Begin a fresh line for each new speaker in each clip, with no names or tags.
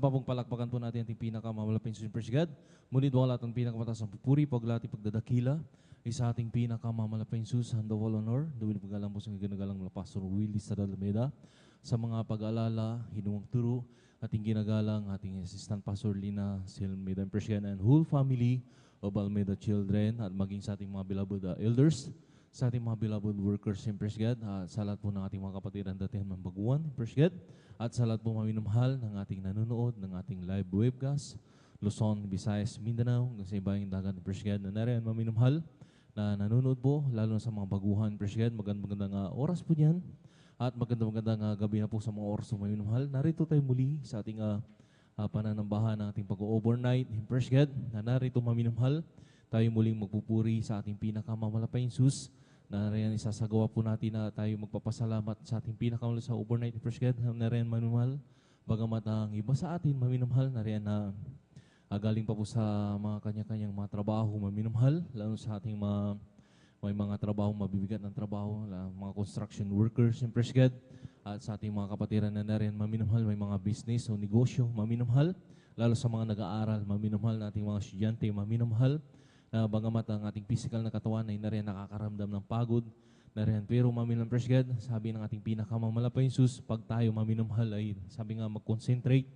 Sa papong palakpakan po natin ating pinakamamalaping Super God. Ngunit wala ang pinakamataas ang pupuri, paglati, pagdadakila. Isa ating pinakamamalaping sus, handa all honor. Dawil pagalang po sa ginagalang na Pastor Willie Sadalmeda. Sa mga pag-alala, hinuwang turo, ating ginagalang, ating Assistant Pastor Lina Silmeda Persian and whole family of Almeda children at maging sa ating mga beloved elders, sa ating mga beloved workers in Presgad, sa lahat po ng ating mga kapatiran datihan ng baguan in Presgad, at sa lahat po maminumhal ng ating nanonood, ng ating live webcast, Luzon, Visayas, Mindanao, hanggang sa ibang dagat in Presgad na nariyan maminumhal na nanonood po, lalo na sa mga baguhan in Presgad. Magandang oras po niyan at magandang gabi na po sa mga oras na maminumhal. Narito tayo muli sa ating pananambahan ng ating pag-overnight in Presgad na narito maminumhal. Tayo muling magpupuri sa ating pinakamamalapay sus na riyan isasagawa po natin na tayo magpapasalamat sa ating pinakamamalapay sa overnight in Presgad na riyan maminumhal. Bagamat ang iba sa atin maminumhal na riyan na galing pa po sa mga kanya-kanyang mga trabaho maminumhal, lalo sa ating may mga trabaho, mabibigat ng trabaho, mga construction workers in Presgad, at sa ating mga kapatiran na riyan maminumhal, may mga business o negosyo maminumhal, lalo sa mga nag-aaral maminumhal na ating mga estudyante maminumhal, na bagamat ang ating physical na katawan ay nariyan nakakaramdam ng pagod, nariyan pero maminumhal Presgad, sabi ng ating pinakamamalapay sus, pag tayo maminumhal ay sabi nga mag-concentrate,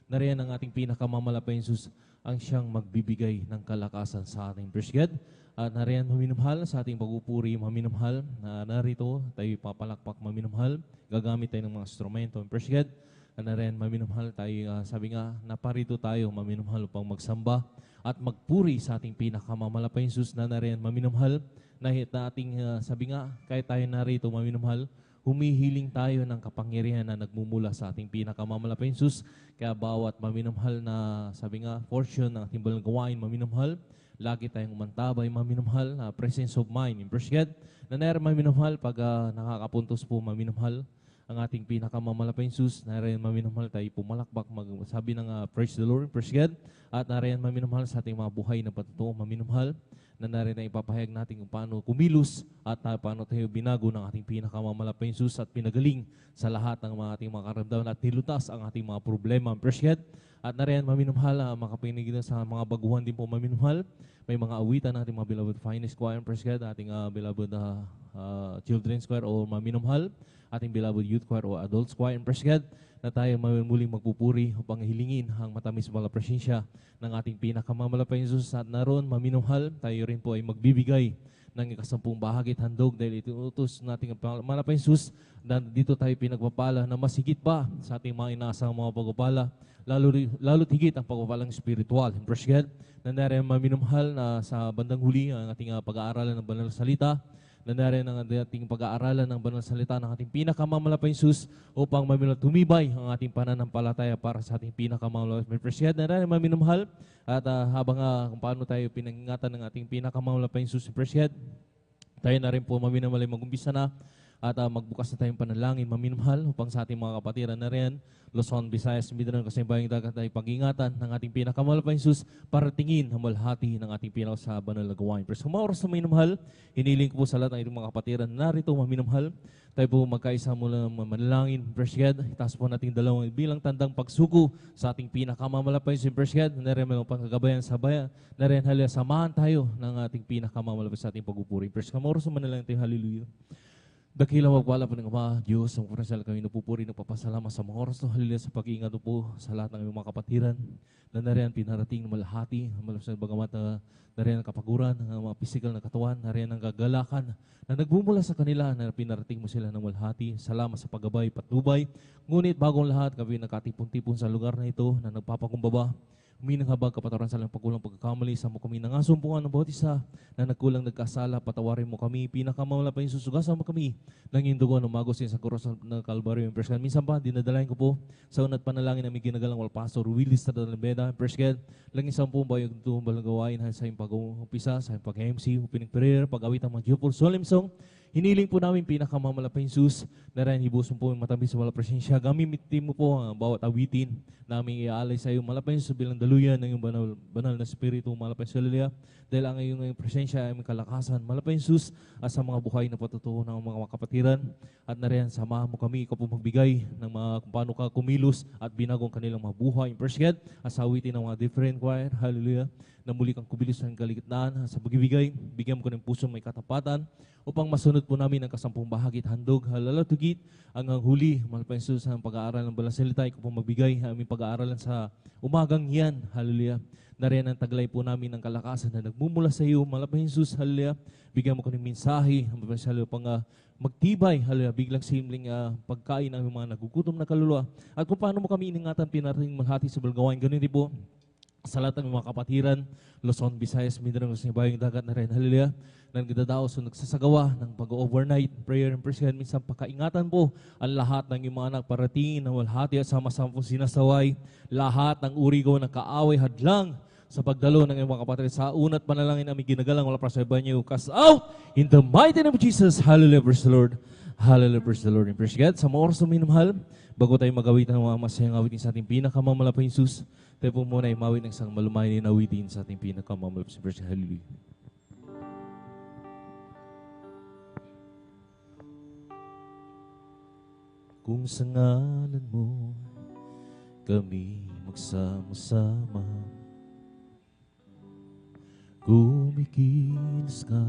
nariyan ang ating pinakamamalapay sus ang siyang magbibigay ng kalakasan sa ating Presgad. At nariyan maminumhal sa ating pagpupuri maminumhal, na narito tayo papalakpak maminumhal, gagamit tayo ng mga instrumento in Presgad. Nariyan maminumhal tayo, sabi nga, naparito tayo maminumhal upang magsamba at magpuri sa ating pinakamamalapay sus na nariyan maminumhal, na ating sabi nga, kahit tayo narito maminumhal, humihiling tayo ng kapangyarihan na nagmumula sa ating pinakamamalapay sus. Kaya bawat maminumhal na sabi nga, portion ng ating balang gawain maminumhal, lagi tayong umantabay maminumhal, presence of mind in Presgad, na nariyan maminumhal pag nakakapuntos po maminumhal ang ating pinakamamalapay sus, nariyan maminumhal tayo pumalakbak, sabi ng praise the Lord, Presgad, at nariyan maminumhal sa ating mga buhay na patutuo maminumhal, na nariyan na ipapahayag natin kung paano kumilos at paano tayo binago ng ating pinakamamalapay sus at pinagaling sa lahat ng mga ating mga karamdaman at nilutas ang ating mga problema, Presgad. At nariyan maminumhal, makapinig sa mga baguhan din po maminumhal, may mga awitan natin mga beloved finest choir, Presgad, ating beloved children's choir o maminumhal, ating beloved youth choir o adults choir in Presgad, na tayo muling magpupuri upang hilingin ang matamis mala presensya ng ating pinakamamalapay Jesus. At naroon maminumhal, tayo rin po ay magbibigay ng ikasampung bahagi at handog dahil itinutos nating malapay Jesus na dito tayo pinagpapala na masigit pa sa ating mga inaasang mga pagpapala, lalo higit ang pagpapalang spiritual in Presgad, na nariyan maminumhal na sa bandang huli ang ating pag-aaralan ng banal na salita, na nariyan ang ating pag-aaralan ng banal na salita ng ating pinakamamalapay sus upang tumibay ang ating pananampalataya para sa ating pinakamamalapay Presgad. Na nariyan maminumhal at habang kung paano tayo pinangingatan ng ating pinakamamalapay sus Presgad, tayo na rin po maminumhal ay mag-umpisa na at magbukas na tayong panalangin maminumhal upang sa ating mga kapatiran na riyan, Luzon, Visayas, Mindanao, kasimbayang dagat ay pag-ingatan ng ating pinakamamalapay sus para tingin ang malhati ng ating pinaka sa banal na gawain. Pero sa mga oras na maminumhal, hiniling ko po sa lahat ng mga kapatiran na narito maminumhal, tayo po magkaisa mula ng manalangin, Presgad. Itaas po natin dalawang bilang tandang pagsuko sa ating pinakamamalapay sus Presgad, na rin mga pangkagabayan sa bayan, na rin halila samahan tayo ng ating pinakamamalapay sa ating pagpupuri. Pero sa mga oras na manalangin tayo, hallelujah. Dakila wagwala po ng Ama, Diyos, ang kurasal kami napupuri, nagpapasalamat sa mga oras na halila sa pag-iingat po sa lahat ng mga kapatiran na nariyan pinarating na malahati, malasang bagamat na nariyan ang kapaguran, ng mga pisikal na katawan, nariyan ang gagalakan na nagbumula sa kanila na pinarating mo sila ng malahati. Salamat sa paggabay, patnubay. Ngunit bagong lahat, kami nakatipon-tipon sa lugar na ito na nagpapakumbaba. Huminang habang kapatawaran sa lang pagkulang pagkakamali sa mo kami nangasumpungan ng bawat isa na nagkulang nagkasala, patawarin mo kami, pinakamamalapay susugasan mo kami ng iyong dugo na magos sa kuros ng Kalbaryo. Presgad, minsan pa, dinadalayan ko po sa unat panalangin namin ginagalang wal Pastor Willie Sadalmeda. Presgad, lang isang po ba yung tumbal gawain sa iyong pag-umpisa, sa iyong pag-MC, opening prayer, pag-awit ang mga Jupol Solemn Song, Hiniling po namin pinakamamalapay Jesus na rin hibos mo po yung matamis sa wala presensya. Gamitin mo po ang bawat awitin namin iaalay sa iyo. Malapay sa bilang daluyan ng iyong banal na spirito. Malapay sa Lilia. Dahil ang iyong presensya ay may kalakasan. Malapay Jesus at sa mga buhay na patutuo ng mga kapatiran. At na rin samahan mo kami. Ikaw po magbigay ng mga kung paano ka kumilos at binagong kanilang mga buhay. First God, at sa awitin ng mga different choir. Hallelujah. Na muli kang kubilos ng kaligitnaan sa pagbibigay. Bigyan mo ko ng puso may katapatan upang masunod po namin ang kasampung bahagi at handog, halalatugit, hanggang huli, malapay Jesus ang pag-aaral ng balang salita, ikaw po magbigay aming pag-aaralan sa umagang yan, hallelujah. Na rin ang taglay po namin ng kalakasan na nagmumula sa iyo, malapay Jesus, hallelujah. Bigyan mo ko ng mensahe, malapay sa iyo, pang magtibay, hallelujah, biglang simling pagkain ng mga nagugutom na kaluluwa. At kung paano mo kami iningatan, pinarating maghati sa balgawain, ganun din po, sa lahat ng mga kapatiran, Luzon, Visayas, Mindanao, Bayang Dagat na rin, hallelujah, nang gidadaos o nagsasagawa ng pag-overnight prayer and prayer. Minsan pakaingatan po ang lahat ng iyong mga anak parating na walhati at sama-sama po sinasaway, lahat ng uri ko na kaaway hadlang sa pagdalo ng iyong mga kapatid. Sa unat panalangin namin ginagalang, wala para sa banyo, cast out in the mighty name of Jesus. Hallelujah, praise the Lord. Hallelujah, praise the Lord. And praise God. Sa mga oras na minamahal, bago tayo magawit ng mga masayang awitin sa ating pinakamamalapay Jesus, tayo po muna ay mawit ng isang malumayan na awitin sa ating pinakamamalapay Jesus. Hallelujah. Kung sa ngalan mo kami magsama-sama, kumikilos ka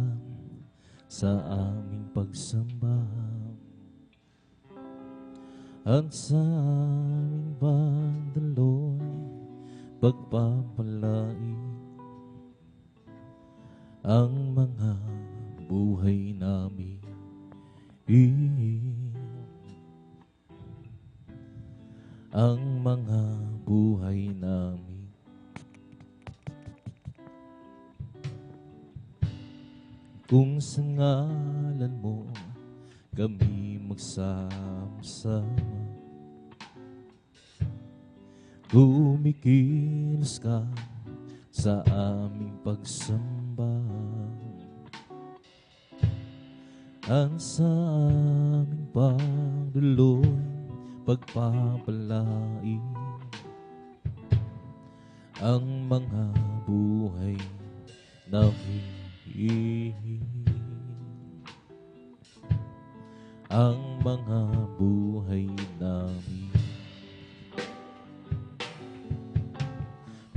sa aming pagsamba, at sa aming pagdaloy pagpapalain ang mga buhay namin. Ang mga buhay namin. Kung sa ngalan mo kami magsama-sama, kumikilos ka sa aming pagsamba, at sa aming pagduloy pagpapalain ang mga buhay namin. Ang mga buhay namin.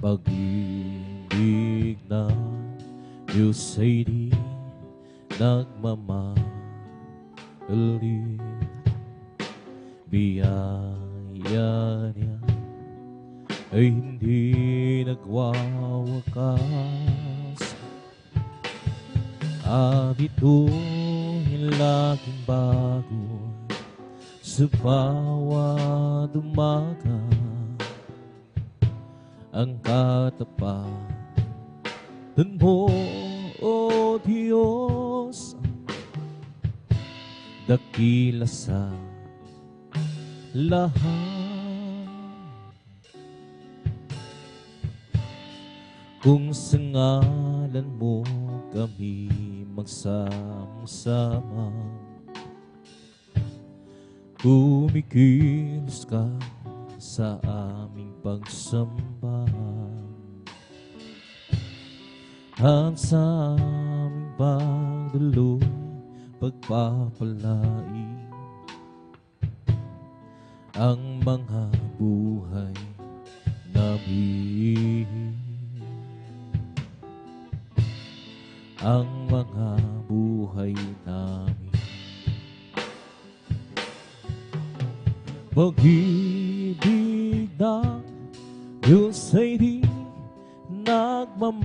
Pag-ibig na Diyos ay di nagmamahali, biyaya niya ay hindi nagwawakas, at ito'y laging bago sa bawat umaga. Ang katapatan mo, O Diyos, dakila sa lahat. Kung sa ngalan mo kami magsama-sama, kumikilos ka sa aming pagsamba, at sa aming pagdaloy pagpapalain ang mga buhay namin. Ang mga buhay namin. Pag-ibig na Diyos ay di nagmamahal,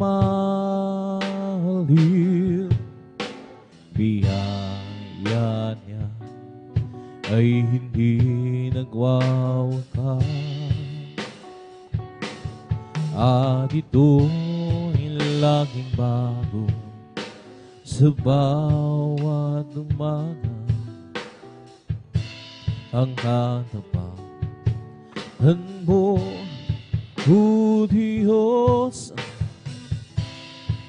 biyaya niya ay hindi nagwawakas, at ito'y laging bago sa bawat umaga. Ang katapangan mo, O Diyos,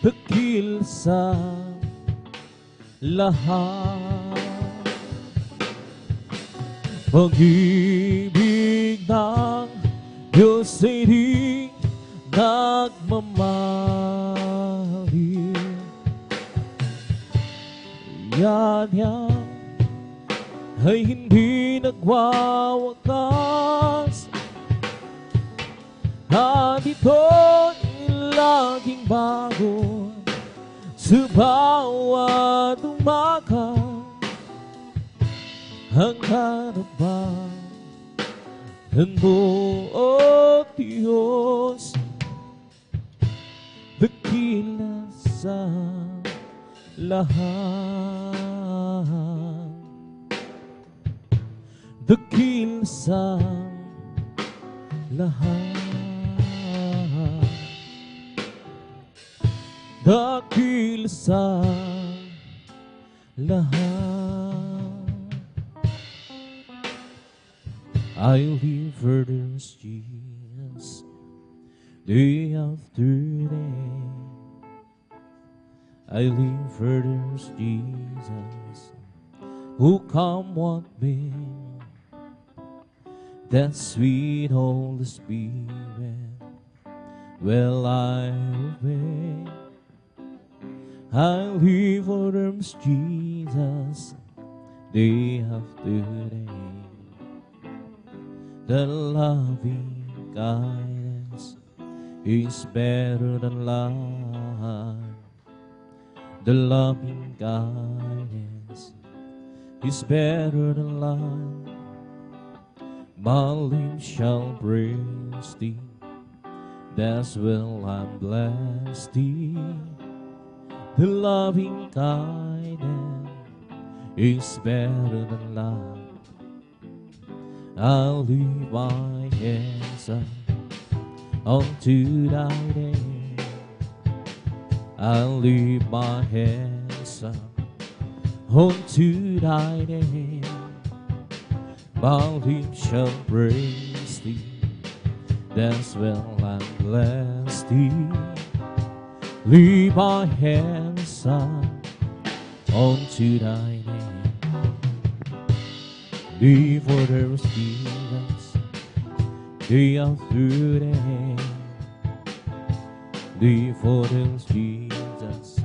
dakil sa lahat. Pag-ibig ng Diyos ay di nagmamahal. Yan ay hindi nagwawakas, at ito'y laging bago sa bawat umaga. Ang harapan mo, O Diyos, dakila sa lahat, dakila sa lahat, dakila sa lahat. I live for this Jesus day after day. I live for this Jesus who come what may. That sweet Holy Spirit will I obey. I live for this Jesus day after day. The loving kindness is better than life. The loving kindness is better than life. My lips shall praise thee, that's well I'm blessed thee. The loving kindness is better than life. I'll leave my hands up unto thy name. I'll leave my hands up unto thy name. My lips shall praise thee, that's well I'm blessed thee. Leave my hands up unto thy name. Before there was Jesus, day after day. Before there was Jesus,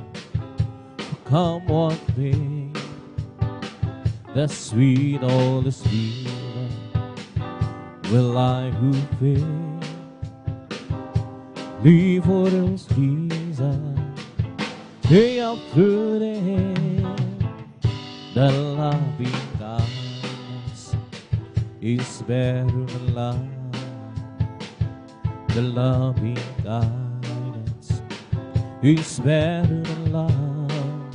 come what may. The sweet, all the Spirit will I who fail. Before there was Jesus, day after day. The loving God is better than life. The loving kindness is better than life.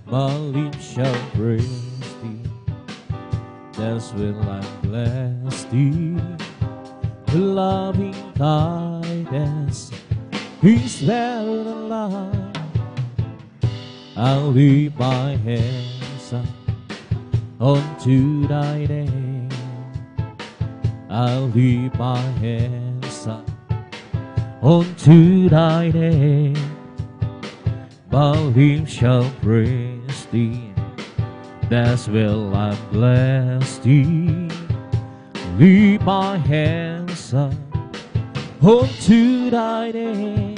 My lips shall praise thee, that's when I'm blessed thee. The loving kindness is better than life. I'll leave my hands up unto thy name. I'll leave my hands up unto thy name. My lips shall praise thee, that's well I'm blessed thee. Leave my hands up unto thy name.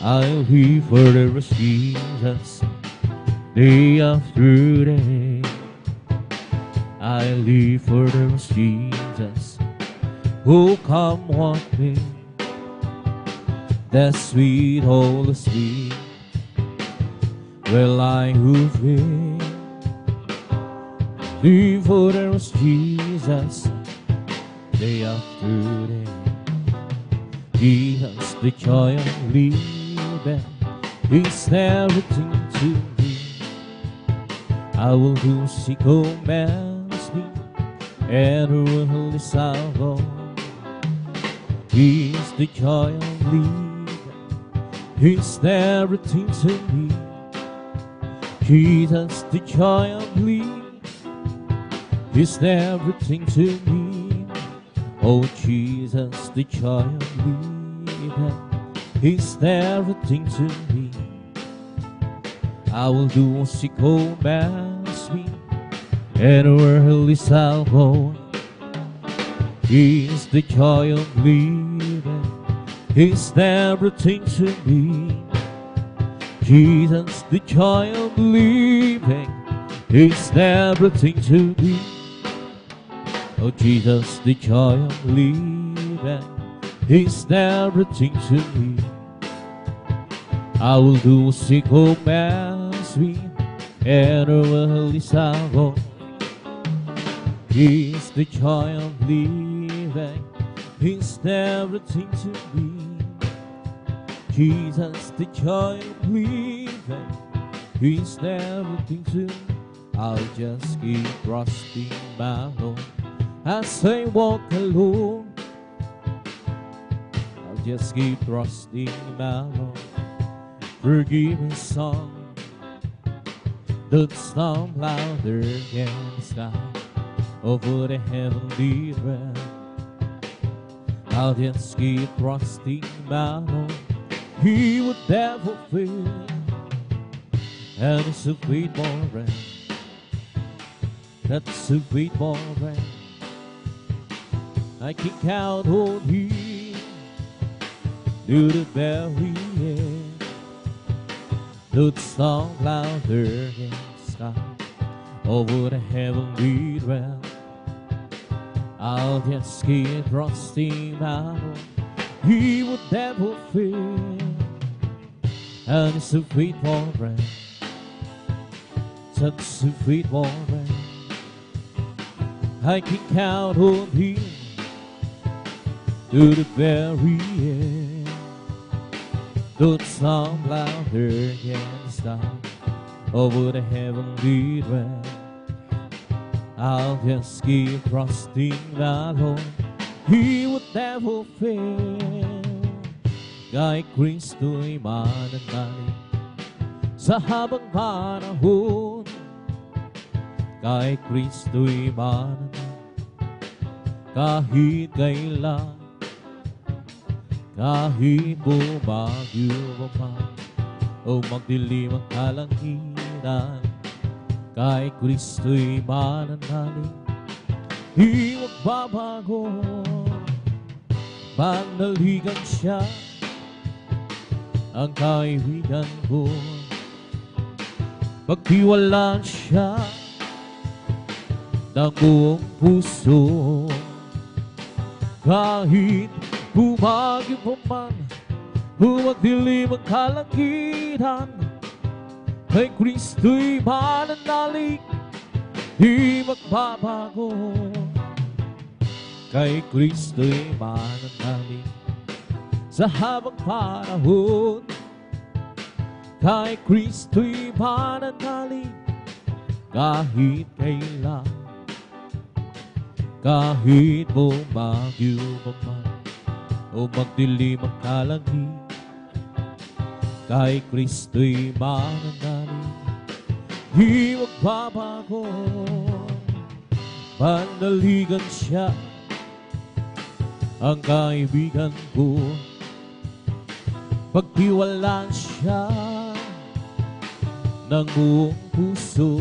I'll live for the rest of Jesus day after day. I live for the rest of Jesus who come what may. That sweet Holy Spirit will I who will live for the rest of Jesus day after day. Jesus, the joy of living is everything to me. I will do she commands me, and will salvo. He is the joy of living, He's everything to me. Jesus, the joy of living, He's everything to me. Oh Jesus, the joy of living, He's everything to me. I will do what she commands me, and where is I'll go. He's the joy of living, He's everything to me. Jesus, the joy of living, He's everything to me. Oh Jesus, the joy of living, He's everything to me. I will do seek hope as we enter His hour. He's the joy of living, He's everything to me. Jesus, the joy of living, He's everything to me. I'll just keep trusting my Lord as I walk alone. I'll just keep trusting my Lord. Forgive me song that sound louder than the sky over the heavenly realm. I'll just keep trusting my Lord. He would never fail, and it's a sweet morning. That's a sweet morning. I can count on Him to the very end. The song louder in the sky over the heavenly realm. I'll just keep trusting my Lord. He would never fail, and it's a sweet morning. Such a sweet morning. I can count on Him to the very end. The song louder in the sky over the heavenly realm. I'll just keep trusting my Lord. He would never fail. Kay Kristo'y mananalig sa habang panahon. Kay Kristo'y mananalig kahit kailan. Kahit bumagyo pa man o magdilim ang kalangitan, kay Kristo'y mananalig, di magbabago. Panaligan siya ang kaibigan ko, pagtiwalaan siya ng buong puso. Kahit bumagyo pa man, bumagdilim ang kalangitan, kay Kristo'y mananalig, di magbabago. Kay Kristo'y mananalig sa habang panahon. Kay Kristo'y mananalig kahit kailan. Kahit bumagyo pa man o magdilim ang kalangitan, kay Kristo'y mananalig, di magbabago. Panaligan siya ang kaibigan ko, pagtiwalaan siya ng buong puso.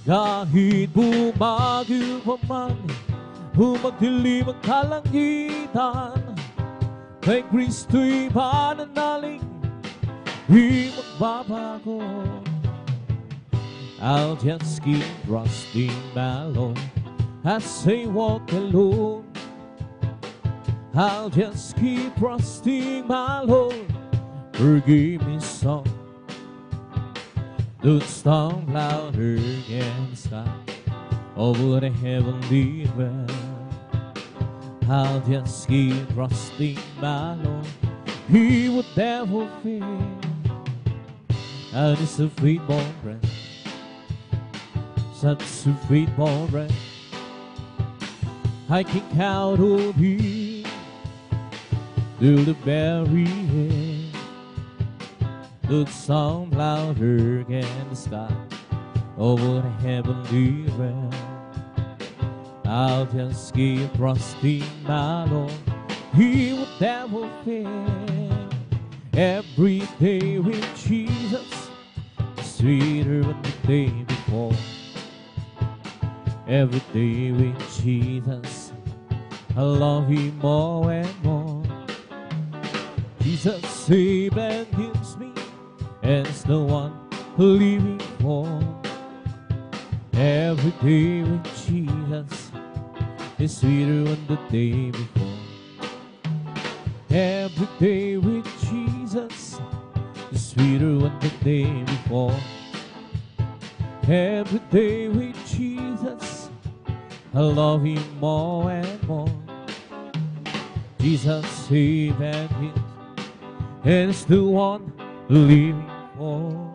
Kahit bumagyo pa man, magdilim ang kalangitan, kay Kristo'y mananalig, di magbabago. I'll just keep trusting my Lord as I walk alone. I'll just keep trusting my Lord. Forgive me song that sound louder than the sky over the heavenly realm. I'll just keep trusting my Lord. He would never fail, and it's a sweet morning, such a sweet morning. I can count on Him till the very end. The sound louder than the sky over the heavenly realm. I'll just keep trusting my Lord. He would never fail. Every day with Jesus is sweeter than the day before. Every day with Jesus, I love Him more and more. Jesus saves and heals me, and it's the one living for. Every day with Jesus is sweeter than the day before. Every day with Jesus is sweeter than the day before. Every day with Jesus, I love Him more and more. Jesus saves and heals, and it's the one living for.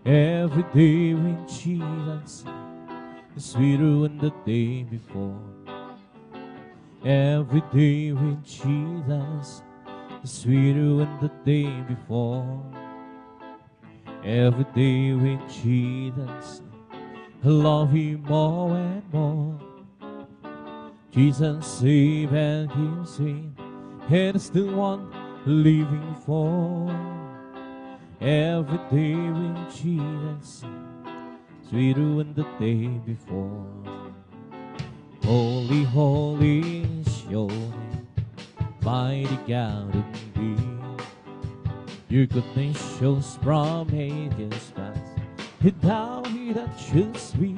Every day with Jesus is sweeter than the day before. Every day with Jesus is sweeter than the day before. Every day with Jesus, I love Him more and more. Jesus saves and heals me, and it's the one living for. Every day with Jesus, sweeter than the day before. Holy, holy is your name, mighty God in me. Your goodness shows from ages past, and now He that chose me.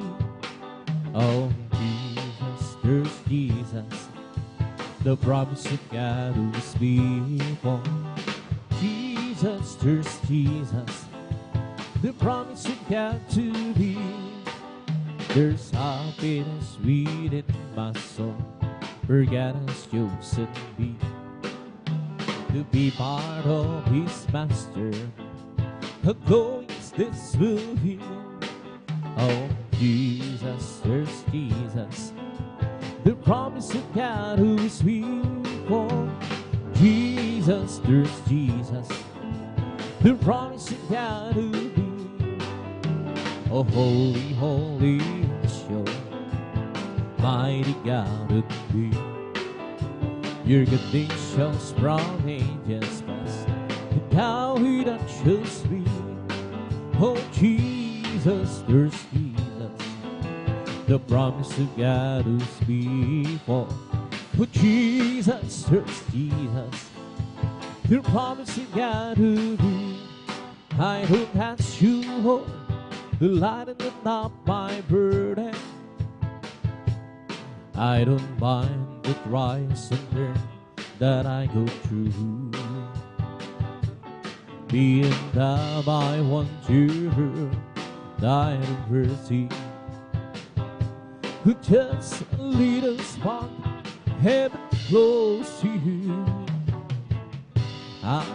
Oh, Jesus, there's Jesus, the promise of God who is before. Jesus, there's Jesus, the promise of God to be. There's happiness within my soul, for God has chosen me to be part of His master. Although this will be, oh Jesus, there's Jesus, the promise of God who is before. Jesus, there's Jesus, the promise of God who be. Oh, holy, holy is your mighty God who be. Your goodness shows from ages past, and now He that chose me. Oh, Jesus, there's Jesus, the promise of God who's before. Oh, Jesus, there's Jesus, the promise of God who be. I don't ask you, Lord, to lighten up my burden. I don't mind the trials and turn that I go through. Being that I want you, died in mercy. Who just a little spot, heaven close to you. I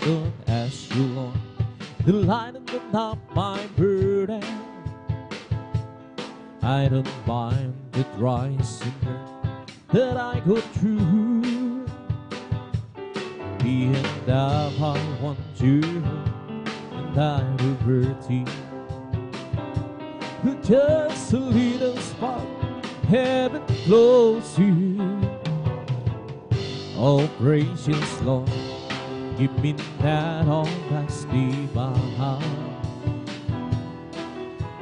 don't ask you, Lord, to lighten up my burden. I don't mind the dry sinner that I go through. Being that I want you, and I will hurt you. Just a little spot, heaven close to you. Oh, gracious Lord, give me that almighty power.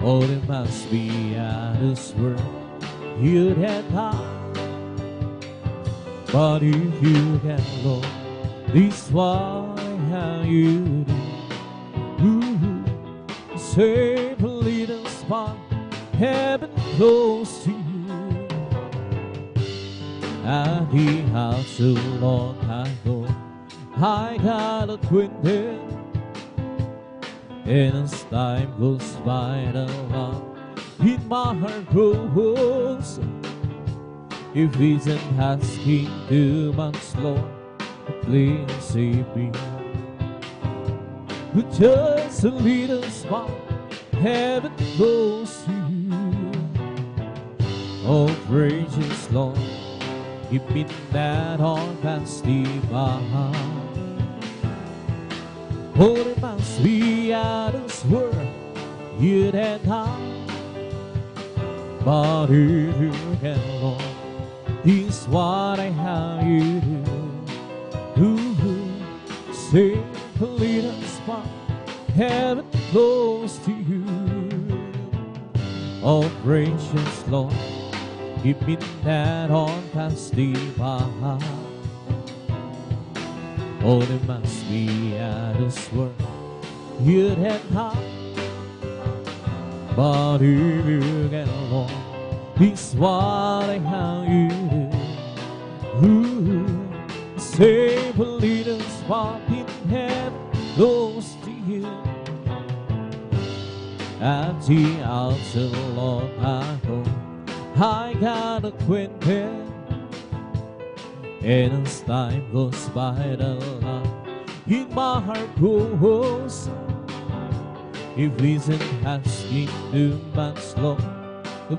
Oh, there must be out this world you and I. But if you can, Lord, this why how you do. Ooh, save a little spot, heaven close to you. At the house so long ago, I got acquainted. And as time goes by, the love in my heart grows. If it's an asking too much, Lord, please save me. With just a little spot, heaven close to you. Oh, gracious Lord, give me that almighty power. Oh, there must be out this world you and I. But if you can, Lord, this what I have you do. Ooh, save a little spot, heaven close to you. Oh, gracious Lord, give me that on past divine. Oh, there must be at this world you'd have high. But if you get along, it's what I have you do. Ooh, save a little spot in heaven close to you. At the altar, Lord, I hope I got acquainted. And as time goes by, the love in my heart grows. If reason asking too much, Lord,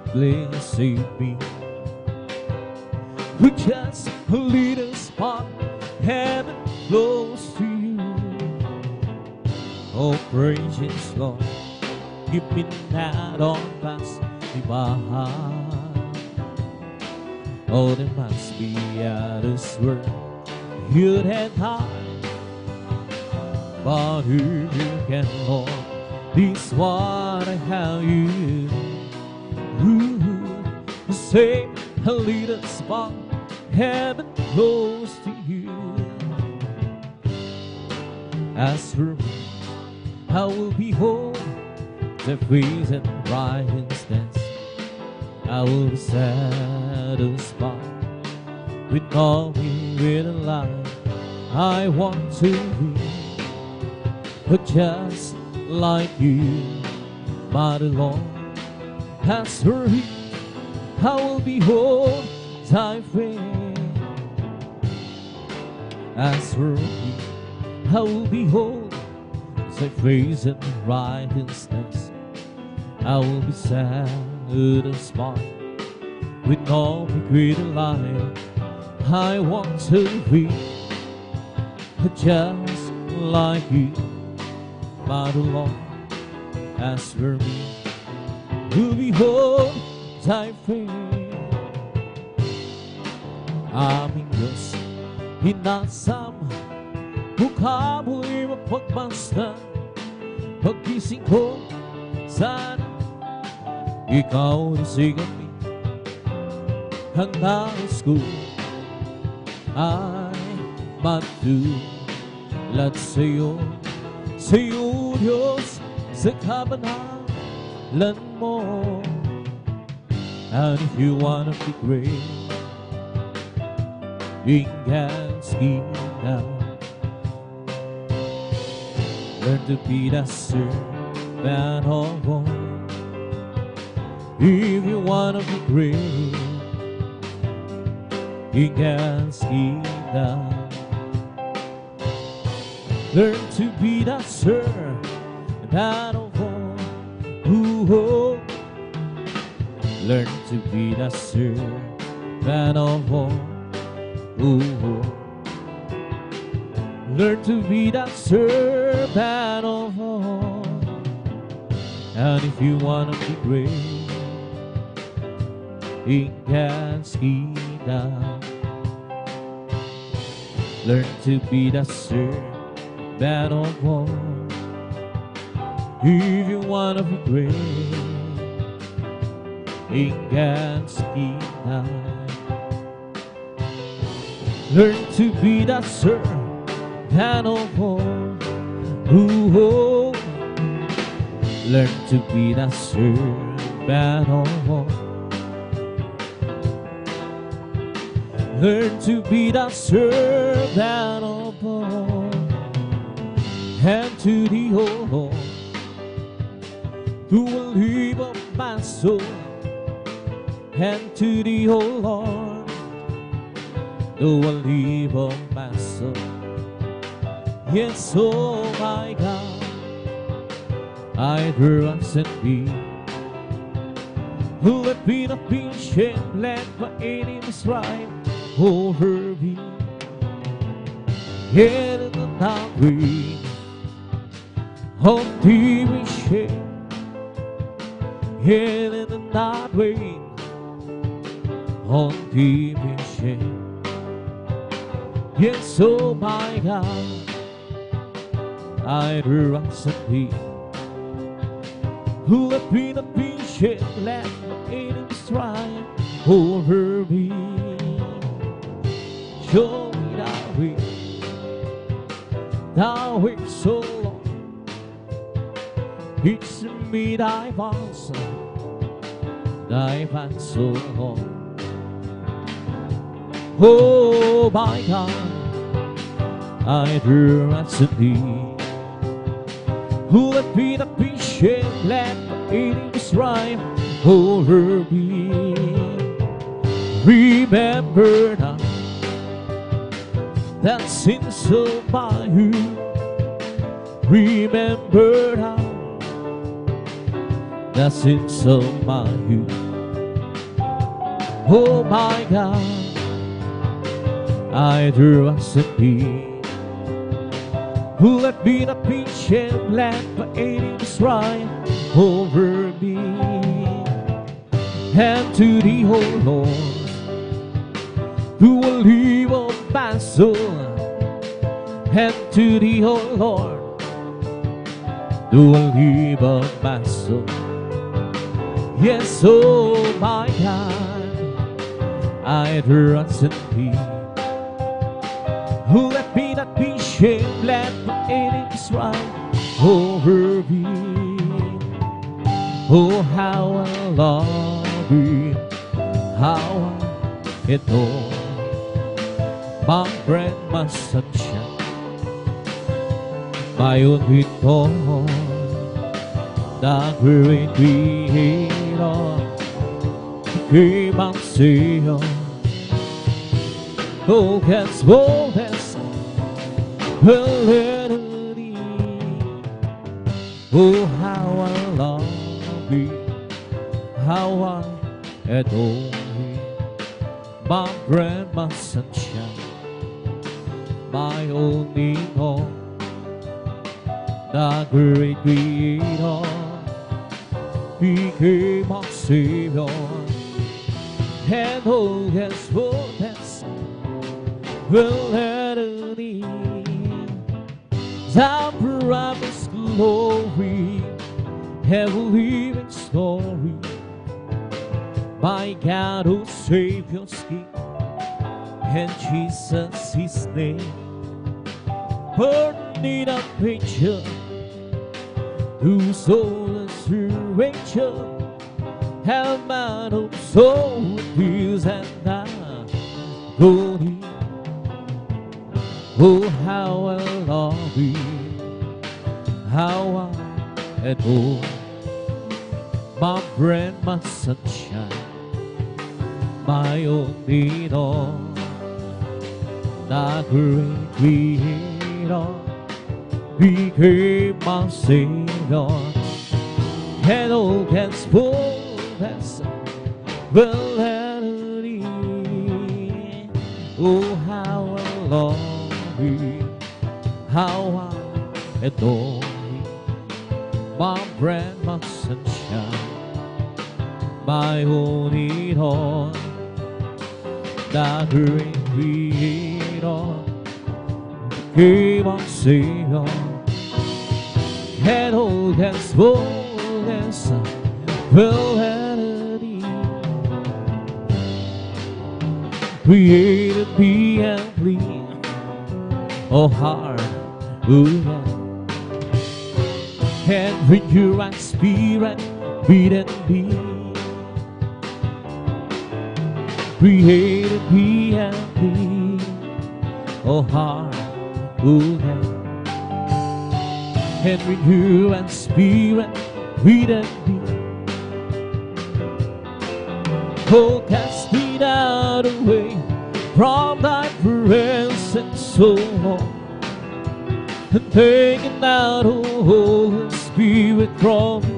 please save me. With just a little spot, heaven close to you. Oh, gracious Lord, give me that on past divine. Oh, there must be others where you'd have high. But who you can, Lord, this what I have you. Ooh, save a little spot, heaven close to you. As for me, I will behold the face and bright instance. I will be satisfied with all me with a life. I want to be but just like you, my Lord. As for me, I will behold thy face. As for me, I will behold thy face and righteousness. I will be satisfied with all the greater life. I want to be just like you, my Lord. As for me, will behold thy face. Aming Diyos, hinasama, mukha mo'y mapagmasdan. Pagkising ko, sana ikaw na sigamin. Ang nais ko ay matulad sa'yo, sa'yo Diyos, sa kabanalan mo. And if you wanna be great in God's kingdom, learn to be the servant of all. If you wanna be great in God's kingdom, learn to be the servant of all. Ooh, learn to be the servant of all. Ooh, learn to be the servant of all. And if you wanna be great in God's kingdom, learn to be the servant of all. If you wanna be great in God's kingdom, learn to be the servant of all. Ooh, learn to be the servant of all. Learn to be the servant of all. And to the whole who will live up my soul. And to the whole Lord who will live up my soul. Yes, oh my God, I trust in thee. Who have been a patient, let my enemies ride over me. Yet in the night rain, on thee we share. Yet in the night rain, on thee we share. Yes, oh my God, I trust in thee. Who have been a patient, patient, let my enemies triumph over me. Show me thy way, thou way so long. Teach me thy voice, thy path so long. Oh my God, I trust in thee. Who let me not be shamed, let my enemies triumph over me. Remember now that sins of my youth. Remember now that sins of my youth. Oh my God, I trust in thee. Who let me not be shamed, let my enemies triumph over me. And to thee, O Lord, who will leave on my soul. And to thee, O Lord, who will leave on my soul. Yes, oh my God, I trust in thee. Who let me not be shamed, let my enemies triumph over me. Oh, how I love thee, how I adore my friend, my sunshine, my only Lord, the great Creator, He my Savior. Oh, God's boldness will enter thee. Oh, how I love thee, how I adore thee, my friend, my sunshine, my only Lord, the great Creator, became my Savior. And oh, His boldness will enter thee. Thou promised glory, heavenly story. My God, oh Savior's King, and Jesus His name. Burden in a picture, to soulless Rachel, have man of soul, peace and agony. Oh, how I love thee, how I adore my friend, my sunshine, my only Lord, the great Creator, became my Savior. And all God's fullness will enter thee. Oh, how I love thee, how I adore thee, my friend, my sunshine, my only Lord, the great Creator, became my Savior. And all God's fullness will enter thee. Created me and clean, oh heart, oh yeah. And renew my spirit within me. Created me and clean, oh heart, oh yeah. And renew and spirit within me. Oh, cast me not away from thy presence so long, and taking out, oh Holy Spirit, from me.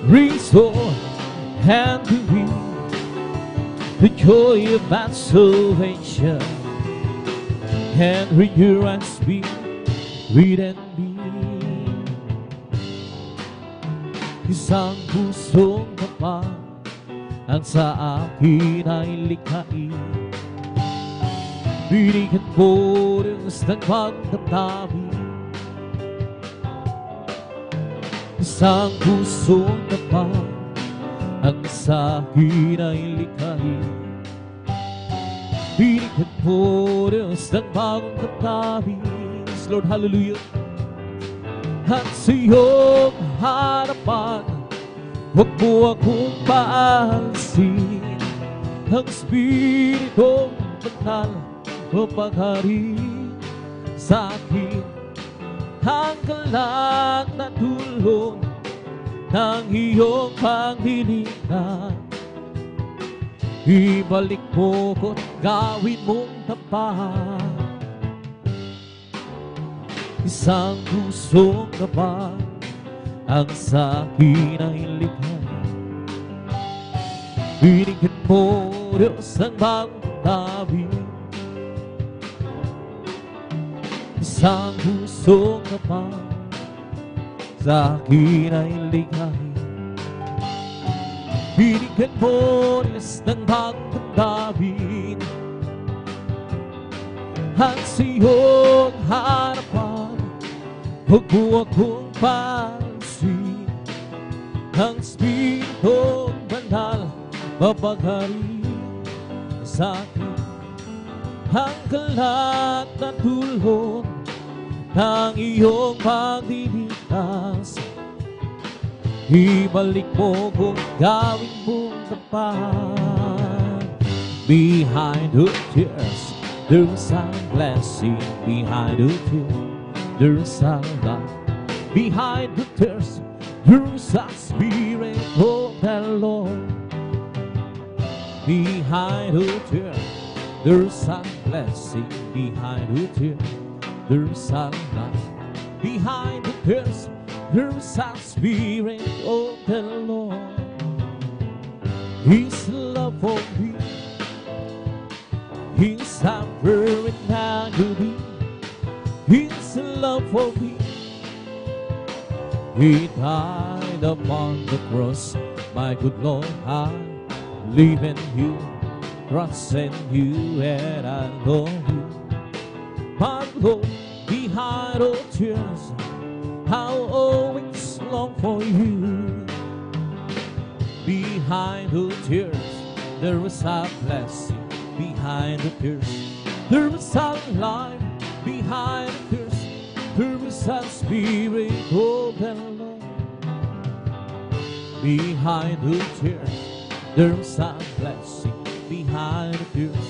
Restore and to me the joy of my salvation, and renew and spirit within me. Isang pusong kapal ang sa akin ay likhain. Binigyan mo rin ng pagdamdamin. Isang puso naman ang sa akin ay likhain. Binigyan mo Diyos ng bagong katawis, Lord, hallelujah. At sa iyong harapan, huwag mo akong paalisin. Ang Espiritong Banal o paghari sa akin, ang galak na tulong ng iyong panghilingan. Ibalik mo ko't gawin mong tapat. Isang pusong naman ang sa akin ay likha. Binigyan mo Diyos ng bagong tawid. Isang pusong naman sa akin ay likhain. Binigyan mo Diyos ng bagong tawid. At sa iyong harapan, huwag mo akong paalisin. Ang Espiritong Banal mapaghari sa akin, ang galak na tulong ng iyong pagdiligtas. Ibalik mo kung gawin mong tapat. Behind the tears, there's a blessing. Behind the tears, there's a light. Behind the tears, there's a spirit of the Lord. Behind the tears, there's a blessing. Behind the tears, there's a light. Behind the tears, there's a spirit of the Lord. His love for me, His suffering agony, His love for me. He died upon the cross, my good Lord. I live in you, trust in you, and I love you. My Lord, behind all tears, I'll always long for you. Behind the tears, there is a blessing. Behind the tears, there is a life. Behind the tears, there is a spirit of the Lord. Behind the tears, there is a blessing. Behind the tears,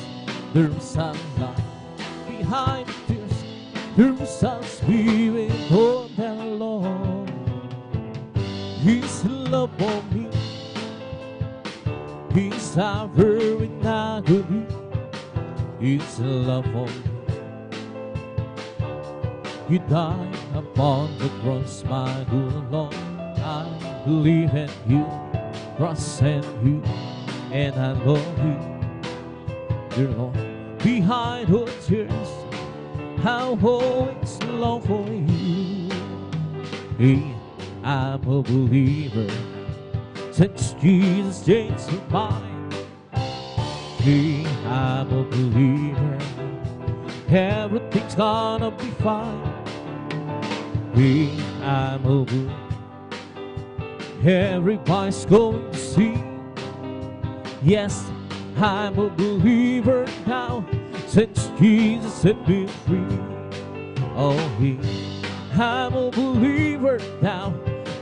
there is a life. Behind the tears, there is a spirit of the Lord. His love for me, His suffering agony, His love for me. He died upon the cross, my good Lord. I believe in you, trust in you, and I love you, dear Lord. Behind all tears, I'll always long for you. Hey, I'm a believer since Jesus changed my mind. Hey, I'm a believer, everything's gonna be fine. Hey, I'm a believer, everybody's going to see. Yes, I'm a believer now, since Jesus set me free. Oh, hey, I'm a believer now,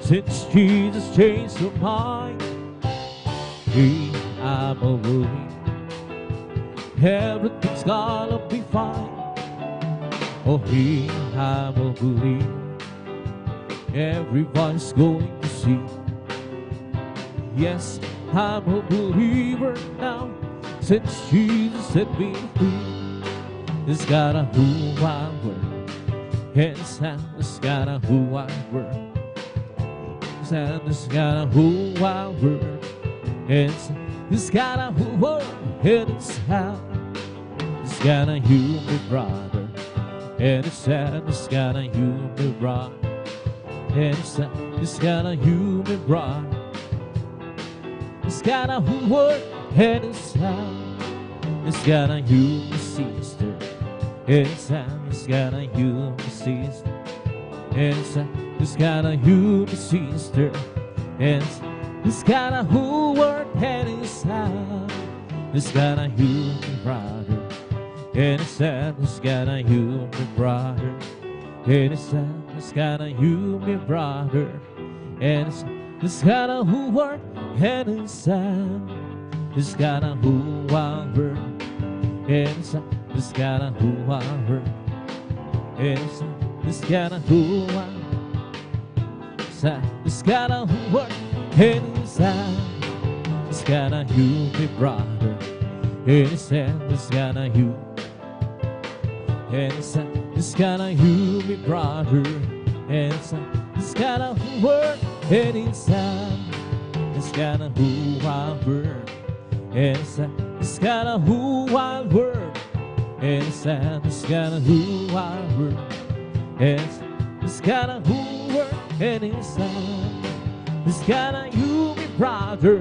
since Jesus changed my mind. Hey, I'm a believer, everything's gonna be fine. Oh, hey, I'm a believer, everyone's going to see. Yes, I'm a believer now, since Jesus set me free. It's gotta who I were, it's gotta who I were, it's gotta who I were, it's gotta who were, it's gotta you, my brother, and it's gotta you, my brother, it's gotta you, my brother. It's gotta work, and it's gotta you, my sister. It's gotta you, my sister. this kind of you, my sister, and this kind of who work hand in hand, this kind of you, my brother, and it's sad, this kind of you, my brother, and it's sad, this kind of you, my brother, and it's this kind of who work hand in hand, this kind of who I work, and it's this kind of who I work, and it's this kind of who I this kind of who work hand in hand, this kind of you, my brother, and it's this kind of you, and it's this kind of you, my brother, and it's this kind of who work hand in hand, this kind of who I work, and it's this kind of who I work, and it's this kind of who I work, and it's this kind of who work and inside, this kind of you, my brother,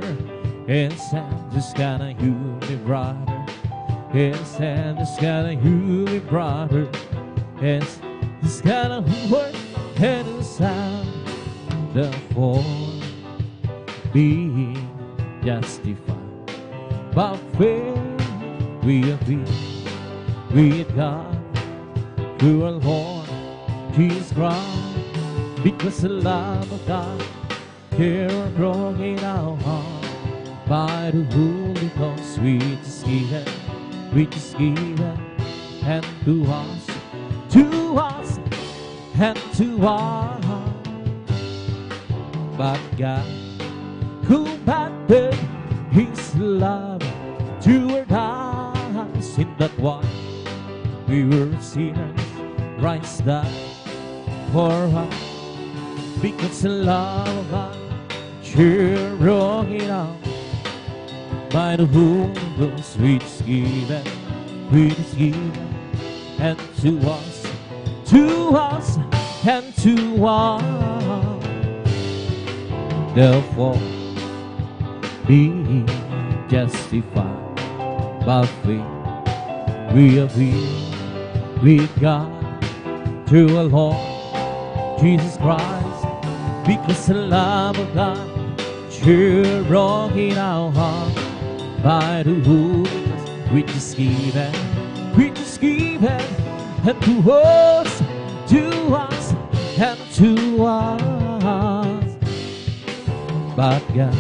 inside, this kind of you, my brother, inside, this kind of you, my brother, and this kind of who work and inside, therefore being justified by faith we have been with God through our Lord Jesus Christ. Because the love of God here growing in our heart by the Holy Ghost, which is given, and to us, and to our heart. But God commanded His love toward us in that while we were sinners, Christ died for us. Because the love of God sure wrong it out by the Holy Ghost, which is given, and to us, and to us. Therefore, being justified by faith, we have been with God through our Lord Jesus Christ. Because the love of God sure wrong in our heart by the Holy Ghost, which is given, and to us, and to us. But God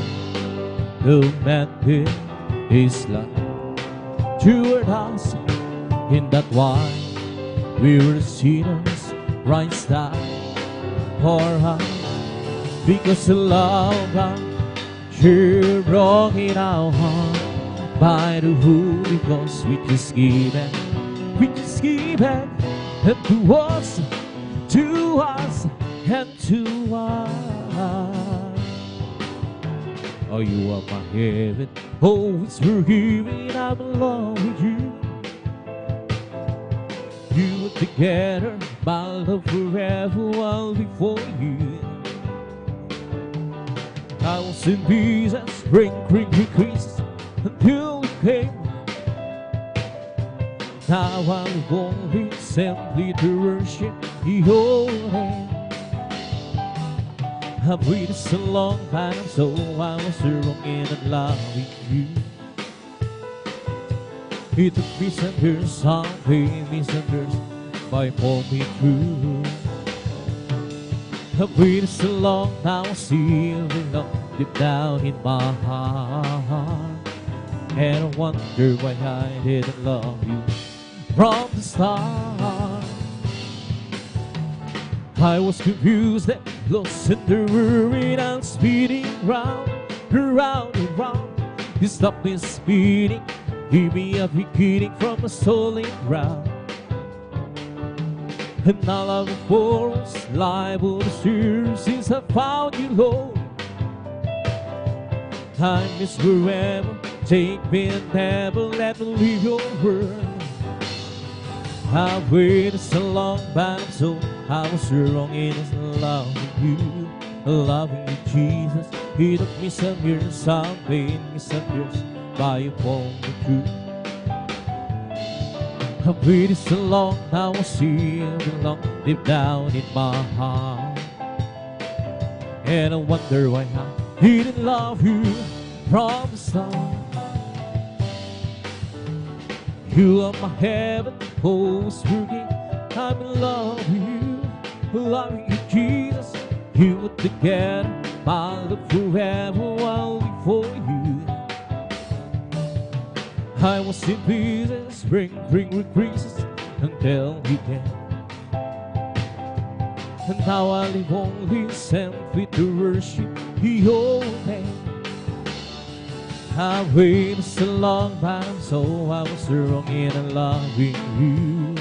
commanded His love toward us in that while we were sinners, Christ died for us. Because the love of God sure wrong in our heart by the Holy Ghost, which is given, and to us, and to us. Oh, you are my heaven, oh, it's forgiven, I belong with you. You are together, my love forever, I'll be for you. I was in Jesus, spring increased until it came. Now I live only simply to worship your name. I've waited so long time, so I was wrong in loving you. It took me some years, some pain, me some years, by pull me through. I've waited so long, now I see it up deep down in my heart. And I wonder why I didn't love you from the start. I was confused and lost in the world, I'm speeding round, around and round. You stopped me speeding, give me a beginning from a solid ground. And all of the force liable to steer since I found you, Lord. Time is forever, take me and never let me leave your word. I've waited so long, but so I was wrong in loving you, Jesus. It took me some years, some pain, me some years, by you pulled me through. I've waited so long, now I see it belong deep down in my heart. And I wonder why I didn't love you from the start. You are my heaven, most forget. I'm in love with you, loving you, Jesus. You were together, my love forever, I'll live for you. I was in pieces, bring creases until you came. And now I live only simply to worship your name. I waited so long time, so I was wrong in loving you.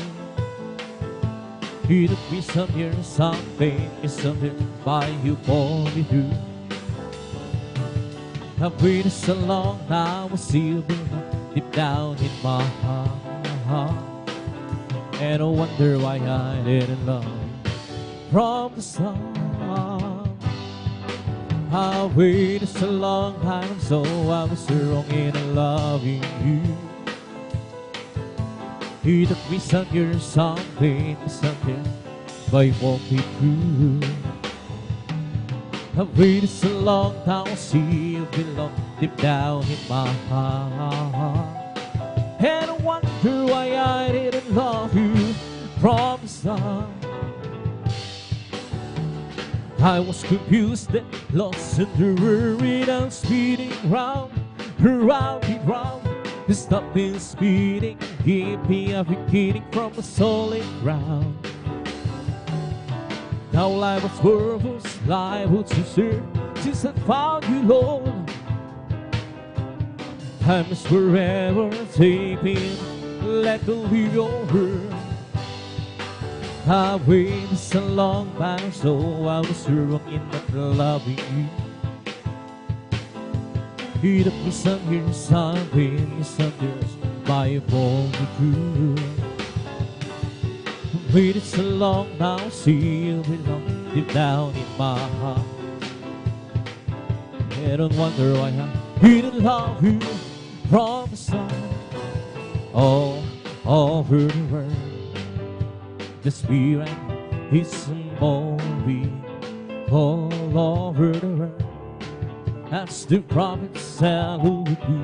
It took me some years, some pain, some years, by you pulled me through. I've waited so long, now I still belong deep down in my heart. And I wonder why I didn't love you from the start. I waited so long time, so I was wrong in loving you. It took me some years, some pain, some years, but you walked me through. I waited so long, now I see you belong deep down in my heart. And I wonder why I didn't love you from the start. I was confused and lost in the worry, and speeding round and round. To stop me speeding, keep me advocating from a solid ground. Now life was worthless, life was sincere, since I found you, Lord. Time is forever, take me, let go of your word. I waited so long time, so I was wrong in not loving you. It took me some years, some pain, some years, by you pulled me through. I waited so long, now see you belong deep down in my heart. I don't wonder why I didn't love you from the start. All over the world, the Spirit is moving all over the world. That's the promise that will be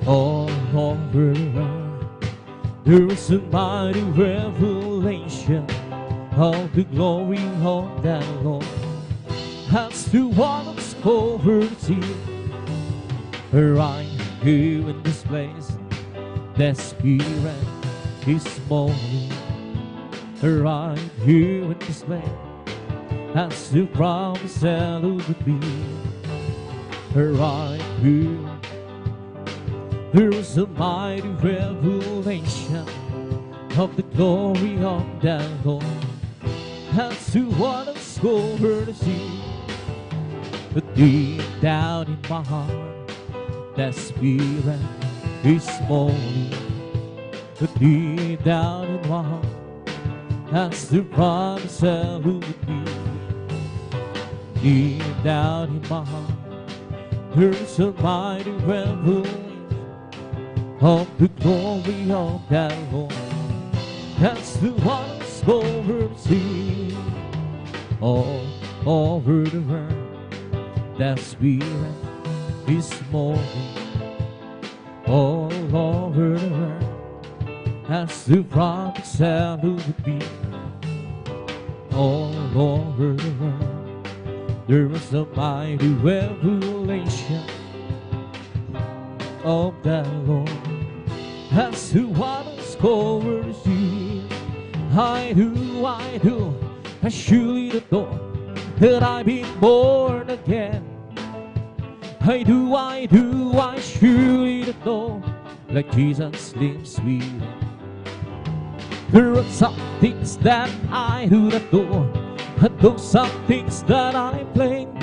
all over the world. There is a mighty revelation of the glory of that Lord. That's the one that's over the sea. Right here in this place, the Spirit is moving. Right here in this place, that's the promise that would be. Right here, there is a mighty revelation of the glory of the Lord. That's the one that's over the sea. But deep down in my heart, that Spirit is moving. But deep down in my heart, that's the promise that would be. Deep down in my heart, there's a mighty revelation of the glory of that Lord. That's the one that's over the sea. All over the world, that Spirit is moving. All over the world, that's the promise that would be. All over the world, there is a mighty revelation of the Lord. That's who waters over the sea. I do, I surely adore that I've been born again. I do, I surely adore like Jesus lives within. There are some things that I do not know, and those some things that I plain.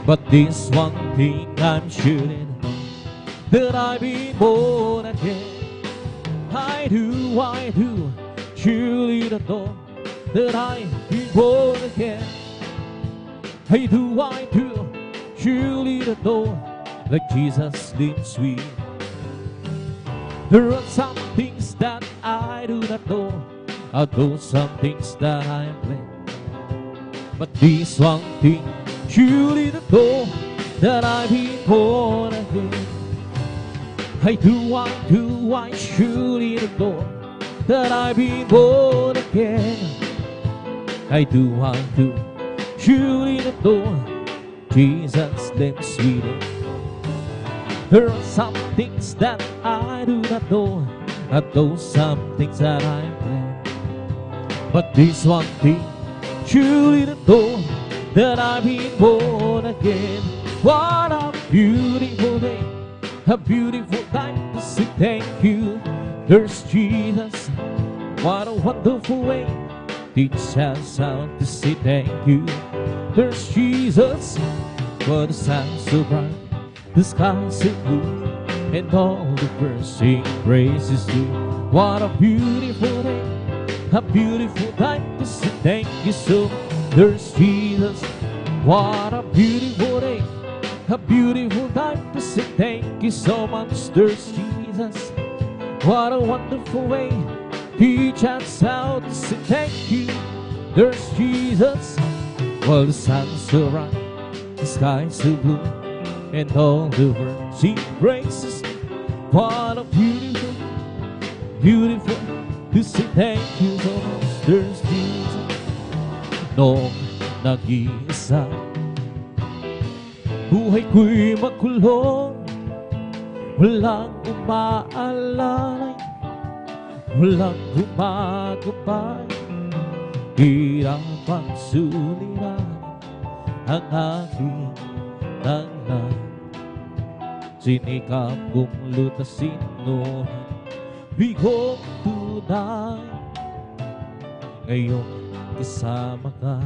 But this one thing I'm sure in, that I've been born again. I do, surely know that I've been born again. I do, surely know that Jesus lives with. There are some things that I do not know, although some things that I am plain. But this one thing surely the door that I've been born again. I surely the door that I've been born again. I surely the door Jesus lives within. There are some things that I do not know, and those some things that I plan. But this one thing surely the door that I've been born again. What a beautiful day, a beautiful time to say thank you. There's Jesus, what a wonderful way. Teach us how to say thank you. There's Jesus, what the sun so bright, the sky so blue, and all the birds sing praises to. What a beautiful day, a beautiful time to say thank you so. There's Jesus, what a beautiful day, a beautiful time to say thank you so much. There's Jesus, what a wonderful way. Teach us how to say thank you. There's Jesus, while the sun's so bright, the sky's so blue, and all the birds sing praises. What a beautiful, beautiful to say thank you so much. There's Jesus, noong nag-iisa, buhay ko'y makulong, walang umaalalay, walang gumagabay, hirap ang suliranin ang aking tangan. Sinikap kong lutasin ngunit bigong tunay. Ngayon kasama ka,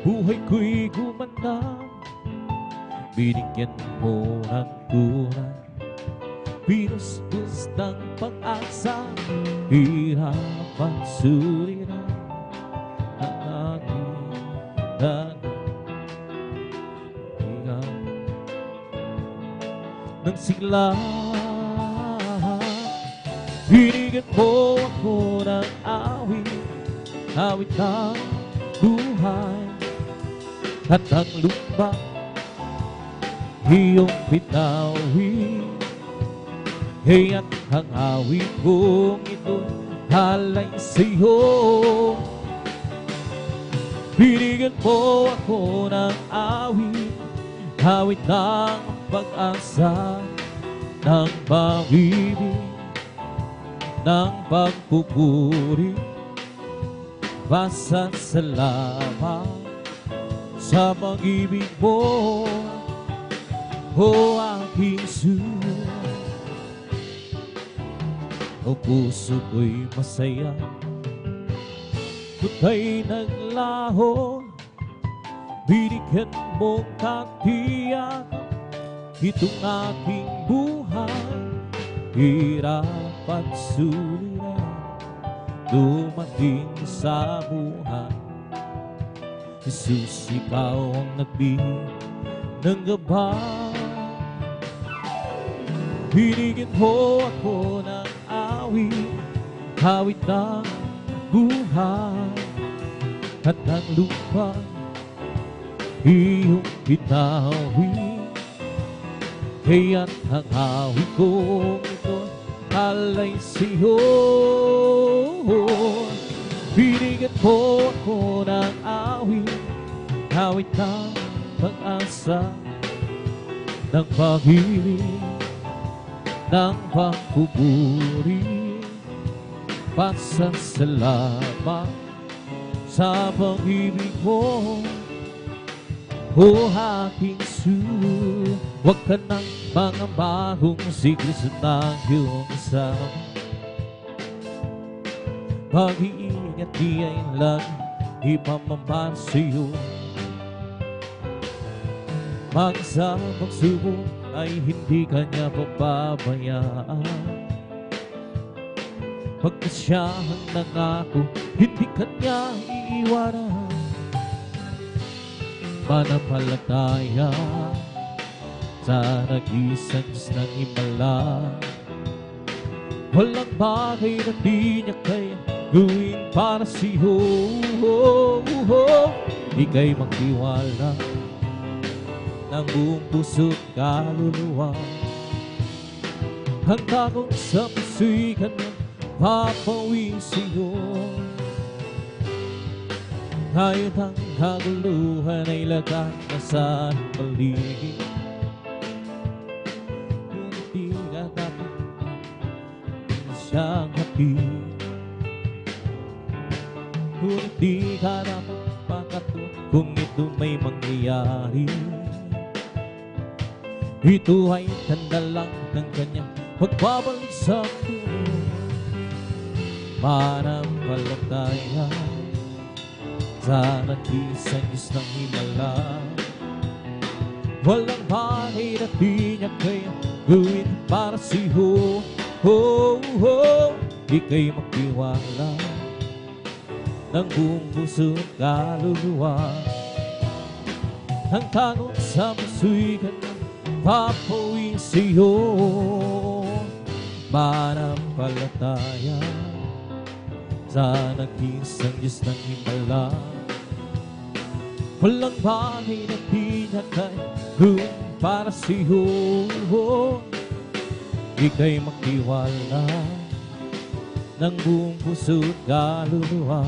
buhay ko'y gumanda. Binigyan mo ng tunay, pinustos ng pag-asa, hirap ang suliranin ang aking tangan. Nang sigla, binigyan mo ako ng awit, awit ng buhay, at ang lupa iyong pinawi. Kaya't ang awit kong ito halay sa'yo. Binigyan mo ako ng awit, awit ng pag-asa, ng pag-ibig, ng pagpupuri, pasasalamat sa pag-ibig mo, o aking Jesus. O puso ko'y masaya, to'y naglaho, binigyan mong katiyakan itong aking buhay. Hirap at suliranin dumating sa buhay. Jesus, ikaw ang nagbigay ng gabay. Binigyan mo ako ng awit, awit ng buhay, at ang lupa iyong pinawi. Kaya't ang awit kong ito alay sa'yo. Binigyan mo ako ng awit, awit ng pag-asa, ng pag-ibig, ng pagpupuri, pasasalamat sa pag-ibig mo, o aking Jesus. Huwag ka nang mangamba kung si Kristo na iyong kasama. Pag-iingat di ay lagi ipamamahal sa'yo. Mag-isa pagsubok ay hindi kanya pababayaan. Pagkat siya ang nangako, hindi kanya iiwanan. Manampalataya sa nag-isang Diyos ng Himala. Walang bagay na di niya kaya gawin para sa'yo. Ika'y magtiwala ng buong puso't kaluluwa. Handa kong sa puso'y kanyang papawin sa'yo. Kahit ang kaguluhan ay lagat na sa paligid, hindi ka dapat siyang hapin. Hindi ka dapat pakato kung ito may mangyayari. Ito ay tanda lang ng kanyang pagbabalik sa akin. Manampalataya sa nag-isang Diyos ng himala. Walang bagay na di niya kaya gawin para sa'yo. Ika'y magtiwala ng buong puso't kaluluwa. Ang tanong sa puso'y kanyang papawin sa'yo. Manampalataya sa nag-isang Diyos ng himala. Walang bagay na di niya kaya gawin para sa'yo. Ika'y magtiwala ng buong puso't kaluluwa.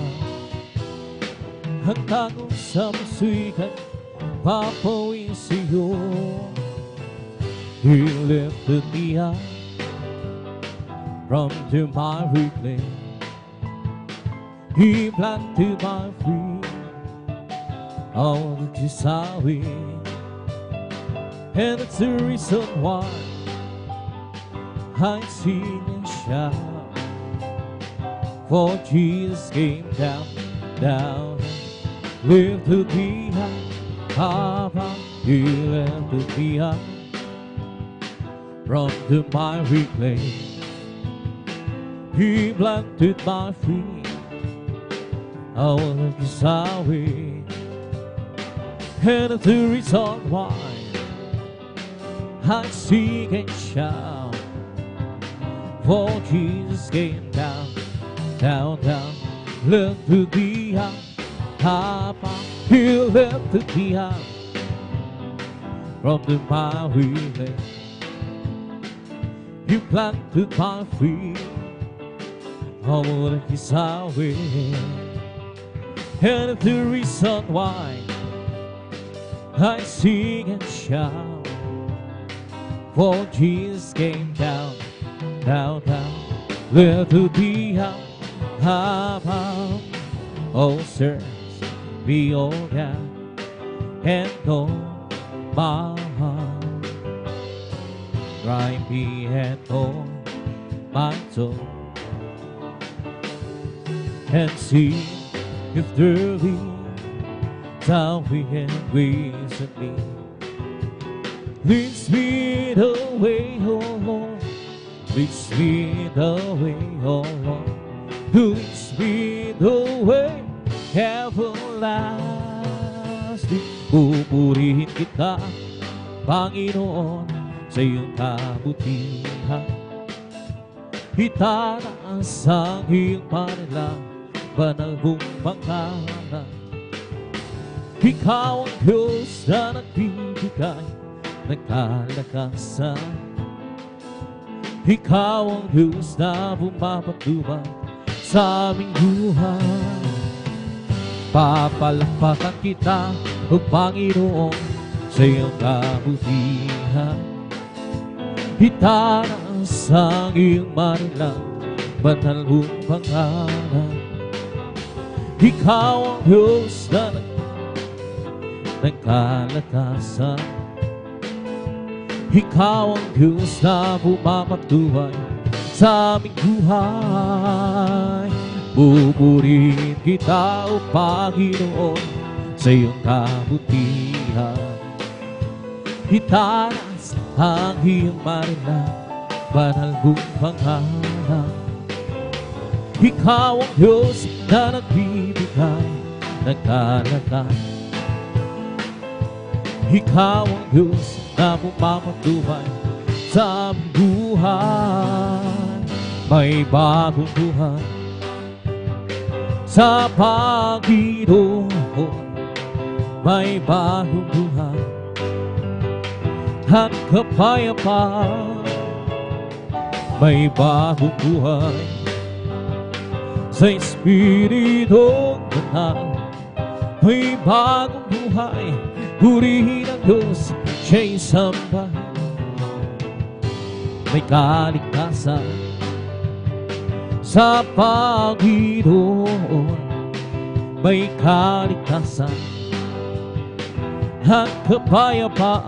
Ang tanong sa puso'y kanyang papawin sa'yo. He lifted me up from the miry clay. He planted my feet on the highway, and it's the reason why I sing and shout. For Jesus came down, lifted me up, He lifted me up from the miry clay. He planted my feet on His highway, and the reason why I sing and shout. For Jesus came down, lifted me up, He lifted me up from the miry clay. He planted my feet on His highway, and the reason why I sing and shout. For Jesus came down, lifted me up. Oh, search me, oh God, and know my heart. Try me and know my soul, and see if there be salvation and grace in me. Lead me the way, oh Lord. Lead me the way, oh Lord. Lead me the way everlasting. Pupurihin kita, Panginoon, sa iyong kabutihan. Itataas ang iyong pangalan, banal mong pangalan. Ikaw ang Diyos na nagbibigay ng kalakasan. Ikaw ang Diyos na bumapatubay sa aming buhay. Papalakpakan kita, O Panginoon, sa iyong kabutihan. Itataas ang iyong marilang, banal mong pangalan. Ikaw ang Diyos na ng kalakasan. Ikaw ang Diyos na bumapatubay sa aming buhay. Pupurihin kita, O Panginoon, sa iyong kabutihan. Itataas ang iyong marilang, banal mong pangalan. Ikaw ang Diyos na nagbibigay ng kalakasan. Ikaw ang Diyos na bumapatubay sa aming buhay. May bagong buhay Sa Panginoon may bagong buhay at kapayapaan. May bagong buhay sa Espiritu Banal. May bagong buhay, purihin ang Diyos, siya'y sambahin. May kaligtasan sa Panginoon. May kaligtasan at kapayapaan.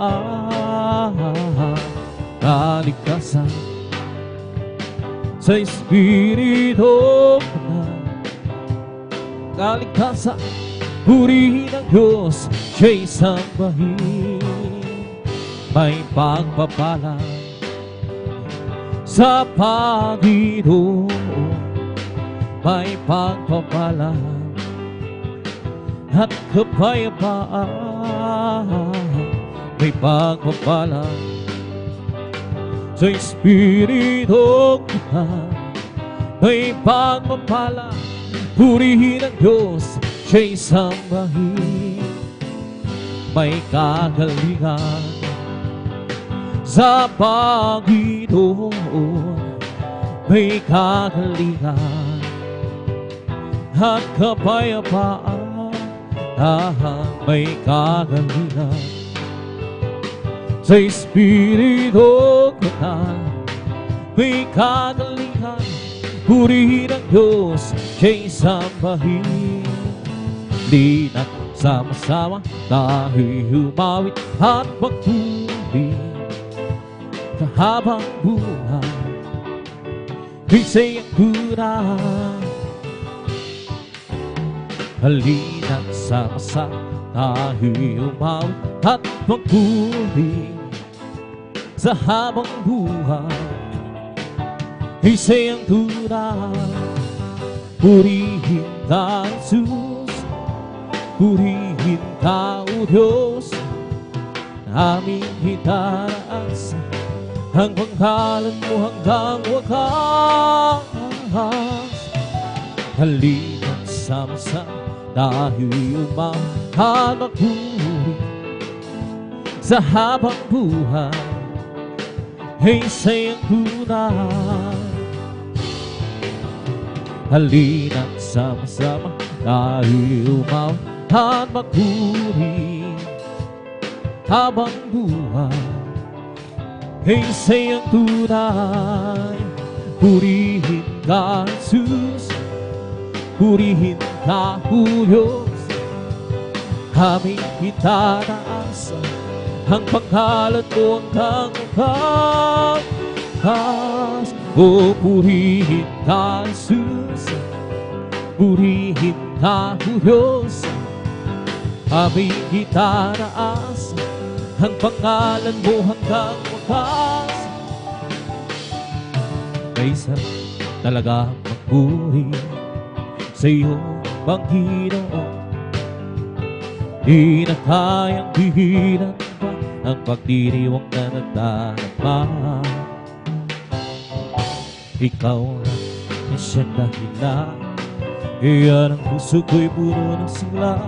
Kaligtasan sa Espiritu Banal. Kaligtasan, purihin ang Diyos, siya'y sambahin. May pagpapala sa Panginoon. May pagpapala at kapayapaan. May pagpapala sa Espiritu Banal. May pagpapala, purihin ang Diyos, siya'y sambahin. May kagalingan sa Panginoon. May kagalingan at kapayapaan. May kagalingan sa Espiritu Banal. May kagalingan, purihin ang Diyos, siya'y sambahin. Lina't sama-sama tayo'y humawit at magpuri sa habang buhay. Isa'y ang tunay. Halina't sama-sama tayo'y humawit at magpuri sa habang buhay. Isa'y ang tunay. Purihin ka, Jesus. Purihin ka, O Diyos. Aming itataas ang pangkalan mo hanggang wakas. Halina't sama-sama tayo'y umawit at magpuri sa habang buhay. Isa'y ang tunay. Halina't sama-sama tayo'y umawit at magpuri habang buhay. Isa'y ang tunay. Purihin ka, Jesus. Purihin ka, O Diyos. Aming itataas ang pangalan mo hanggang wakas. O purihin ka, Jesus. Purihin ka, O Diyos. Aming itataas ang pangalan mo hanggang wakas. Kaysa talaga magpuri sa iyong Panginoon. Di na kayang bihilan pa ang pagdiriwang na nagdarama. Ikaw lang ang siyang dahilan, iyan ang puso ko'y puno ng sigla.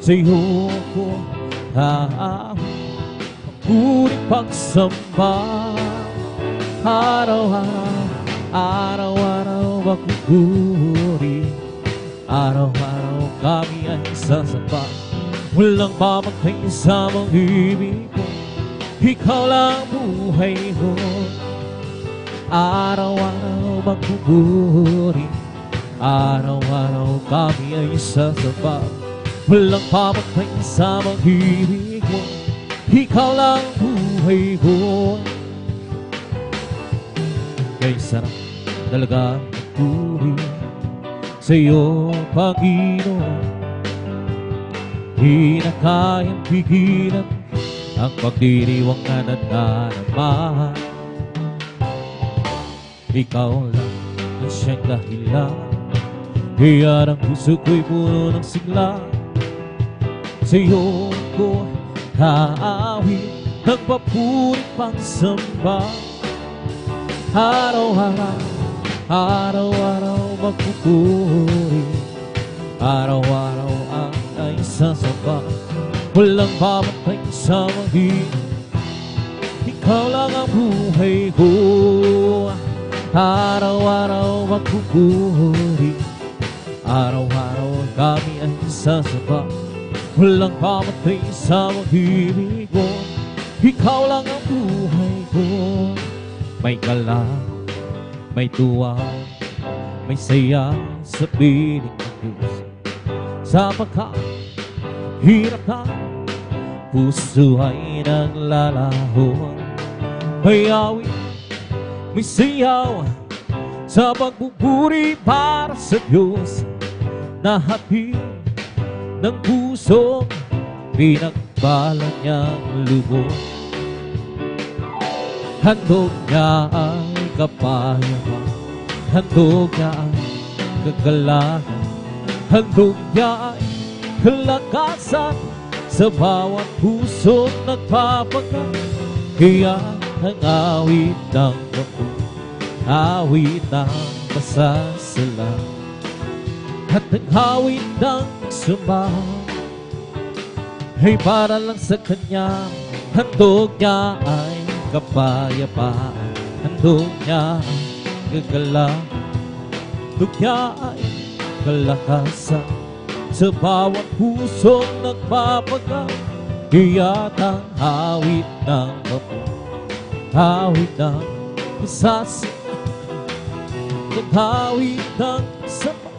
Sa iyo ko haawin, puri pagsamba. Araw-araw, araw-araw magpupuri. Araw-araw kami ay sasamba. Walang mamagkaisa mong ibig ko, ikaw lang buhay ko. Araw-araw magpupuri. Araw-araw kami ay sasamba. Walang mamagkaisa mong ibig ko, ikaw lang buhay ko. Kay sarap talaga magpuri sa iyo, Panginoon. Di na kayang pigilan ang pagdiriwang na nadarama. Ikaw lang ang siyang dahilan, iyan ang puso ko'y puno ng sigla. Sa iyo ko haawin, nagpapurit pang samba. Araw-araw, araw-araw magpupuri. Araw-araw ay sasamba, walang mamatay sa maging. Ikaw lang ang buhay ko. Araw-araw magpupuri. Araw-araw kami ay sasamba, walang mamatay sa mag-ibig ko. Ikaw lang ang buhay ko. May gala, may tuwa, may saya sa piling ng Diyos. Sa pagkahirap na puso ay naglalaho. May awit, may sayaw sa pagpupuri para sa Diyos. Na hatid ng puso, pinagbalat niyang lubos. Handog niya ay kapayapaan, handog niya ay kagalakan, handog niya ay kalakasan sa bawat puso't nagpapagal. Kaya ang awit ng kaput, awit ng pasasala, at ang awit ng sumba ay para lang sa Kanya. Handog niya ay kapayapaan, handog niya ay kagalakan, handog niya ay kalakasan sa bawat pusong nagpapagal. Kaya't ang awit ng kaput, awit ng pasasala, at awit ng sumba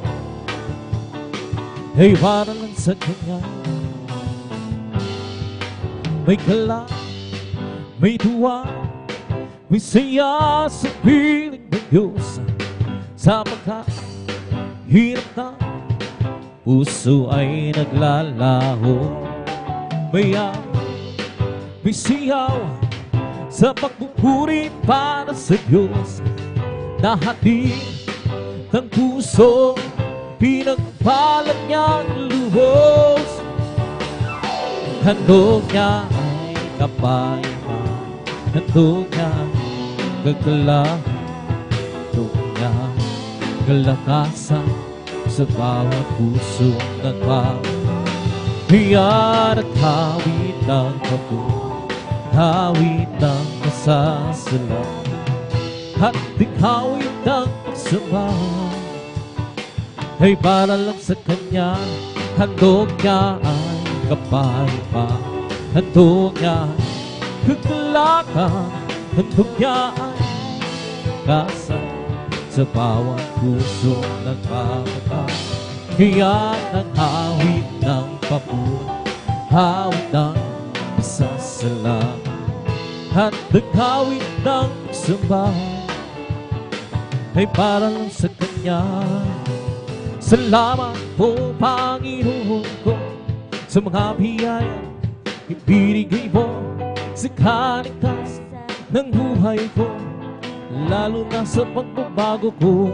ay para lang sa Kanya. May gala, may tuwa, may saya sa piling ng Diyos. Sa pagkahirap na puso ay naglalaho. May siyaw sa pagpupuri para sa Diyos. Na hatid ng puso, pinagbalat niyang lubos. Handog niya ay kapayapaan, handog niya kagalakan, handog niya kalakasan sa bawat puso nagpapagal. Iyan at hawit ng kaput, hawit ng masasala, at hawit ng pagsamba ay para lang sa Kanya. Handog niya ay kapayapaan, handog niya ay kagalakan, handog niya ay kasan sa bawat puso nagpapagal. Kaya ang awit ng kaput, awit ng pasasala, at nag-awit ng samba ay para lang sa Kanya. Salamat po, Panginoon ko, sa mga biyaya ibinigay mo sa kaligtas ng buhay ko, lalo na sa pagbabago ko.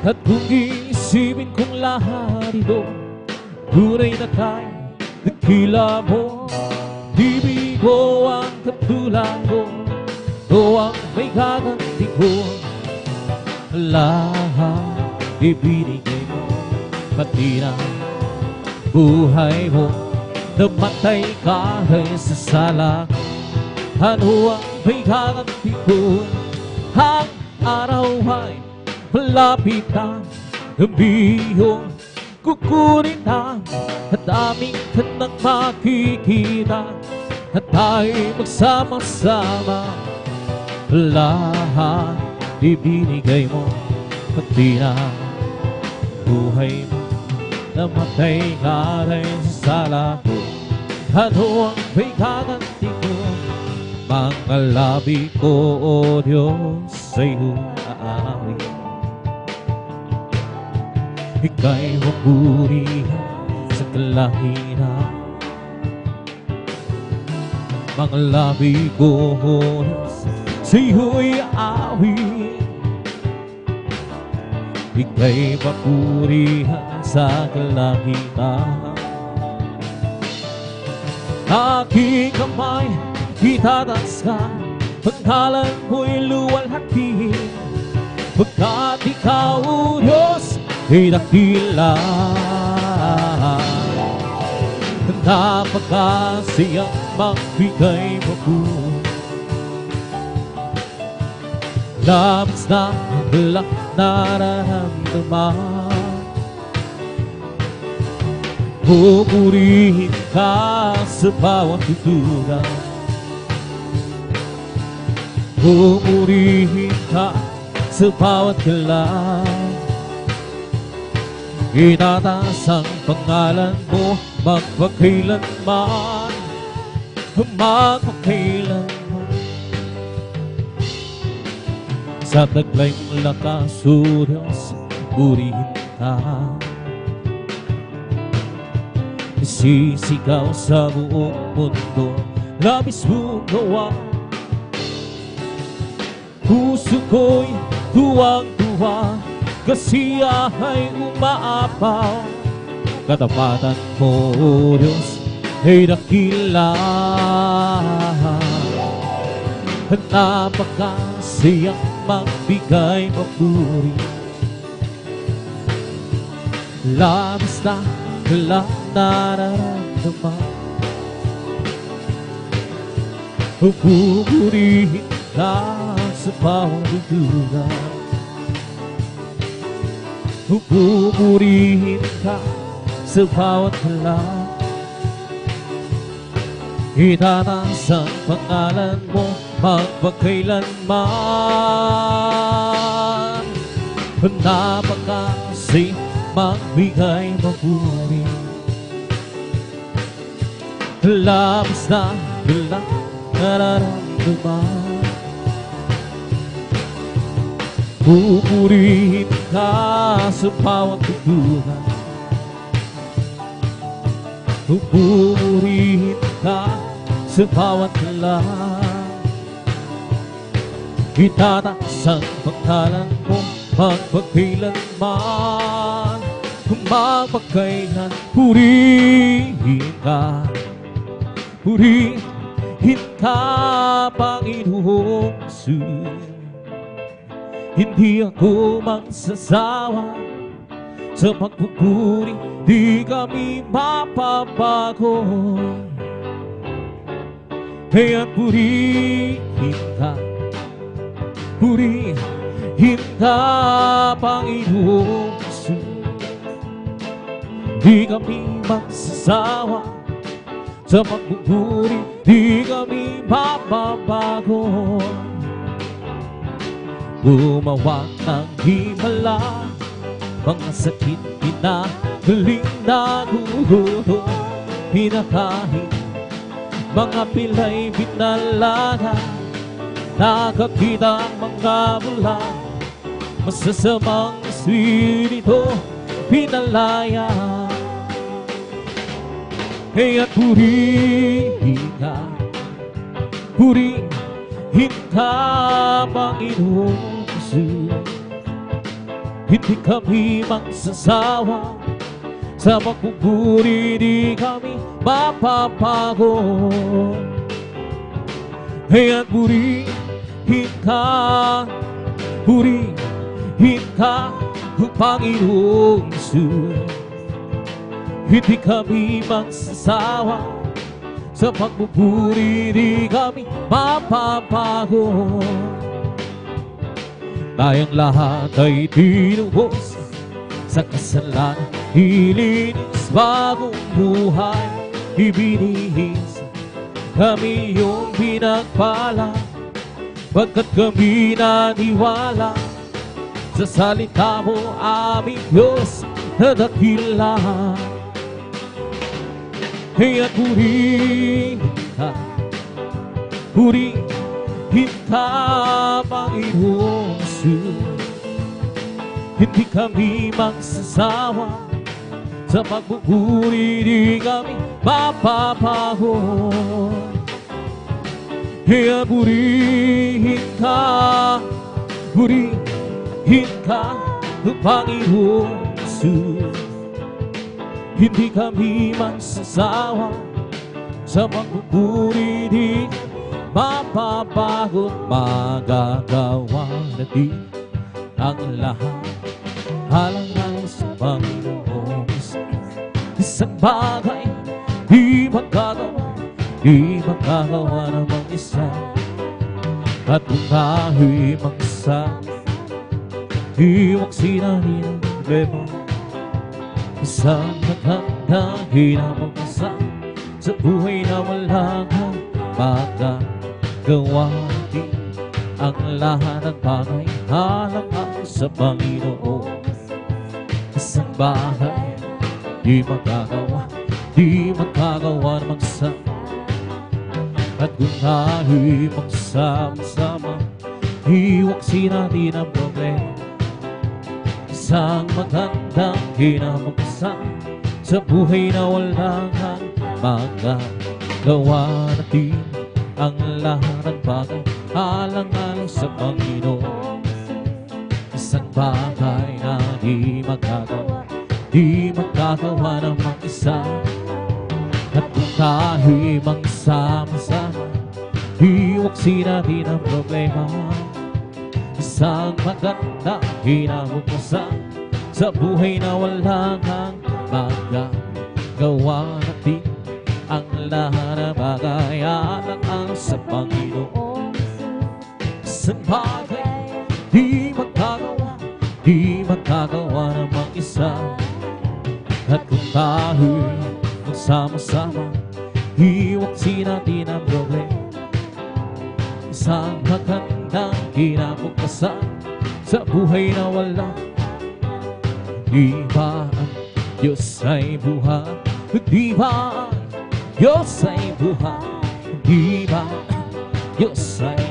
At kung iisipin kong lahat ito, tunay na tayo dakila mo. Di bigo ang katulad ko, ito ang may gaganti ko. Lahat ibinigay mo, pati na buhay mo. Namatay ka rin sa sala, ano ang may gaganti ko? Ang araw ay malapit na, gabihong kukunin na, at aming kanang makikita, at tayo'y magsama-sama. Lahat ibinigay mo, pati na buhay mo. Namatay ka rin sa sala ko, ano ang may gaganti ko? Mga labi ko, O Diyos, sa'yo aawit. Ika'y mapurihan sa kalahiran. Mga labi ko, O Diyos, sa'yo'y aawit. Ika'y mapurihan sa kalahiran. Aking kamay itataas ka, pagkalan mo'y luwalhati. Pagkat ikaw, O Diyos, ay dakila. Napakasayang magbigay mo po. Labis na walang nararamdaman. Pupurihin ka sa bawat tutugan. Pupurihin ka sa bawat galang. Itataas ang pangalan mo magpakailanman, magpakailanman. Sa taglay mong lakas, O Diyos, purihin ka. Sisigaw sa buong mundo, labis mong gawa. Puso ko'y tuwang-tuwa, kasi ay umaapaw. Katapatan mo, O Diyos, ay dakila. Napakasayang magbigay mapuri. Labis na walang nararamdaman. Pupurihin ka sa bawat dudugan. Pupurihin ka sa bawat galang. Itataas ang pangalan mo magpakailanman. Napakasayang magbigay mapuri. Labis na walang nararamdaman. Pupurihin ka sa bawat tutugan. Pupurihin ka sa bawat galang. Itataas ang pangalan mo magpakailanman. Magpakailan, purihin ka. Purihin ka, Panginoong Jesus. Hindi ako magsasawa sa pagpupuri, di kami mapapago. Kaya purihin ka, purihin ka, Panginoong Jesus. Di kami magsasawa sa pagpupuri, di kami mapapago. Gumawa ng himala, mga sakit pinagaling na guho. Pinakain, mga pilay binalaga, nakakita ang mga bulan. Masasamang espiritu pinalaya. Kaya purihin ka, purihin ka, Panginoon Jesus. Hindi kami magsasawa sa pagpupuri, di kami mapapago. Kaya purihin ka, purihin ka, Panginoon Jesus. Hindi kami magsasawa sa pagpupuri, di kami mapapago. Tayong lahat ay tinubos sa kasalanan, ilinis bagong buhay, ibinihis kami yung pinagpala, pagkat kami naniwala sa salita mo, aming Diyos na dakila. Kaya purihin ka, purihin ka, Panginoon Jesus. Hindi kami magsasawa sa pagpupuri, di kami mapapago. Kaya purihin ka, purihin ka, Panginoon Jesus. Hindi kami magsasawa sa pagpupuri, di mapapago. Magagawa natin ang lahat. Alang-alang sa Panginoon, isang bagay di magagawa, di magagawa namang isa. At kung tayo'y mag-isa, iwag sinari ng problema. Isang magandang hinamang-isa sa buhay na walang magagawa. Ang lahat ng bagay alang-alang sa Panginoon. Isang bagay di magagawa, di magagawa ng mag-isa. At kung tayo'y magsama-sama, iwaksin natin ang problema. Isang magandang hinamang-isa sa buhay na walang magagawa natin. Ang lahat ng bagay alang-alang sa Panginoon. Isang bagay na di magagawa, di magagawa ng mag-isa. At kung tayo'y magsama-sama, iwaksin natin ang problema. Isang maganda hinamang-isa sa buhay na walang magagawa natin. Ang lahat ng bagay alang-alang sa Panginoon. Isang bagay di magagawa, di magagawa ng mag-isa. At kung tayo'y magsama-sama, iwaksin natin ang problema. Isang magandang kinabukasan sa buhay na wala. Di ba ang Diyos ay buhay? Di ba ang Diyos ay buhay? Di ba Diyos ay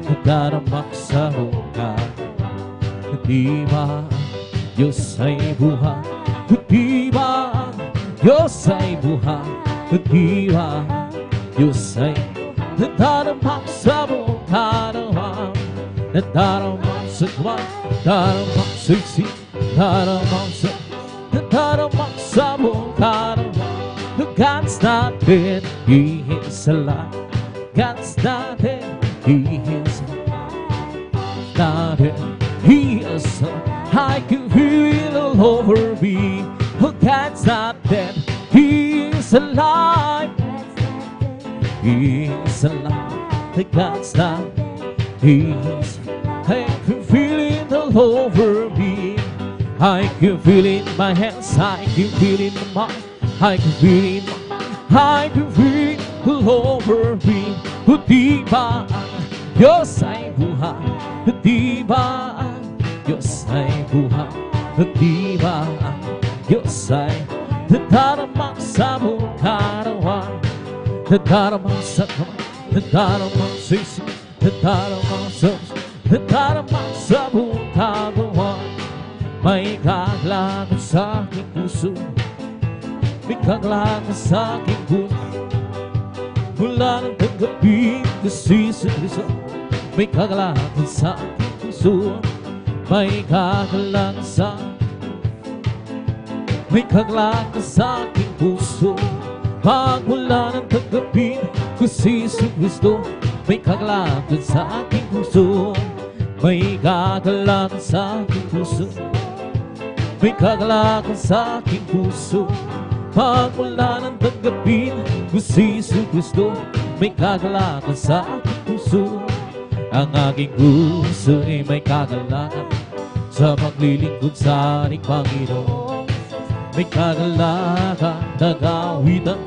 nagdaramak sa buhay? Di ba Diyos ay buhay? Di ba Diyos ay buhay? Di ba Diyos ay nagdaramak sa buhay? Nagdaramak sa buhay, nagdaramak sa isip, nagdaramak sa buhay. God's not dead, He is alive. God's not dead, He is not dead, He is alive. I can feel it all over me. Oh, God's not dead, He is alive. He is alive. God's not dead, He is alive. I can feel it all over me. I can feel it in my hands, I can feel it in my mind. I can feel it, I can feel it all over me. Di ba ang Diyos ay buhay? Di ba ang Diyos ay buhay? Di ba ang Diyos ay nagdaramak sa buong karawan? Nagdaramak sa kamay, nagdaramak sa isip, nagdaramak sa buong karawan. May kaglagan sa aking puso, may kaglagan sa aking puso. Mula ng tanggapin kasi sa Kristo, may kaglagan sa aking puso. May kaglagan sa, may kaglagan sa aking puso. Pag mula ng tanggapin kasi sa Kristo, may kaglagan sa aking puso. May kaglagan sa aking puso, may kaglagan sa aking puso. Pag mula ng tanggapin ko si Kristo, may kagalakan sa aking puso. Ang aking puso ay may kagalakan sa paglilingkod sa ating Panginoon. May kagalakan, nag-aawitan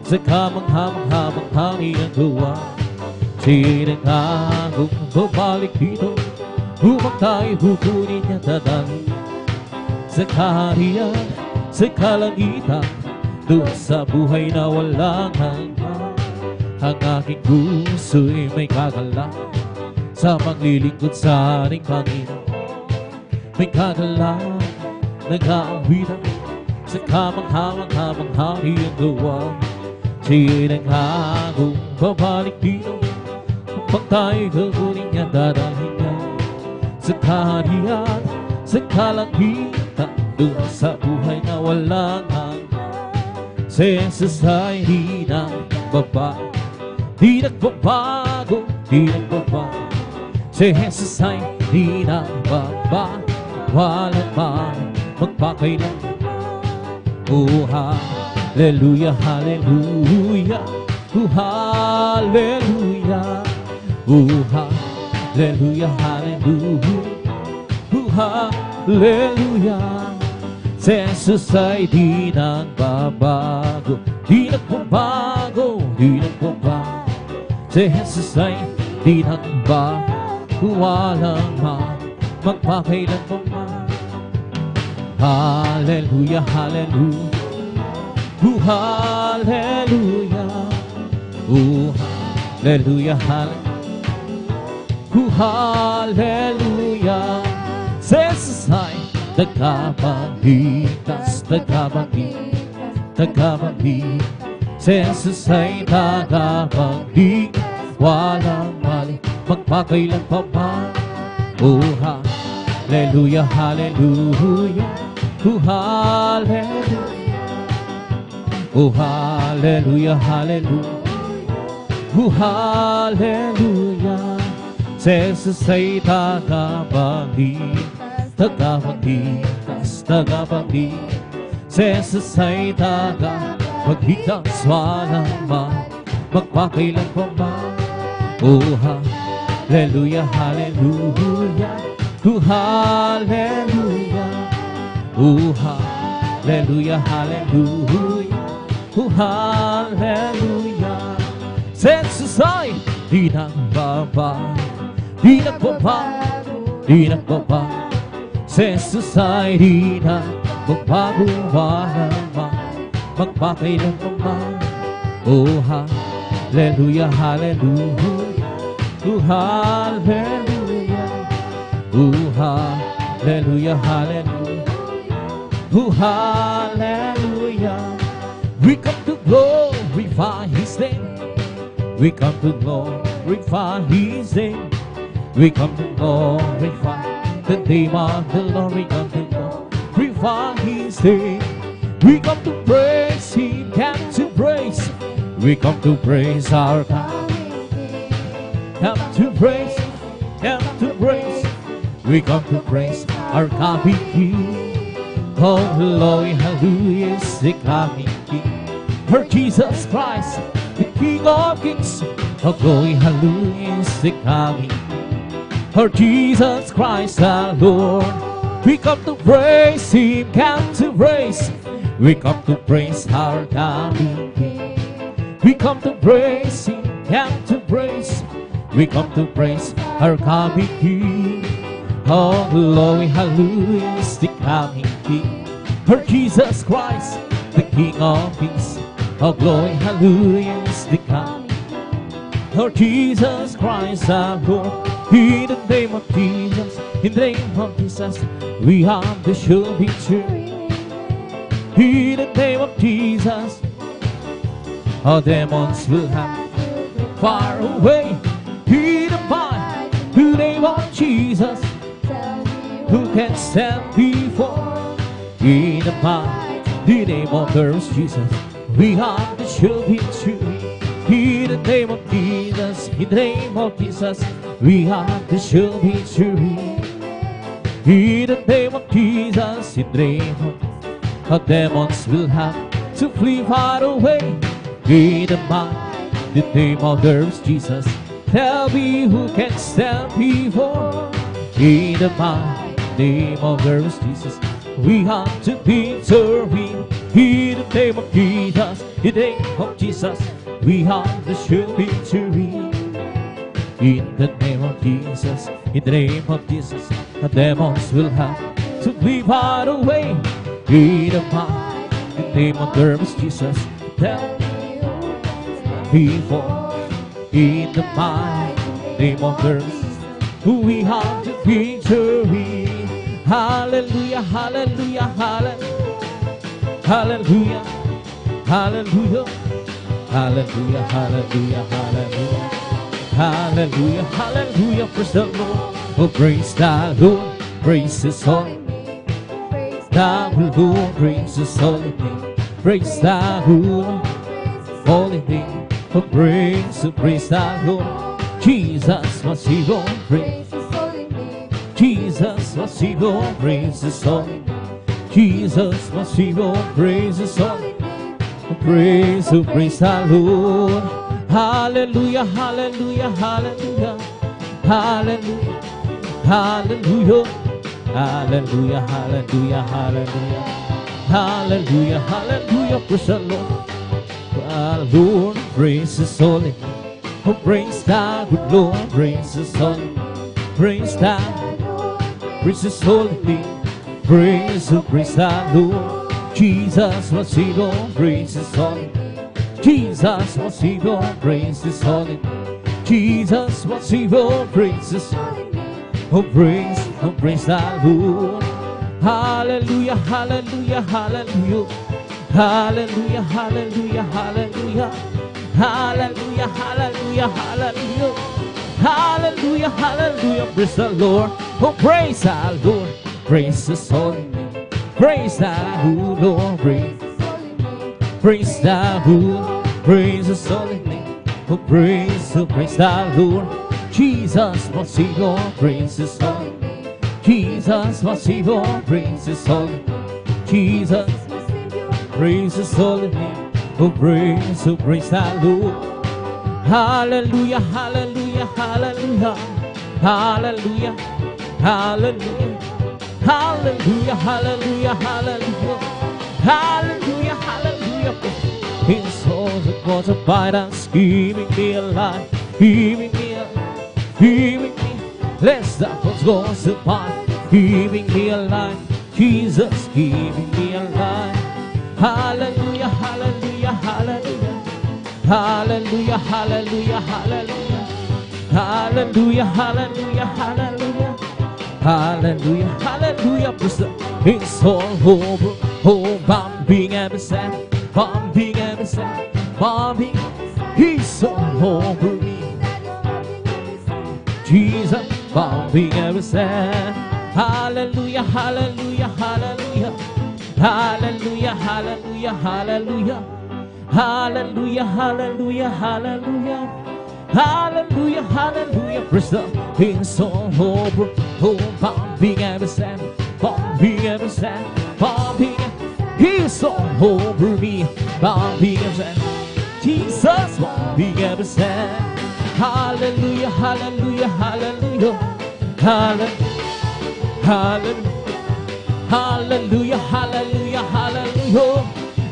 sa kamangha-mangha-manghangin ang gawa. Siya'y nangangong babalik dito upang tayo hukunin niya dadalhin sa kaharian, sa kalangitan, doon sa buhay na walang hanggan. Ang aking puso'y may kagalakan sa paglilingkod sa ating Panginoon. May kagalakan, nag-aawitan sa kamangha-mangha-manghangin ang gawa. Siya'y nangangong babalik dito upang tayo hukunin niya dadalhin niya sa kaharian, sa kalangitan, doon sa buhay na walang hanggan. Si Jesus ay di nagbabago, di nagbabago, di nagbabago. Si Jesus ay di nagbaba, walang man magpakailan. Oh, hallelujah, hallelujah, oh, hallelujah, oh, hallelujah, hallelujah, oh, hallelujah. Si Jesus ay di nagbabago, di nagbabago, di nagbabago. Si Jesus ay di nagbabago, walang magpakailan pa man. Hallelujah, hallelujah, oh, hallelujah, oh, hallelujah, hallelujah, oh, hallelujah. Si Jesus ay tagapagligtas, tagapagligtas, tagapagligtas. Si Jesus ay tagapagligtas, walang mali, magpakailan pa man. Oh, hallelujah, hallelujah, oh, hallelujah, oh, hallelujah, hallelujah, oh, hallelujah. Si Jesus ay tagapagligtas, tagapagligtas, tagapagligtas. Si Jesus ay tagapagligtas, walang magpakailan pa man. Oh, hallelujah, hallelujah, oh, hallelujah, oh, hallelujah, hallelujah, oh, hallelujah. Si Jesus ay di nagbabago, di nagbabago, di nagbabago. Si Jesus ay di nagbabago, walang magpakailan pa man. Oh, hallelujah, hallelujah, oh, hallelujah, oh, hallelujah, hallelujah, oh, hallelujah. We come to glorify His name. We come to glorify His name. We come to glorify the name of the Lord. We come to glorify His name. We come to praise Him, come to praise. We come to praise our God. Come to praise, come to praise. We come to praise our coming King. Oh, glory, hallelujah, is the coming King. For Jesus Christ, the King of Kings. Oh, glory, hallelujah, is the coming King. For Jesus Christ, our Lord. We come to praise Him, come to praise. We come to praise our coming King. We come to praise Him, come to praise. We come to praise our coming King. Oh, glory, hallelujah, is the coming King. For Jesus Christ, the King of Kings. Oh, glory, hallelujah, is the coming King. For Jesus Christ, our Lord. In the name of Jesus, in the name of Jesus, we have the sure victory. In the name of Jesus, our demons will have far away. In the mighty name of Jesus, who can stand before? In the mighty name of Jesus, we have the sure victory. In the name of Jesus, in the name of Jesus, we have the sure victory. In the name of Jesus, in the name of our demons will have to flee far away. In the mighty name of Jesus, tell me who can stand before. In the mighty name of Jesus, we have to victory. In the name of Jesus, in the name of Jesus, we have the sure victory. In the name of Jesus, in the name of Jesus, the demons will have to flee far away. In the mighty name of Jesus, tell me before. In the mighty name of Jesus, we have the victory. Hallelujah, hallelujah, hallelujah, hallelujah, hallelujah, hallelujah, hallelujah, hallelujah. Hallelujah, hallelujah, praise the Lord. Oh, praise the Lord, praise His holy name. The Lord, praise His holy name. Praise the Lord, holy name. Oh, praise the Lord. Jesus was Hero, praise His holy name. Jesus, my Savior, praise His holy name. Jesus, my Savior, praise His holy name. Praise the Lord. Hallelujah, hallelujah, hallelujah, hallelujah, hallelujah, hallelujah, hallelujah, hallelujah, hallelujah, hallelujah, praise the Lord. Lord, praise His holy name. Oh, praise the good Lord, praise His holy name. Praise the His holy name. Praise the Lord. Jesus, my Savior, praise His holy name. Jesus, my Savior, praise His holy name. Jesus, my Savior, praise His holy name. Oh, praise the Lord. Hallelujah, hallelujah, hallelujah. Hallelujah, hallelujah, hallelujah. Hallelujah, hallelujah, hallelujah. Hallelujah, hallelujah, praise the Lord. Oh, praise the Lord. Praise His holy name. Praise the Lord. Praise the Lord. Praise His holy name. Oh, praise the Lord. Jesus, my Savior, praise His holy name. Jesus, my Savior, praise His holy name. Jesus, praise His holy name. Oh, praise the Lord. Hallelujah, hallelujah, hallelujah, hallelujah, hallelujah, hallelujah, hallelujah, hallelujah, hallelujah, hallelujah. His souls was a bite and giving me a life, giving me a, giving me. Let's stop what's going to buy, giving me a life. Jesus, giving me a life. Hallelujah, hallelujah, hallelujah. Hallelujah, hallelujah, hallelujah. Hallelujah, hallelujah, hallelujah. Hallelujah, hallelujah. It's all over. Oh, bombing every sad, bombing every sad, bombing. He's all over me. Jesus, bombing every sad. Hallelujah, hallelujah, hallelujah. Hallelujah, hallelujah, hallelujah. Hallelujah, hallelujah, hallelujah. Hallelujah, hallelujah. Praise the He's all over. Oh, bombing every sad, bombing every sad, bombing. He's all over me, bombing every sad. Jesus, bombing every sad. Hallelujah, hallelujah, hallelujah. Hallelujah, hallelujah, hallelujah, hallelujah, hallelujah.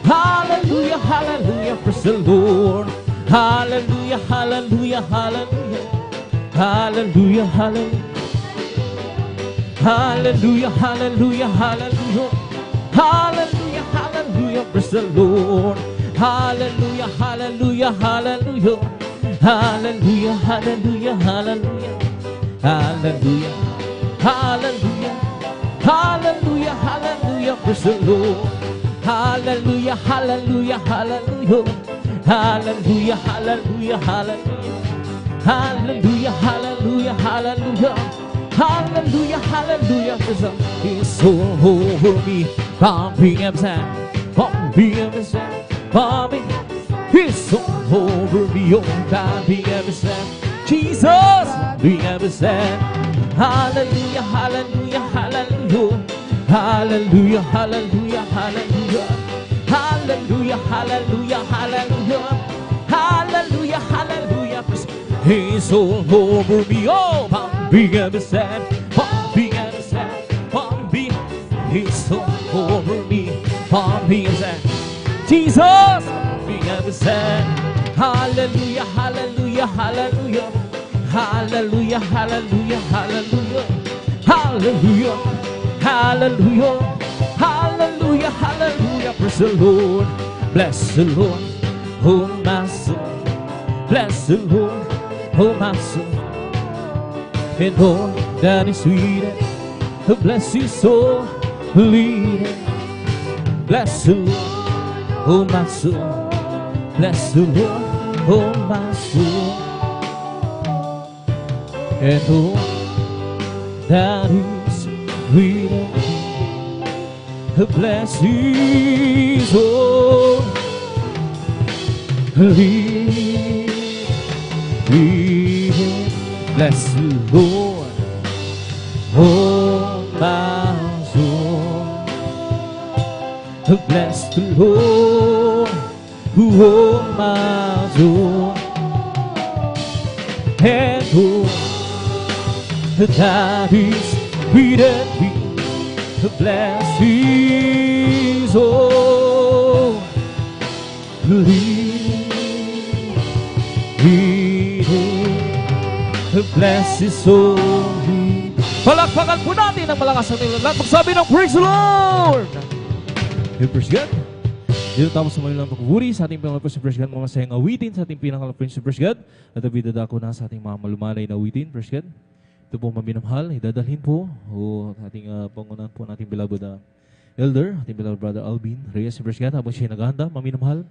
Hallelujah, hallelujah, praise the Lord. Hallelujah, hallelujah, hallelujah. Hallelujah, hallelujah. Hallelujah, hallelujah, hallelujah. Hallelujah, hallelujah, praise the Lord. Hallelujah, hallelujah, hallelujah. Hallelujah, hallelujah, hallelujah. Hallelujah, hallelujah. Hallelujah, hallelujah, praise the Lord. Hallelujah, hallelujah, hallelujah. Hallelujah, hallelujah, hallelujah. Hallelujah, hallelujah, hallelujah. Hallelujah, hallelujah. It's all over me. Bombing every time, bombing every time, bombing. It's all over me. Oh, bombing every time. Jesus, bombing every time. Hallelujah, hallelujah, hallelujah. Hallelujah, hallelujah, hallelujah. Hallelujah, hallelujah, hallelujah. Hallelujah, hallelujah. He's all over me. Oh, bombing every sad, bombing every sad, bombing. He's all over me, bombing every sad. Jesus, bombing every sad. Hallelujah, hallelujah, hallelujah. Hallelujah, hallelujah, hallelujah. Hallelujah. Hallelujah, hallelujah, hallelujah, praise the Lord. Bless the Lord, oh my soul. Bless the Lord, oh my soul. And all that is sweet, bless your soul, lead. Bless the Lord, oh my soul. Bless the Lord, oh my soul. And all that is sweet, bless His soul, lead. Bless the Lord, oh to bless the Lord, oh my soul, and all that is within me, to bless His holy name, to bless His holy. Palakpakan po natin ang malakas ng lahat. Magsabi ng praise the Lord! Praise God. Dito tapos sa malilang pagpupuri sa ating pinakamalapos si Praise God, mga masayang awitin sa ating pinakamalapos si Praise God. At abidadako na sa ating mga malumalay na awitin, Praise God. Ito po maminamahal, idadalhin po o ating pangunan po nating beloved elder, ating beloved brother Alvin Reyes, si Praise God. Habang siya naghahanda, maminamahal,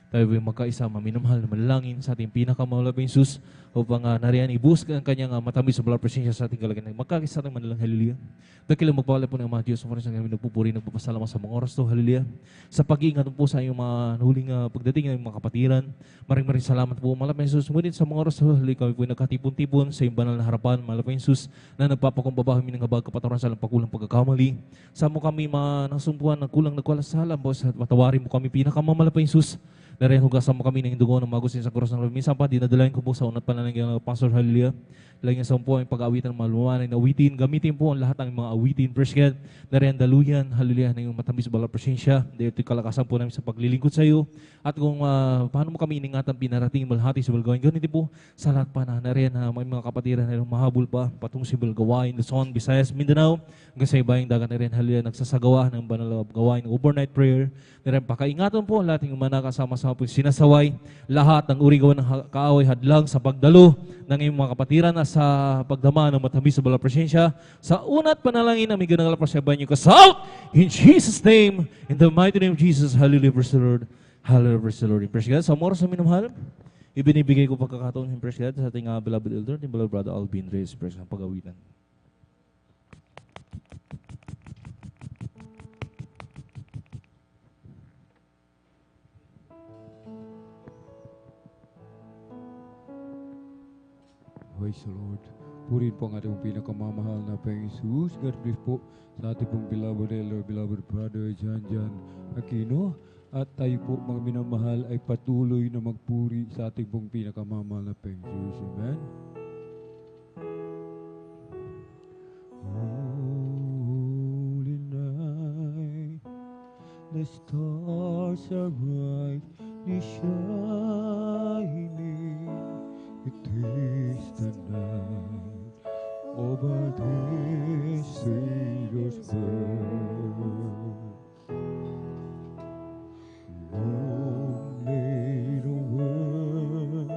tayo ay magkaisa, maminamahal na manalangin sa ating pinakamalapos Jesus upang nariyan ibus ang kanyang matamis sa balang presensya sa ating kalagayan. Magkakisa ng manalang hallelujah. Dakilang magpawala po ng mga Diyos, sumarin sa kami nagpupuri, nagpapasalamat sa mga oras to, hallelujah. Sa pag-iingat po sa iyong mga huling pagdating ng mga kapatiran, maring salamat po, malapang Jesus. Ngunit sa mga oras to, hallelujah, kami po nagkatipon-tipon sa iyong banal na harapan, malapang Jesus, na nagpapakumbaba kami ng habag kapatawaran sa pagkulang pagkakamali. Sa mo kami nasumpuan, nagkulang nagkulasala, boss, at patawarin mo kami pinakamamalapang Jesus. Nariyan hugasan mo kami ng dugo ng magusin sa krus ng Lord. Minsan pa, dinadalayan ko po sa unat panalangin ng Pastor Hallelujah. Lagyan sa po ang pag-awitan ng malumanay na awitin. Gamitin po ang lahat ng mga awitin. Praise God. Nariyan daluyan, Hallelujah, na yung matamis balang presensya. Dito kalakasan po namin sa paglilingkod sa iyo. At kung paano mo kami iningatan, pinarating malhati sa Balgawain. Ganito po sa lahat pa na nariyan may mga kapatiran na mahabol pa patung si Balgawain, Luzon, Visayas, Mindanao. Hanggang sa ibayang dagat na rin, Hallelujah, nagsasagawa ng banal gawain ng overnight prayer. Nariyan pakaingatan po ang lahat ng mga nakasama-sama po sinasaway. Lahat ng uri gawa ng kaaway hadlang sa pagdalo ng iyong mga kapatiran na sa pagdama ng matamis sa balang presensya. Sa unat panalangin na may ganang alapasabayan niyo kasaut in Jesus' name, in the mighty name of Jesus. Hallelujah, praise the Lord. Hallelujah, praise the Lord. Praise God. Sa oras na minamahal, ibinibigay ko pagkakataon ng praise God sa ating beloved elder, ating beloved brother Alvin Reyes, praise God, pag-awitan.
Praise the Lord. Purihin po ang ating pinakamamahal na Panginoon Jesus. God bless po sa ating pong beloved elder, beloved brother Jan Aquino. At tayo po mga minamahal ay patuloy na magpuri sa ating pong pinakamamahal na Panginoon Jesus. Amen. Holy night, the stars are brightly shining. It is the night of our dear Savior's birth. Long lay the world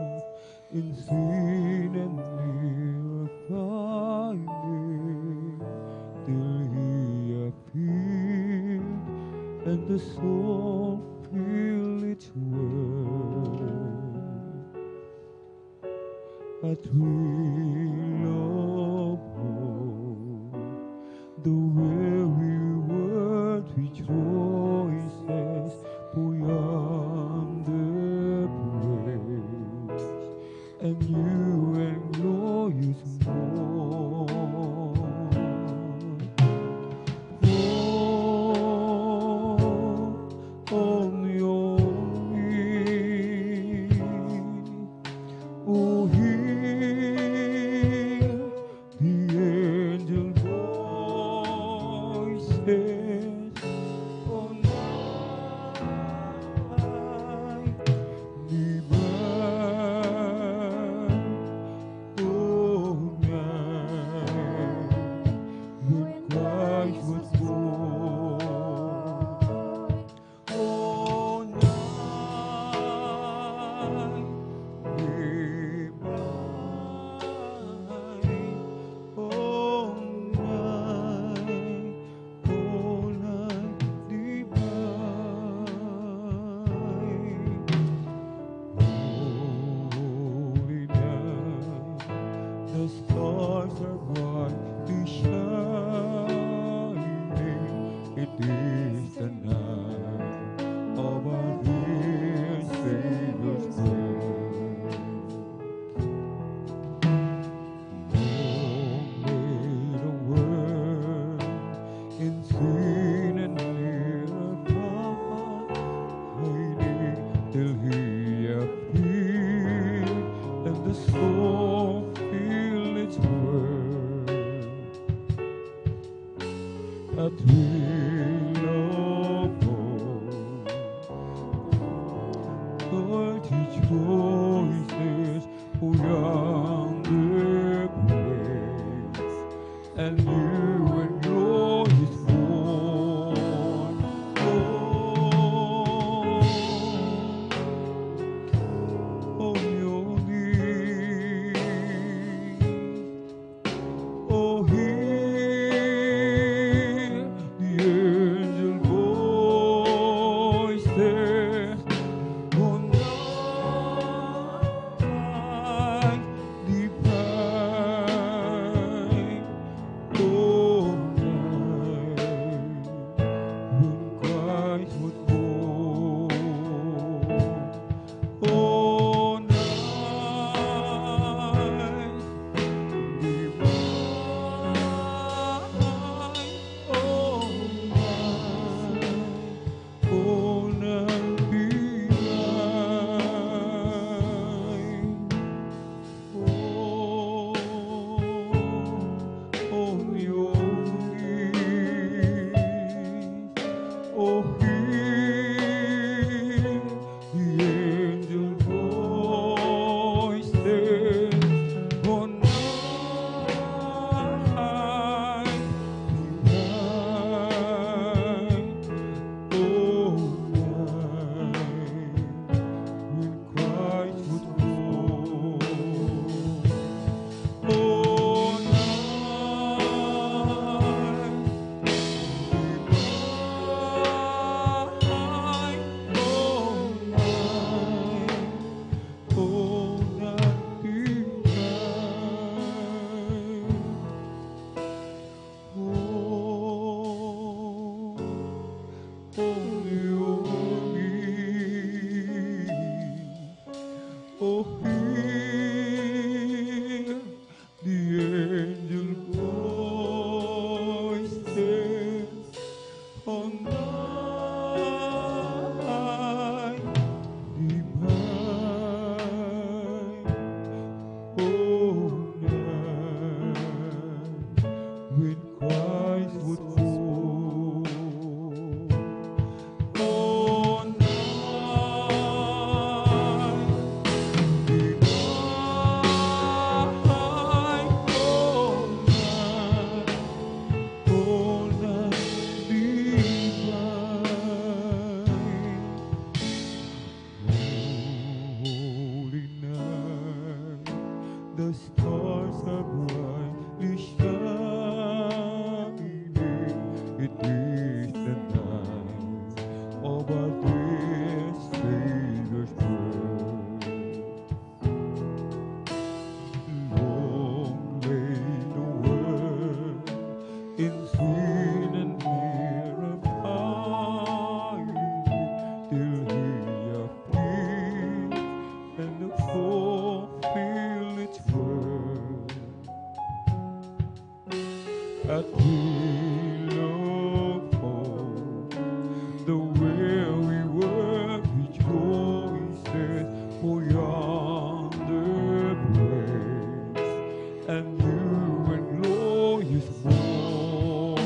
in sin and near finding, till He appeared and the soul filled its worth. A thrill of hope, the very word rejoices beyond the praise, and new and glorious morn. Fall on your wings, O the stars are brightly shining. a thrill of hope. Mighty choices for yonder place, and you and yours born. On your knees, oh, hear the angel voices on night divine, oh, night when Christ was born. Oh, night divine, oh, night, oh, night divine, on your knees, oh, hear the angel voices on night divine, oh, night when Christ was born. Oh, night divine, oh, night divine, oh, oh, hear the angel voices on night divine, oh, night when Christ was born. Oh, night the stars are brightly shining. It is the night of our dear Savior's birth. Long lay the world in sin and fear of hiding, till He appeared and fulfilled its word. A thrill of hope, the weary world rejoices for yonder place, and new and glorious morn.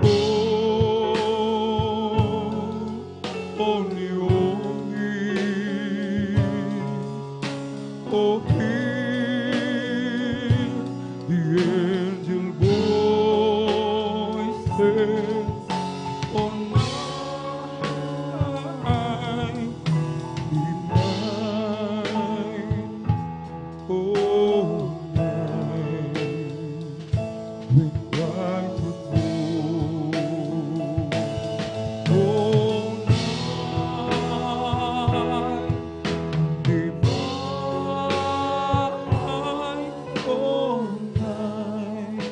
Oh, on your knees, oh, hear the angel voices on night divine, oh, night when Christ was born. Oh, night divine, oh, night,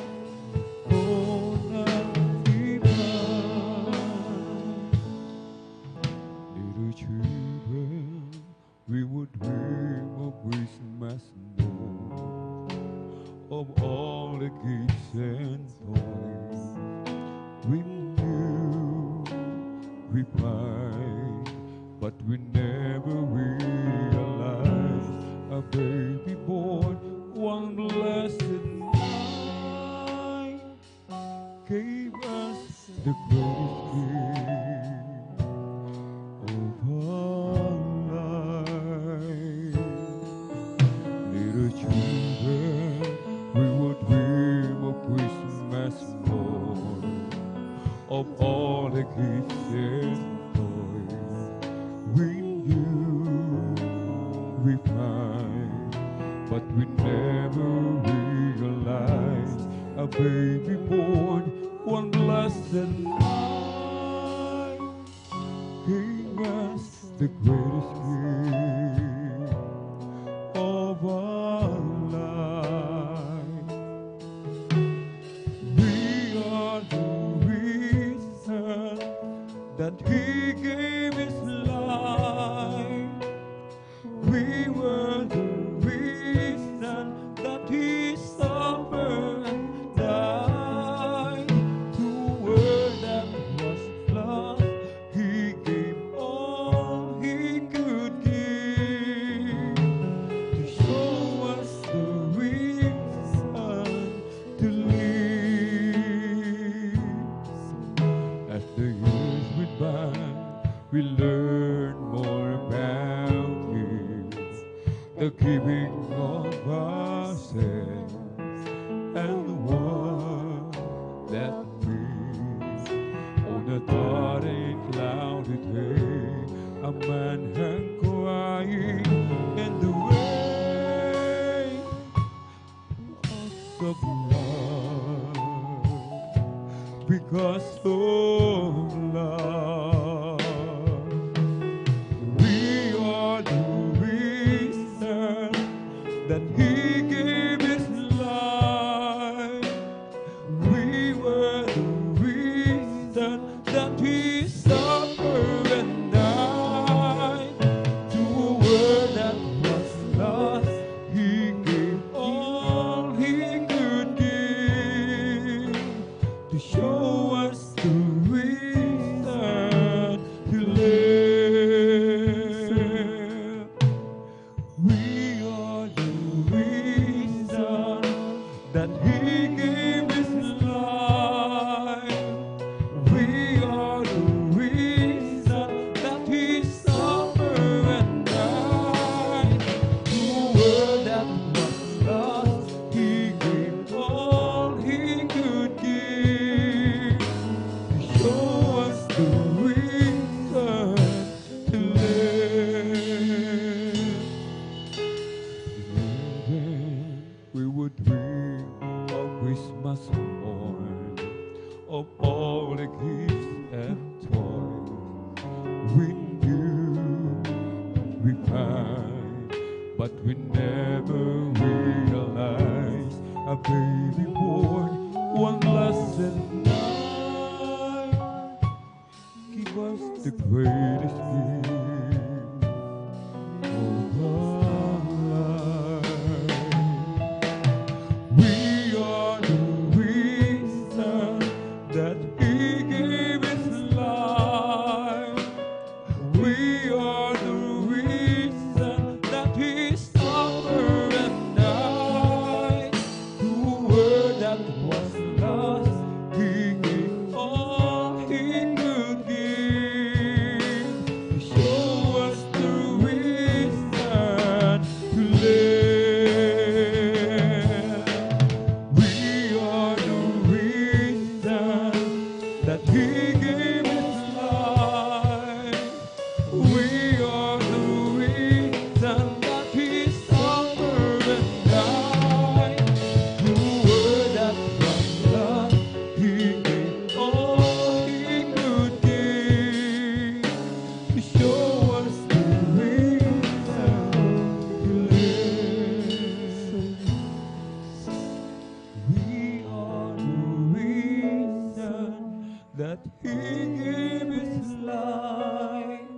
oh, night divine. Little children, we would dream of Christmas morn, of all the gifts and toys we knew we find, but we never realized a baby born one blessed night the greatest gift of our life. Little children, we would dream of Christmas morn, of all the gifts and toys we knew we find, but we never realized a baby born one blessed night gave us the greatest gift of our life. We are the reason that He gave His life. We were the reason that He suffered and died. To a world that was lost, He gave all He could give, to show us the reason to live. As the years went by, we learned more about Him, the giving of ourselves, and the one that brings. On a dark and cloudy day, a man hung crying in the rain of love, because of love. We are the reason that He gave His life. We were the reason that He suffered and died. To a world that was lost, He gave all He could give, to show us the reason to live. We are the reason that He gave His life. We are the reason that He suffered and died. To a world that was lost, He gave all He could give, to show us the reason to live. Then we would dream of Christmas morn, of all the gifts and toys we knew we find, but we never realized a baby born one blessed night give us the greatest gift of our life. We are the reason that He gave His life. We are the reason that He suffered and died. To a world that was lost, He gave all He could give, to show us the reason to live. We are the reason that He gave His life. We are the reason that He suffered and died. To a world that was lost, He gave all He could give, to show us the reason to live. We are the reason that He gave His life.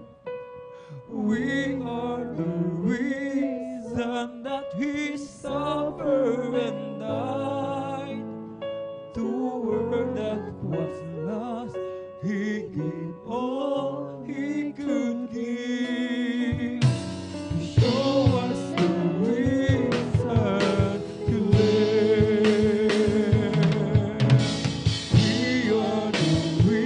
We are the reason that He suffered and died. To a world that was lost, He gave all He could give, to show us the reason to live. We are the reason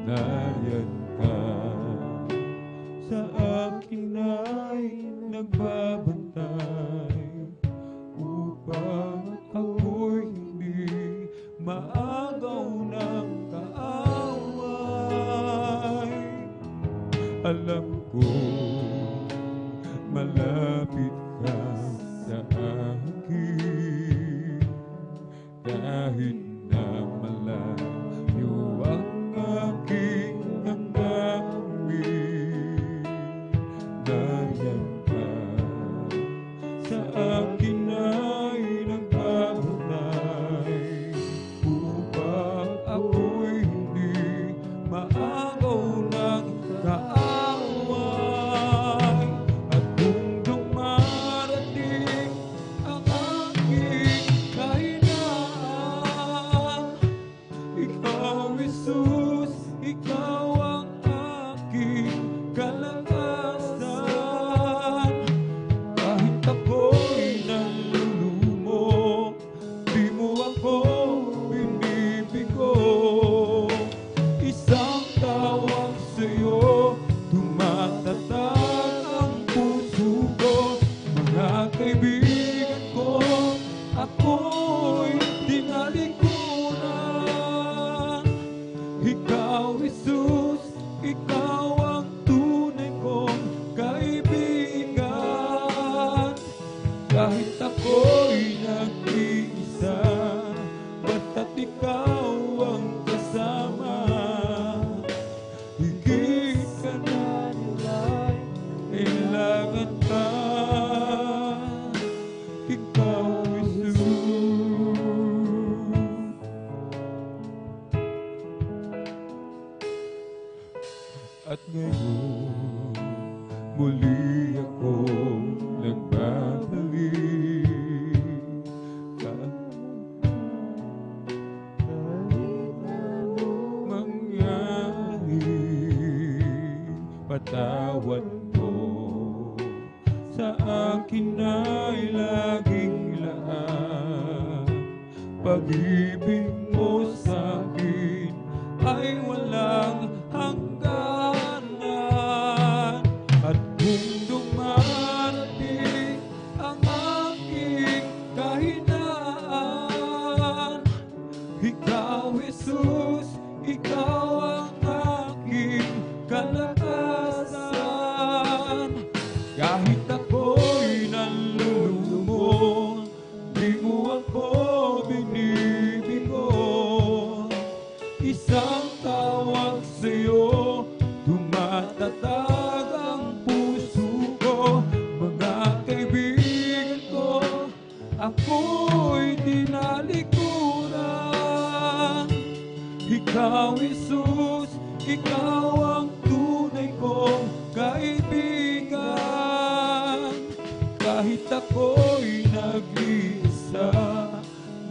nariyan ka. Sa akin ay nagbabantay upang ako'y hindi maagaw ng kaaway. Alam ko malapit ka sa akin kahit na malayo ang aking damdamin. Nariyan ka, sa akin ay nagbabantay upang ako'y hindi maagaw ng kaaway. At kung dumarating ang aking kahinaan, ikaw, Jesus, ikaw ang aking kalakasan. Kahit ako'y nalulumo, di mo ako binibigo. Isang tawag sa'yo, tumatatag ang puso ko. Mga kaibigan ko, ako'y tinalikuran. Ikaw, Jesus, ikaw ang tunay kong kaibigan. Kahit ako'y nag-iisa, basta't ikaw ang kasama. Higit ka na nila'y kailangan ka. Ikaw, Jesus. At ngayon, muli ako nagbabalik. Kahit anong mangyari, patawad mo. Sa akin ay laging lahat. Pag-ibig mo sa akin ay walang hangganan. At kung dumarating ang aking kahinaan, ikaw, Jesus, ikaw ang aking kalakasan. Kahit ako'y nalulumo, di mo ako binibigo. Isang tawag sa'yo, tumatatag ang puso ko. Mga kaibigan ko, ako'y tinalikuran. Ikaw, Jesus, ikaw ang tunay kong kaibigan. Kahit ako'y nag-iisa,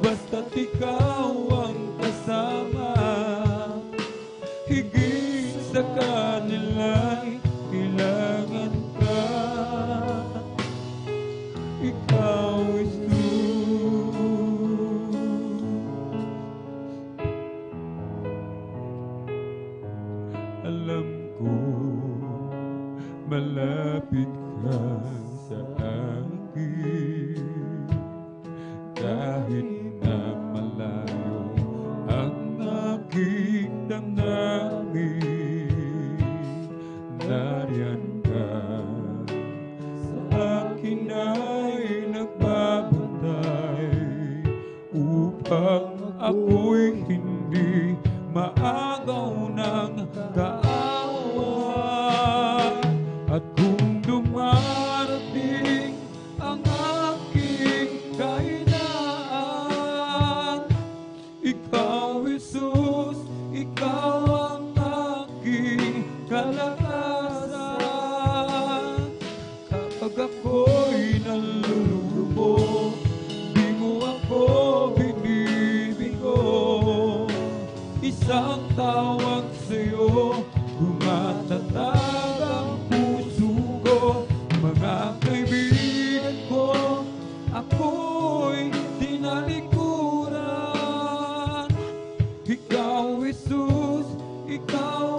basta't ikaw ang kasama. Higit sa kanila'y kailangan ka. Ikaw, Jesus. Alam ko malapit ka sa akin kahit na malayo ang aking damdamin. Nariyan ka, sa akin ay nagbabantay upang ako'y hindi maagaw ng kaaway. At kung dumarating ang aking kahinaan, ikaw, Jesus, ikaw ang aking kalakasan. Kapag ako'y nalulubo, di mo ako binibigo. Isang tawag sa'yo, tumatatag ang puso ko. Mga kaibigan ko, ako'y tinalikuran. Ikaw, Jesus, ikaw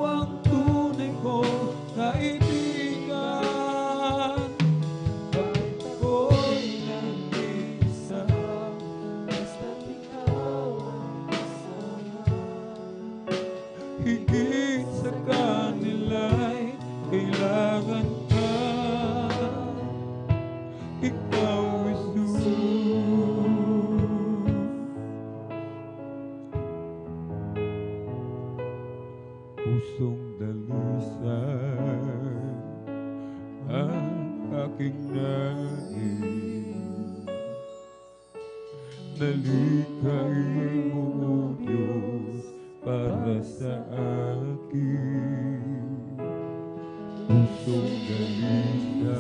higit sa kanila'y kailangan ka. Ikaw, Jesus. Pusong dalisay ang aking nais. Nalikain mo, O Diyos, para sa akin. Pusong dalisay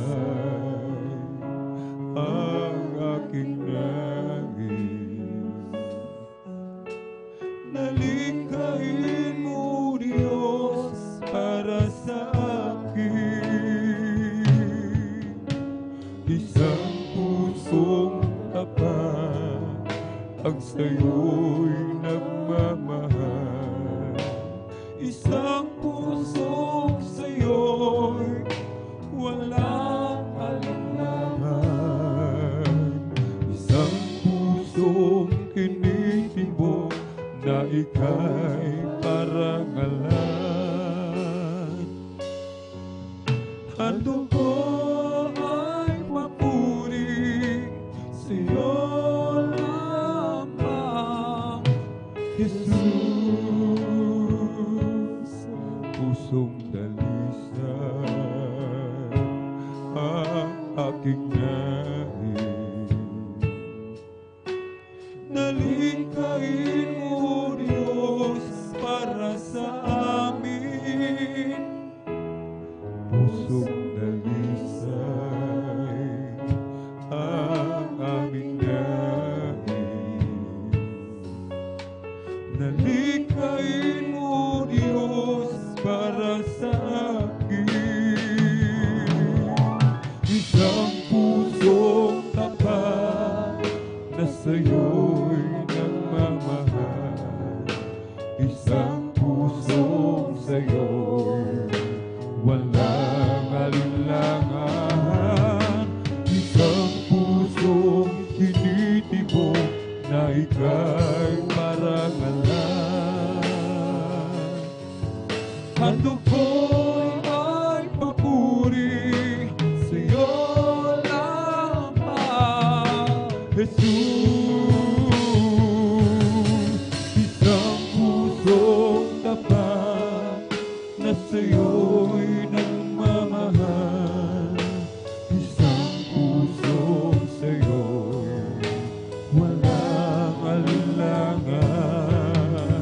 ang aking nais. Nalikain mo, Diyos, para sa akin. Isang pusong tapat ang sa'yo'y nagmamahal. Isang pusong sa'yo'y walang alinlangan. Isang pusong kinitibok na ika'y parangalan. Handog ko ay papuri sa'yo lamang, Jesus. Pusong dalisay ang aking nais. Nalikain mo, Diyos, para sa amin. Pusong dalisay ang aming nais. Nalikain mo, Diyos, para sa akin. Isang pusong tapat na sa'yo'y nagmamahal. Isang pusong sa'yo'y walang alinlangan. Isang pusong tinitibok na ika'y parangalan. Handog ko ay papuri sa'yo lamang, Jesus. Isang pusong tapat na sa'yo'y nagmamahal. Isang pusong sa'yo'y walang alinlangan.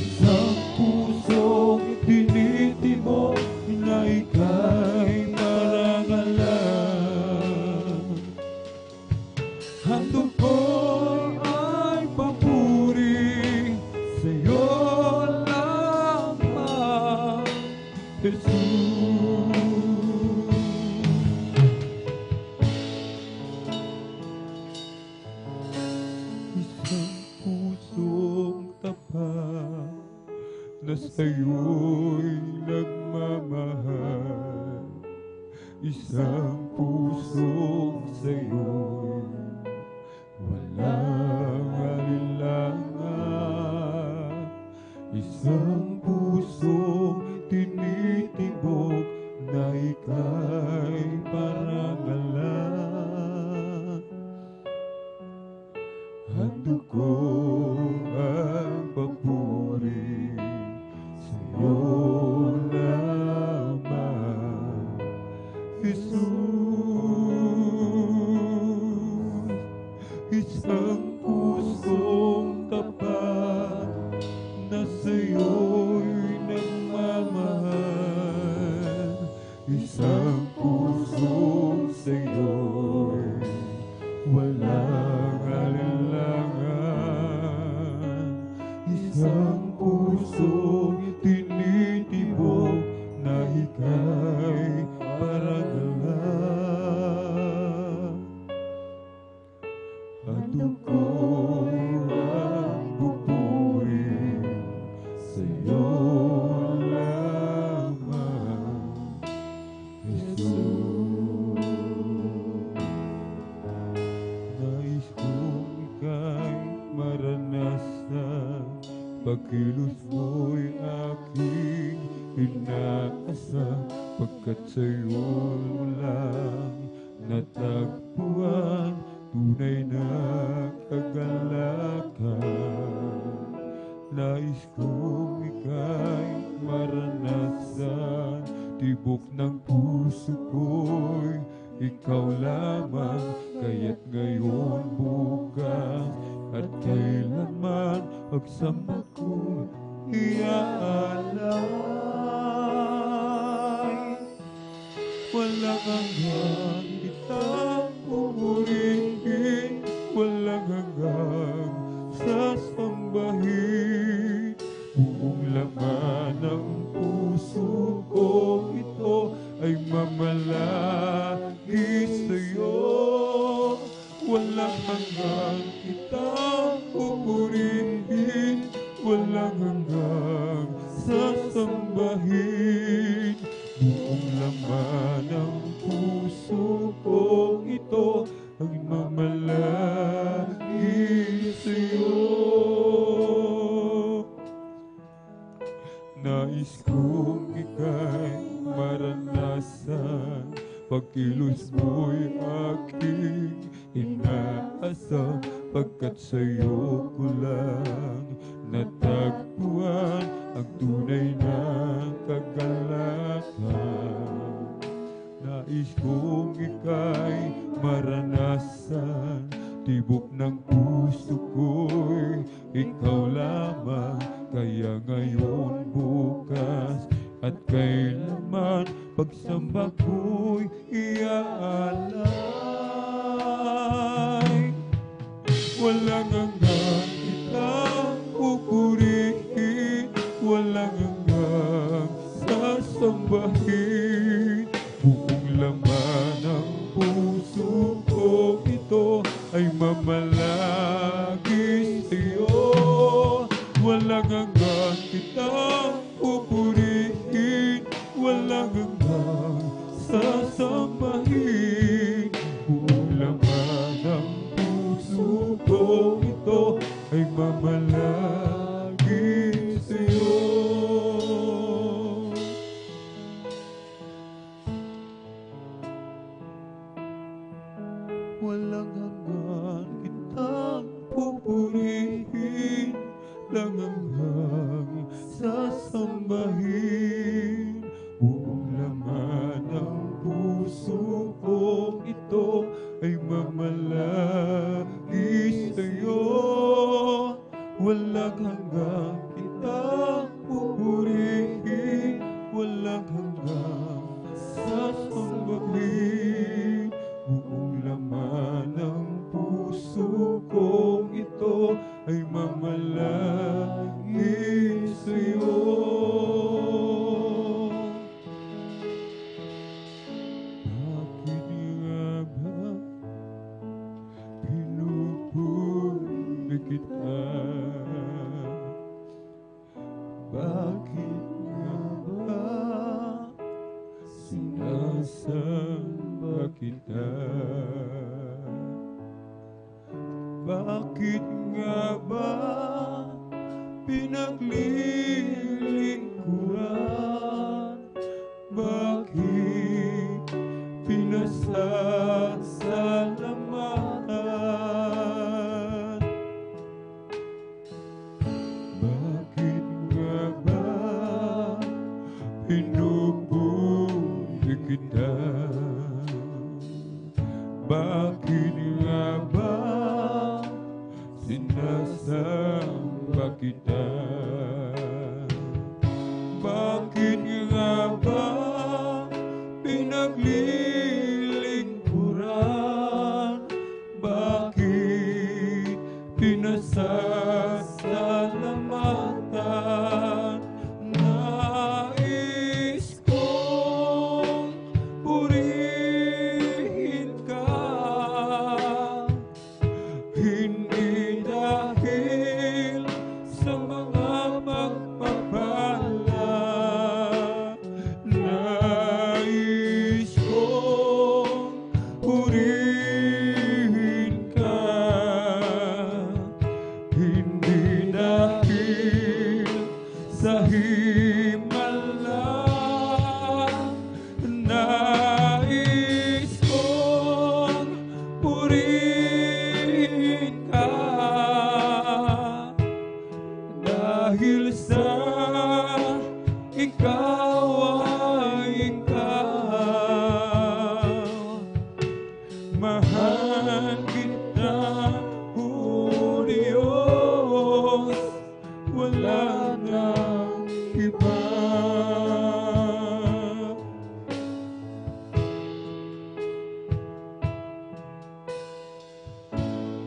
Isang pusong tinitibok na ika'y parangalan. Handog ko ay papuri sa'yo lamang, Jesus. Isang pusong tapat na sa'yo'y nagmamahal. Isang pusong sa'yo'y walang alinlangan. Isang pusong tinitibok na ika'y parangalan. Handog ko ang papuri sa'yo lamang, Jesus. Isang pusong tapat na sa'yo'y nagmamahal. Isang pusong sa'yo'y walang alinlangan. Isang pusong tinitibok na ika'y parangalan. Handog ko ang pupuri sa'yo lamang, Jesus. Nais kong ika'y maranasan, pagkilos mo'y aking asa, pagkat sa'yo lang natagpuan tunay na kagalakan. Nais kong ika'y maranasan, tibok ng puso ko'y ikaw lamang, kaya't ngayon, bukas, at kailanman, pagsamba ko iaalay. Walang hanggang kitang pupurihin, walang hanggang sasambahin. Buong laman ng puso ko ito ay mamalagi sa'yo. Walang hanggang kitang pupurihin, walang hanggang sasambahin. Buong laman ng puso ko ito ay mamalagi sa'yo. Nais kong ika'y maranasan, pagkilos mo'y aking inaasa, pagkat sa'yo ko lang natagpuan ang tunay na kagalakan. Nais kong ika'y maranasan, tibok ng puso ko'y ikaw lamang, kaya ngayon, bukas, at kailanman, pagsamba ko'y iaalay. Walang hanggang kitang pupurihin, walang hanggang sasambahin. Buong laman ng puso ko ito ay mamalagi sa'yo. Walang hanggang kitang pupurihin, walang hanggang sasambahin. Buong laman ng puso ko ito ay mamalagi sa'yo. Walang hanggan kitang pupurihin, lang hanggang sasambahin. Buong laman ng puso ko ito ay mamalagi sa'yo. Walang hanggang kitang pupurihin, walang hanggang sasambahin. Buong laman ng puso ko ito ay mamalagi sa'yo. Bakit nga ba pinupuri kita? Bakit nga ba sinasamba kita? Bakit nga ba pinaglilingkuran? Bakit pinasasalamatan? Bakit nga ba pinupuri kita? Bakit nga ba sinasamba kita? Bakit nga ba pinaglilingkuran? Bakit pinasasalamatan? Nais kong purihin ka, hindi dahil sa mga pagpapala, ikaw ay ikaw. Mahal kita, O Diyos, wala nang iba.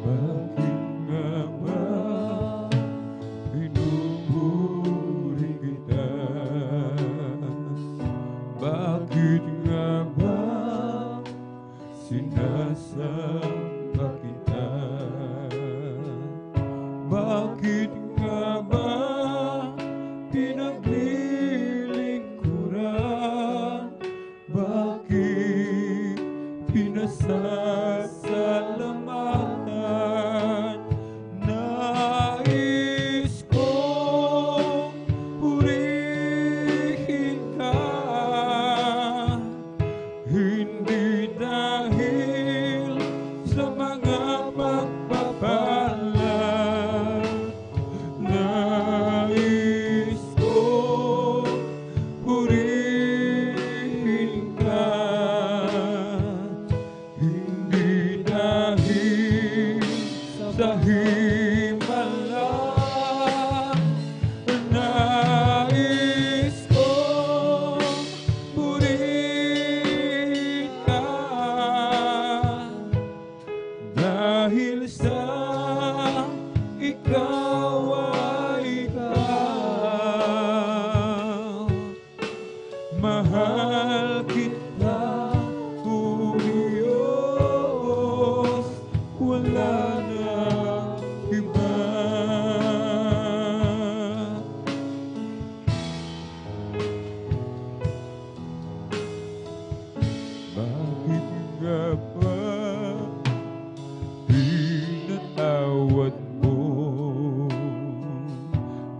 Bakit nga ba pinupuri kita? Bakit nga ba sinasamba kita? Bakit nga ba pinaglilingkuran? Bakit pinasasalamatan? Nais kong purihin ka, hindi dahil sa mga pagpapala. Nais kong purihin ka, hindi dahil sa himala. Nais kong purihin ka, dahil sa ikaw ay ikaw. Mahal kita, O Diyos, wala nang iba. Bakit nga ba pinatawad mo?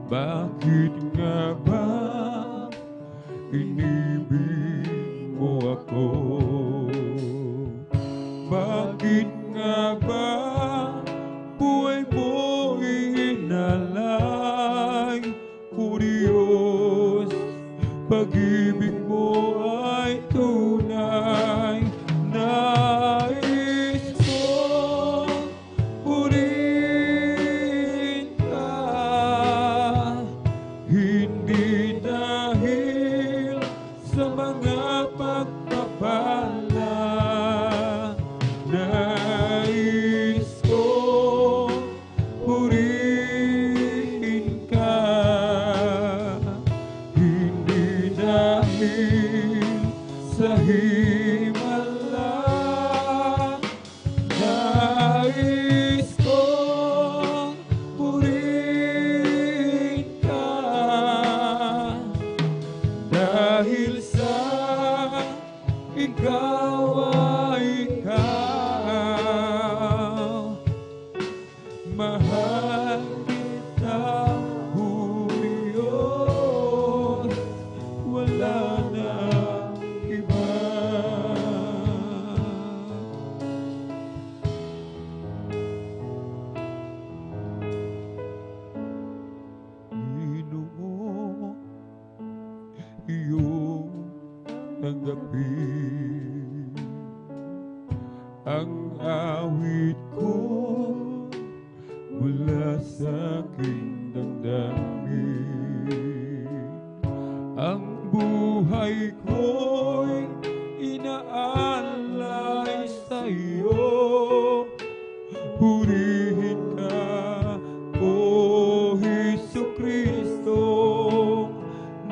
Bakit nga ba inibig mo ako? Bakit nga ba buhay mo inalay? O Diyos, pag-ibig mo ay tunay. Nais kong purihin ka, hindi dahil sa mga pagpapala. Nais kong purihin ka, hindi dahil sa himala. Nais kong purihin ka, dahil sa ikaw ay ikaw. Mahal kita, O Diyos, wala nang iba. Ginoo, iyong tanggapin ang awit ko mula sa aking damdamin. Ang buhay ko'y inaalay sa iyo. Purihin ka, O Jesucristo.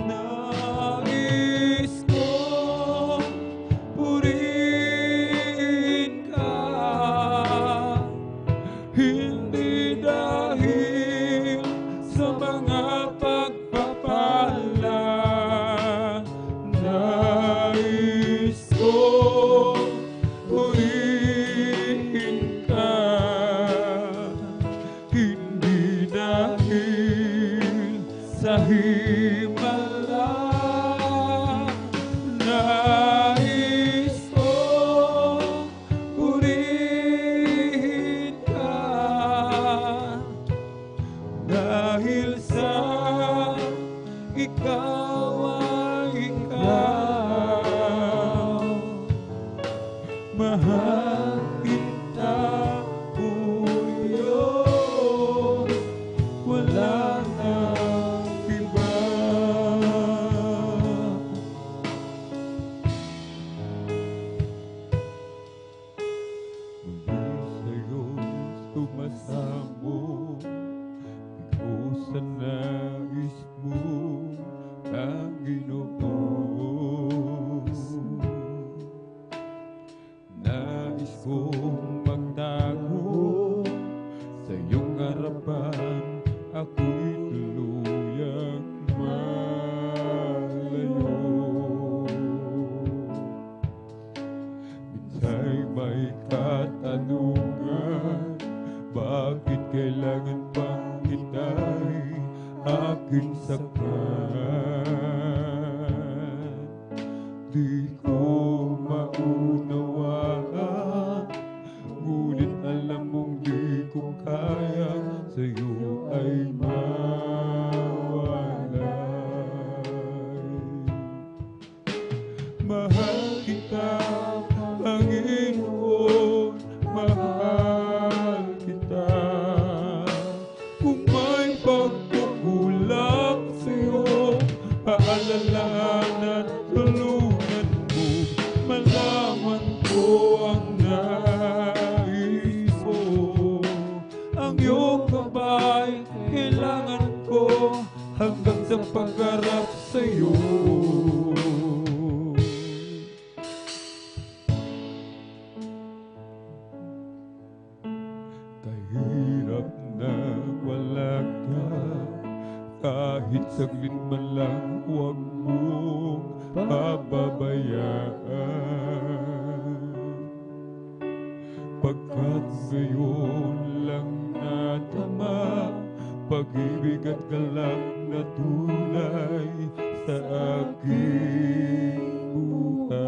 Nais kong purihin ka, hindi dahil sa mga pagpapala. Nais kong purihin aking saktan. Di ko maunawaan, ngunit alam mong di ko kaya sa'yo ay mawalay. Mahal kita, Panginoon, mahal kita. Kung may pagkukulang sa'yo, paalalahanan, tulungan mo, malaman ko ang nais mo. Ang iyong gabay, kailangan ko hanggang sa pagharap sa'yo. Kahirap na wala ka, kahit saglit man lang huwag mong pababayaan. Pagkat ngayon lang natama, pag-ibig at galak na tunay sa aking buhay.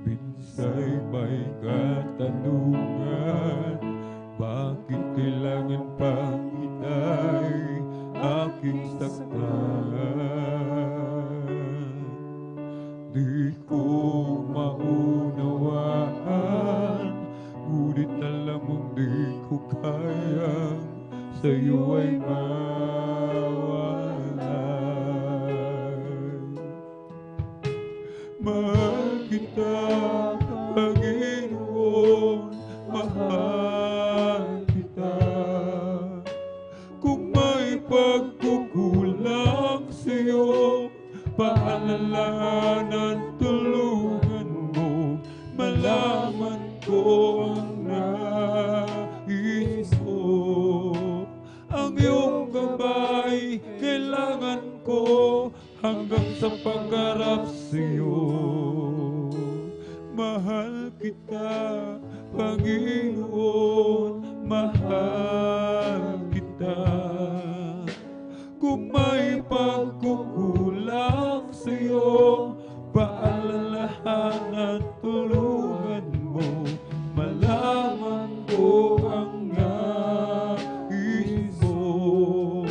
Minsa'y may katanungan, bakit kailangan pang itay aking saktan? Di ko maunawaan, ngunit alam mong di ko kayang sa'yo ay mawalay. Mahal kita, Panginoon, mahal kita. Kung may pagkukulang sa'yo, paalalahanan, tulungan mo, malaman ko ang nais mo. Ang iyong gabay, kailangan ko hanggang sa pagharap sa'yo. Mahal kita, Panginoon, mahal kita. Kung may pagkukulang sa'yo, paalalahanan, tulungan mo, malaman ko ang nais mo.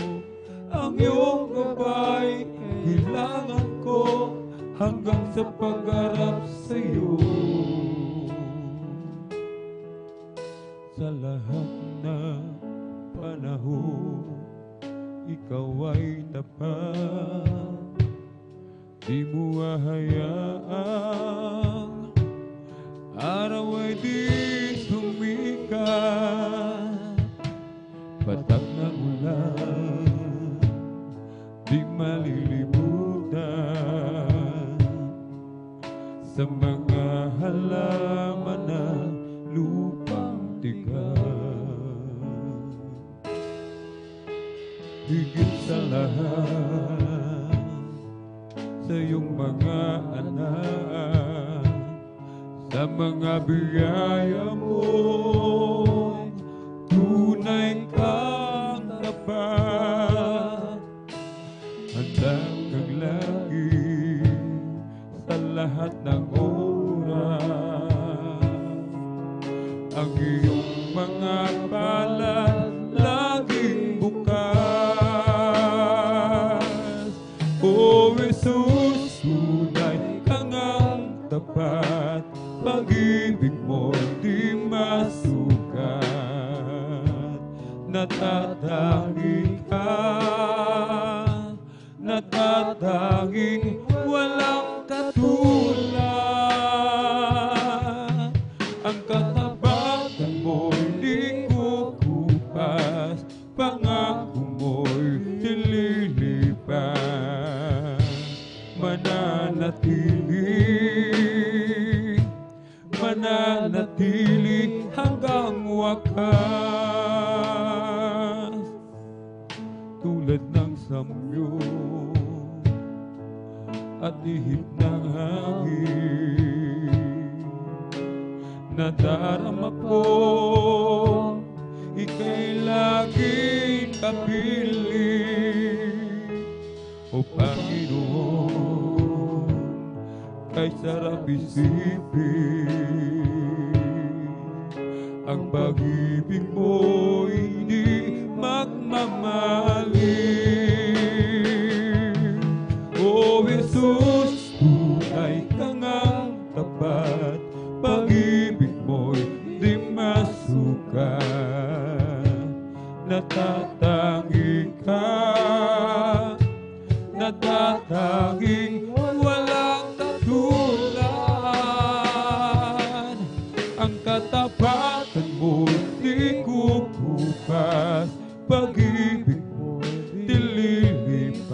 Ang iyong gabay, kailangan ko hanggang sa pagharap sa'yo. Sa lahat ng panahon, ikaw ay tapat. Di mo hahayaang araw ay di sumikat. Patak na ulan, di malilimutan. Sa mga halaman na lupang tigas, higit sa lahat, sa iyong mga anak, sa mga biyaya mo, tunay kang tapat. Handa kang lagi sa lahat ng oras. Ang iyong mga palad laging bukas. O Jesus, tunay kang ang tapat. Pag-ibig mo di masukat. Natatangi ka, natatanging walang katulad. Ang katapatan mo'y di kukupas, pangako mo'y dililipas. Mananatili hanggang wakas. Tulad ng samyo at ihip ng hangin, nadarama ko ika'y laging kapiling. O Panginoon, kay sarap isipin, ang pag-ibig mo'y di magmamaling. O Jesus, tunay ka ngang tapat, pag-ibig mo'y di masukat. Natatanging ka, natatanging walang katulad. Ang katapatan mo di kukupas, pag-ibig mo di lilipas.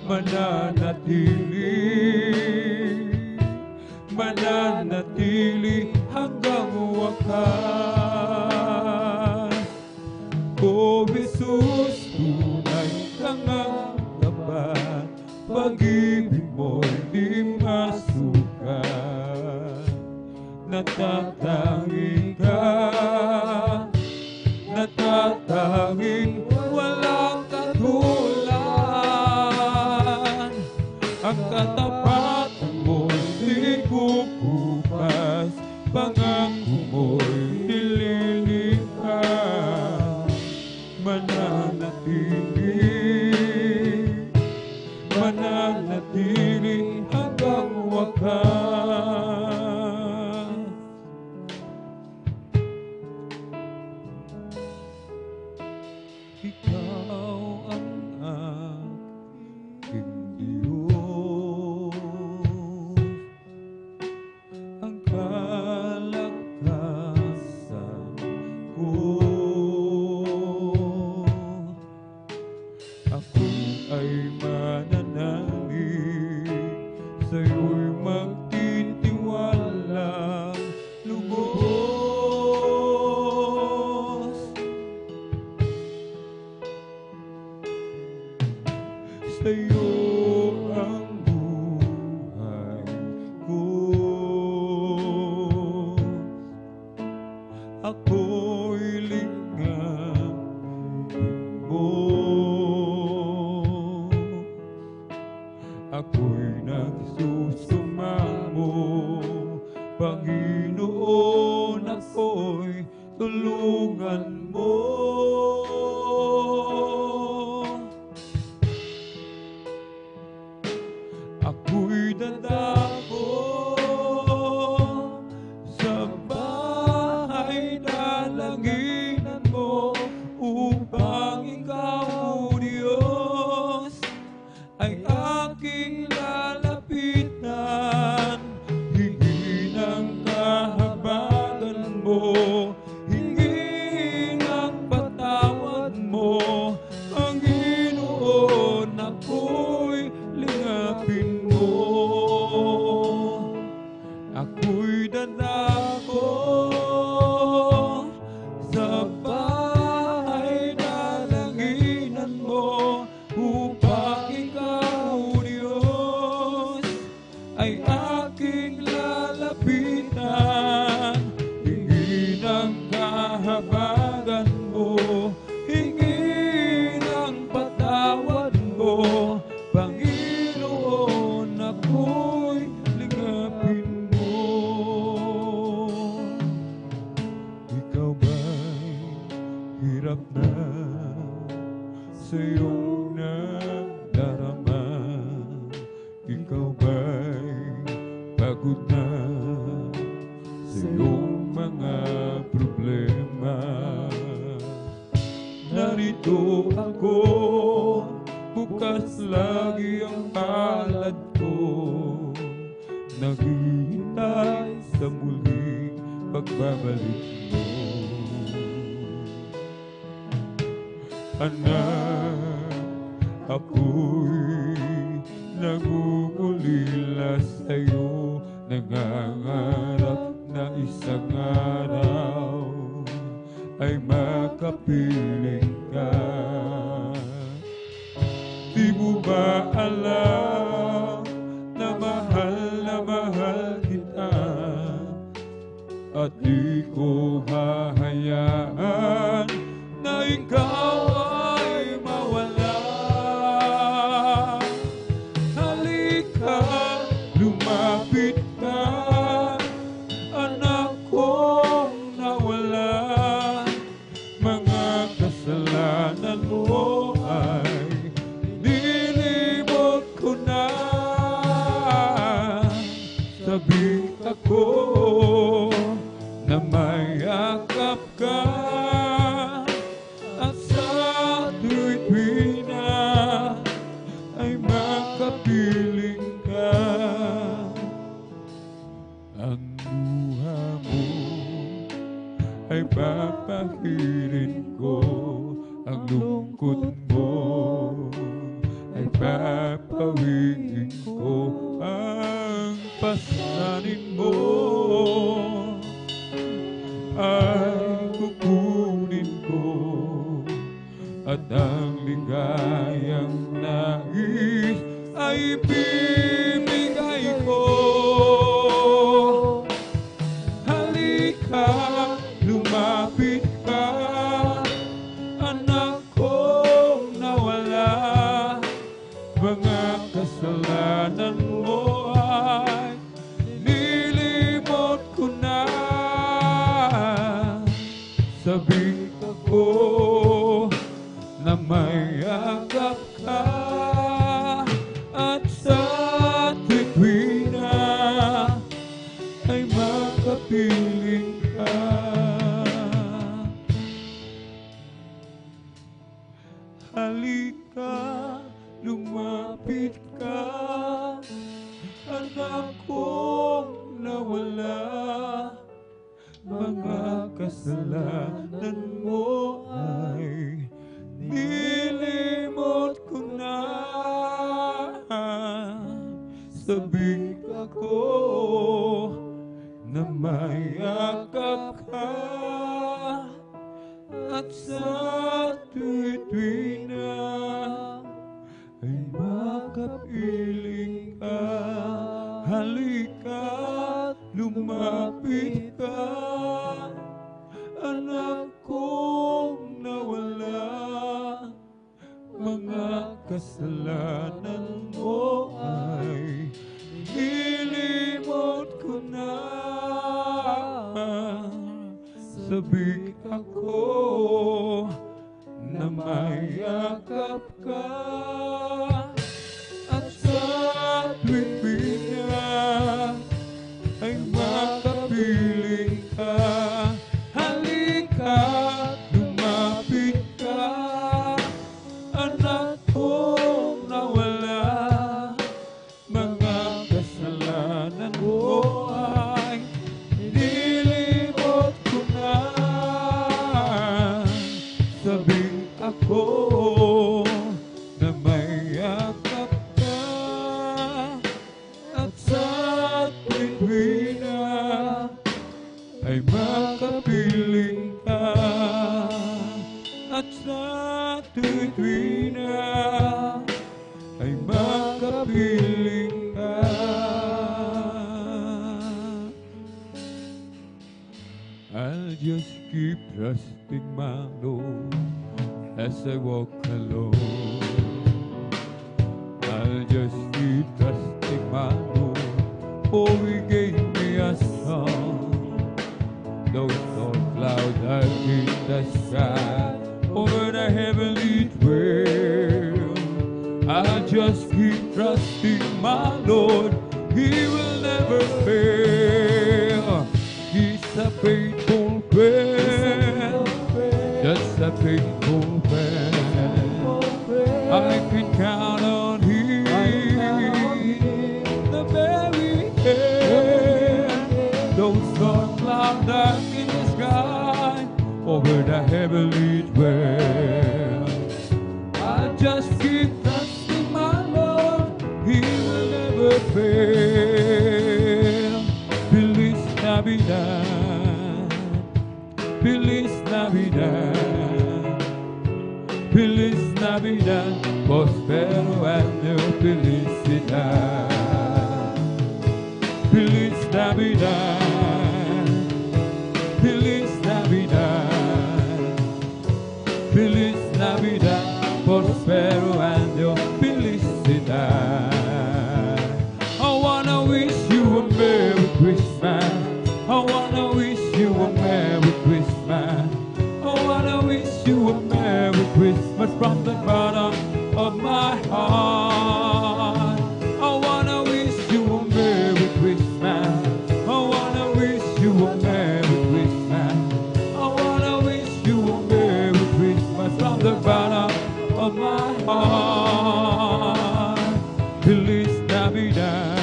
Mananatili hanggang wakas. O Jesus, tunay ka ngang tapat, pag-ibig mo'y di masukat. Natatanging ka, natatanging walang katulad. Ang katapatan mo'y di kukupas, pangako mo'y nililipas. Mananatili hanggang wakas. Ikaw ang aking Diyos, ang kalakasan ko. Ako ay mananalig, sa'yo'y magtitiwalang lubos. Sa'yo ang buhay ko, ako'y lingapin mo. Ako'y nagsusumamo, Panginoon, ako'y tulungan mo. Ako'y dadako sa bahay dalanginan mo, upang ikaw, O Diyos, ay aking lalapitan. Hingi ng kahabagan mo, hingi ng patawad mo, Panginoon, ako'y lingapin mo. Ako'y dadako sa bahay dalanginan mo, upang ikaw, Diyos, ay aking lalapitan. Hingi ng kahabagan mo, hingi ng patawad mo, Panginoon, ako'y lingapin mo. Ikaw ba'y hirap na sa iyong nadarama? Ikaw ba'y pagod na sa iyong mga problema? Narito ako, bukas lagi ang palad ko, naghihintay sa muling pagbabalik mo. Anak, ako'y nag-uulila sa'yo, nangangarap na isang araw ay makapiling ka. Di mo ba alam na mahal kita, at di ko hahayaan mo ay papawiin ko, ang pasanin mo ay kukunin ko, at ang ligayang nais ay ibibigay ko. Halika, lumapit ka, anak kong nawala, mga kasalanan mo ay nilimot ko na. Sabi ko na may yakap ka, at sa tuwing na ay makapiling ka. Halika, lumapit ka, anak kong nawala, mga kasalanan mo ay nilimot ko na. Sabik ako na may yakap ka, at sa tuwing na ay makapiling ka. Halika, lumapit ka, anak kong nawala, mga kasalanan mo ay nilimot ko na. Sabik ako na may yakap ka, at sa tuwing na ay makapiling ka. Halika, lumapit ka, anak kong nawala, mga kasalanan mo ay nilimot ko na. Sabik ako na may yakap ka, at sa tuwing na ay makapiling ka, at sa tuwing na ay makapiling ka. I'll just keep trusting my Lord as I walk alone. I'll just keep trusting my Lord, for He gave me a song. Those dark clouds are in the sky over the heavenly dwell. I'll just keep trusting my Lord, He will never fail. He's a faithful friend, just a faithful friend. I can count on Him, the very end. Those dark clouds are in the sky over the heavenly dwell. I just keep trusting my Lord, He will never fail. Feliz Navidad, Feliz Navidad, Feliz Navidad, prospero año, felicidad. Feliz Navidad, Feliz Navidad, Feliz Navidad, prospero año, felicidad. I wanna wish you a Merry Christmas. I wanna wish you a Merry Christmas. I wanna wish you a Merry Christmas from the bottom of my heart. I wanna wish you a Merry Christmas. I wanna wish you a Merry Christmas. I wanna wish you a Merry Christmas from the bottom of my heart. Feliz Navidad,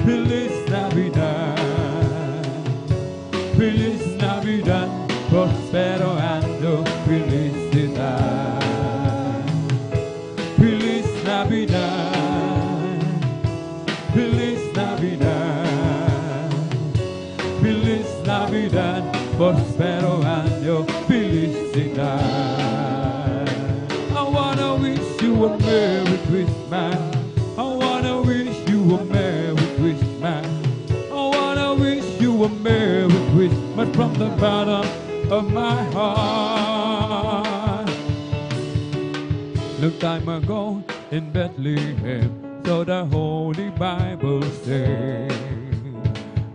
Feliz Navidad, Feliz Navidad, prospero año, felicidad. you a Merry Christmas. I wanna wish you a Merry Christmas. I wanna wish you a Merry Christmas from the bottom of my heart. Long time ago in Bethlehem, so the Holy Bible says,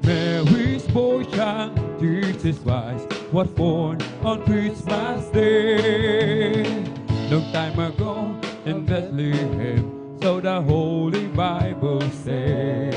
Mary's boy child, Jesus Christ, was born on Christmas Day. Long time ago in Bethlehem, so the Holy Bible says,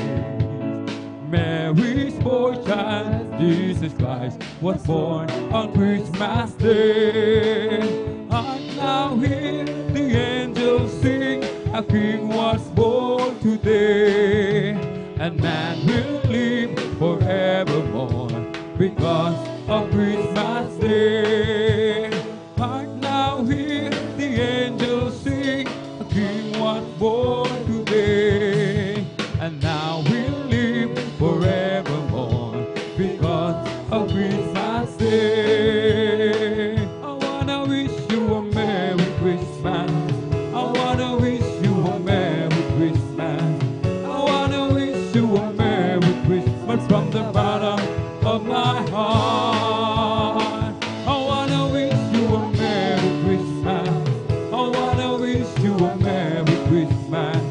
Mary's boy child, Jesus Christ, was born on Christmas Day. And now hear the angels sing, a king was born today, and man will live forevermore because of Christmas Day. And now hear the angels sing, a king was born today, and now we'll live forevermore because of Christmas Day. I wanna wish you a Merry Christmas. I wanna wish you a Merry Christmas. I wanna wish you a Merry Christmas from the bottom of my heart. I wanna wish you a Merry Christmas. I wanna wish you a Merry Christmas.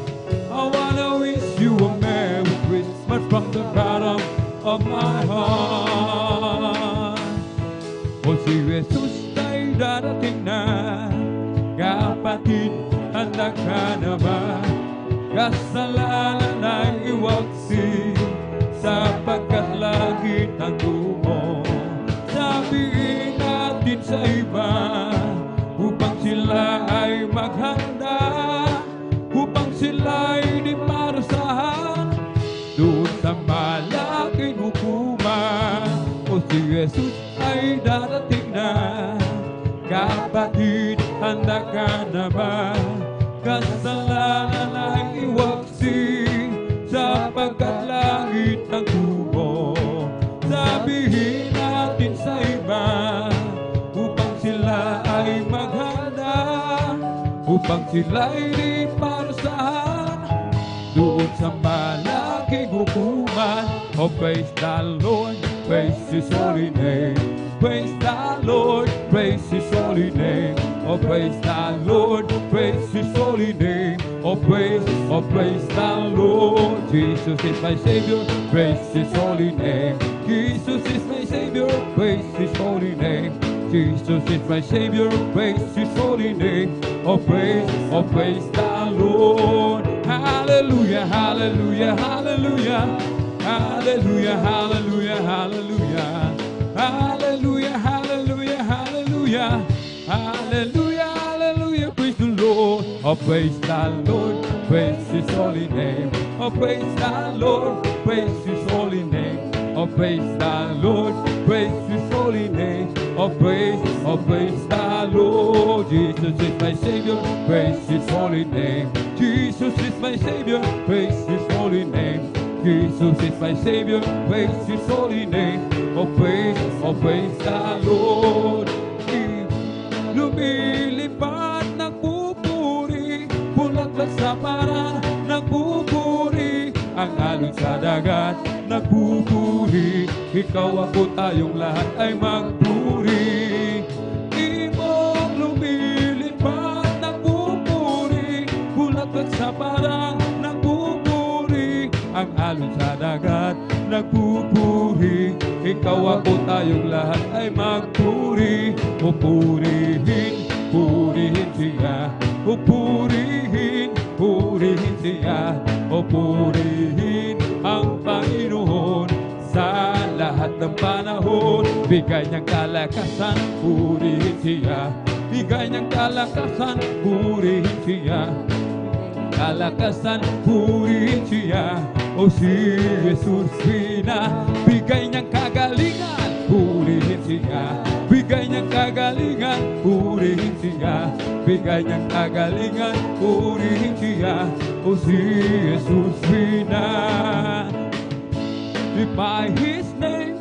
I wanna wish you a Merry Christmas from the bottom of my heart. O si Jesus ay darating na, kapatid, handa ka na ba? Kasalanan ay iwaksi, sapagkat langit ang tumo. Sabihin natin sa iba, upang sila ay maghanda, upang sila ay di parusahan doon sa malaking hukuman. O si Jesus ay darating na, kapatid, handa ka na ba? Kasalanan ay iwaksi, sapagkat langit ang tubo. Sabihin natin sa iba, upang sila ay maghanda, upang sila ay di parusahan doon sa malaking hukuman. Oh, praise the Lord, praise His holy name. Praise the Lord, praise His holy name. Oh, praise the Lord, praise His holy name. Oh, praise the Lord. Jesus is my Savior, praise His holy name. Jesus is my Savior, praise His holy name. Jesus is my Savior, praise His holy name. Oh, praise the Lord. Hallelujah, hallelujah, hallelujah. Hallelujah, hallelujah, hallelujah. Hallelujah, hallelujah, hallelujah. Hallelujah, hallelujah, praise the Lord. Oh, praise the Lord, praise His holy name. Oh, praise the Lord, praise His holy name. Oh, praise the Lord, praise His holy name. Oh, praise the Lord. Jesus is my Savior, praise His holy name. Jesus is my Savior, praise His holy name. Jesus is my Savior, praise His holy name. Oh, praise the Lord. Lumilipad, nagpupuri, bulaklak sa parang nagpupuri, ang alon sa dagat nagpupuri, ikaw ako tayong lahat ay magpuri. Imong lumilipad, nagpupuri, bulaklak sa parang nagpupuri, ang alon sa dagat nagpupuri, ikaw ako tayong lahat ay magpuri. O purihin, purihin siya. O purihin, purihin siya. O purihin ang Panginoon sa lahat ng panahon. Bigay niyang kalakasan, purihin siya. Bigay niyang kalakasan, purihin siya. Kalakasan, purihin siya. O si Jesus bigay niyang kagalingan, purihin siya. Bigay niyang kagalingan, purihin siya. Bigay niyang kagalingan, purihin siya. O si Jesus by His name,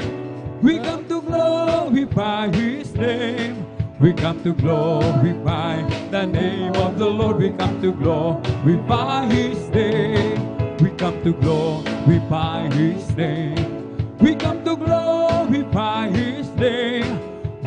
we come to glorify His name. We come to glorify the name of of the Lord, we come to glorify His name. We come to glorify His name. We come to glorify His name.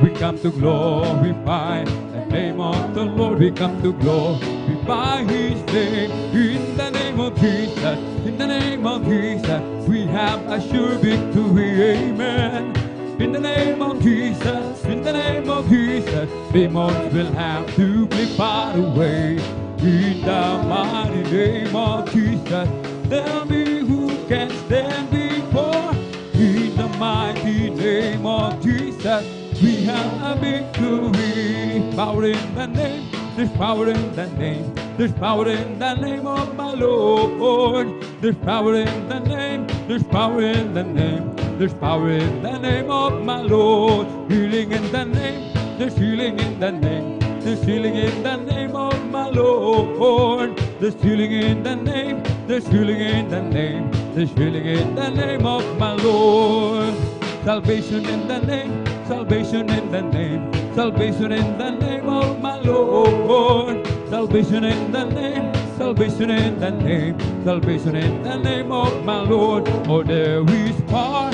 We come to glorify the name of the Lord. We come to glorify His name. In the name of Jesus, in the name of Jesus, we have a sure victory. Amen. In the name of Jesus, in the name of Jesus, demons will have to be far away. In the mighty name of Jesus, tell me who can stand before. In the mighty name of Jesus, we have a victory. Power in the name, there's power in the name. There's power in the name of my Lord. There's power in the name, there's power in the name. There's power in the name of my Lord. Healing in the name, there's healing in the name. There's healing in the name of my Lord. There's healing in the name, there's healing in the name. There's healing in the name of my Lord. Salvation in the name, salvation in the name. Salvation in the name of my Lord. Salvation in the name, salvation in the name. Salvation in the name of my Lord. Oh, there is power,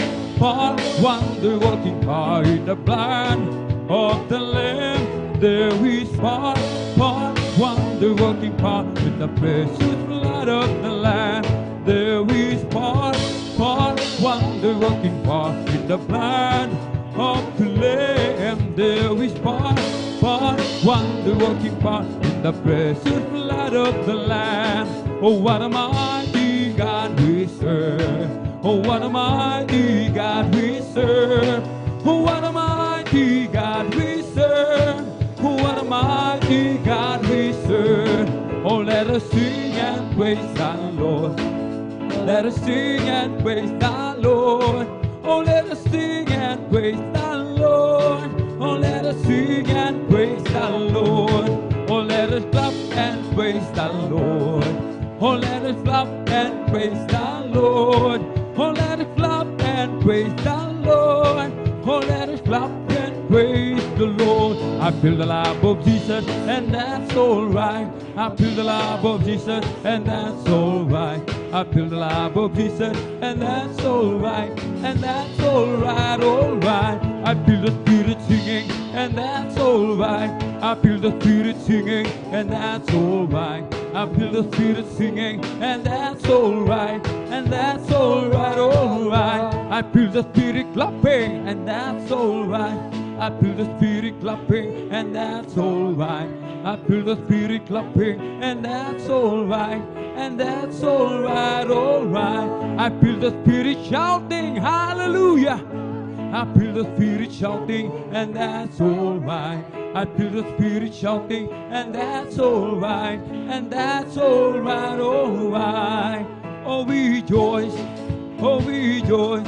wonder working power in the blood of the Lamb. There is power, wonder working power in the precious blood of the Lamb. There is power, wonder working power in the blood of the Lamb. There is power, wonder working power in the precious blood of the Lamb. Oh, what a mighty God we serve. Oh, what a mighty God we serve. Oh, what a mighty God we serve. Oh, what a mighty God we serve. Oh, let us sing and praise our Lord. Let us sing and praise the Lord. Oh, let us sing and praise the Lord. Oh, let us sing and praise the Lord. Oh, let us clap and praise the Lord. Oh, let us clap and praise the Lord. Oh, let us clap and praise the Lord. Oh, let us clap and praise the Lord. I feel the love of Jesus, and that's alright. I feel the love of Jesus, and that's alright. I feel the love of Jesus, and that's alright. And that's alright, alright. I feel the Spirit singing, and that's alright. I feel the Spirit singing, and that's alright. I feel the Spirit singing, and that's alright. And that's alright, alright. I feel the Spirit clapping, and that's alright. I feel the Spirit clapping, and that's alright. I feel the Spirit clapping, and that's alright. And that's alright, alright. I feel the Spirit shouting, hallelujah. I feel the Spirit shouting, and that's alright. I feel the Spirit shouting, and that's alright. And that's alright, alright. Oh, rejoice, oh, rejoice.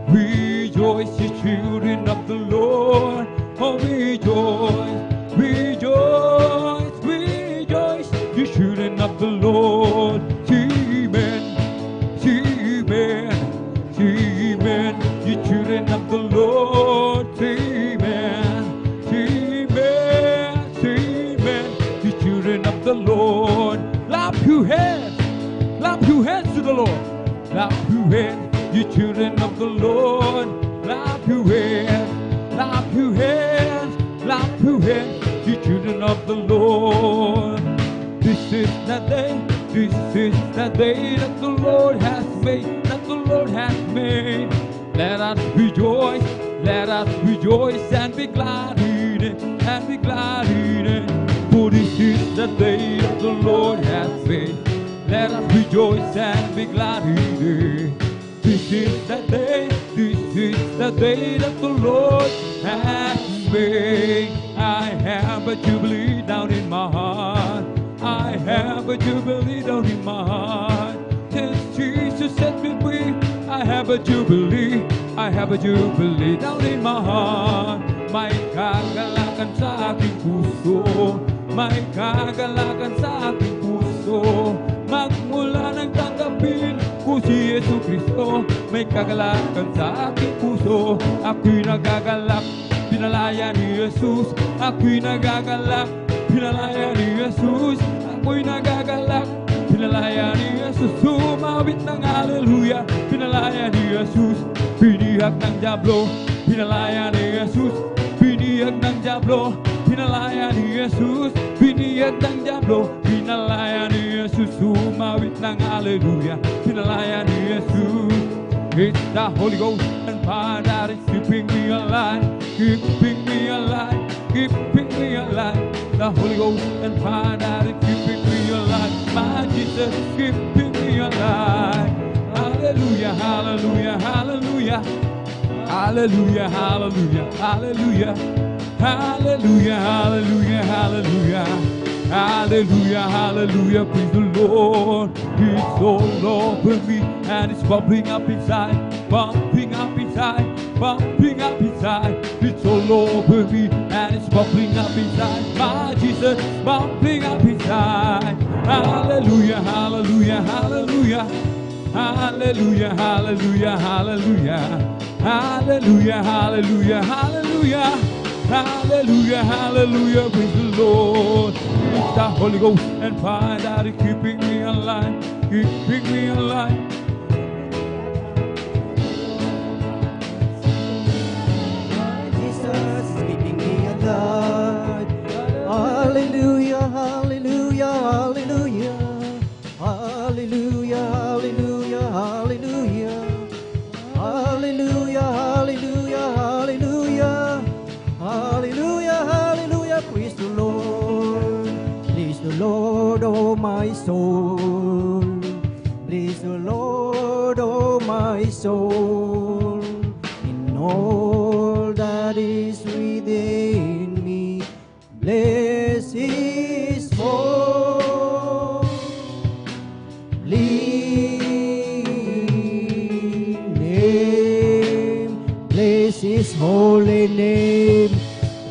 Rejoice, ye children of the Lord. Oh, rejoice, rejoice, rejoice, ye children of the Lord. Amen, amen, amen, ye children of the Lord. Amen, amen, amen, ye children of the Lord. Clap your hands to the Lord. Clap your hands, you children of the Lord. Clap your hands, clap your hands, clap your hands, you children of the Lord. This is the day that the Lord has made, that the Lord has made. Let us rejoice and be glad in it, and be glad in it. For this is the day that the Lord has made. Let us rejoice and be glad in it. This is the day that the Lord has made. I have a jubilee down in my heart. I have a jubilee down in my heart. Since Jesus set me free, I have a jubilee. I have a jubilee down in my heart. May kagalakan sa aking puso. May kagalakan sa aking puso. Magmula nang tanggapin ko si Yesu Kristo. May kagalakan sa aking puso. Ako'y nagagalak, pinalaya ni Jesus. Ako'y nagagalak, pinalaya ni Jesus. sumawit ng hallelujah. Pinalaya ni Jesus, binihag ng diablo. Pinalaya ni Jesus, binihag ng diablo. Pinalaya ni Jesus, binihag ng diablo. Pinalaya ni Jesus, sumawit ng hallelujah. Pinalaya ni Jesus. It's the Holy Ghost and fire that is keeping me alive, keeping me alive, keeping me alive. The Holy Ghost and fire that is keeping me alive. My Jesus is keeping me alive. Hallelujah, hallelujah, hallelujah. Hallelujah, hallelujah, hallelujah. Hallelujah, hallelujah, hallelujah. Hallelujah, hallelujah, praise the Lord. It's all over me and it's bubbling up inside, bumping up inside, bumping up inside. It's all over me and it's bubbling up inside. My Jesus, bumping up inside. Hallelujah, hallelujah, hallelujah. Hallelujah, hallelujah, hallelujah. Hallelujah, hallelujah, hallelujah. Hallelujah, hallelujah, praise the Lord. It's the Holy Ghost and fire that is keeping me alive, keeping me alive.
Jesus is keeping me alive. Hallelujah, hallelujah, hallelujah. Hallelujah, hallelujah, hallelujah. Hallelujah, hallelujah, hallelujah. Hallelujah, hallelujah, praise the Lord. Praise the Lord, oh my soul. Praise the Lord, oh my soul. In all that is within me, bless His holy name. Bless His holy name.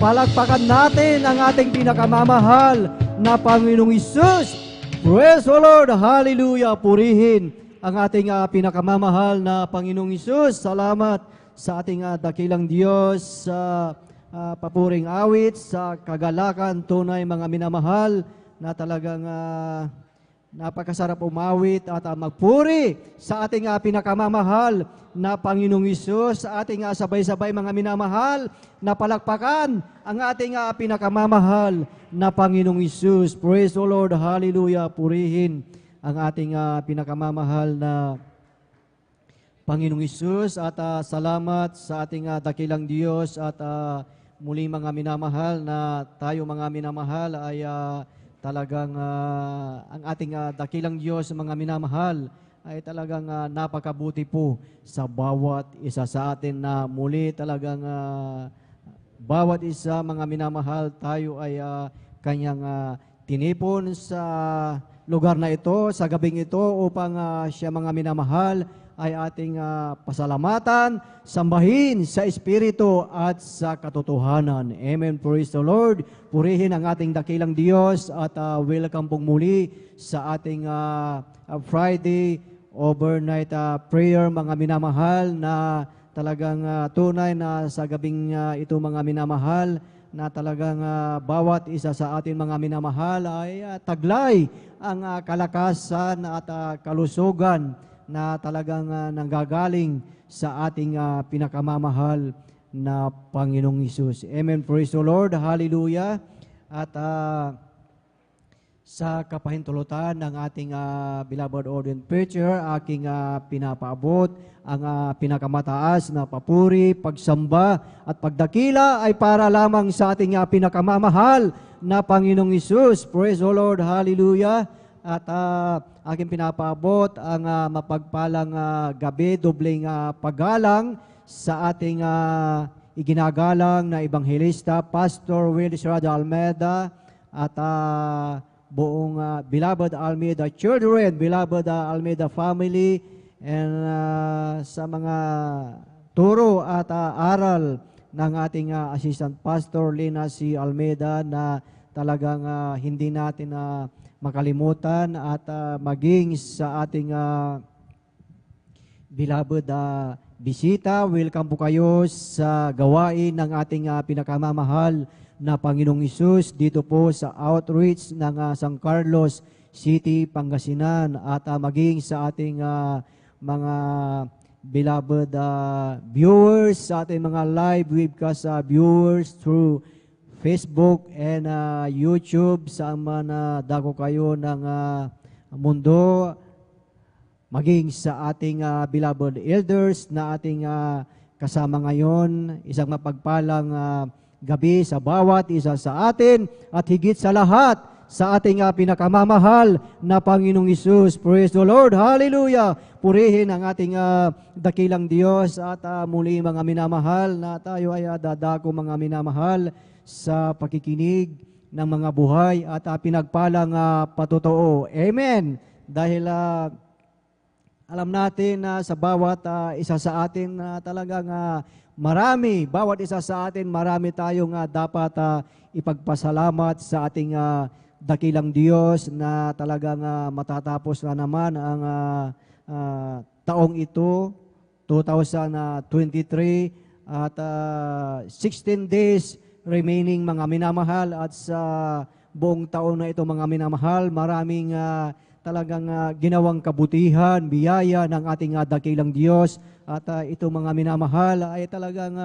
Palakpakan natin ang ating pinakamamahal na Panginoong Hesus. Praise the Lord, hallelujah. Purihin ang ating pinakamamahal na Panginoong Hesus. Salamat sa ating dakilang Diyos sa papuring awit, sa kagalakan, tunay mga minamahal na talagang napakasarap umawit at magpuri sa ating pinakamamahal na Panginoong Hesus, sa ating sabay-sabay mga minamahal na palakpakan ang ating pinakamamahal na Panginoong Hesus. Praise the Lord, hallelujah. Purihin ang ating pinakamamahal na Panginoong Hesus at salamat sa ating dakilang Diyos at muli mga minamahal na tayo mga minamahal ay talagang ang ating dakilang Diyos mga minamahal ay talagang napakabuti po sa bawat isa sa atin na muli talagang bawat isa mga minamahal tayo ay kanyang tinipon sa lugar na ito, sa gabing ito upang siya mga minamahal ay ating pasalamatan, sambahin sa Espiritu at sa katotohanan. Amen. Praise the Lord. Purihin ang ating dakilang Diyos at welcome pong muli sa ating Friday overnight prayer mga minamahal na talagang tunay na sa gabing ito mga minamahal na talagang bawat isa sa atin mga minamahal ay taglay ang kalakasan at kalusugan na talagang nanggagaling sa ating pinakamamahal na Panginoong Hesus. Amen. Praise the Lord. Hallelujah. At sa kapahintulutan ng ating beloved ordained preacher, aking pinapaabot ang pinakamataas na papuri, pagsamba at pagdakila ay para lamang sa ating pinakamamahal na Panginoong Hesus. Praise the Lord. Hallelujah. At aking pinapaabot ang mapagpalang gabi, dobling paggalang sa ating iginagalang na Ebanghelista, Pastor Willis Rada Almeida at buong beloved Almeida children, beloved Almeida family, and sa mga turo at aral ng ating Assistant Pastor Lina C. Almeida na talagang hindi natin makalimutan at maging sa ating beloved bisita. Welcome po kayo sa gawain ng ating pinakamamahal na Panginoong Hesus dito po sa outreach ng San Carlos City, Pangasinan, at maging sa ating mga beloved viewers, sa ating mga live webcast viewers through Facebook and YouTube, sa na dako kayo ng mundo, maging sa ating beloved elders na ating kasama ngayon. Isang mapagpalang gabi sa bawat isa sa atin, at higit sa lahat sa ating pinakamamahal na Panginoong Hesus. Praise the Lord. Hallelujah. Purihin ang ating dakilang Diyos, at muli mga minamahal na tayo ay dadako mga minamahal sa pakikinig ng mga buhay at pinagpalang patotoo. Amen. Dahil alam natin na sa bawat isa sa atin talagang bawat isa sa atin, marami tayong dapat ipagpasalamat sa ating dakilang Diyos na talagang matatapos na naman ang taong ito, 2023, at 16 days remaining mga minamahal, at sa buong taon na ito mga minamahal, maraming talagang ginawang kabutihan, biyaya ng ating dakilang Diyos, at ito mga minamahal ay talagang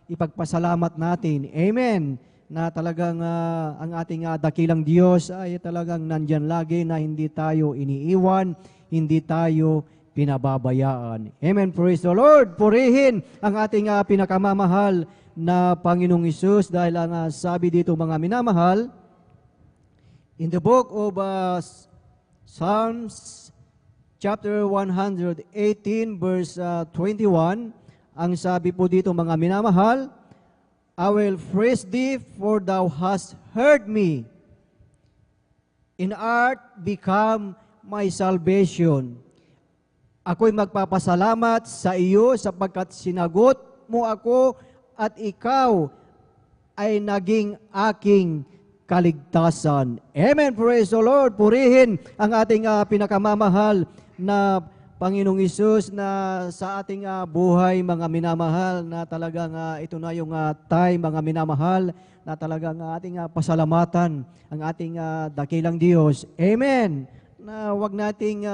ipagpasalamat natin. Amen. Na talagang ang ating dakilang Diyos ay talagang nandyan lagi, na hindi tayo iniiwan, hindi tayo pinababayaan. Amen. Praise the Lord. Purihin ang ating pinakamamahal na Panginoong Hesus, dahil ang sabi dito mga minamahal, in the book of Psalms chapter 118 verse 21, ang sabi po dito mga minamahal, I will praise thee, for thou hast heard me, and art become my salvation. Ako'y magpapasalamat sa iyo sapagkat sinagot mo ako, at ikaw ay naging aking kaligtasan. Amen. Praise the Lord. Purihin ang ating pinakamamahal na Panginoong Hesus, na sa ating buhay mga minamahal, na talagang ito na yung time mga minamahal, na talagang ating pasalamatan ang ating dakilang Diyos. Amen. Na wag nating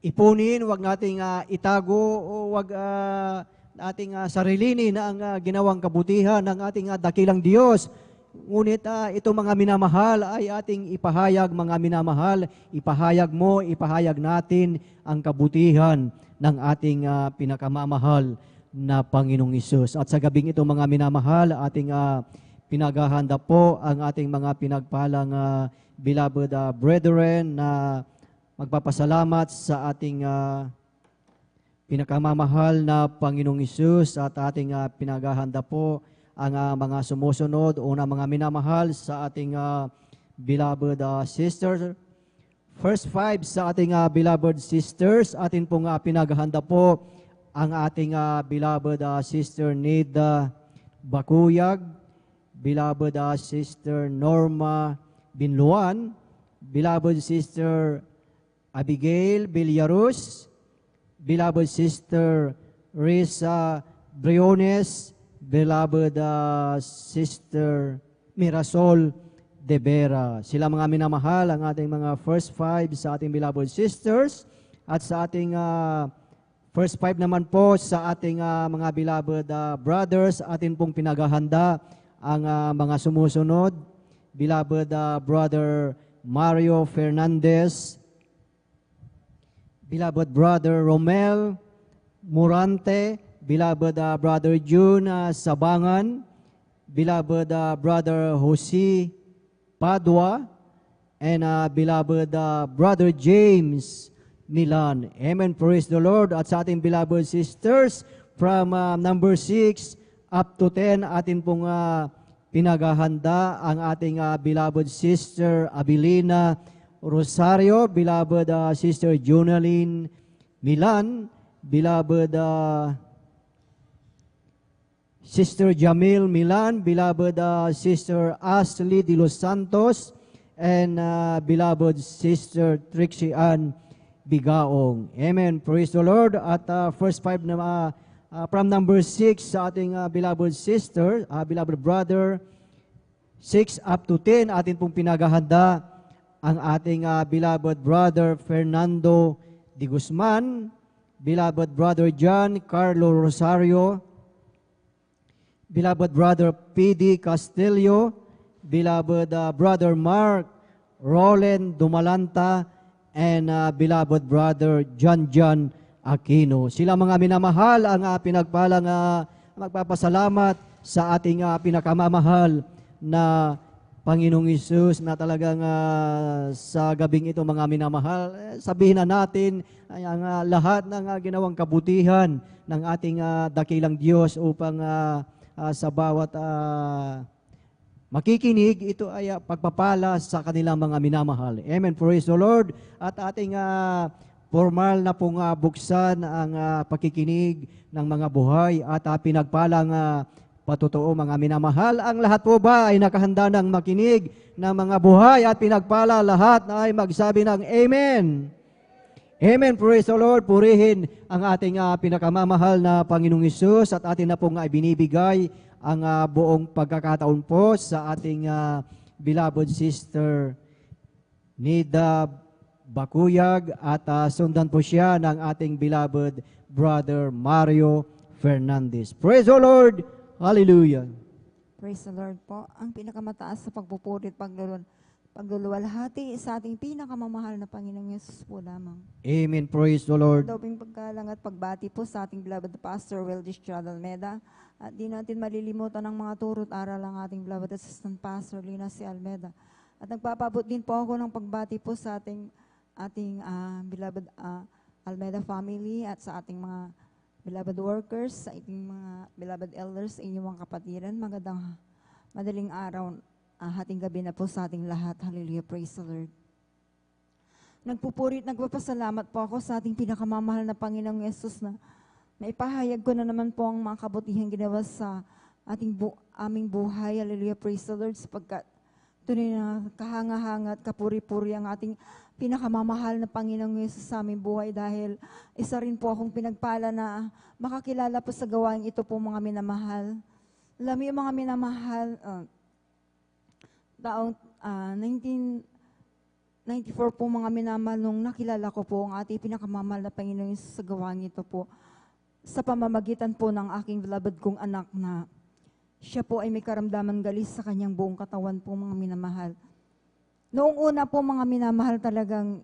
ipunin, wag nating itago, o wag ating sarilinin ang ginawang kabutihan ng ating dakilang Diyos. Ngunit ito mga minamahal ay ating ipahayag mga minamahal, ipahayag mo, ipahayag natin ang kabutihan ng ating pinakamamahal na Panginoong Hesus. At sa gabing ito mga minamahal, ating pinaghahanda po ang ating mga pinagpalang beloved brethren na magpapasalamat sa ating pinakamamahal na Panginoong Hesus, at ating pinaghahanda po ang mga sumusunod. Una mga minamahal sa ating beloved sisters. First 5 sa ating beloved sisters, atin pong pinaghahanda po ang ating beloved sister Nida Bakuyag, beloved sister Norma Binluan, beloved sister Abigail Villarus, beloved sister Risa Briones, beloved sister Mirasol de Vera. Sila mga minamahal ang ating mga first 5 sa ating beloved sisters, at sa ating first 5 naman po sa ating mga beloved brothers, atin pong pinaghahanda ang mga sumusunod. Beloved brother Mario Fernandez, beloved brother Romel Murante, beloved brother June Sabangan, beloved brother Jose Padua, and beloved brother James Milan. Amen. Praise the Lord. At sa ating beloved sisters from number 6 up to 10, atin pong pinaghahanda ang ating beloved sister Abilina Rosario, beloved sister Jonaline Milan, beloved sister Jamil Milan, beloved sister Ashley de los Santos, and beloved sister Trixie Ann Bigaong. Amen. Praise the Lord. At first 5 na from number 6 sa ating beloved sister, beloved brother 6 up to 10, atin pong pinaghahanda ang ating beloved brother Fernando de Guzman, beloved brother John Carlo Rosario, beloved brother P.D. Castillo, beloved brother Mark Roland Dumalanta, and beloved brother John Aquino. Sila mga minamahal ang pinagpalang magpapasalamat sa ating pinakamamahal na Panginoong Hesus na talagang sa gabing ito mga minamahal, sabihin na natin ang lahat ng ginawang kabutihan ng ating dakilang Diyos upang sa bawat makikinig, ito ay pagpapala sa kanilang mga minamahal. Amen. Praise the Lord. At ating formal na pong buksan ang pakikinig ng mga buhay at pinagpalang patotoo mga minamahal. Ang lahat po ba ay nakahanda ng makinig ng mga buhay at pinagpala lahat na ay magsabi ng Amen. Amen. Praise the Lord. Purihin ang ating pinakamamahal na Panginoong Hesus at atin na pong ibinibigay ang buong pagkakataon po sa ating beloved sister Nida Bakuyag at sundan po siya ng ating beloved brother Mario Fernandez. Praise the Lord. Hallelujah.
Praise the Lord po. Ang pinakamataas sa pagpupuri at pagluluwalhati sa ating pinakamamahal na Panginoong Yesus po lamang.
Amen. Praise the Lord.
Dobing pagkalang at pagbati po sa ating beloved Pastor Weldish Almeda. At di natin malilimutan ang mga turot aral ng ating beloved Assistant Pastor Lina C. Almeda. At nagpapabot din po ako ng pagbati po sa ating beloved Almeda family at sa ating mga beloved workers, sa ating mga beloved elders, sa inyong mga kapatiran. Magandang madaling araw, hating gabi na po sa ating lahat. Hallelujah, praise the Lord. Nagpupuri at nagpapasalamat po ako sa ating pinakamamahal na Panginoong Yesus na naipahayag ko na naman po ang mga kabutihang ginawa sa aming buhay. Hallelujah, praise the Lord, sapagkat tunay na kahanga-hanga at kapuri-puri ang ating pinakamamahal na Panginoong Yesus sa aming buhay dahil isa rin po akong pinagpala na makakilala po sa gawain ito po mga minamahal. Alam niyo mga minamahal, taong 1994 po mga minamahal nung nakilala ko po ang ating pinakamamahal na Panginoong Yesus sa gawain ito po sa pamamagitan po ng aking beloved kong anak na siya po ay may karamdaman galis sa kanyang buong katawan po mga minamahal. Noong una po mga minamahal talagang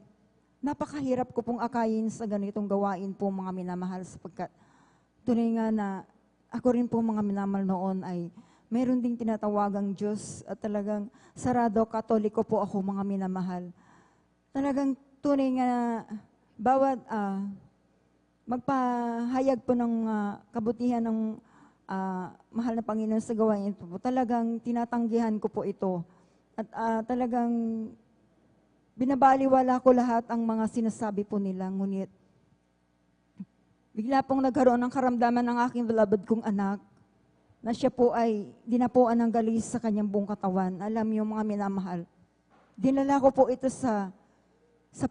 napakahirap ko pong akayin sa ganitong gawain po mga minamahal sapagkat tunay nga na ako rin po mga minamahal noon ay meron ding tinatawagang Diyos at talagang sarado katoliko po ako mga minamahal. Talagang tunay nga na bawat magpahayag po ng kabutihan ng mahal na Panginoon sa gawain ito po, talagang tinatanggihan ko po ito. At talagang binabaliwala ko lahat ang mga sinasabi po nila. Ngunit bigla pong nagkaroon ng karamdaman ng aking beloved kong anak na siya po ay dinapuan ng galis sa kanyang buong katawan. Alam niyo mga minamahal, dinala ko po ito sa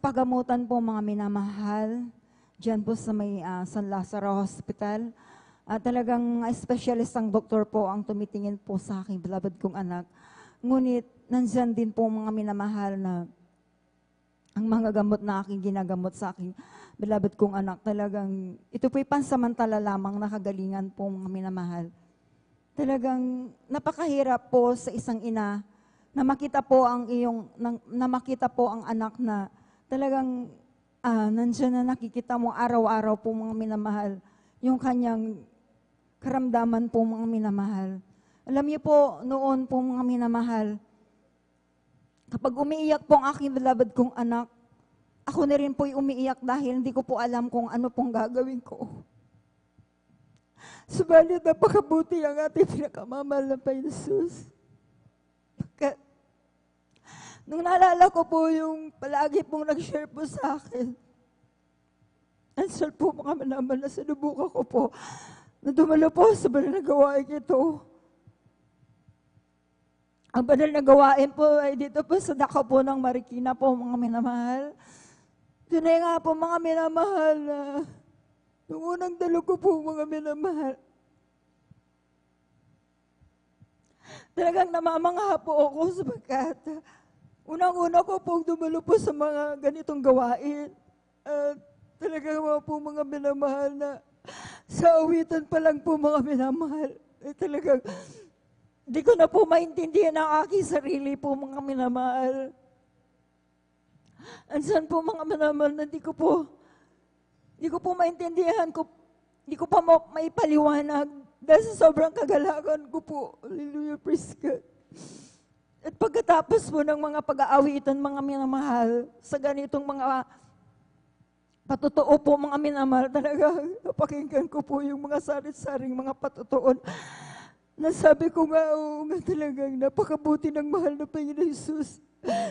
pagamutan po mga minamahal, dyan po sa may San Lazaro Hospital. At talagang specialist ang doktor po ang tumitingin po sa aking beloved kong anak. Ngunit nandyan din po mga minamahal na ang mga gamot na aking ginagamot sa aking beloved kong anak. Talagang ito po'y pansamantala lamang nakagalingan po mga minamahal. Talagang napakahirap po sa isang ina na makita po ang anak na talagang nandyan na nakikita mo araw-araw po mga minamahal yung kanyang karamdaman po mga minamahal. Alam niyo po, noon po mga minamahal, kapag umiiyak po ang aking beloved kong anak, ako na rin po'y umiiyak dahil hindi ko po alam kung ano pong gagawin ko. Subalit napakabuti ang ating pinakamamahal na Panginoon Jesus. Nung naalala ko po yung palagi pong nag-share po sa akin, answer po mga manaman na sinubukan ko po, na dumalo po sa banal na gawain ito. Ang banal na gawain po ay dito po sa dako po ng Marikina po mga minamahal. Tunay nga po mga minamahal na nung unang dalo ko po mga minamahal, Talagang namamangha po ako sapagkat unang-una ko pong dumalo po sa mga ganitong gawain. At talagang mga minamahal na sa awitan pa lang po mga minamahal. Talagang di ko na po maintindihan ang aking sarili po mga minamahal. Ansan po mga minamahal na di ko po maintindihan ko, di ko pa maipaliwanag dahil sa sobrang kagalakan ko po. Hallelujah, praise God. At pagkatapos po ng mga pag-aawitan, mga minamahal, sa ganitong mga patotoo po, mga minamahal, talaga napakinggan ko po yung mga sarit-saring mga patutuon. Nasabi ko nga, nga talagang napakabuti ng mahal na Panginoon Jesus.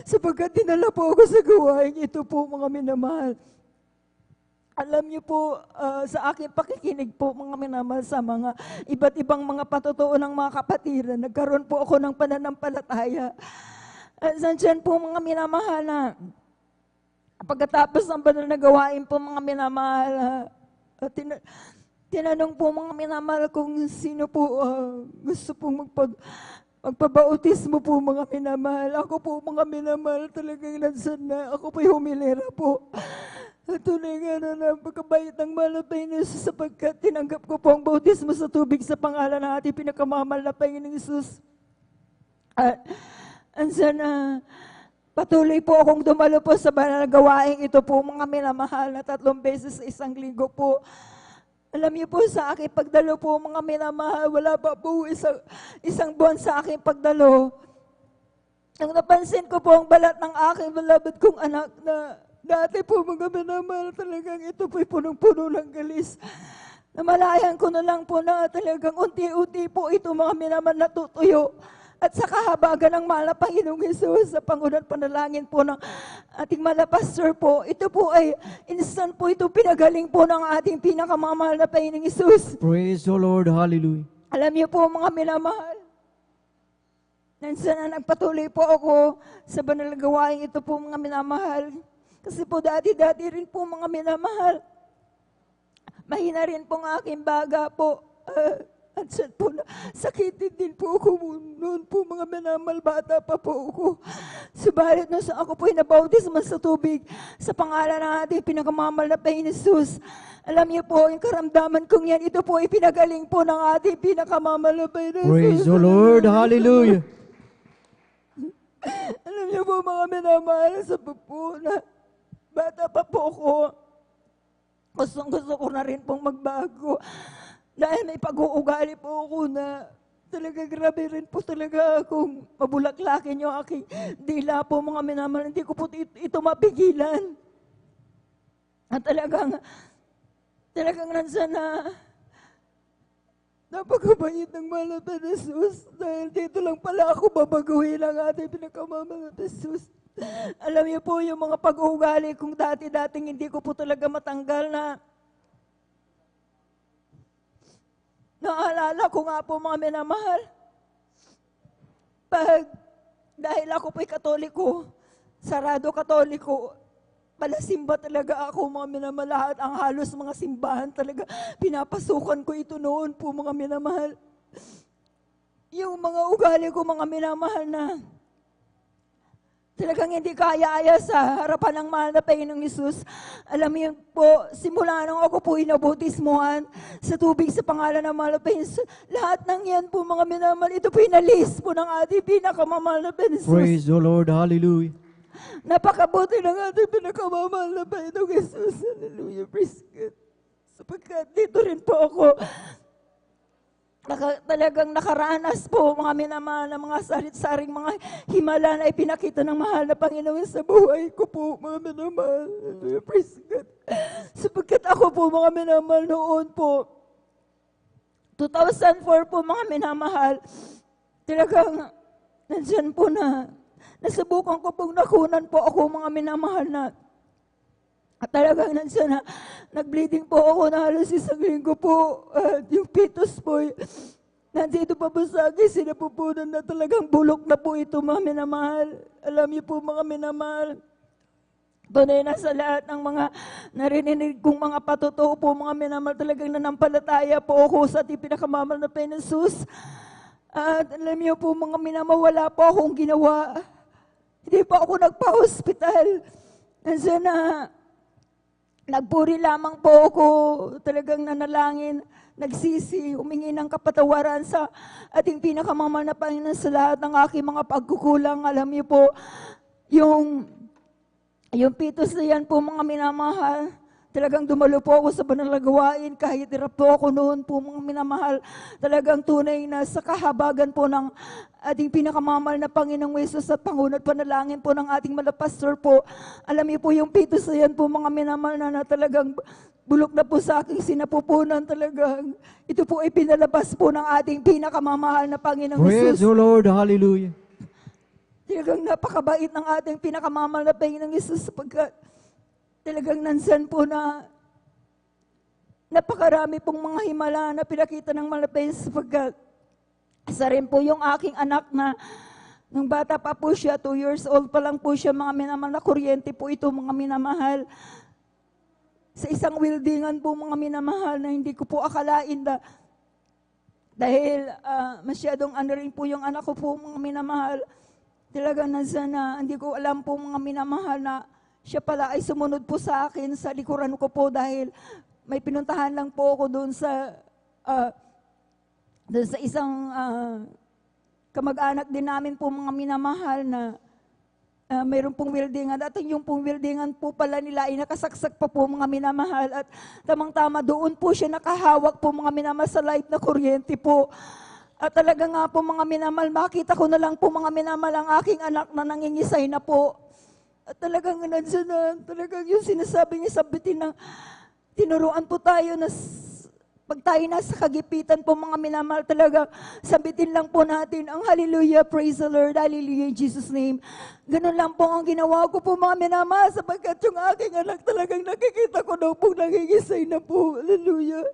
Sapagkat dinala po ako sa gawain ito po, mga minamahal. Alam niyo po, sa aking pakikinig po, mga minamahal, sa mga iba't ibang mga patutuo ng mga kapatiran, nagkaroon po ako ng pananampalataya. At saan po, mga minamahal, na pagkatapos ng banal na gawain po, mga minamahal, tinanong po mga minamahal kung sino po gusto pong magpabautismo po, mga minamahal. Ako po, mga minamahal, talagang nansan na. Ako po humilera po. At tunay nga na pagkabait ng mahal na Panginoon Jesus, sapagkat tinanggap ko po ang bautismo sa tubig sa pangalan ng ating pinakamamahal na Panginoong Jesus. At ansan na patuloy po akong dumalo po sa banal na gawain ito po, mga minamahal, na 3 beses sa isang linggo po. Alam niyo po, sa aking pagdalo po, mga minamahal, wala pa po isang buwan sa aking pagdalo. Nang napansin ko po ang balat ng aking beloved kong anak na dati po, mga minamahal, talagang ito po'y punong-puno ng galis. Namalayan ko na lang po na talagang unti-unti po ito, mga minamahal, natutuyo. At sa kahabagan ng mahal na Panginoong Jesus, sa pangunan panalangin po ng ating mahal na pastor po, ito po ay instant po ito, pinagaling po ng ating pinakamamahal na Panginoong Jesus.
Praise the Lord. Hallelujah.
Alam niyo po, mga minamahal, nansan na nagpatuloy po ako sa banal na gawain ito po, mga minamahal. Kasi po dati-dati rin po, mga minamahal, mahina rin po ang aking baga po. At po, sakitin din po ako noon po, mga minamahal, bata pa po ako. Subalit nung ako po'y nabautismo sa tubig sa pangalan ng ating pinakamamahal na Panginoon Jesus. Alam niyo po, yung karamdaman kong yan, ito po ay pinagaling po ng ating pinakamamahal na Panginoon Jesus.
Praise the Lord. Hallelujah.
Alam niyo po, mga minamahal, sa po na bata pa po ako, gusto ko na rin pong magbago. Dahil may pag-uugali po ako na talaga grabe rin po talaga akong mabulaklakin yung aking dila po, mga minamahal. Hindi ko po ito mapigilan. At talagang nansan na napakabait ng mahal na Jesus. Dahil dito lang pala ako babaguhin ang ating pinakamamahal na Jesus. Alam niyo po, yung mga pag-uugali kung dati-dating hindi ko po talaga matanggal na naalala ko nga po, mga minamahal. Dahil ako po'y Katoliko, sarado Katoliko, palasimba talaga ako, mga minamahal. Lahat ang halos mga simbahan talaga, pinapasukan ko ito noon po, mga minamahal. Yung mga ugali ko, mga minamahal, na talagang hindi kaya-aya sa harapan ng mahal na Panginoong Jesus. Alam niyo po, simula nung ako po inabautismuhan sa tubig sa pangalan ng mahal na Panginoong Jesus, lahat ng yan po, mga minamahal, ito po inalis po ng ating pinakamamahal na Panginoong Jesus.
Praise the Lord. Hallelujah.
Napakabuti ng ating pinakamamahal na Panginoong Jesus. Hallelujah, praise God. Sapagkat dito rin po ako, talagang nakaranas po, mga minamahal, na mga sarit-saring mga himala na ipinakita ng mahal na Panginoon sa buhay ko po, mga minamahal. Praise God. Sapagkat ako po, mga minamahal, noon po, 2004 po, mga minamahal, talagang nandiyan po na nasubukan ko pong nakunan po ako, mga minamahal, na at talagang nandiyan na nag-bleeding po ako na halos isang linggo po. At yung fetus po, nandito pa po sa akin, sinapupunan na talagang bulok na po ito, mga minamahal. Alam niyo po, mga minamahal, tunay na sa lahat ng mga narinig kong mga patutuo po, mga minamahal, talagang nanampalataya po ako sa ating pinakamamahal na Panginoon Jesus. At alam niyo po mga minamawala po akong ginawa. Hindi po ako nagpa-hospital. Nandiyan na, nagpuri lamang po ako, talagang nanalangin, nagsisi, humingi ng kapatawaran sa ating pinakamamahal na Panginoon sa lahat ng aking mga pagkukulang. Alam niyo po, yung pitos na yan po mga minamahal, talagang dumalo po ako sa banal na gawain, kahit hirap po ako noon po mga minamahal, talagang tunay na sa kahabagan po ng ating pinakamamahal na Panginoong Hesus at pangunat panalangin po ng ating malapastor po. Alam niyo po yung pitos na yan po mga minamahal na talagang bulok na po sa aking sinapupunan talagang. Ito po ay pinalabas po ng ating pinakamamahal na Panginoong
Praise
Hesus.
the Lord. Hallelujah.
Talagang napakabait ng ating pinakamamahal na Panginoong Hesus sapagkat talagang nansan po na napakarami pong mga himala na pinakita ng malapis sapagkat isa rin po yung aking anak na nung bata pa po siya, 2 years old pa lang po siya, mga minamahal na kuryente po ito, mga minamahal. Sa isang weldingan po mga minamahal na hindi ko po akalain dahil masyadong ano rin po yung anak ko po mga minamahal. Talagang nansan na hindi ko alam po mga minamahal na siya pala ay sumunod po sa akin sa likuran ko po dahil may pinuntahan lang po ako doon sa isang kamag-anak din namin po mga minamahal na mayroon pong weldingan. At yung pong weldingan po pala nila ay nakasaksak pa po mga minamahal at tamang-tama doon po siya nakahawak po mga minamahal sa light na kuryente po. At talaga nga po mga minamahal, makita ko na lang po mga minamahal ang aking anak na nangingisay na po. At talagang nandiyan na, talagang yung sinasabi niya sa bitin na tinuruan po tayo na pag tayo nasa kagipitan po mga minamahal, talaga sabitin lang po natin ang hallelujah, praise the Lord, hallelujah in Jesus' name. Ganun lang po ang ginawa ko po mga minamahal sapagkat yung aking anak talagang nakikita ko daw po nangingisay na po, hallelujah.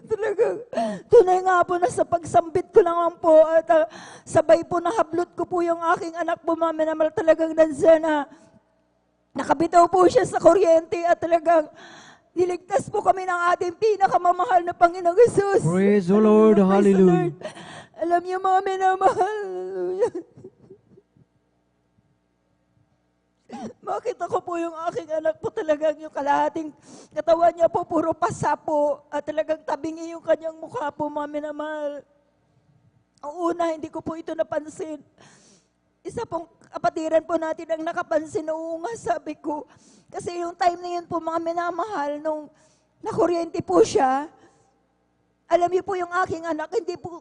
Talagang tunay nga po na sa pagsambit ko naman po at sabay po nahablot ko po yung aking anak po mga minamahal, talagang nandiyan na nakabitaw po siya sa kuryente at talagang niligtas po kami ng ating pinakamamahal na Panginoong Hesus.
Praise the Lord.
Praise the
Hallelujah.
Lord. Alam niyo mga minamahal, makita ko po yung aking anak po talagang yung kalahating katawan niya po puro pasa po at talagang tabingi yung kanyang mukha po mga minamahal. Ang una, hindi ko po ito napansin. Isa pong kapatiran po natin ang nakapansin, oo nga sabi ko. Kasi yung time na yun po mga minamahal, nung nakuryente po siya, alam niyo po yung aking anak,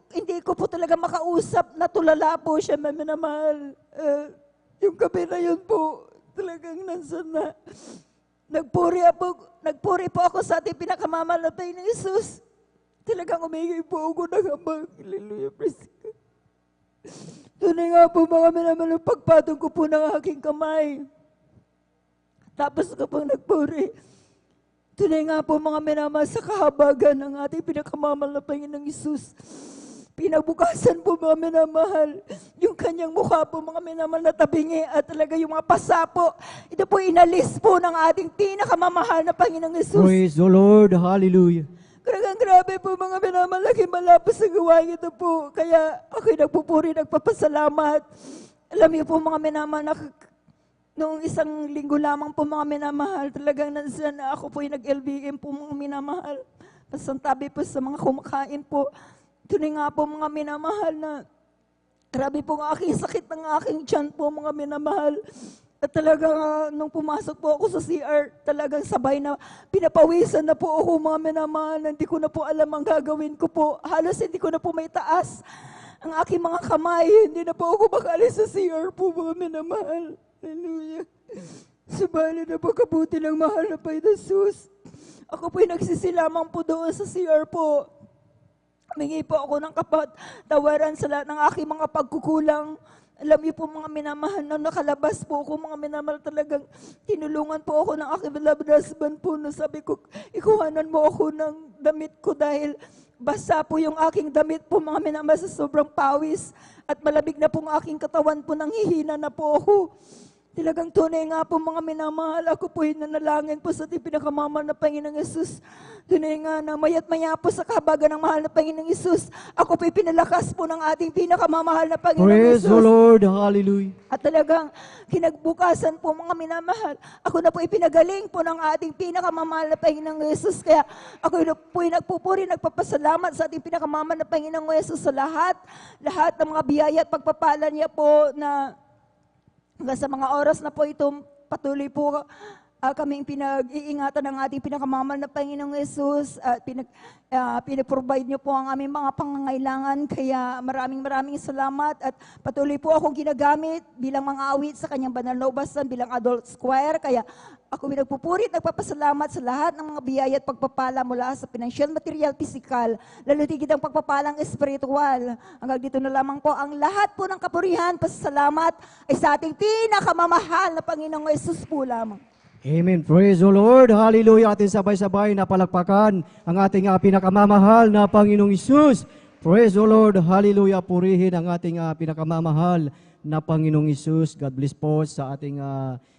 hindi ko po talaga makausap, natulala po siya mga minamahal. Yung gabi na yun po, talagang nansan na. Nagpuri po ako sa ating pinakamamahal na Panginoong Hesus. Talagang umigay po ako ng habang. Hallelujah, praise God. Tunay nga po mga minamahal, pagpatong ko po ng aking kamay. Tapos ko pong nagpuri. Tunay nga po mga minamahal sa kahabagan ng ating pinakamamahal na Panginoong Hesus. Pinabukasan po mga minamahal, yung kanyang mukha po mga minamahal na tabingi at talaga yung mga pasa po. Ito po inalis po ng ating pinakamamahal na Panginoong Hesus.
Praise the Lord. Hallelujah.
Talagang grabe po mga minamahal, malapos sa gawain ito po. Kaya ako'y nagpupuri, nagpapasalamat. Alam niyo po mga minamahal, noong isang linggo lamang po mga minamahal, talagang nandiyan na ako po yung nag-LBM po mga minamahal. Pasantabi po sa mga kumakain po. Tunay nga po mga minamahal na grabe po ang aking sakit ng aking tiyan po mga minamahal. At talagang nung pumasok po ako sa CR, talagang sabay na pinapawisan na po ako mga minamahal. Hindi ko na po alam ang gagawin ko po. Halos hindi ko na po may taas ang aking mga kamay. Hindi na po ako makalis sa CR po mga minamahal. Hallelujah. Subalit na pagkabuti ng mahal na Panginoong Hesus. Ako po'y nagsisilamang po doon sa CR po. Humingi po ako ng kapatawaran sa lahat ng aking mga pagkukulang. Alam niyo po mga minamahal, na nakalabas po ako mga minamahal, talagang tinulungan po ako ng aking beloved husband po. No, sabi ko, ikuhanan mo ako ng damit ko dahil basa po yung aking damit po mga minamahal sa sobrang pawis at malabig na po ang aking katawan po, nanghihina na po ako. Talagang tunay nga po mga minamahal, ako po nanalangin po sa ating pinakamamahal na Panginoong Yesus. Tunay nga na maya't maya po sa kahabagan ng mahal na Panginoong Yesus, ako po pinalakas po ng ating pinakamamahal na Panginoong
Praise the
Yesus.
Lord. Hallelujah.
At talagang kinagbukasan po mga minamahal, ako na po ipinagaling po ng ating pinakamamahal na Panginoong Yesus. Kaya ako po nagpupuri, nagpapasalamat sa ating pinakamamahal na Panginoong Yesus sa lahat ng mga biyaya at pagpapala niya po na hanggang sa mga oras na po ito, patuloy po kaming pinag-iingatan ng ating pinakamamahal na Panginoong Yesus at pinaprovide niyo po ang aming mga pangangailangan. Kaya maraming salamat at patuloy po akong ginagamit bilang mga awit sa kanyang banal na ubasan bilang adult choir. Kaya ako pinagpupuri at nagpapasalamat sa lahat ng mga biyaya at pagpapala mula sa financial, material, physical, lalo tigit ang pagpapalang espiritual. Hanggang dito na lamang po ang lahat po ng kapurihan, pasasalamat ay sa ating pinakamamahal na Panginoong Yesus po lamang.
Amen. Praise the Lord. Hallelujah. Atin sabay-sabay na palakpakan ang ating pinakamamahal na Panginoong Isus. Praise the Lord. Hallelujah. Purihin ang ating pinakamamahal na Panginoong Isus. God bless po sa ating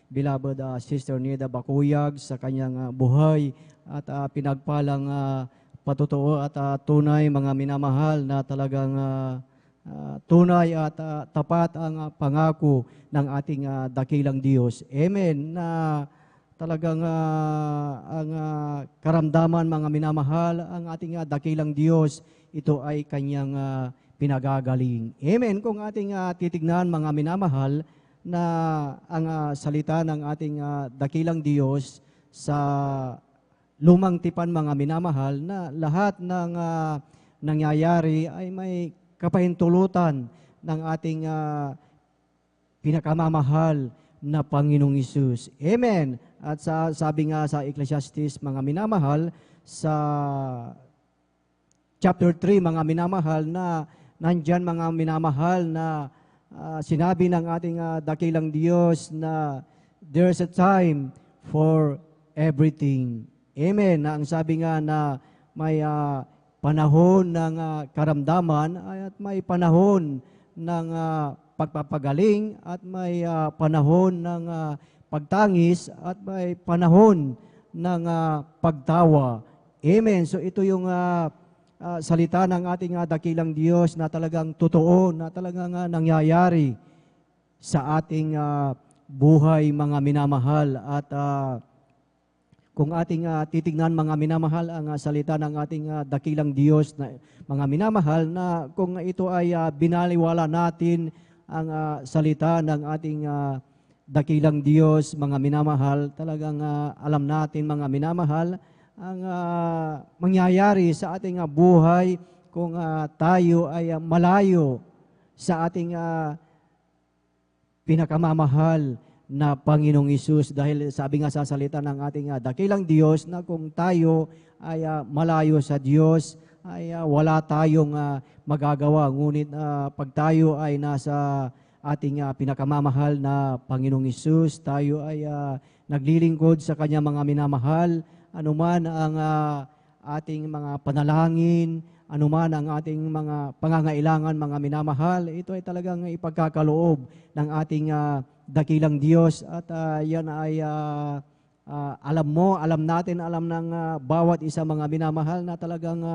beloved Sister Nida Bakuyag sa kanyang buhay at pinagpalang patotoo at tunay mga minamahal na talagang tunay at tapat ang pangako ng ating dakilang Diyos. Amen. Na talagang ang karamdaman mga minamahal, ang ating dakilang Diyos, ito ay kanyang pinagagaling. Amen. Kung ating titignan mga minamahal, na ang salita ng ating dakilang Diyos sa lumang tipan mga minamahal na lahat ng nangyayari ay may kapahintulutan ng ating pinakamamahal na Panginoong Isus. Amen. At sabi nga sa Ecclesiastes mga minamahal sa chapter 3 mga minamahal na nandyan mga minamahal na sinabi ng ating dakilang Diyos na there's a time for everything. Amen. Na ang sabi nga na may panahon ng karamdaman at may panahon ng pagpapagaling at may panahon ng pagtangis at may panahon ng pagtawa. Amen. So ito yung salita ng ating dakilang Diyos na talagang totoo, na talagang nangyayari sa ating buhay mga minamahal. At kung ating titignan mga minamahal ang salita ng ating dakilang Diyos na mga minamahal, na kung ito ay binaliwala natin ang salita ng ating dakilang Diyos mga minamahal, talagang alam natin mga minamahal ang mangyayari sa ating buhay kung tayo ay malayo sa ating pinakamamahal na Panginoong Isus. Dahil sabi nga sa salita ng ating dakilang Diyos na kung tayo ay malayo sa Diyos, ay wala tayong magagawa. Ngunit pag tayo ay nasa ating pinakamamahal na Panginoong Isus, tayo ay naglilingkod sa Kanya mga minamahal, anuman ang ating mga panalangin, anuman ang ating mga pangangailangan, mga minamahal, ito ay talagang ipagkakaloob ng ating dakilang Diyos. At yan ay alam ng bawat isa mga minamahal na talagang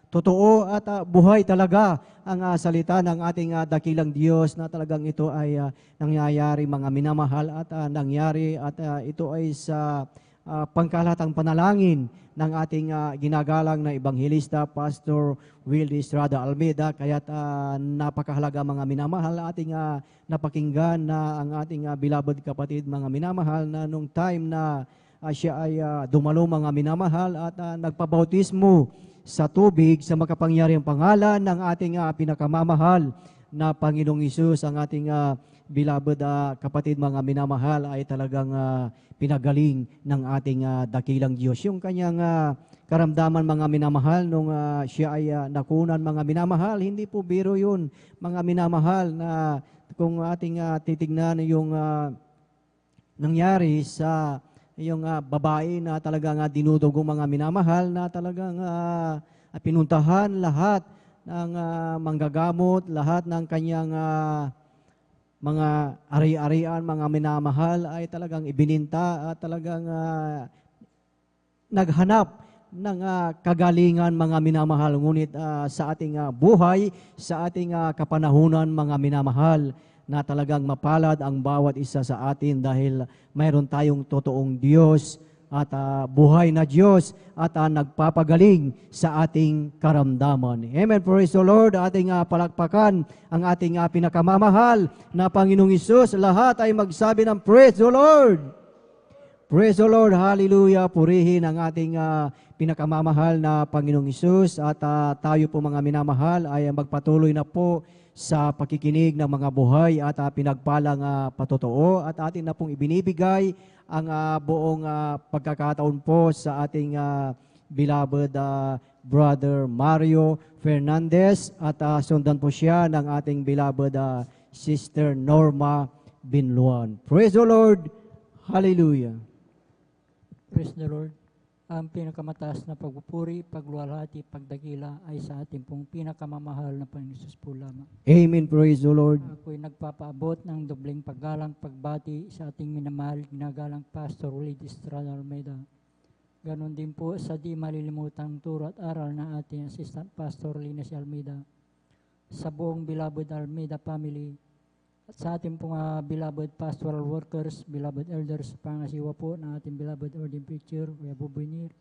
totoo at buhay talaga ang salita ng ating dakilang Diyos, na talagang ito ay nangyayari mga minamahal at nangyari at ito ay sa pangkalatang panalangin ng ating ginagalang na Ebanghelista, Pastor Willie Estrada Almeida. Kaya't napakahalaga mga minamahal ating napakinggan na ang ating beloved kapatid mga minamahal, na nung time na siya ay dumalo mga minamahal at nagpabautismo sa tubig sa makapangyarihang pangalan ng ating pinakamamahal na Panginoong Isus, ang ating beloved kapatid mga minamahal ay talagang pinagaling ng ating dakilang Diyos. Yung kanyang karamdaman mga minamahal nung siya ay nakunan mga minamahal, hindi po biro yun mga minamahal, na kung ating titignan yung nangyari sa yung babae na talagang dinudugong mga minamahal, na talagang pinuntahan lahat ng manggagamot, lahat ng kanyang mga ari-arian, mga minamahal ay talagang ibininta at talagang naghanap ng kagalingan, mga minamahal. Ngunit sa ating buhay, sa ating kapanahunan, mga minamahal, na talagang mapalad ang bawat isa sa atin dahil mayroon tayong totoong Diyos at buhay na Diyos at nagpapagaling sa ating karamdaman. Amen. Praise the Lord. Ating palakpakan ang ating pinakamamahal na Panginoong Hesus. Lahat ay magsabi ng Praise the Lord. Praise the Lord. Hallelujah. Purihin ang ating pinakamamahal na Panginoong Hesus at tayo po mga minamahal ay magpatuloy na po sa pakikinig ng mga buhay at pinagpalang patotoo at atin na pong ibinibigay ang buong pagkakataon po sa ating beloved Brother Mario Fernandez at sundan po siya ng ating beloved Sister Norma Binluan. Praise the Lord. Hallelujah.
Praise the Lord. Ang pinakamataas na pagpupuri, pagluwalhati, pagdakila ay sa ating pong pinakamamahal na Panginoon Hesus po lamang.
Amen. Praise the Lord.
Ako'y nagpapaabot ng dobleng paggalang pagbati sa ating minamahal, ginagalang Pastor Willie Estrada Almeida. Ganon din po sa di malilimutang turo at aral na ating Assistant Pastor Linus Almeida. Sa buong beloved Almeida family, at sa ating pong beloved pastoral workers, beloved elders, pangasiwa po ng ating beloved ordained preacher, Kuya Bubunir.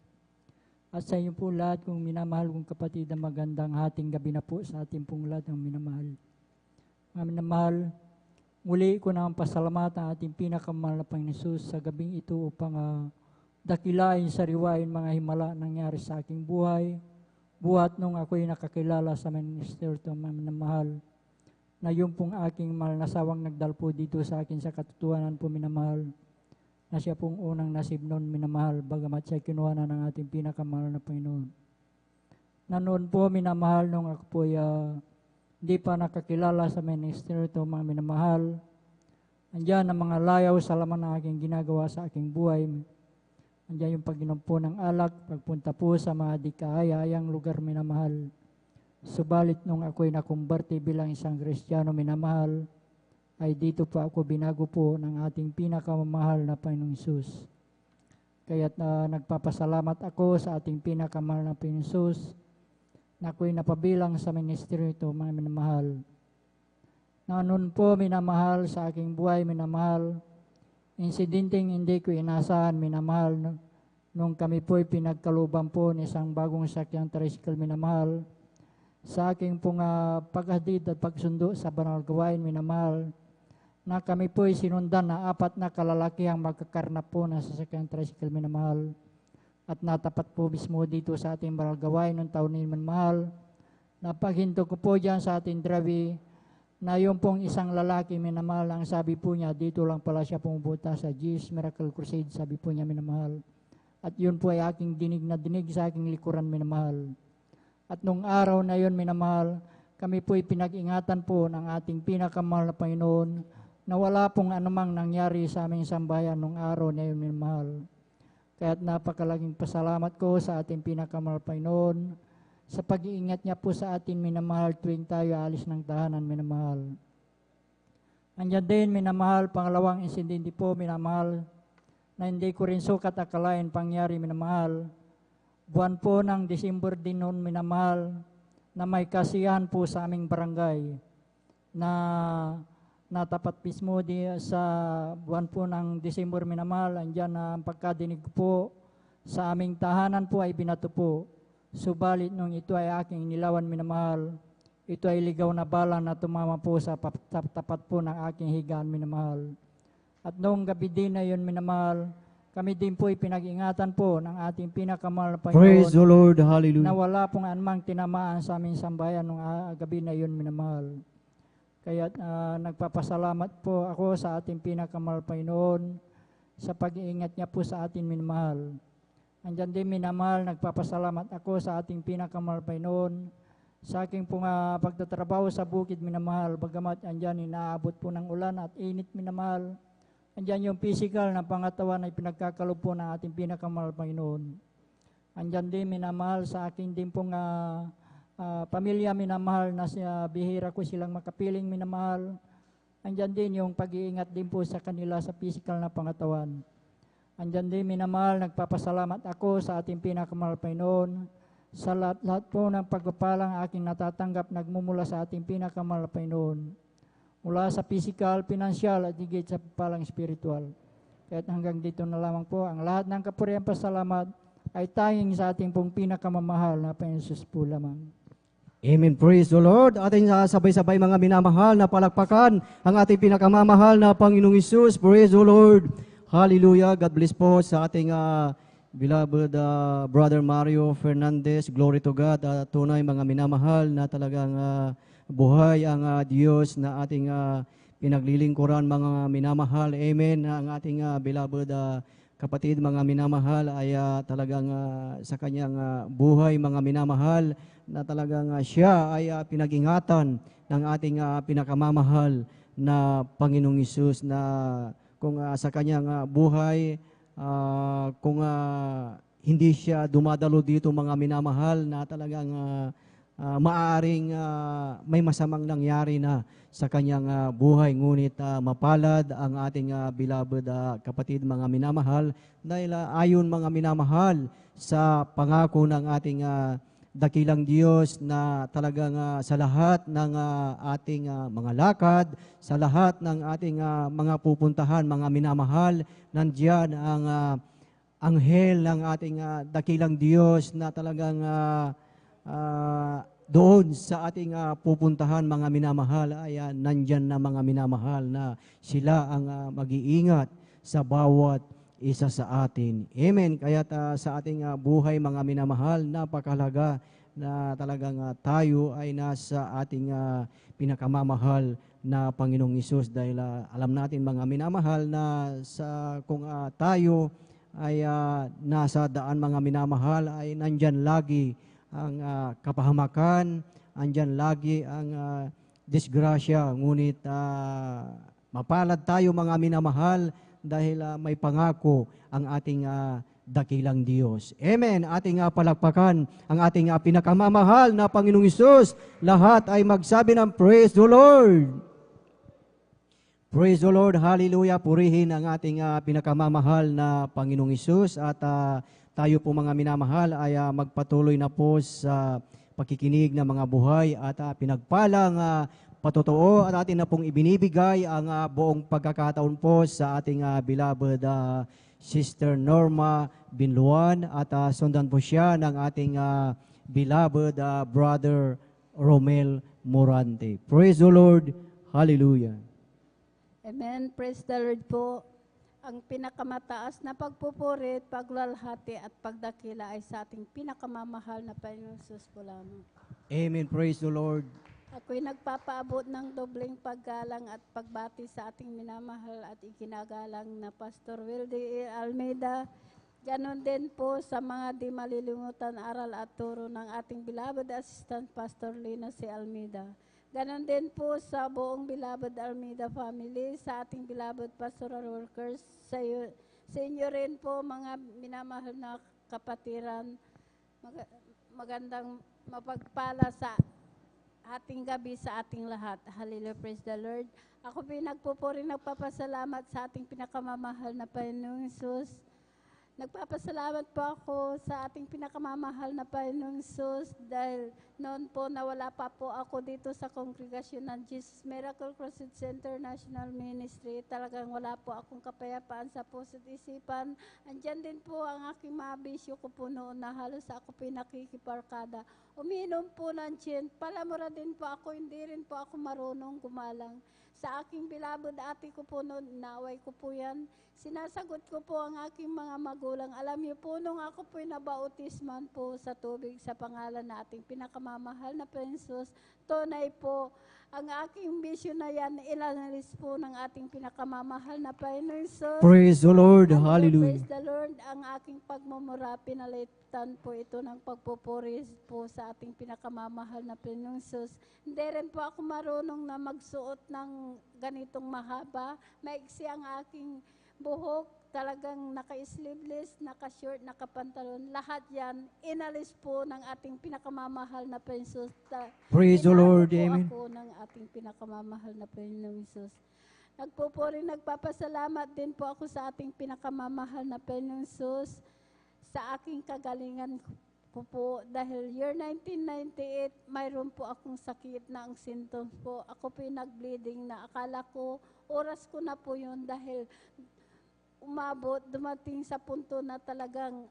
At sa inyo po lahat kong minamahal kong kapatid, na magandang hating gabi na po sa ating pong lahat ng minamahal. Mga minamahal, muli ko na ang pasalamat ang ating pinakamahal na Panginoon Hesus sa gabing ito upang dakilain, sariwain mga himala nangyari sa aking buhay, buhat nung ako'y nakakilala sa ministeryo ng mga minamahal, na yung pong aking mahal na sawang nagdal po dito sa akin sa katotohanan po minamahal, na siya pong unang nasib noon minamahal, bagamat siya kinuha na ng ating pinakamahal na Panginoon. Na noon po minamahal, nung ako po hindi pa nakakilala sa ministeryo ito mga minamahal, andyan ang mga layaw sa laman ng aking ginagawa sa aking buhay. Andyan yung pag-inom po ng alak, pagpunta po sa mga di kaaya-ayang lugar minamahal. Subalit nung ako'y nakumberte bilang isang Kristiyano minamahal, ay dito po ako binago po ng ating pinakamamahal na Panginoong Hesus. Kaya't nagpapasalamat ako sa ating pinakamahal na Panginoong Hesus na ako'y napabilang sa ministeryo ito mga minamahal. Na noon po minamahal sa aking buhay minamahal, insidenteng hindi ko inasahan minamahal, nung kami po'y pinagkaluban po ng isang bagong sakyang tricycle minamahal, sa aking pong paghatid at pagsundo sa banal gawain minamahal, na kami po'y sinundan na 4 na kalalakihang magkakarnap po na sasakyang tricycle minamahal, at natapat po mismo dito sa ating banal gawain ng taon ni minamahal, na paghinto ko po dyan sa ating drawi, na yung pong isang lalaki minamahal, ang sabi po niya, dito lang pala siya pumupunta sa Jesus Miracle Crusade, sabi po niya minamahal. At yun po ay aking dinig na dinig sa aking likuran minamahal. At nung araw na yun minamahal, kami po'y pinag-ingatan po ng ating pinakamahal na Panginoon, na wala pong anumang nangyari sa aming sambayan nung araw na yun minamahal. Kaya't napakalaging pasalamat ko sa ating pinakamahal na Panginoon, sa pag-iingat niya po sa atin minamahal tuwing tayo alis ng tahanan minamahal. Andyan din minamahal, pangalawang insidente po minamahal, na hindi ko rin sukat akalain pangyari minamahal. Buwan po ng December din noon minamahal, na may kasiyahan po sa aming barangay, na natapat mismo sa buwan po ng December minamahal, andyan na ang pagkadinig po sa aming tahanan po ay binato po. Subalit nung ito ay aking inilawan minamahal, ito ay ligaw na bala na tumama po sa tapat po ng aking higaan minamahal. At noong gabi din na yun minamahal, kami din po pinag-ingatan po ng ating pinakamahal na Panginoon.
Praise the Lord.
Na
Hallelujah.
wala pong anumang tinamaan sa aming sambayan nung gabi na yun minamahal. Kaya nagpapasalamat po ako sa ating pinakamahal Panginoon sa pag-iingat niya po sa atin minamahal. Andyan din minamahal, nagpapasalamat ako sa ating pinakamahal Panginoon sa aking pong pagtatrabaho sa bukid minamahal, bagamat andyan inaabot po ng ulan at init minamahal. Andyan yung physical na pangatawan ay pinagkakalob po ng ating pinakamahal Panginoon. Andyan din minamahal sa aking din pong pamilya minamahal, na bihira ko silang makapiling minamahal. Andyan din yung pag-iingat din po sa kanila sa physical na pangatawan. Andyan din minamahal, nagpapasalamat ako sa ating pinakamahal Panginoon sa lahat po ng pagpapalang aking natatanggap nagmumula sa ating pinakamahal Panginoon. Mula sa physical, financial at higit sa papalang spiritual. Kaya't hanggang dito na lamang po, ang lahat ng kapurihan pasalamat ay tanging sa ating pong pinakamamahal na Panginoon Jesus po lamang.
Amen. Praise the Lord. Ating sabay-sabay mga minamahal na palakpakan ang ating pinakamamahal na Panginoong Hesus. Praise the Lord. Hallelujah. God bless po sa ating beloved Brother Mario Fernandez. Glory to God. Tunay mga minamahal na talagang buhay ang Diyos na ating pinaglilingkuran mga minamahal. Amen. Ang ating beloved kapatid mga minamahal ay talagang sa kanyang buhay mga minamahal na talagang siya ay pinag-ingatan ng ating pinakamamahal na Panginoong Hesus na kung sa kanyang buhay, kung hindi siya dumadalo dito mga minamahal na talagang maaaring may masamang nangyari na sa kanyang buhay. Ngunit mapalad ang ating beloved kapatid mga minamahal dahil ayon mga minamahal sa pangako ng ating dakilang Diyos na talagang sa lahat ng ating mga lakad, sa lahat ng ating mga pupuntahan, mga minamahal, nandiyan ang anghel ng ating dakilang Diyos na talagang doon sa ating pupuntahan mga minamahal ay nandyan na mga minamahal na sila ang mag-iingat sa bawat isa sa atin. Amen. Kaya sa ating buhay mga minamahal, napakahalaga na talagang tayo ay nasa ating pinakamamahal na Panginoong Hesus dahil alam natin mga minamahal na kung tayo ay nasa daan mga minamahal ay nandyan lagi ang kapahamakan, andyan lagi ang disgrasya. Ngunit mapalad tayo mga minamahal dahil may pangako ang ating dakilang Diyos. Amen. Ating palakpakan ang ating pinakamamahal na Panginoong Hesus. Lahat ay magsabi ng Praise the Lord. Praise the Lord. Hallelujah. Purihin ang ating pinakamamahal na Panginoong Hesus. At tayo po mga minamahal ay magpatuloy na po sa pakikinig ng mga buhay at pinagpalang patotoo at atin na pong ibinibigay ang buong pagkakataon po sa ating beloved Sister Norma Binluan at sundan po siya ng ating beloved Brother Romel Morante. Praise the Lord. Hallelujah.
Amen. Praise the Lord po. Ang pinakamataas na pagpupurit, paglalhati at pagdakila ay sa ating pinakamamahal na Panginoon Jesus po lamang.
Amen. Praise the Lord.
Ako'y nagpapaabot ng dobleng paggalang at pagbati sa ating minamahal at ikinagalang na Pastor Wildy Almeida. Ganon din po sa mga di malilimutan aral at turo ng ating beloved Assistant Pastor Lina C. Almeida. Ganon din po sa buong beloved Almeida family, sa ating beloved pastoral workers, sa inyo rin po mga minamahal na kapatiran. Magandang mapagpala sa ating gabi sa ating lahat. Hallelujah, praise the Lord. Ako pinagpupuri, nagpapasalamat sa ating pinakamamahal na Panginoong Hesus. Nagpapasalamat po ako sa ating pinakamamahal na Panginoong Hesus dahil noon po nawala pa po ako dito sa kongregasyon ng Jesus Miracle Crusade Center National Ministry. Talagang wala po akong kapayapaan sa puso't isipan. Andyan din po ang aking mga bisyo ko po noon na halos ako pinakikiparkada. Uminom po ng gin. Palamura din po ako, hindi rin po ako marunong gumalang. Sa aking beloved ate ko po noon, naway ko po yan. Sinasagot ko po ang aking mga magulang. Alam niyo po, nung ako po'y nabautisman po sa tubig sa pangalan na ating pinakamamahal na Prinsos, tunay po, ang aking bisyo na yan, ilalis po ng ating pinakamamahal na Panginoon Jesus.
Praise the Lord. Hallelujah.
Praise the Lord. Ang aking pagmumura, pinalitan po ito ng pagpupuri po sa ating pinakamamahal na Panginoon Jesus. Hindi rin po ako marunong na magsuot ng ganitong mahaba. Maiksi ang aking buhok, talagang naka-sleeveless, naka-short, naka-pantalon, lahat yan, inalis po ng ating pinakamamahal na Panginoon.
Praise the Lord, amen.
Po ng ating pinakamamahal na Panginoong Hesus. Nagpupuri, nagpapasalamat din po ako sa ating pinakamamahal na Panginoong Hesus sa aking kagalingan ko po dahil year 1998, mayroon po akong sakit na ang symptoms po. Ako po yung nag-bleeding na akala ko, oras ko na po yun dahil dumating sa punto na talagang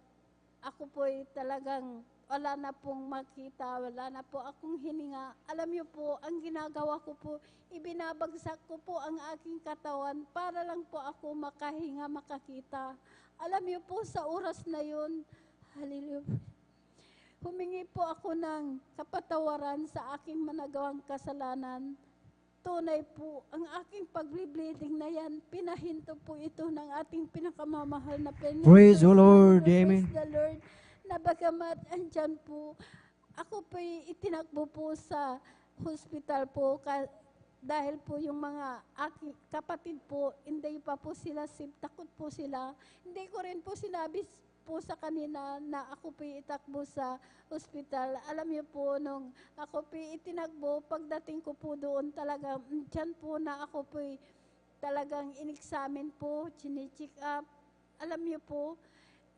ako po ay talagang wala na pong makita, wala na po akong hininga. Alam niyo po, ang ginagawa ko po, ibinabagsak ko po ang aking katawan para lang po ako makahinga, makakita. Alam niyo po, sa oras na yun, hallelujah, humingi po ako ng kapatawaran sa aking managawang kasalanan. Tunay po, ang aking pag-bleeding na yan, pinahinto po ito ng ating pinakamamahal na Panginoon.
Praise the Lord, amen.
Praise the Lord, na bagamat andyan po, ako po itinakbo po sa hospital po, dahil po yung mga aking kapatid po, hindi pa po sila takot po sila. Hindi ko rin po sinabi po sa kanina na ako po itakbo sa ospital. Alam niyo po, nung ako po itinakbo, pagdating ko po doon talaga, dyan po na ako po talagang in-examine po, chine-check up. Alam niyo po,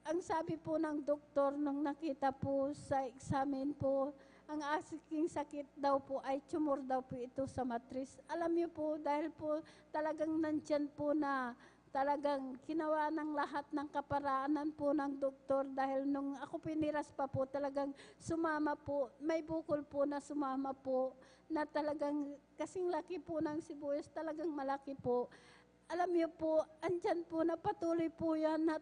ang sabi po ng doktor nung nakita po sa examine po, ang aking sakit daw po ay tumor daw po ito sa matris. Alam niyo po, dahil po talagang nandyan po na talagang ginawa ng lahat ng kaparaanan po ng doktor dahil nung ako piniras pa po talagang sumama po, may bukol po na sumama po na talagang kasing laki po ng sibuyas, talagang malaki po. Alam niyo po, andyan po na patuloy po yan na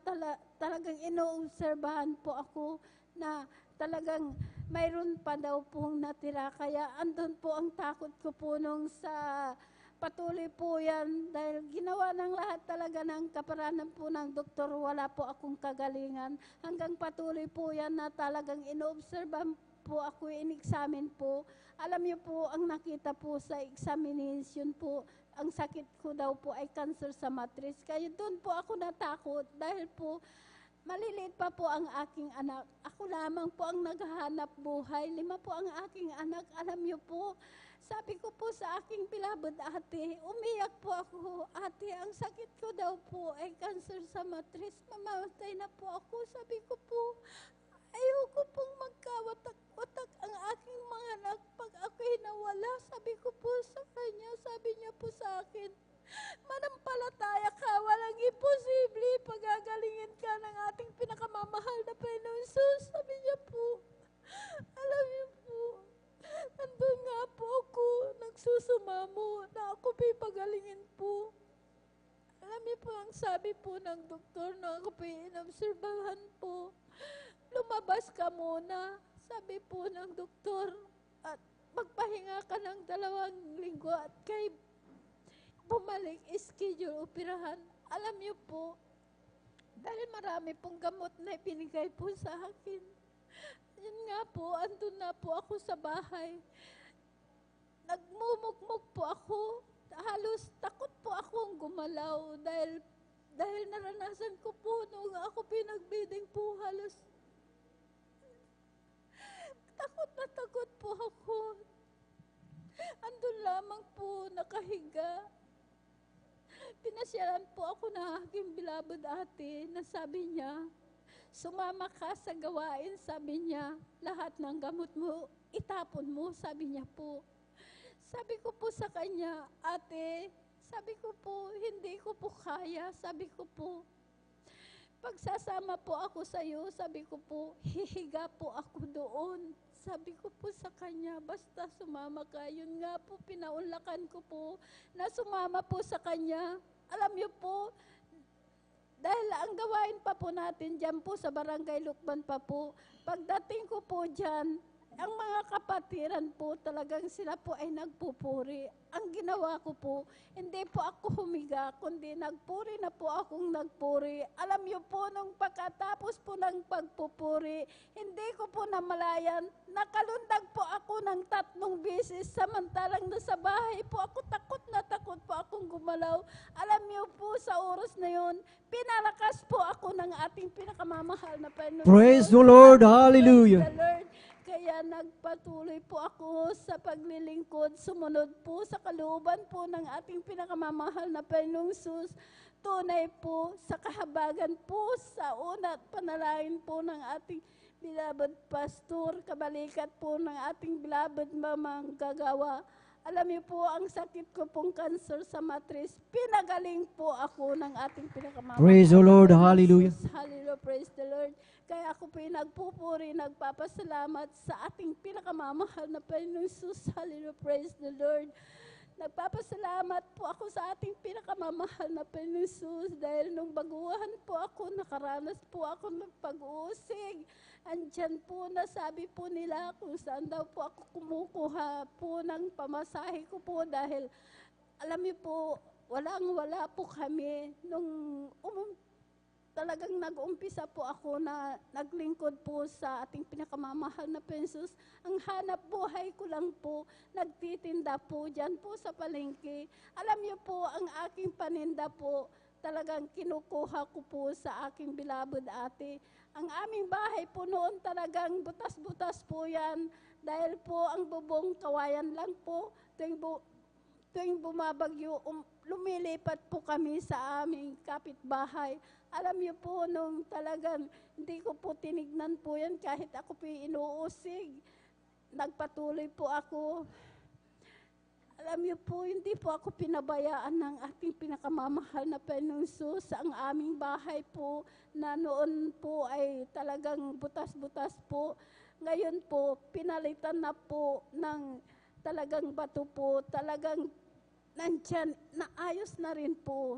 talagang inoobserbahan po ako na talagang mayroon pa daw pong natira. Kaya andun po ang takot ko po nung sa patuloy po yan dahil ginawa ng lahat talaga ng kaparanan po ng doktor, wala po akong kagalingan. Hanggang patuloy po yan na talagang inoobserbahan po ako, in-examine po. Alam niyo po, ang nakita po sa examination po, ang sakit ko daw po ay cancer sa matris. Kaya doon po ako natakot dahil po maliliit pa po ang aking anak. Ako lamang po ang naghahanap buhay. 5 po ang aking anak. Alam niyo po, sabi ko po sa aking bilabad ate, umiyak po ako, ate, ang sakit ko daw po ay cancer sa matris, mamamatay na po ako. Sabi ko po, ayoko pong magkawatak-watak ang aking mga anak pag ako'y nawala. Sabi ko po sa kanya, sabi niya po sa akin, manampalataya ka, walang imposible, pagagalingin ka ng ating pinakamamahal na Panginoon Jesus. Sabi niya po, alam niyo po, nandun nga po ako, nagsusumamo na ako pagalingin po. Alam niyo po, ang sabi po ng doktor na ako inobserbahan po, lumabas ka muna, sabi po ng doktor, at magpahinga ka ng 2 linggo at kay bumalik, schedule, operahan. Alam niyo po, dahil marami pong gamot na ibinigay po sa akin, yun nga po, andun na po ako sa bahay. Nagmumukmuk po ako. Halos takot po akong gumalaw dahil naranasan ko po nung ako pinagbiding po halos. Takot po ako. Andun lamang po nakahiga. Pinasyalan po ako ng aking bilabad ate na sabi niya, sumama ka sa gawain, sabi niya, lahat ng gamot mo, itapon mo, sabi niya po. Sabi ko po sa kanya, ate, sabi ko po, hindi ko po kaya, sabi ko po. Pagsasama po ako sa iyo, sabi ko po, hihiga po ako doon. Sabi ko po sa kanya, basta sumama ka. Yun nga po, pinaunlakan ko po na sumama po sa kanya. Alam niyo po, dahil ang gawain pa po natin dyan po sa Barangay Lukban pa po, pagdating ko po dyan, ang mga kapatiran po talagang sila po ay nagpupuri. Ang ginawa ko po, hindi po ako humiga, kundi nagpuri na po akong nagpuri. Alam niyo po, nung pagkatapos po ng pagpupuri, hindi ko po namalayan, nakalundag po ako ng 3 beses, samantalang nasa bahay po ako, takot po akong gumalaw. Alam niyo po, sa oras na yon, pinalakas po ako ng ating pinakamamahal na Panginoon.
Praise the Lord. Hallelujah.
Praise the Lord. Kaya nagpatuloy po ako sa paglilingkod, sumunod po sa kalooban po ng ating pinakamamahal na Panginoong Sus. Tunay po sa kahabagan po sa una't panalangin po ng ating beloved pastor, kabalikat po ng ating beloved mamang gagawa. Alam niyo po, ang sakit ko pong cancer sa matris, pinagaling po ako ng ating pinakamamahal.
Praise the Lord. Hallelujah.
Hallelujah. Praise the Lord. Kaya ako po nagpupuri, nagpapasalamat sa ating pinakamamahal na Panginoon Jesus. Hallelujah. Praise the Lord. Nagpapasalamat po ako sa ating pinakamamahal na Panginoon Jesus dahil nung baguhan po ako, nakaranas po ako ng pag-uusig. Andyan po, nasabi po nila kung saan daw po ako kumukuha po ng pamasahe ko po dahil alam niyo po, wala po kami nung talagang nag-umpisa po ako na naglingkod po sa ating pinakamamahal na Pensus. Ang hanap buhay ko lang po, nagtitinda po dyan po sa palengke. Alam niyo po, ang aking paninda po, talagang kinukuha ko po sa aking beloved ate. Ang aming bahay po noon talagang butas-butas po yan dahil po ang bubong kawayan lang po. Tuwing bumabagyo, lumilipat po kami sa aming kapitbahay. Alam niyo po, nung talagang hindi ko po tinignan po yan kahit ako po inuusig. Nagpatuloy po ako. Alam niyo po, hindi po ako pinabayaan ng ating pinakamamahal na Panginoong Jesus. Ang aming bahay po na noon po ay talagang butas-butas po. Ngayon po, pinalitan na po ng talagang bato po. Talagang nandyan, naayos na rin po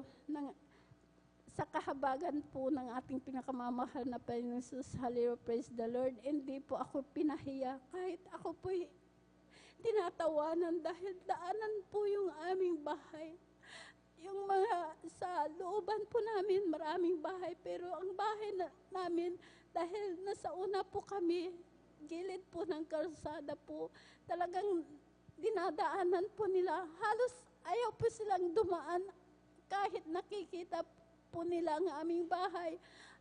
sa kahabagan po ng ating pinakamamahal na Panginoon Jesus. Hallelujah, praise the Lord. Hindi po ako pinahiya kahit ako po tinatawanan dahil daanan po yung aming bahay. Yung mga sa looban po namin, maraming bahay, pero ang bahay namin, dahil nasa una po kami, gilid po ng kalsada po, talagang dinadaanan po nila. Halos ayaw po silang dumaan kahit nakikita po nila ang aming bahay.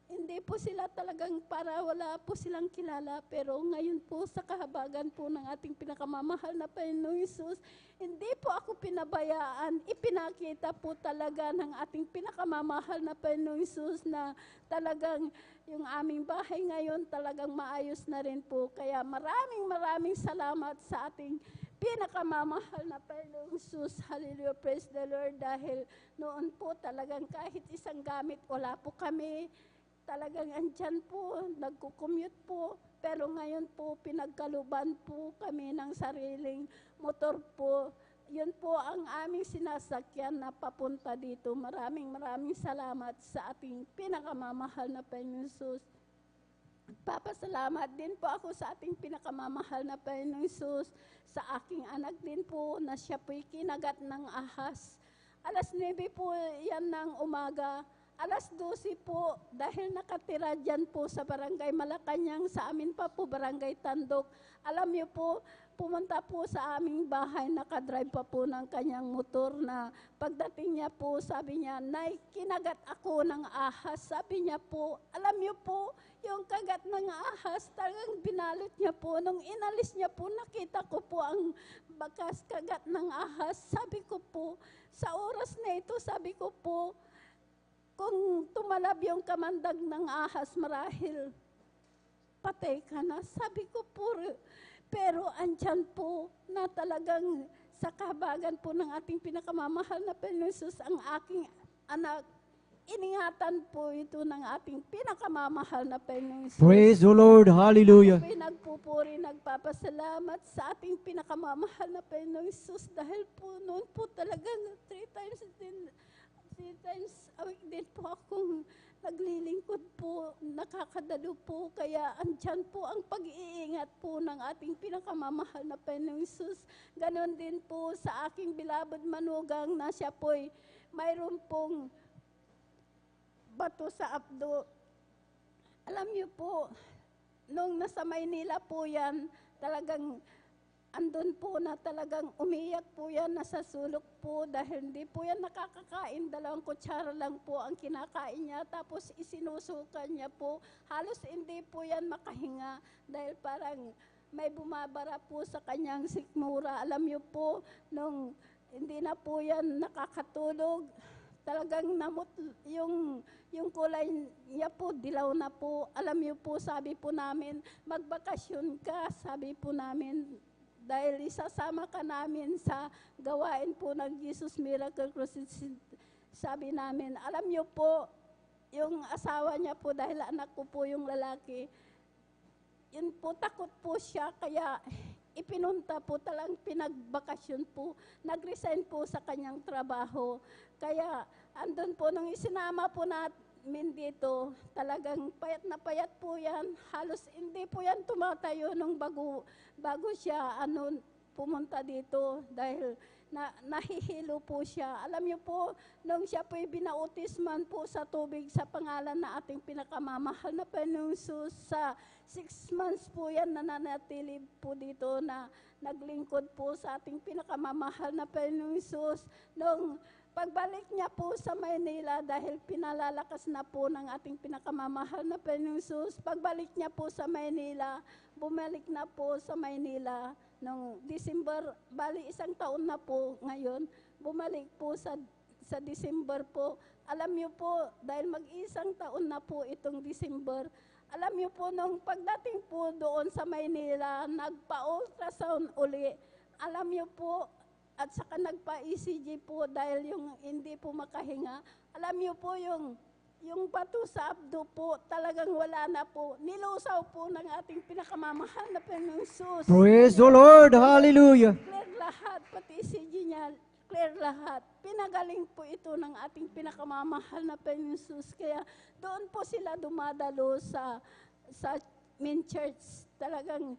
Hindi po sila talagang para wala po silang kilala. Pero ngayon po sa kahabagan po ng ating pinakamamahal na Panginoong Jesus, hindi po ako pinabayaan. Ipinakita po talaga ng ating pinakamamahal na Panginoong Jesus na talagang yung aming bahay ngayon talagang maayos na rin po. Kaya maraming salamat sa ating pinakamamahal na Panginoong Jesus. Hallelujah, praise the Lord. Dahil noon po talagang kahit isang gamit wala po kami. Talagang andyan po, nagkukommute po. Pero ngayon po, pinagkaluban po kami ng sariling motor po. Yun po ang aming sinasakyan na papunta dito. Maraming salamat sa ating pinakamamahal na Panginoon Jesus. Papasalamat din po ako sa ating pinakamamahal na Panginoong Jesus, sa aking anak din po na siya po'y kinagat ng ahas. 9:00 po yan ng umaga. 12:00 po, dahil nakatira dyan po sa Barangay Malacanang, sa amin pa po Barangay Tandok. Alam niyo po, pumunta po sa aming bahay, nakadrive pa po ng kanyang motor na pagdating niya po, sabi niya, "Nay, kinagat ako ng ahas." Sabi niya po, alam niyo po, yung kagat ng ahas, talagang binalot niya po. Nung inalis niya po, nakita ko po ang bakas kagat ng ahas. Sabi ko po, sa oras na ito, sabi ko po, kung tumalab yung kamandag ng ahas, marahil patay ka na. Sabi ko po, pero andyan po na talagang sa kahabagan po ng ating pinakamamahal na Panginoon Jesus, ang aking anak, iningatan po ito ng ating pinakamamahal na Panginoon Jesus.
Praise the Lord. Hallelujah.
Ako nagpupuri, nagpapasalamat sa ating pinakamamahal na Panginoon Jesus dahil po noon po talaga 3 times a week din po akong naglilingkod po, nakakadalo po, kaya andyan po ang pag-iingat po ng ating pinakamamahal na Panginoong Hesus. Ganon din po sa aking beloved manugang na siya po'y mayroon pong bato sa abdo. Alam niyo po, nung nasa Maynila po yan, talagang andun po na talagang umiyak po yan, nasa sulok po dahil hindi po yan nakakakain, 2 kutsara lang po ang kinakain niya, tapos isinusukan niya po, halos hindi po yan makahinga dahil parang may bumabara po sa kanyang sikmura. Alam niyo po, nung hindi na po yan nakakatulog, talagang namot yung kulay niya po, dilaw na po. Alam niyo po, sabi po namin, magbakasyon ka, sabi po namin, dahil isasama ka namin sa gawain po ng Jesus Miracle Crusade. Sabi namin, alam niyo po, yung asawa niya po, dahil anak ko po yung lalaki, yun po, takot po siya, kaya ipinunta po, talang pinagbakasyon po, nag-resign po sa kanyang trabaho. Kaya andun po, nung isinama po namin dito, talagang payat na payat po yan, halos hindi po yan tumatayo nung bago siya pumunta dito dahil nahihilo po siya. Alam niyo po, nung siya po'y binautisman po sa tubig sa pangalan na ating pinakamamahal na Panginoong Hesus, sa 6 months po yan nananatili po dito na naglingkod po sa ating pinakamamahal na Panginoong Hesus. Nung pagbalik niya po sa Maynila, dahil pinalalakas na po ng ating pinakamamahal na Panginoong Hesus, pagbalik niya po sa Maynila, bumalik na po sa Maynila noong December, bali 1 taon na po ngayon, bumalik po sa December po. Alam niyo po, dahil mag-1 taon na po itong December, alam niyo po, nung pagdating po doon sa Maynila, nagpa-ultrasound uli. Alam niyo po, at saka nagpa-ECG po dahil yung hindi po makahinga. Alam niyo po, yung bato sa abdo po, talagang wala na po. Nilusaw po ng ating pinakamamahal na Panginoong Hesus.
Praise the Lord. Hallelujah.
Clear lahat, pati ECG niya, clear lahat. Pinagaling po ito ng ating pinakamamahal na Panginoong Hesus. Kaya doon po sila dumadalo sa main church. Talagang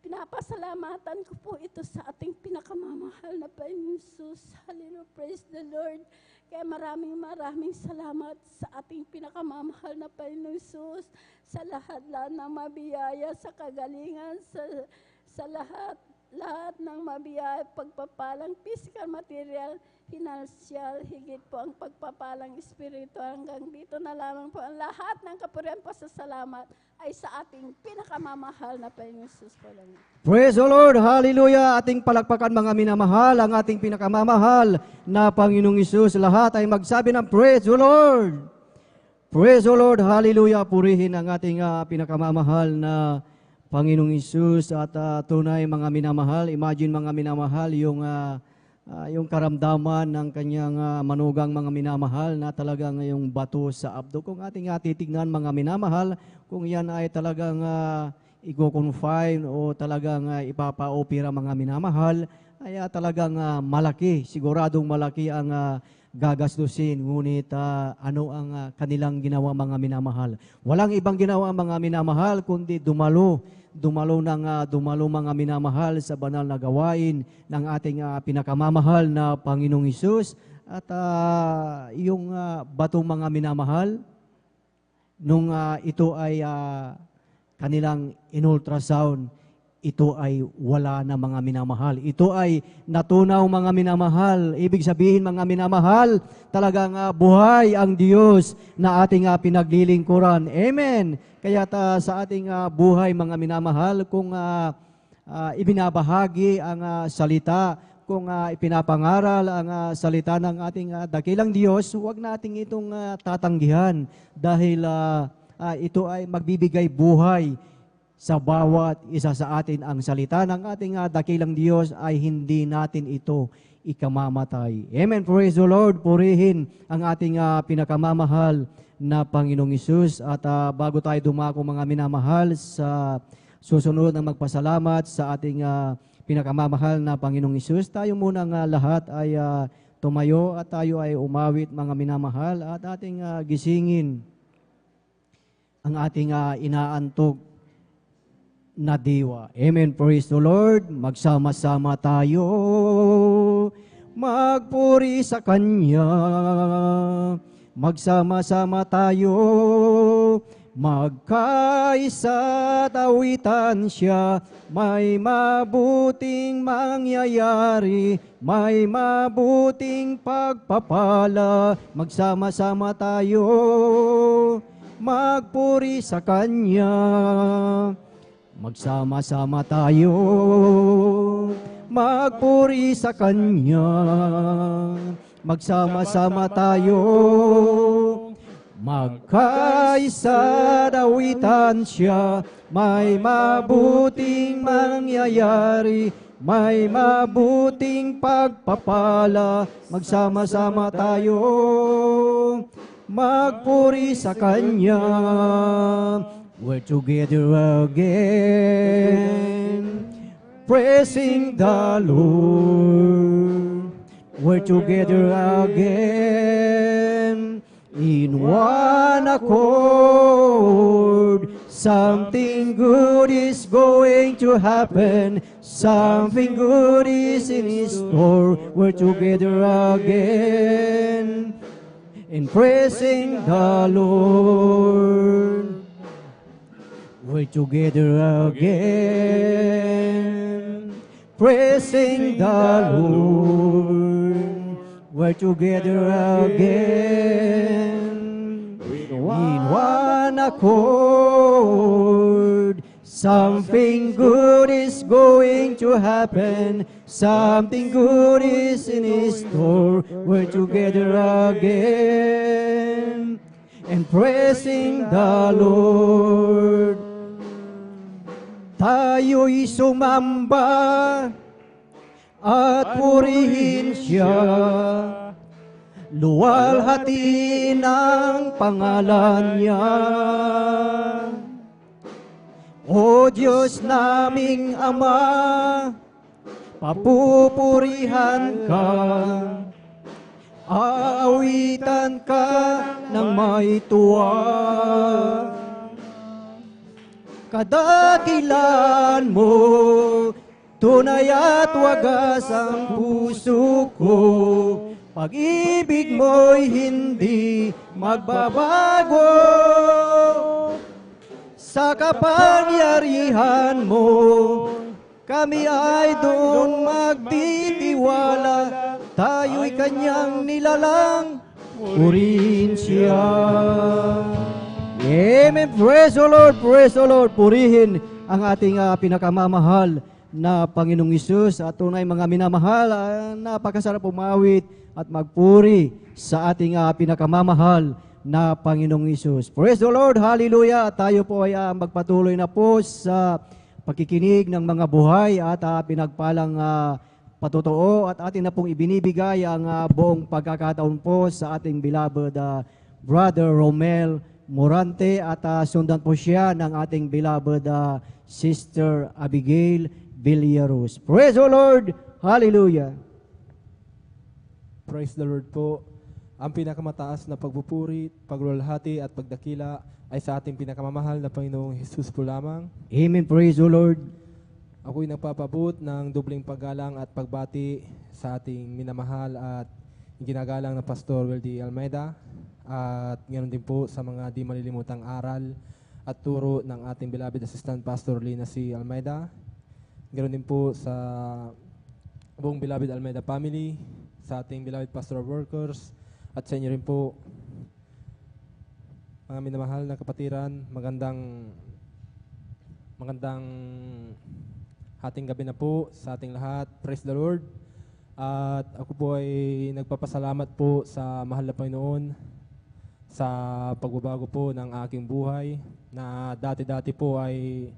pinapasalamatan ko po ito sa ating pinakamamahal na Panginoong Hesus. Hallelujah, praise the Lord. Kaya maraming salamat sa ating pinakamamahal na Panginoong Hesus, sa lahat na mabiyaya, sa kagalingan, sa lahat ng mabiyaya, pagpapalang physical, material, financial, higit po ang pagpapalang espiritu. Hanggang dito na lamang po ang lahat ng kapurihan, pasasalamat ay sa ating pinakamamahal na Panginoong Hesus po lang.
Praise the Lord. Hallelujah. Ating palakpakan mga minamahal, ang ating pinakamamahal na Panginoong Hesus. Lahat ay magsabi ng Praise the Lord. Praise the Lord. Hallelujah. Purihin ang ating pinakamamahal na Panginoong Hesus. At tunay mga minamahal, imagine mga minamahal yung karamdaman ng kanyang manugang mga minamahal na talagang yung bato sa abdo. Kung ating titignan mga minamahal, kung yan ay talagang i-confine o talagang ipapa-opera mga minamahal, ay talagang malaki, siguradong malaki ang gagastusin. Ngunit ano ang kanilang ginawa mga minamahal? Walang ibang ginawa mga minamahal kundi dumalo mga minamahal sa banal na gawain ng ating pinakamamahal na Panginoong Hesus. At yung batong mga minamahal, nung ito ay kanilang in-ultrasound, ito ay wala na mga minamahal. Ito ay natunaw mga minamahal. Ibig sabihin mga minamahal, talagang buhay ang Diyos na ating pinaglilingkuran. Amen. Kaya sa ating buhay mga minamahal, kung ibinabahagi ang salita, kung ipinapangaral ang salita ng ating dakilang Diyos, huwag nating itong tatanggihan dahil ito ay magbibigay buhay sa bawat isa sa atin. Ang salita ng ating dakilang Diyos ay hindi natin ito ikamamatay. Amen. Praise the Lord. Purihin ang ating pinakamamahal na Panginoong Hesus. At bago tayo dumako mga minamahal sa susunod na magpasalamat sa ating pinakamamahal na Panginoong Hesus, tayo munang lahat ay tumayo at tayo ay umawit mga minamahal at ating gisingin ang ating inaantog na diwa. Amen. Praise the Lord. Magsama-sama tayo. Magpuri sa Kanya. Magsama-sama tayo. Magkaisa tawitan siya. May mabuting mangyayari. May mabuting pagpapala. Magsama-sama tayo. Magpuri sa Kanya. Magsama-sama tayo. Magpuri sa Kanya. Magsama-sama tayo. Magkaisa dawitan siya. May mabuting mangyayari. May mabuting pagpapala. Magsama-sama tayo. Magpuri sa Kanya. We're together again, praising the Lord. We're together again, in one accord. Something good is going to happen. Something good is in store. We're together again, in praising the Lord. We're together again, praising the Lord. We're together again, in one accord. Something good is going to happen. Something good is in store. We're together again, and praising the Lord. Tayo'y sumamba at purihin siya. Luwalhati ng pangalan niya. O Diyos naming Ama, papupurihan ka. Aawitan ka ng may tuwa. Kadakilan mo, tunay at wagas ang puso ko. Pag-ibig mo'y hindi magbabago. Sa kapangyarihan mo, kami ay doon magtitiwala. Tayo'y kanyang nilalang, purihin siya. Amen. Praise the Lord, praise the Lord. Purihin ang ating pinakamamahal na Panginoong Hesus at tunay mga minamahal. Napakasarap umawit at magpuri sa ating pinakamamahal na Panginoong Hesus. Praise the Lord, hallelujah. At tayo po ay magpatuloy na po sa pakikinig ng mga buhay at pinagpalang patotoo at atin na pong ibinibigay ang buong pagkakataon po sa ating beloved Brother Romel Morante at sundan po siya ng ating beloved Sister Abigail Villaruz. Praise the Lord! Hallelujah!
Praise the Lord po. Ang pinakamataas na pagpupuri, paglulhati at pagdakila ay sa ating pinakamamahal na Panginoong Hesus po lamang.
Amen. Praise the Lord!
Ako'y nagpapabot ng dubling paggalang at pagbati sa ating minamahal at ginagalang na Pastor Weldy Almeida. At ganoon din po sa mga di malilimutang aral at turo ng ating beloved Assistant Pastor Lina C. Almeida. Ganoon din po sa buong beloved Almeida family, sa ating beloved pastoral workers, at sa inyo rin po, mga minamahal na kapatiran. Magandang hating gabi na po sa ating lahat. Praise the Lord. At ako po ay nagpapasalamat po sa mahal na Panginoon sa pagbabago po ng aking buhay, na dati-dati po ay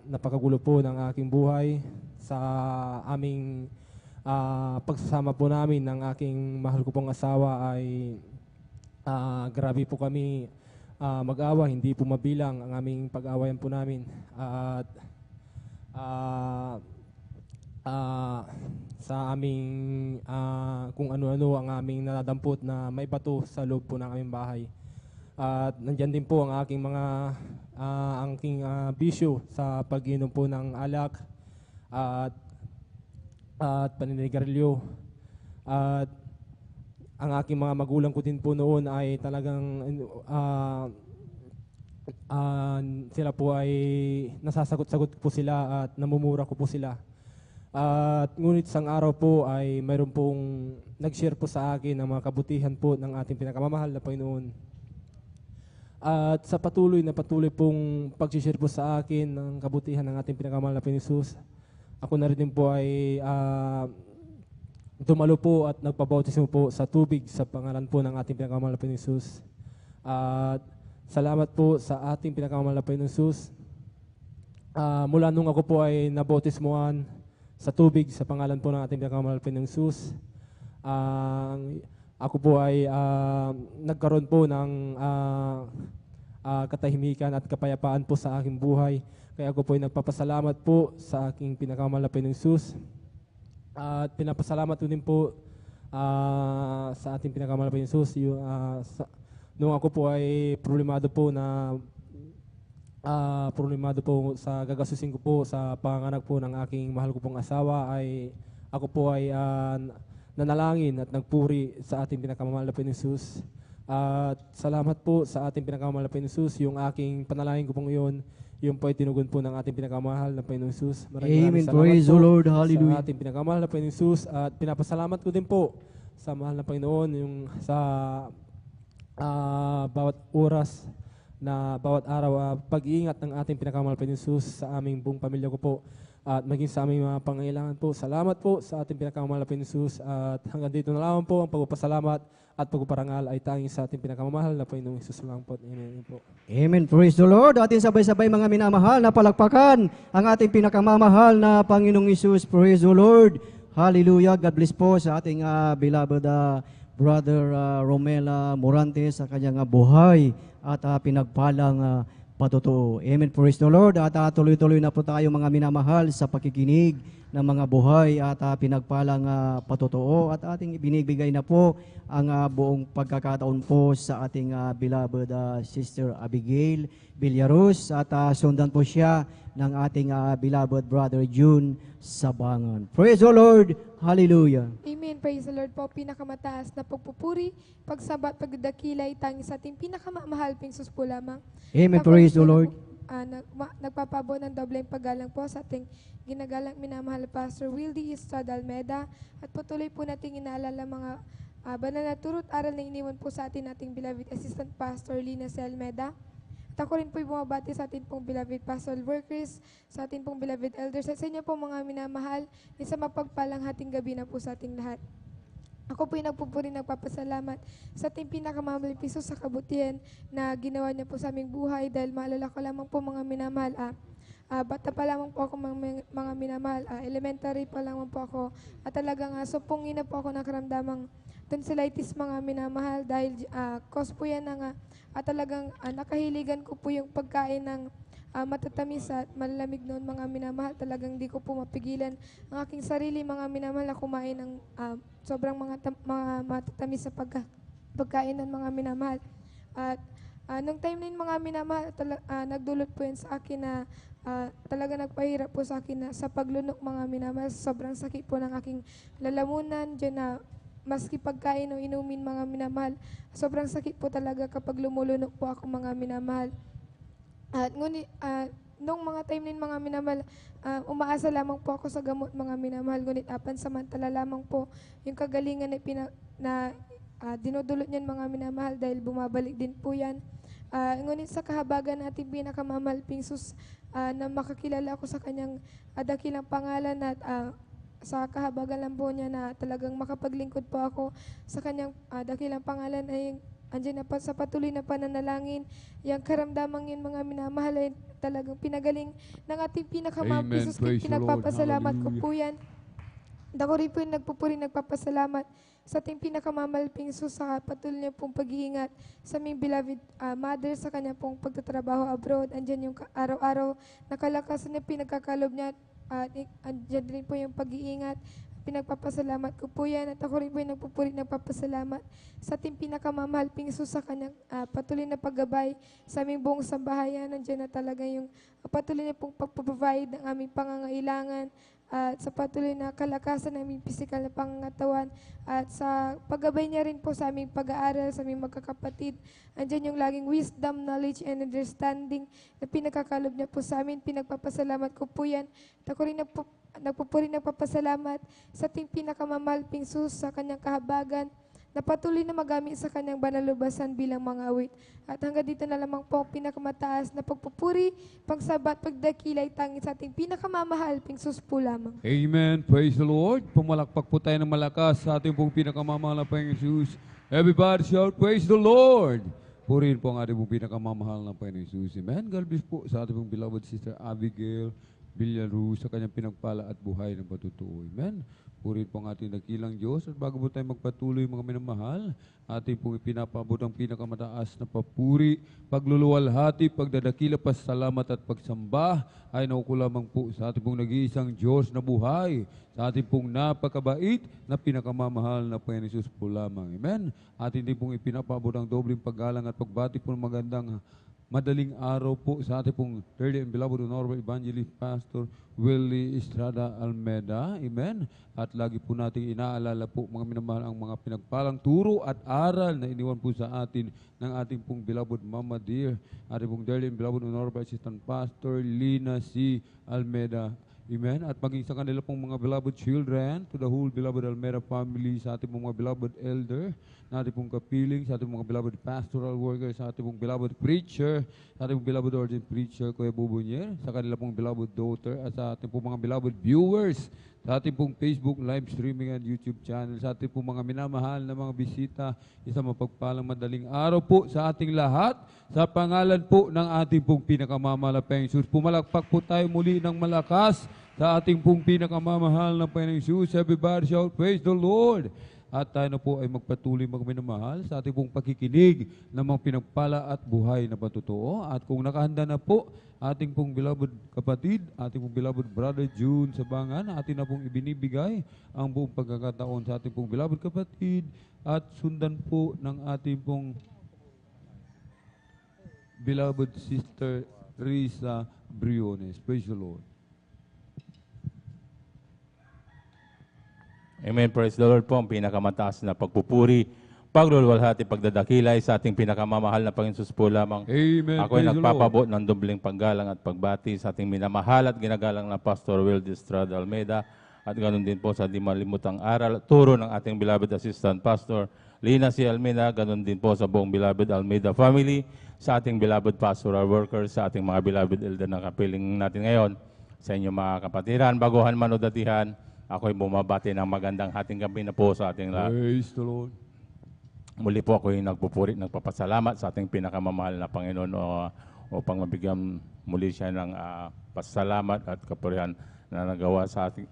napakagulo po ng aking buhay. Sa aming pagsasama po namin ng aking mahal ko pong asawa ay grabe po kami mag-awa, hindi po mabilang ang aming pag-awayan po namin. At sa aming kung ano-ano ang aming nadadampot na may bato sa loob po ng aming bahay. At nandyan din po ang aking bisyo sa pag-inom po ng alak at paninigarilyo. At ang aking mga magulang ko din po noon ay talagang sila po ay nasasagot-sagot po sila at namumura ko po sila. At ngunit isang araw po ay mayroon pong nag-share po sa akin ng mga kabutihan po ng ating pinakamamahal na Panginoon. At sa patuloy pong pag-share po sa akin ng kabutihan ng ating pinakamahal na Panginoon Jesus, ako na rin din po ay dumalo po at nagpabautismo po sa tubig sa pangalan po ng ating pinakamahal na Panginoon Jesus. At salamat po sa ating pinakamahal na Panginoon Jesus. Mula nung ako po ay nabautismuhan sa tubig sa pangalan po ng ating pinakamahal na Panginoon Jesus, ako po ay nagkaroon po ng katahimikan at kapayapaan po sa aking buhay. Kaya ako po ay nagpapasalamat po sa aking pinakamahal na Panginoong Jesus. At pinapasalamat ko din po sa ating pinakamahal na Panginoong Jesus. Nung ako po ay problemado po sa gagasusin ko po sa panganak po ng aking mahal ko pong asawa, ay ako po ay nanalangin at nagpuri sa ating pinakamamahal na Panginoon Jesus. At salamat po sa ating pinakamamahal na Panginoon Jesus. Yung aking panalangin ko pong iyon, yung po ay tinugon po ng ating pinakamahal na Panginoon Jesus.
Amen. Praise the Lord. Hallelujah.
Sa ating pinakamahal na Panginoon Jesus. At pinapasalamat ko din po sa mahal na Panginoon yung sa bawat oras na bawat araw pag-iingat ng ating pinakamahal na Panginoon Jesus sa aming buong pamilya ko po at maging sa aming mga pangailangan po. Salamat po sa ating pinakamamahal na Panginoon Jesus, at hanggang dito na lang po ang pagpapasalamat at pagpaparangal ay tanging sa ating pinakamamahal na Panginoong Jesus lang po. Amen po.
Amen. Praise the Lord. Atin sabay-sabay mga minamahal na palakpakan ang ating pinakamamahal na Panginoong Isus. Praise the Lord. Hallelujah. God bless po sa ating beloved Brother Romela Morante sa kanyang buhay at pinagpalang patotoo. Amen. Praise the Lord. At tuloy-tuloy na po tayo mga minamahal sa pakikinig ng mga buhay at pinagpalang patotoo, at ating binibigay na po ang buong pagkakataon po sa ating beloved Sister Abigail Villaros, at sundan po siya ng ating beloved Brother June Sabangan. Praise the Lord. Hallelujah.
Amen. Praise the Lord po. Pinakamataas na pagpupuri, pagsabat, pagdadakilay, tangi sa ating pinakamamahal ping Sus po lamang.
Amen.
Ako
Praise
po
the Lord.
Nagpapabo ng dobleng paggalang po sa ating ginagalang minamahal Pastor Wildy Estrada Almeida, at patuloy po nating inaalala mga banal na turo't aral na iniwan po sa ating beloved Assistant Pastor Lina C. Almeida. At ako rin po bumabati sa ating pong beloved pastoral workers, sa ating pong beloved elders, at sa inyo po mga minamahal, isa mapagpalang hating gabi na po sa ating lahat. Ako po yung nagpupuri, nagpapasalamat sa ating pinakamamahal Piso sa kabutihan na ginawa niya po sa aming buhay, dahil maalala ko lamang po mga minamahal, bata pa lamang po ako mga minamahal, elementary pa lamang po ako, at talagang supungin na po ako ng karamdamang tonsillitis mga minamahal, dahil cause po yan ng at talagang nakahiligan ko po yung pagkain ng matatamis at malalamig noon mga minamahal. Talagang di ko po mapigilan ang aking sarili mga minamahal na kumain ng sobrang mga matatamis sa pagkain ng mga minamahal. At nung time na yun mga minamahal, nagdulot po yan sa akin na talaga nagpahirap po sa akin na sa paglunok mga minamahal. Sobrang sakit po ng aking lalamunan dyan na maski pagkain o inumin mga minamahal. Sobrang sakit po talaga kapag lumulunok po ako mga minamahal. At ngunit, nung mga time na yun, mga minamahal, umaasa lamang po ako sa gamot mga minamahal. Ngunit pansamantala lamang po yung kagalingan na dinudulot niyan mga minamahal, dahil bumabalik din po yan. Ngunit sa kahabagan natin pinakamamahal ping Sus, na makakilala ako sa kanyang dakilang pangalan, at sa kahabagan lang po niya na talagang makapaglingkod po ako sa kanyang dakilang pangalan, ay andyan na pa sa patuloy na pananalangin. Yung karamdamang yun mga minamahal ay talagang pinagaling ng ating pinakamamahal
Amen.
Jesus.
Praise the
Pinagpapasalamat
Lord.
ko po yan. Ako rin po yung nagpupuri, nagpapasalamat sa ating pinakamamahal ping Jesus sa patuloy niya pong pag-iingat sa aming beloved mother sa kanya pong pagtatrabaho abroad. Andyan yung araw-araw nakalakasan niya, pinagkakalob niya, at andyan rin po yung pag-iingat, pinagpapasalamat ko po yan. At ako rin po yung nagpupuri, nagpapasalamat sa ating pinakamamahal ping Jesus sa kanyang patuloy na paggabay sa aming buong sambahayan. Nandiyan na talaga yung patuloy na pong pagpaprovide ng aming pangangailangan at sa patuloy na kalakasan ng aming pisikal na pangangatawan at sa paggabay niya rin po sa aming pag-aaral, sa aming magkakapatid. Andyan yung laging wisdom, knowledge, and understanding na pinagkakalob niya po sa amin. Pinagpapasalamat ko po yan. At ako rin nagpupuri, nagpapasalamat sa ating pinakamamahal ping Jesus sa kanyang kahabagan na patuloy na magamit sa kanyang banalubasan bilang mga awit. At hanggang dito na lamang po ang pinakamataas na pagpupuri, pagsabat, pagdakilay, tanging sa ating pinakamamahal ping Jesus po lamang.
Amen. Praise the Lord. Pumalakpak po tayo ng malakas sa ating pong pinakamamahal na Panginoon Jesus. Everybody shout, praise the Lord. Purihin po ang ating pong pinakamamahal na Panginoon Jesus. Amen. God bless po sa ating pong beloved sister Abigail Villaru sa kanyang pinagpala at buhay ng patutuo. Amen. Purihin po ang ating dakilang Diyos. At bago po tayo magpatuloy mga minamahal, ating pong ipinapabot ang pinakamataas na papuri, pagluluwalhati, pagdadakila, pasalamat at pagsamba ay nauko lamang po sa ating pong nag-iisang Diyos na buhay, sa ating pong napakabait na pinakamamahal na Panginoon Jesus po lamang. Amen. Ating din pong ipinapabot ang dobling paggalang at pagbati po ng magandang madaling araw po sa ating pong dearly and beloved Honorable Evangelist Pastor Willie Estrada Almeida. Amen. At lagi po nating inaalala po mga minamahal ang mga pinagpalang turo at aral na iniwan po sa atin ng ating pong beloved Mama Dear, ating pong dearly and beloved Honorable Assistant Pastor Lina C. Almeida. Amen. At maging sa kanila pong mga beloved children, to the whole beloved Almeida family, sa ating pong mga beloved elder, na ating pong kapiling, sa ating mga beloved pastoral workers, sa ating pong beloved preacher, sa ating pong beloved ordained preacher, Kuya Bubunyer, sa kanila pong beloved daughter, at sa ating pong mga beloved viewers, sa ating pong Facebook live streaming and YouTube channel, sa ating pong mga minamahal na mga bisita, isang mapagpalang madaling araw po sa ating lahat, sa pangalan po ng ating pong pinakamamahal Jesus. Pumalakpak po tayo muli ng malakas sa ating pong pinakamamahal na Panginoong Jesus. Everybody shout, praise the Lord. At tayo na po ay magpatuloy magminamahal sa ating pong pakikinig ng mga pinagpala at buhay na patutuo. At kung nakahanda na po, ating pong beloved kapatid, ating pong beloved brother June Sabangan, ating na pong ibinibigay ang buong pagkakataon sa ating pong beloved kapatid at sundan po ng ating pong beloved sister Risa Briones. Praise the Lord.
Amen. Praise the Lord po. Ang pinakamataas na pagpupuri, pagluluwalhati, pagdadakilay sa ating pinakamamahal na Panginoon Jesus po lamang.
Amen.
Ako ay
Praise the
nagpapabot ng dobling paggalang at pagbati sa ating minamahal at ginagalang na Pastor Will Estrada Almeida at ganoon din po sa di malimutang aral at turo ng ating beloved Assistant Pastor Lina C. Almeida, ganoon din po sa buong beloved Almeida family, sa ating beloved pastoral workers, sa ating mga beloved elder na kapiling natin ngayon, sa inyong mga kapatiran, baguhan man o datihan. Ako'y bumabati ng magandang hating gabi na po sa ating lahat.
Praise the Lord.
Muli po ako'y nagpupuri, nagpapasalamat sa ating pinakamamahal na Panginoon upang mabigyan muli siya ng pasalamat at kapurihan na nagawa sa ating,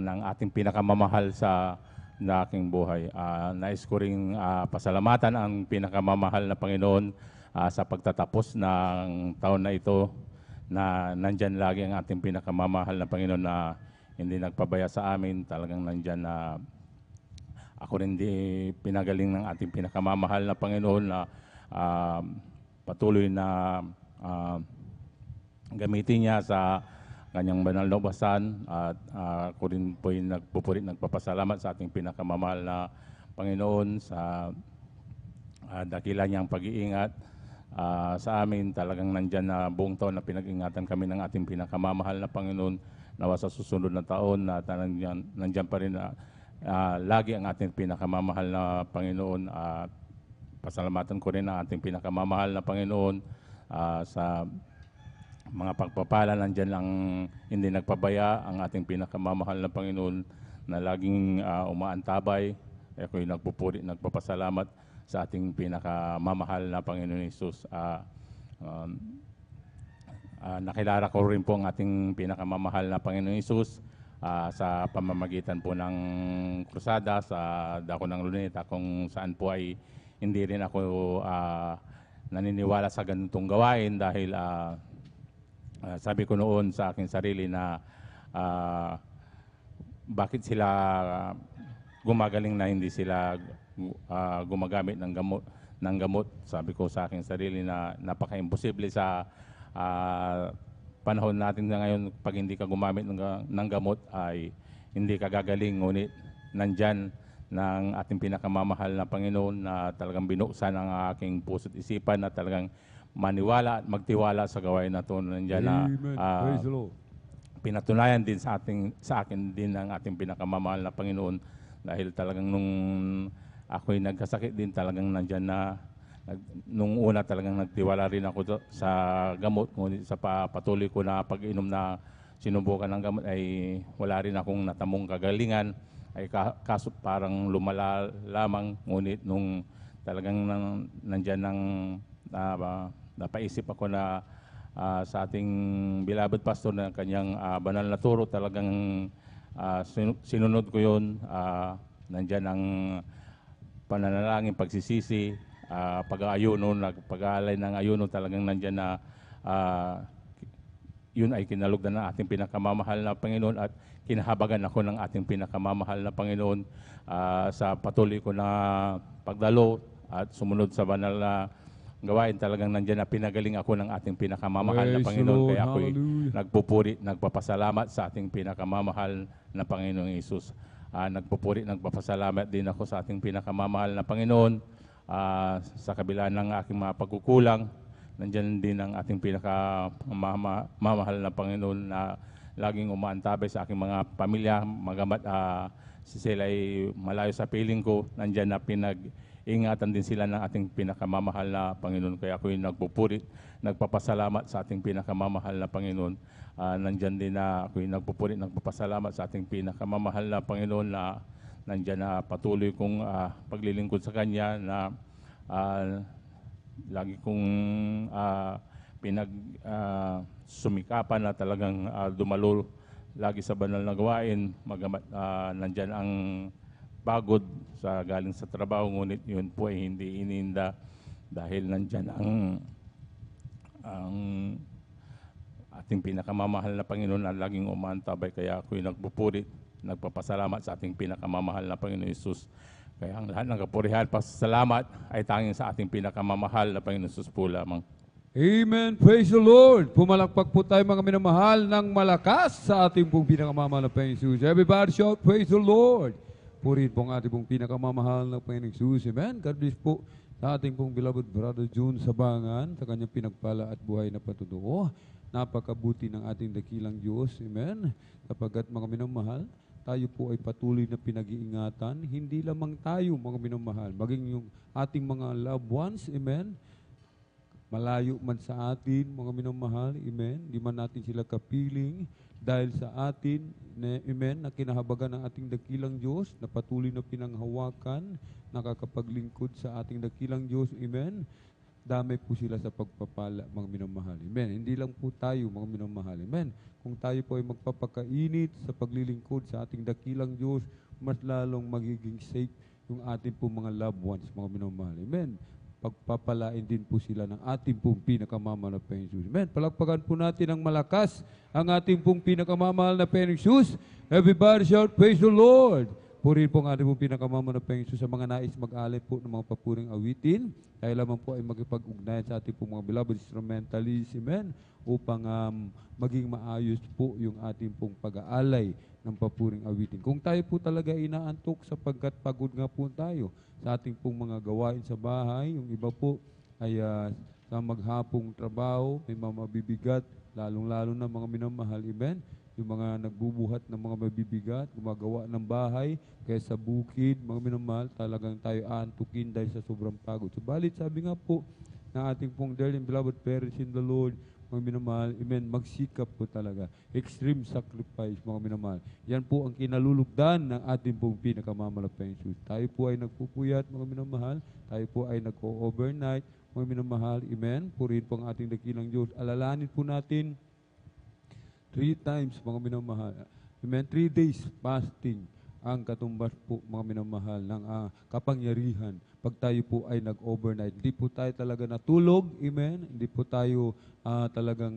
ng ating pinakamamahal sa aking buhay. Nais ko ring pasalamatan ang pinakamamahal na Panginoon sa pagtatapos ng taon na ito na nandyan lagi ang ating pinakamamahal na Panginoon na hindi nagpabaya sa amin, talagang nandyan na ako rin di pinagaling ng ating pinakamamahal na Panginoon na patuloy na gamitin niya sa kanyang banal na ubasan at ako rin po yung nagpupuri, nagpapasalamat sa ating pinakamamahal na Panginoon sa dakila niyang pag-iingat sa amin. Talagang nandyan na buong taon na pinag-ingatan kami ng ating pinakamamahal na Panginoon. Nawa sa susunod na taon na nandyan pa rin lagi ang ating pinakamamahal na Panginoon. Pasalamatan ko rin ang ating pinakamamahal na Panginoon sa mga pagpapala. Nandyan ang hindi nagpabaya ang ating pinakamamahal na Panginoon na laging umaantabay. Ako'y nagpupuri, nagpapasalamat sa ating pinakamamahal na Panginoon Jesus. Nakilala ko rin po ang ating pinakamamahal na Panginoon Jesus sa pamamagitan po ng krusada sa Dako ng Luneta, kung saan po ay hindi rin ako naniniwala sa ganitong gawain dahil sabi ko noon sa aking sarili na bakit sila gumagaling na hindi sila gumagamit ng gamot. Sabi ko sa aking sarili na napaka-imposible sa panahon natin na ngayon. Pag hindi ka gumamit ng gamot ay hindi ka gagaling, ngunit nandyan ng ating pinakamamahal na Panginoon na talagang binuksan ang aking puso't isipan na talagang maniwala at magtiwala sa gawain na ito. Nandyan na
Amen. Praise the Lord.
pinatunayan din sa akin din ng ating pinakamamahal na Panginoon, dahil talagang nung ako'y nagkasakit din, talagang nandyan na nung una talagang nagtiwala rin ako sa gamot, ngunit sa patuloy ko na pag-inom na sinubukan ng gamot ay wala rin akong natamong kagalingan, ay kaso parang lumala lamang. Ngunit nung talagang nandyan ng napaisip ako na sa ating beloved pastor na kanyang banal na turo, talagang sinunod ko yun. Nandyan ang pananalangin, pagsisisi, pag-aayuno, pag-aalay ng ayuno, talagang nandyan na yun ay kinalugdan ng ating pinakamamahal na Panginoon, at kinahabagan ako ng ating pinakamamahal na Panginoon sa patuloy ko na pagdalo at sumunod sa banal na gawain. Talagang nandyan na pinagaling ako ng ating pinakamamahal na
Praise the
Panginoon.
Lord.
Kaya ako'y
Hallelujah.
nagpupuri, nagpapasalamat sa ating pinakamamahal na Panginoong Hesus. Nagpupuri, nagpapasalamat din ako sa ating pinakamamahal na Panginoon sa kabila ng aking mga pagkukulang. Nandyan din ang ating pinakamamahal na Panginoon na laging umaantabay sa aking mga pamilya. Magamat sila ay malayo sa piling ko, nandyan na ingatan din sila ng ating pinakamamahal na Panginoon. Kaya ako'y nagpupuri, nagpapasalamat sa ating pinakamamahal na Panginoon. Nandyan din na ako'y nagpupuri, nagpapasalamat sa ating pinakamamahal na Panginoon na nandyan na patuloy kong paglilingkod sa Kanya, na lagi kong sumikapan na talagang dumalo lagi sa banal na gawain. Magamat nandyan ang pagod galing sa trabaho, ngunit yun po ay hindi ininda, dahil nandyan ang ating pinakamamahal na Panginoon na laging umaantabay. Kaya ako'y nagpupuri, nagpapasalamat sa ating pinakamamahal na Panginoon Hesus. Kaya ang lahat ng kapurihan, pasasalamat ay tanging sa ating pinakamamahal na Panginoon Hesus po lamang.
Amen. Praise the Lord. Pumalakpak po tayo mga minamahal ng malakas sa ating pong pinakamamahal na Panginoon Jesus. Everybody shout, praise the Lord. Purihin po ang ating pong pinakamamahal na Panginoon Jesus. Amen. God bless po sa ating pong beloved brother June Sabangan sa kanyang pinagpala at buhay na patutuo. Napakabuti ng ating dakilang Diyos. Amen. Sapagkat mga minamahal, tayo po ay patuloy na pinag-iingatan. Hindi lamang tayo mga minamahal, maging yung ating mga loved ones. Amen. Malayo man sa atin, mga minamahal, amen, di man natin sila kapiling, dahil sa atin, amen, na kinahabagan ng ating dakilang Diyos, na patuloy na pinanghawakan, nakakapaglingkod sa ating dakilang Diyos, amen, damay po sila sa pagpapala, mga minamahal, amen. Hindi lang po tayo, mga minamahal, amen. Kung tayo po ay magpapakainit sa paglilingkod sa ating dakilang Diyos, mas lalong magiging safe yung ating po mga loved ones, mga minamahal, amen. Pagpapalain din po sila ng ating pong pinakamamahal na Panginoon Jesus. Amen. Palakpakan po natin ng malakas ang ating pong pinakamamahal na Panginoon Jesus. Everybody shout, praise the Lord. Purihin po ang ating pong pinakamamahal na Panginoon Jesus sa mga nais mag-alay po ng mga papuring awitin. Tayo lamang po ay magipag-ugnayan sa ating pong mga beloved instrumentalists. Amen. Upang maging maayos po yung ating pong pag-aalay ng papuring awitin. Kung tayo po talaga inaantok sapagkat pagod nga po tayo sa ating pong mga gawain sa bahay, yung iba po ay sa maghapong trabaho, may mga mabibigat, lalong-lalo na mga minamahal, amen, yung mga nagbubuhat ng mga mabibigat, gumagawa ng bahay, kaya sa bukid, mga minamahal, talagang tayo aantukin dahil sa sobrang pagod. Subalit, sabi nga po na ating pong dear and beloved parents in the Lord, mga minamahal, amen, magsikap po talaga. Extreme sacrifice, mga minamahal. Yan po ang kinalulugdan ng ating pong pinakamamalaking Jesus. Tayo po ay nagpupuyat, mga minamahal. Tayo po ay nag-overnight, mga minamahal, amen. Purihin po ang ating dakilang Diyos. Alalahanin po natin 3 times, mga minamahal. Amen, 3 days fasting ang katumbas po, mga minamahal, ng kapangyarihan. Pag tayo po ay nag-overnight, hindi po tayo talaga natulog, amen, hindi po tayo talagang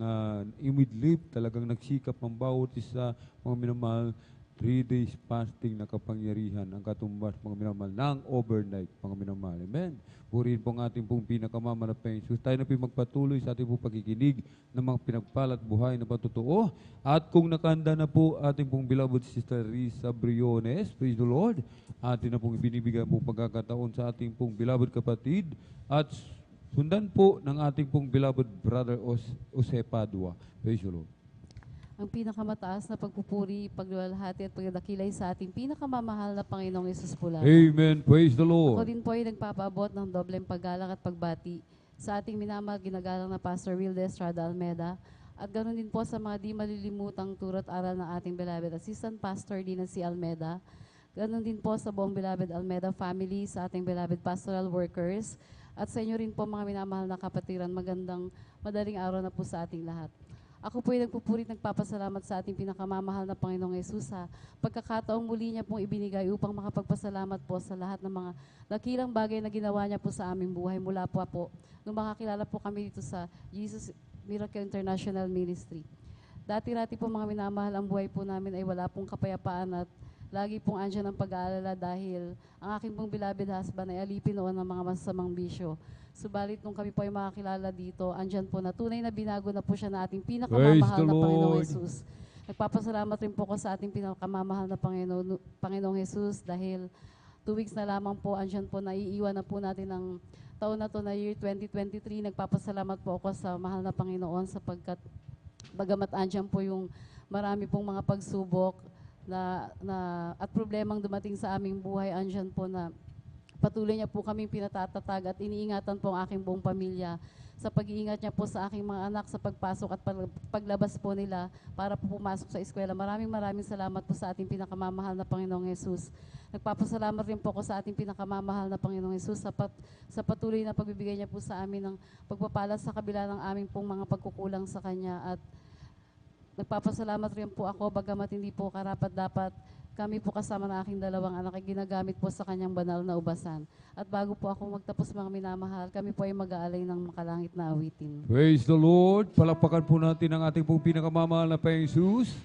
imidlip, talagang nagsikap ang bawat isa, mga minamahal, 3 days fasting na kapangyarihan ang katumbas, mga minamahal, ng overnight, mga minamahal. Amen. Purihin po ang ating pong pinakamamahal na Panginoong Jesus. Tayo na po magpatuloy sa ating pong pagkikinig ng mga pinagpalat buhay na patotoo. At kung nakahanda na po ating pong beloved Sister Risa Briones, praise the Lord, atin na pong ibinibigay po pagkakataon sa ating pong beloved kapatid at sundan po ng ating pong beloved brother Jose Padua. Praise the Lord.
Ang pinakamataas na pagpupuri, pagluwalhati at pagdakilay sa ating pinakamamahal na Panginoong Yesus po lamang.
Amen. Praise the
Ako
Lord.
din po ay nagpapaabot ng dobleng paggalang at pagbati sa ating minamahal ginagalang na Pastor Wilde Estrada Almeda at ganoon din po sa mga di malilimutang turot aral ng ating beloved Assistant Pastor Dina C. Almeda. Ganoon din po sa buong beloved Almeda family, sa ating beloved pastoral workers at sa inyo rin po mga minamahal na kapatiran. Magandang madaling araw na po sa ating lahat. Ako po ay nagpupurit, nagpapasalamat sa ating pinakamamahal na Panginoong Yesus sa pagkakataong muli niya pong ibinigay upang makapagpasalamat po sa lahat ng mga dakilang bagay na ginawa niya po sa aming buhay mula po nung makakilala po kami dito sa Jesus Miracle International Ministry. Dati-rati po mga minamahal, ang buhay po namin ay wala pong kapayapaan at lagi pong andyan ang pag-aalala dahil ang aking pong beloved husband ay alipin noon ng mga masamang bisyo. Subalit nung kami po ay makakilala dito, andyan po na tunay na binago na po siya na ating pinakamamahal na Panginoong Yesus. Nagpapasalamat rin po ko sa ating pinakamamahal na Panginoong Yesus dahil 2 weeks na lamang po, andyan po, naiiwan na po natin ang taon na to na year 2023. Nagpapasalamat po ako sa mahal na Panginoon sapagkat bagamat andyan po yung marami pong mga pagsubok at problemang dumating sa aming buhay, andyan po na patuloy niya po kaming pinatatatag at iniingatan po ang aking buong pamilya sa pag-iingat niya po sa aking mga anak sa pagpasok at paglabas po nila para po pumasok sa eskwela. Maraming salamat po sa ating pinakamamahal na Panginoong Yesus. Nagpapasalamat rin po ako sa ating pinakamamahal na Panginoong Yesus sa patuloy na pagbibigay niya po sa amin ng pagpapala sa kabila ng aming pong mga pagkukulang sa Kanya. At nagpapasalamat rin po ako bagamat hindi po karapat-dapat kami po kasama ng aking dalawang anak ay ginagamit po sa kanyang banal na ubasan. At bago po ako magtapos mga minamahal, kami po ay mag-aalay ng makalangit na awitin.
Praise the Lord. Palakpakan po natin ang ating pong pinakamamahal na Panginoong Jesus.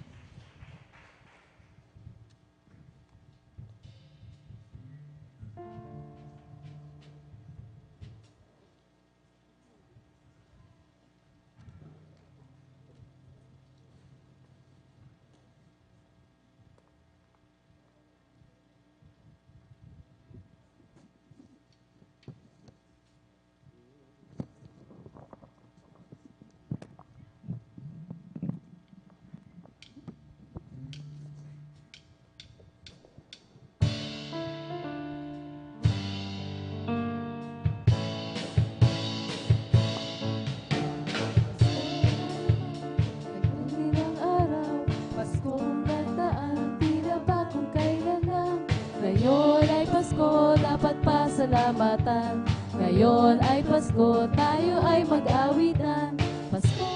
Pasalamatan. Ngayon ay Pasko, tayo ay mag-awitan. Pasko,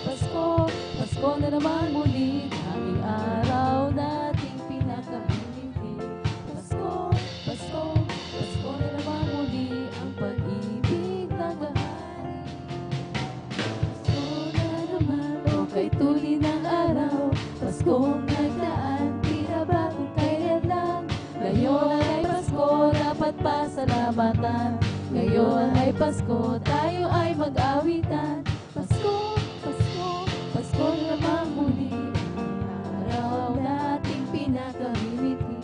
Pasko, Pasko na naman muli, aming araw nating pinakahintindi. Pasko, Pasko, Pasko na naman muli, ang pag-ibig nagahari. Pasko na naman, o kay tuli ng araw, Paskong nagdaan, tira bagong kailan lang. Ngayon ay Pasko, dapat pasalamatan. Ngayon ay Pasko, tayo ay mag-awitan. Pasko, Pasko, Pasko naman muli, ang araw nating pinakamimiti.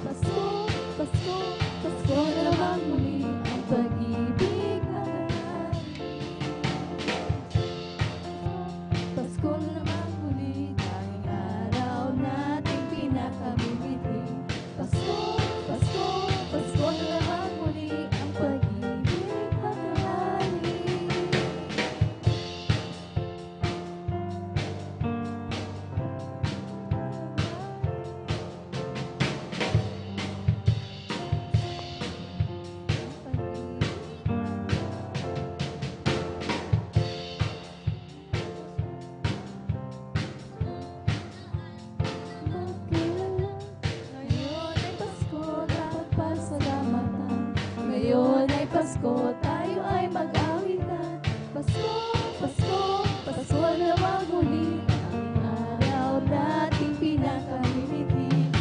Pasko, Pasko, Pasko naman muli, ang pag-ibig na nangyari. Pasko naman muli, tanging araw nating pinakamimiti. Pasko, Pasko, Pasko na naman muli, ang pag-ibig na nangyari. Ngayon ay Pasko, dapat pasalamatan. Ngayon ay Pasko, tayo ay mag-awitan. Pasko, Pasko, Pasko naman muli, ang araw nating pinakamimiti.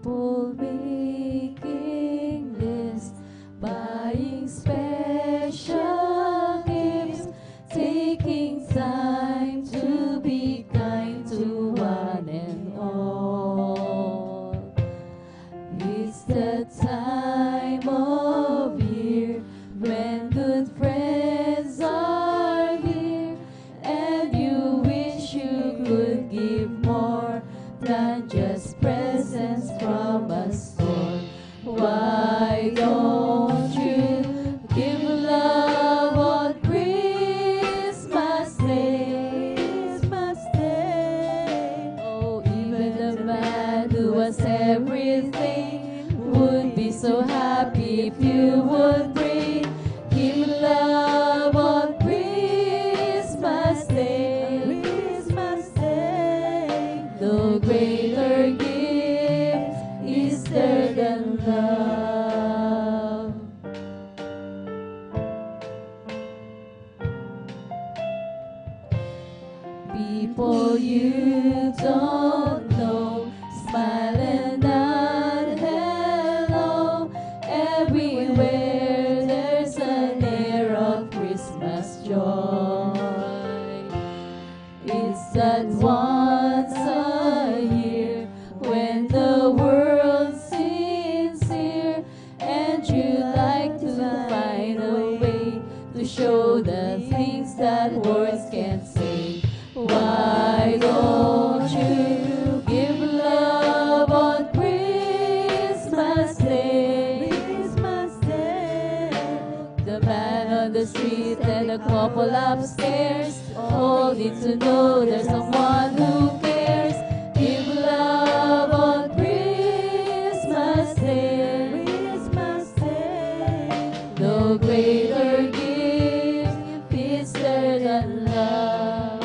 people making lists, buying special gifts, taking time to be kind to one and all. It's the time of year when good friends are near, and you wish you could give more than just presents from a store. Why don't you give love on Christmas Day? Christmas Day. Oh, even the man who was everything would be so happy if you would bring him love on Christmas Day. Christmas Day. No greater gift is there than love. People you don't know, smile and nod hello. Everywhere there's an air of Christmas joy. It's that once a year when the world's sincere, and you like to find a way to show the things that words can't say. Why don't you give love on Christmas Day? Christmas Day. The man on the street and a couple upstairs all need to know there's someone who cares. Give love on Christmas Day. Christmas Day. No greater gift is there than love.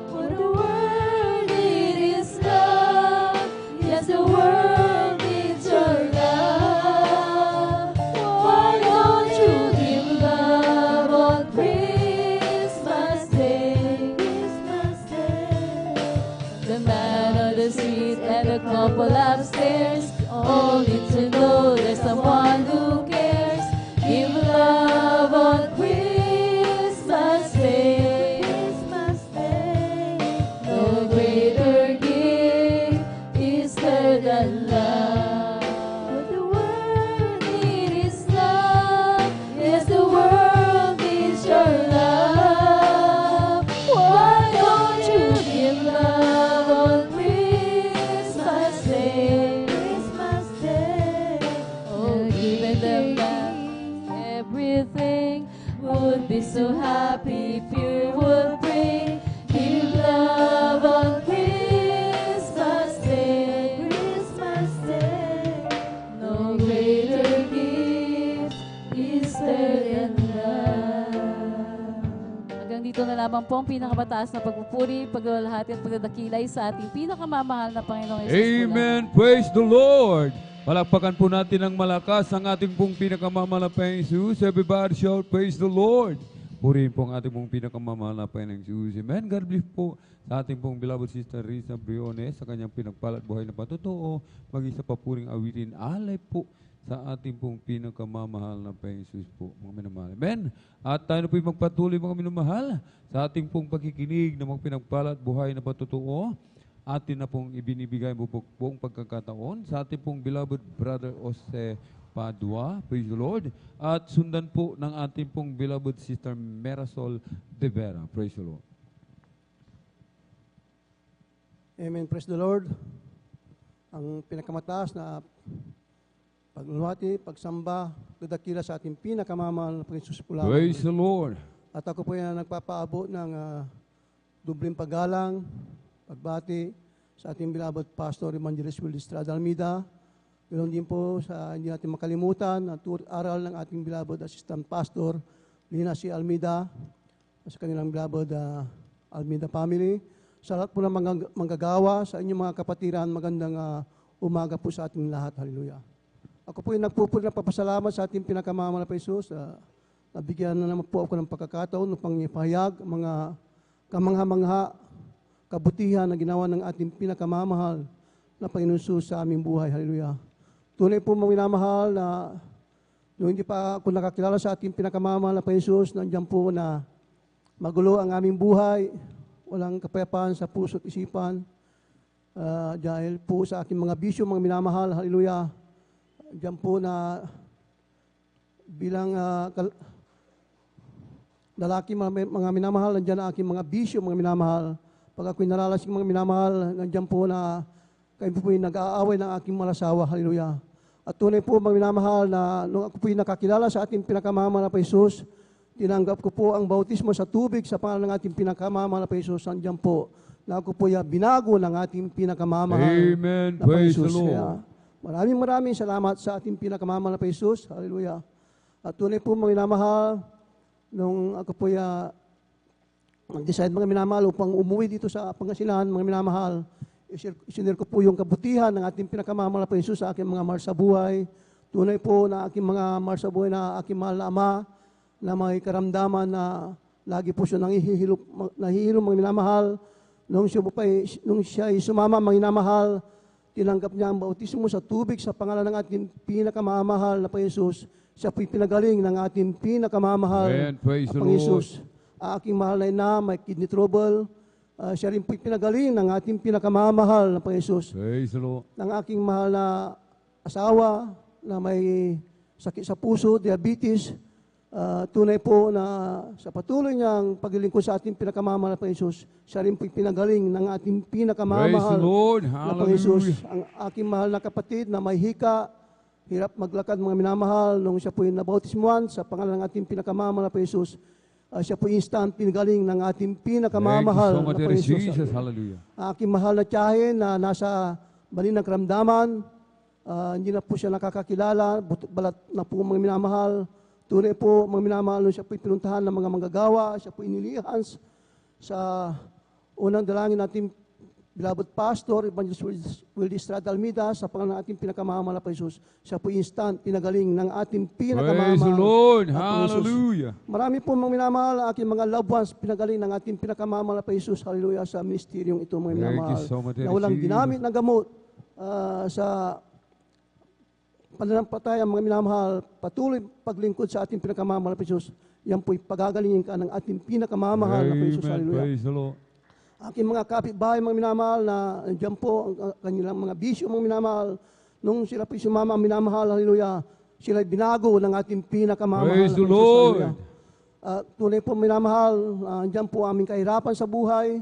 For the world needs love. Yes, the world needs your love. Why don't you give love on Christmas Day? Christmas Day. The man on the street and a couple upstairs all need to know there's someone who cares. Give love on Christmas Day. Christmas Day. No greater gift is there than love. What the world needs is love. Yes, the world needs your love. Why don't you give love on Christmas Day? Christmas Day. Oh, even the man, everything would be so happy if you would bring him love on Christmas Day. Christmas Day. No greater gift is there than love. Hanggang dito na lamang po ang pinakamataas na pagpupuri, paglalahati at pagdadakilay sa ating pinakamamahal na Panginoong Yesus.
Amen. Praise the Lord. Palakpakan po natin ng malakas ang ating pong pinakamamahal na Panginoong Jesus. Everybody shout, praise the Lord. Purihin po ang ating pong pinakamamahal na Panginoong Jesus. Amen. God bless po sa ating pong beloved Sister Risa Briones sa kanyang pinagpalat buhay na patotoo. Mag-isa pa puring awitin. Alay po sa ating pong pinakamamahal na Panginoong Jesus po, mga minamahal. Amen. At tayo na po magpatuloy, mga minamahal, sa ating pong pagkikinig na mga pinagpalat buhay na patotoo. Atin na pong ibinibigay mo po pong pagkakataon sa ating pong beloved Brother Jose Padua, praise the Lord, at sundan po ng ating pong beloved Sister Merasol De Vera, praise the Lord.
Amen, praise the Lord. Ang pinakamataas na pagluluhati, pagsamba, dadakila sa ating pinakamamahal na Panginoon po lamang.
Praise the Lord.
At ako po yan nagpapaabot ng dubling paggalang, pagbati sa ating beloved Pastor Evangelist Will Estrada Almeida. Ganoon din po sa hindi natin makalimutan ang aral ng ating beloved Assistant Pastor Lina C. Almeida sa kanilang beloved Almeida family. Sa lahat po ng mga manggagawa, sa inyong mga kapatiran, magandang umaga po sa ating lahat. Hallelujah. Ako po yung nagpupuli ng papasalamat sa ating pinakamamahal na Jesus. Nabigyan na naman po ako ng pagkakataon upang ipahayag mga kamangha-mangha, kabutihan na ginawa ng ating pinakamamahal na Panginoon Jesus sa aming buhay. Hallelujah. tunay po mga minamahal na nung hindi pa ako nakakilala sa ating pinakamamahal na Jesus, nandiyan po na magulo ang aming buhay, walang kapayapaan sa puso at isipan, dahil po sa aking mga bisyo, mga minamahal, hallelujah, diyan po na bilang lalaki, mga minamahal, nandiyan na aking mga bisyo, mga minamahal. Pag ako'y nalalasing mga minamahal, nandiyan po na kayo po yung nag-aaway ng aking malasawa, hallelujah. At tunay po mga minamahal na nung ako po yung nakakilala sa ating pinakamamahal na Jesus, tinanggap ko po ang bautismo sa tubig sa pangalan ng ating pinakamamahal na Jesus, nandiyan po na ako po yung binago ng ating pinakamamahal
Amen.
na
Praise the
Jesus.
Lord.
Kaya, maraming salamat sa ating pinakamamahal na Jesus, hallelujah. At tunay po mga minamahal, nung ako po yung mag-decide mga minamahal upang umuwi dito sa Pangasinan, mga minamahal, isinir ko po yung kabutihan ng ating pinakamamahal na Jesus sa aking mga mahal sa buhay. Tunay po na aking mga mahal sa buhay na aking mahal na ama na may karamdaman na lagi po siya nahihilom mga minamahal. Nung siya ay sumama mga minamahal, tinanggap niya ang bautismo sa tubig sa pangalan ng ating pinakamamahal na Jesus. Siya po'y pinagaling ng ating pinakamamahal
Amen. Praise
na
the Lord.
Jesus. Aking mahal na ina, may kidney trouble. Siya rin po'y pinagaling ng ating pinakamamahal na Jesus.
Praise the Lord.
Ng aking mahal na asawa na may sakit sa puso, diabetes. Tunay po na sa patuloy niyang paglilingkod sa ating pinakamamahal na Jesus, siya rin po'y pinagaling ng ating
Praise
pinakamamahal
the Lord.
na Jesus.
Hallelujah.
Ang aking mahal na kapatid na may hika, hirap maglakad mga minamahal, nung siya po'y nabautismuan sa pangalan ng ating pinakamamahal na Jesus, siya po'y instant pinagaling ng ating pinakamamahal
Thank you so much,
na
Dear
Jesus.
Jesus. Hallelujah.
Aking mahal na tiyahin na nasa balin ng karamdaman, hindi na po siya nakakakilala, balat na po mga minamahal. Tunay po mga minamahal, nung siya po'y pinuntahan ng mga manggagawa, siya po'y inilihan sa unang dalangin natin beloved Pastor Evangelist Wildy Estrada Almeida sa pangalan ng ating pinakamamahal na Jesus. Siya po instant pinagaling ng ating pinakamamahal.
Praise the Lord.
na Jesus.
Hallelujah.
Marami po mga minamahal, ang aking mga loved ones pinagaling ng ating pinakamamahal na Jesus. Hallelujah sa ministeryong ito mga
Thank
minamahal.
you so much,
Na walang
Jesus.
ginamit na gamot sa pananampalataya mga minamahal, patuloy paglingkod sa ating pinakamamahal na Jesus. Yan po'y pagagalingin ka ng ating pinakamamahal na Jesus.
Amen.
Hallelujah.
Praise the Lord.
Aking mga kapitbahay, mga minamahal, na dyan po ang kanilang mga bisyo, mga minamahal. Nung sila po sumama ang minamahal, hallelujah, sila binago ng ating pinakamamahal.
Praise
na
the
Jesus,
Lord.
hallelujah. Tunay po minamahal, dyan po aming kahirapan sa buhay.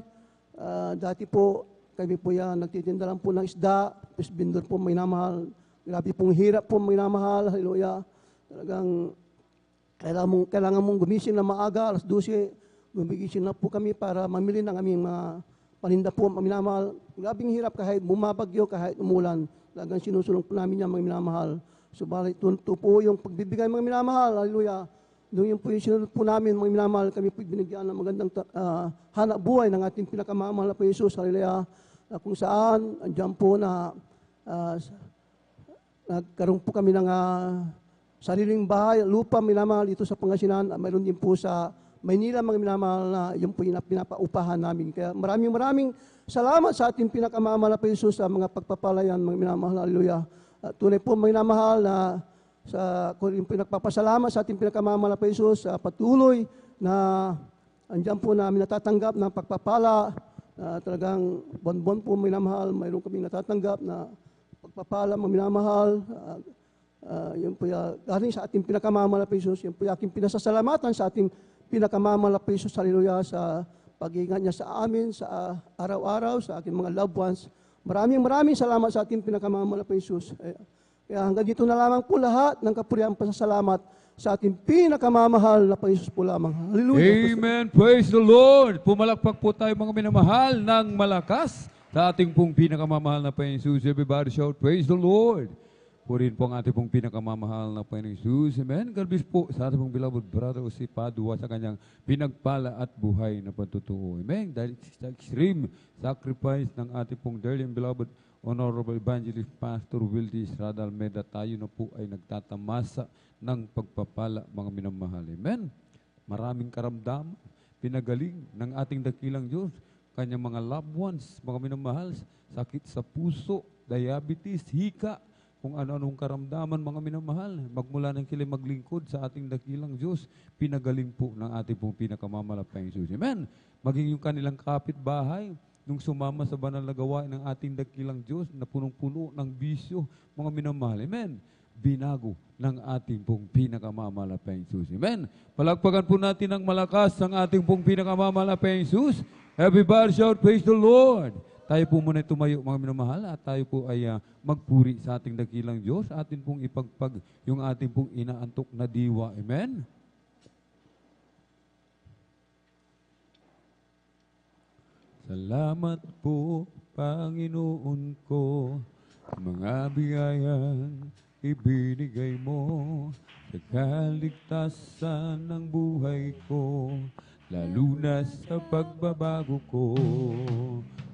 Dati po, kami po yan, nagtitinda lang po ng isda, vendor po minamahal. Grabe pong hirap po minamahal, hallelujah. Talagang kailangan mong gumising na maaga, alas 12, gumigising na po kami para mamili ng aming mga paninda po, mga minamahal. Grabing hirap kahit bumabagyo, kahit umulan. Talagang sinusulong po namin yan, mga minamahal. Subalit, tunto po yung pagbibigay, mga minamahal. Hallelujah. Doon yung po yung sinunod po namin, mga minamahal. Kami po binigyan ng magandang hanap buhay ng ating pinakamamahal na po Jesus. Hallelujah. Kung saan, andyan po na nagkaroon po kami ng sariling bahay, lupa, minamahal, dito sa Pangasinan. Mayroon din po sa Maynila, mga minamahal, na yun po yung pinapaupahan namin. Kaya maraming salamat sa ating pinakamamahal na Jesus sa mga pagpapalayan, mga minamahal. Hallelujah. Tunay po, mga minamahal, na yung pinagpapasalamat sa ating pinakamamahal na Jesus sa patuloy na andyan po namin natatanggap ng pagpapala. Talagang buwan-buwan po, mga minamahal, mayroon kaming natatanggap na pagpapala, mga minamahal. Yun po galing sa ating pinakamamahal na Jesus. Yun po yung aking pinasasalamatan sa ating pinakamamahal na Jesus, hallelujah, sa pag-iingat niya sa amin, sa araw-araw, sa aking mga loved ones. Maraming salamat sa ating pinakamamahal na Jesus. Kaya hanggang dito na lamang po lahat ng kapurihan pasasalamat sa ating pinakamamahal na Jesus po lamang. Hallelujah.
Amen. Praise the Lord. Pumalakpak po tayo mga minamahal ng malakas sa ating pong pinakamamahal na Jesus. Everybody shout, praise the Lord. Purihin po ang ating pong pinakamamahal na Panginoong Jesus. Amen. God bless po sa ating pong beloved brother o si Padua sa kanyang pinagpala at buhay na patutuo. Amen. Dahil sa extreme sacrifice ng ating pong dearly and beloved Honorable Evangelist Pastor Wildy Estrada Almeida, tayo na po ay nagtatamasa ng pagpapala, mga minamahal. Amen. Maraming karamdaman, pinagaling ng ating dakilang Diyos, kanyang mga loved ones, mga minamahal, sakit sa puso, diabetes, hika, kung ano-anong karamdaman, mga minamahal, magmula ng sila maglingkod sa ating dakilang Diyos, pinagaling po ng ating pong pinakamamalapayang Diyos. Amen. Maging yung kanilang kapitbahay, nung sumama sa banal na gawain ng ating dakilang Diyos na punong-puno ng bisyo, mga minamahal. Amen. Binago ng ating pong pinakamamalapayang Diyos. Amen. Palagpagan po natin ng malakas ang ating pong pinakamamalapayang Diyos. Everybody shout, praise the Lord. Tayo po muna tumayo, mga minamahal, at tayo po ay magpuri sa ating dakilang Diyos. Atin pong ipagpag yung ating pong inaantok na diwa. Amen? Salamat po, Panginoon ko, mga biyayang ibinigay mo sa kaligtasan ng buhay ko, lalo na sa pagbabago ko.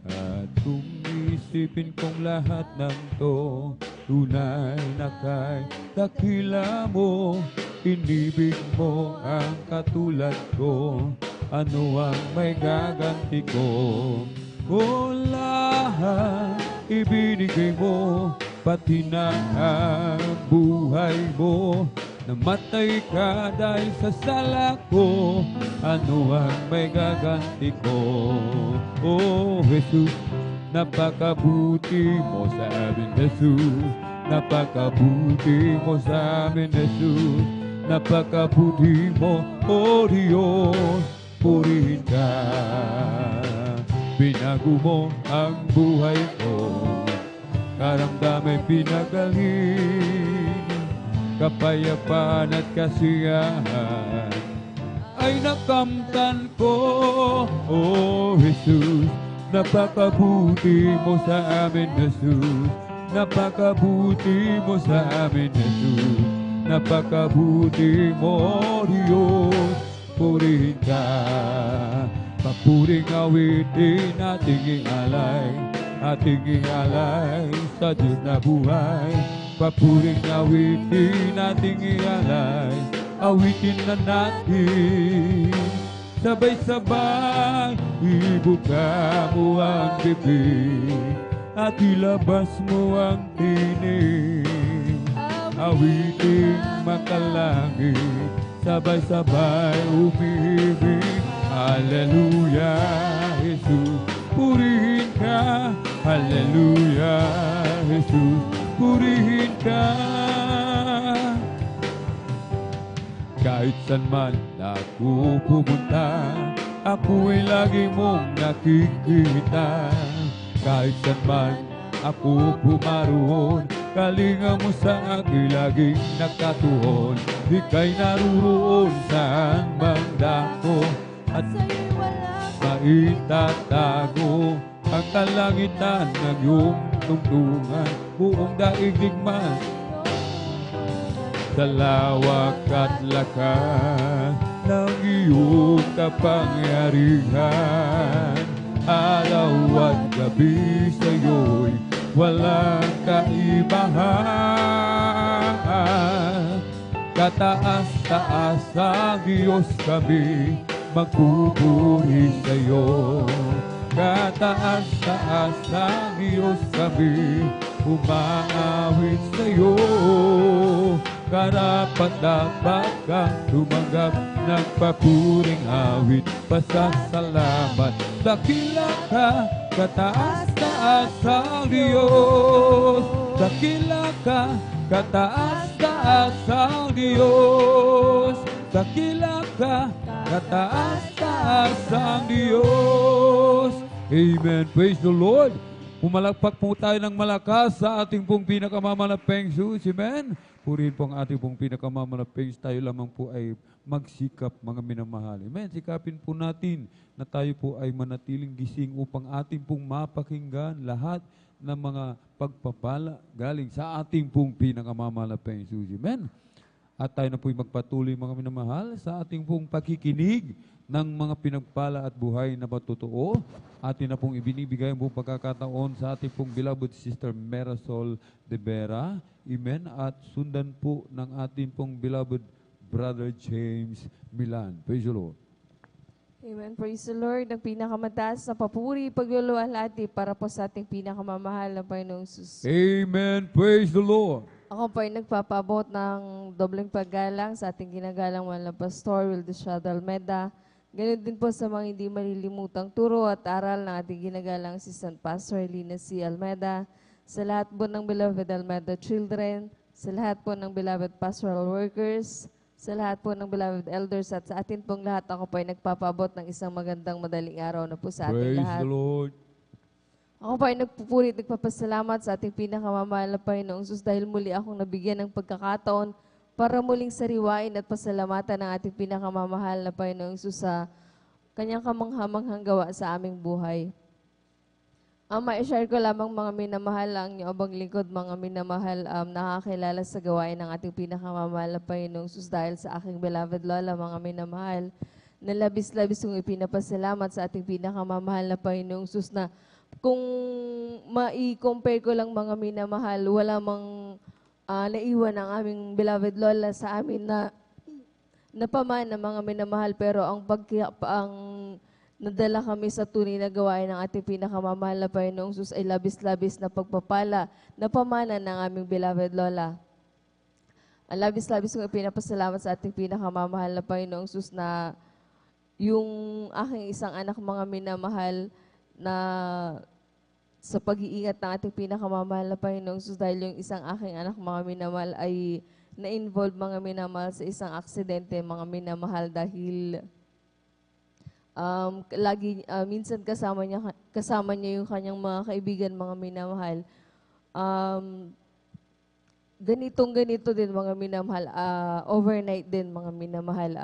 At kung isipin kong lahat ng to, tunay na kay dakila mo, inibig mo ang katulad ko, ano ang may gaganti ko? O lahat ibinigay mo, pati na ang buhay mo, namatay ka dahil sa sala ko, ano ang may gaganti ko? Oh Jesus, napakabuti mo sa amin, Jesus. Napakabuti mo sa amin, Jesus. Napakabuti mo, O Diyos, purihin ka. Binago mo ang buhay ko, karamdamay pinagaling, kapayapaan at kasiyahan ay nakamtan ko. Oh Jesus, napakabuti mo sa amin, Jesus. Napakabuti mo sa amin, Jesus. Napakabuti mo, Diyos, purihin ka. Papuring awitin ating ialay, ating ialay sa Diyos na buhay. Papuring awitin ating ialay, awitin na natin. Sabay-sabay, ibuka mo ang bibig at ilabas mo ang tinig. Awitin makalangit, sabay-sabay umibig. Hallelujah, Jesus, purihin ka. Hallelujah, Jesus, purihin ka. Kahit saan man ako pumunta, ako'y lagi mong nakikita. Kahit saan man ako pumaroon, kalinga mo sa akin laging nakatuon. Ika'y naruroon saan mang dako, at maitatago ang kalangitan ng iyong tungtungan. Buong daigdig man sa lawak at lakas ng iyong kapangyarihan. Araw at gabi sa'yo'y walang kaibahan. Kataas-taas ang Diyos kami, magpupuri sa'yo. Kataas-taas ang Diyos kami, umaawit sa'yo. Karapat-dapat kang tumanggap ng papuring awit, pasasalamat. Dakila ka, kataas-taas ang Diyos. Dakila ka, kataas-taas ang Diyos. Dakila ka, kataas-taas ang Diyos. Amen. Praise the Lord. Pumalakpak po tayo ng malakas sa ating pong pinakamamalapeng Diyos. Amen. Purihin po ang ating pong pinakamamalapeng Diyos. Tayo lamang po ay magsikap, mga minamahal. Amen. Sikapin po natin na tayo po ay manatiling gising upang ating pong mapakinggan lahat ng mga pagpapala galing sa ating pong pinakamamalapeng Diyos. Amen. At tayo na po'y magpatuloy, mga minamahal, sa ating pong pakikinig ng mga pinagpala at buhay na matotoo. Atin na pong ibinibigay ang buong pagkakataon sa ating pong beloved Sister Marisol de Vera. Amen. At sundan po ng ating pong beloved Brother James Milan. Praise the Lord.
Amen. Praise the Lord. Ang pinakamataas na papuri, pagluluwalhati para po sa ating pinakamamahal na Panginoong Jesus.
Amen. Praise the Lord.
Ako po ay nagpapabot ng dobleng paggalang sa ating ginagalang mahal na Pastor Wildestrad Almeda. Ganun din po sa mga hindi malilimutang turo at aral ng ating ginagalang Assistant Pastor Lina C. Almeda, sa lahat po ng beloved Almeda children, sa lahat po ng beloved pastoral workers, sa lahat po ng beloved elders at sa atin pong lahat, ako po ay nagpapabot ng isang magandang madaling araw na po sa ating
Praise
lahat.
the Lord.
Ako po ay nagpupurit, nagpapasalamat sa ating pinakamamahal na Panginoong Jesus dahil muli akong nabigyan ng pagkakataon para muling sariwain at pasalamatan ng ating pinakamamahal na Panginoong Jesus sa kanyang kamanghamanghang gawa sa aming buhay. Ma-share ko lamang mga minamahal ang inyong abang lingkod, mga minamahal nakakilala sa gawain ng ating pinakamamahal na Panginoong Jesus dahil sa aking beloved Lola, mga minamahal, na labis-labis kong ipinapasalamat sa ating pinakamamahal na Panginoong Jesus na kung ma-compare ko lang mga minamahal, wala mang naiwan ang aming beloved Lola sa amin na napamana mga minamahal, pero ang nadala kami sa tunay na gawain ng ating pinakamamahal na Panginoong Jesus ay labis-labis na pagpapala na pamana ng aming beloved Lola. Ang labis-labis kong pinapasalamat sa ating pinakamamahal na Panginoong Jesus na yung aking isang anak mga minamahal na sa pag-iingat ng ating pinakamamahal na Panginoong Jesus dahil yung isang aking anak mga minamahal ay na-involve mga minamahal sa isang aksidente mga minamahal dahil minsan kasama niya yung kanyang mga kaibigan, mga minamahal. Ganito din mga minamahal, overnight din mga minamahal.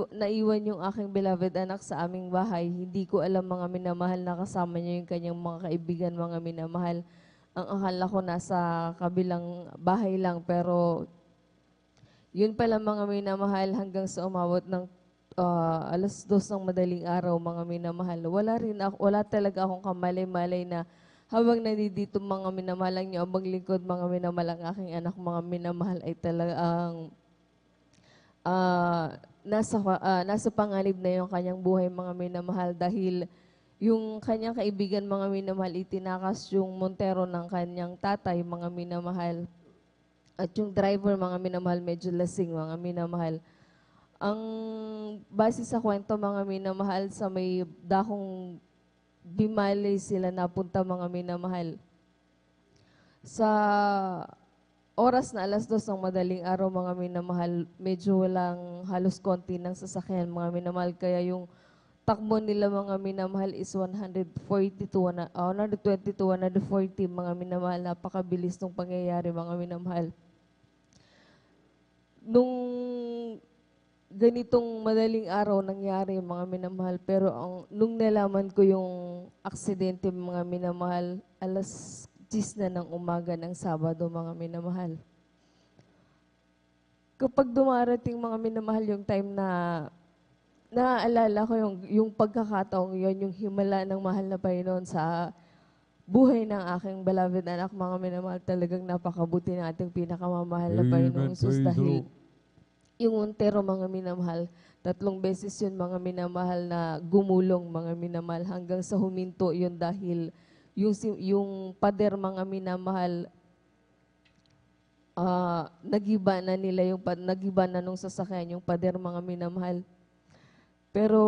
Naiwan yung aking beloved anak sa aming bahay. Hindi ko alam mga minamahal na kasama niya yung kanyang mga kaibigan, mga minamahal. Ang akala ko nasa kabilang bahay lang, pero yun pala mga minamahal hanggang sa umabot ng 2:00 ng madaling araw, mga minamahal. Wala talaga akong kamalay-malay na habang nandito mga minamahal ang abang lingkod, mga minamahal ang aking anak, mga minamahal ay talagang nasa panganib na yung kanyang buhay, mga minamahal, dahil yung kanyang kaibigan, mga minamahal, itinakas yung montero ng kanyang tatay, mga minamahal. At yung driver, mga minamahal, medyo lasing, mga minamahal. Ang base sa kwento, mga minamahal, sa may dakong Bimali sila napunta, mga minamahal. Sa oras na 2:00 ng madaling araw, mga minamahal, medyo walang halos konti ng sasakyan, mga minamahal. Kaya yung takbo nila, mga minamahal, is 120 to 140, mga minamahal. Napakabilis ng pangyayari, mga minamahal. Nung ganitong madaling araw nangyari, mga minamahal, pero nung nalaman ko yung aksidente, mga minamahal, 10:00 na ng umaga ng Sabado, mga minamahal. Kapag dumarating, mga minamahal, yung time na naaalala ko yung pagkakataong yun, yung himala ng mahal na Panginoon sa buhay ng aking beloved anak, mga minamahal, talagang napakabuti ng ating pinakamamahal na Panginoong Jesus dahil yung montero, mga minamahal, 3 beses yun, mga minamahal, na gumulong, mga minamahal, hanggang sa huminto yun dahil yung pader, mga minamahal, nagiba na nila nagiba na nung sasakyan yung pader, mga minamahal. Pero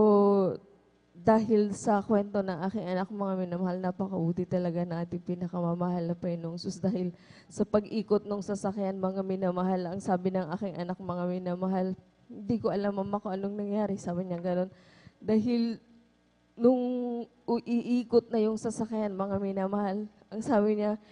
dahil sa kwento ng aking anak, mga minamahal, napakabuti talaga na ating pinakamamahal na Panginoong Jesus dahil sa pag-ikot ng sasakyan, mga minamahal, ang sabi ng aking anak, mga minamahal, hindi ko alam, mama, kung anong nangyari, sabi niya gano'n. Dahil nung iikot na yung sasakyan, mga minamahal, ang sabi niya,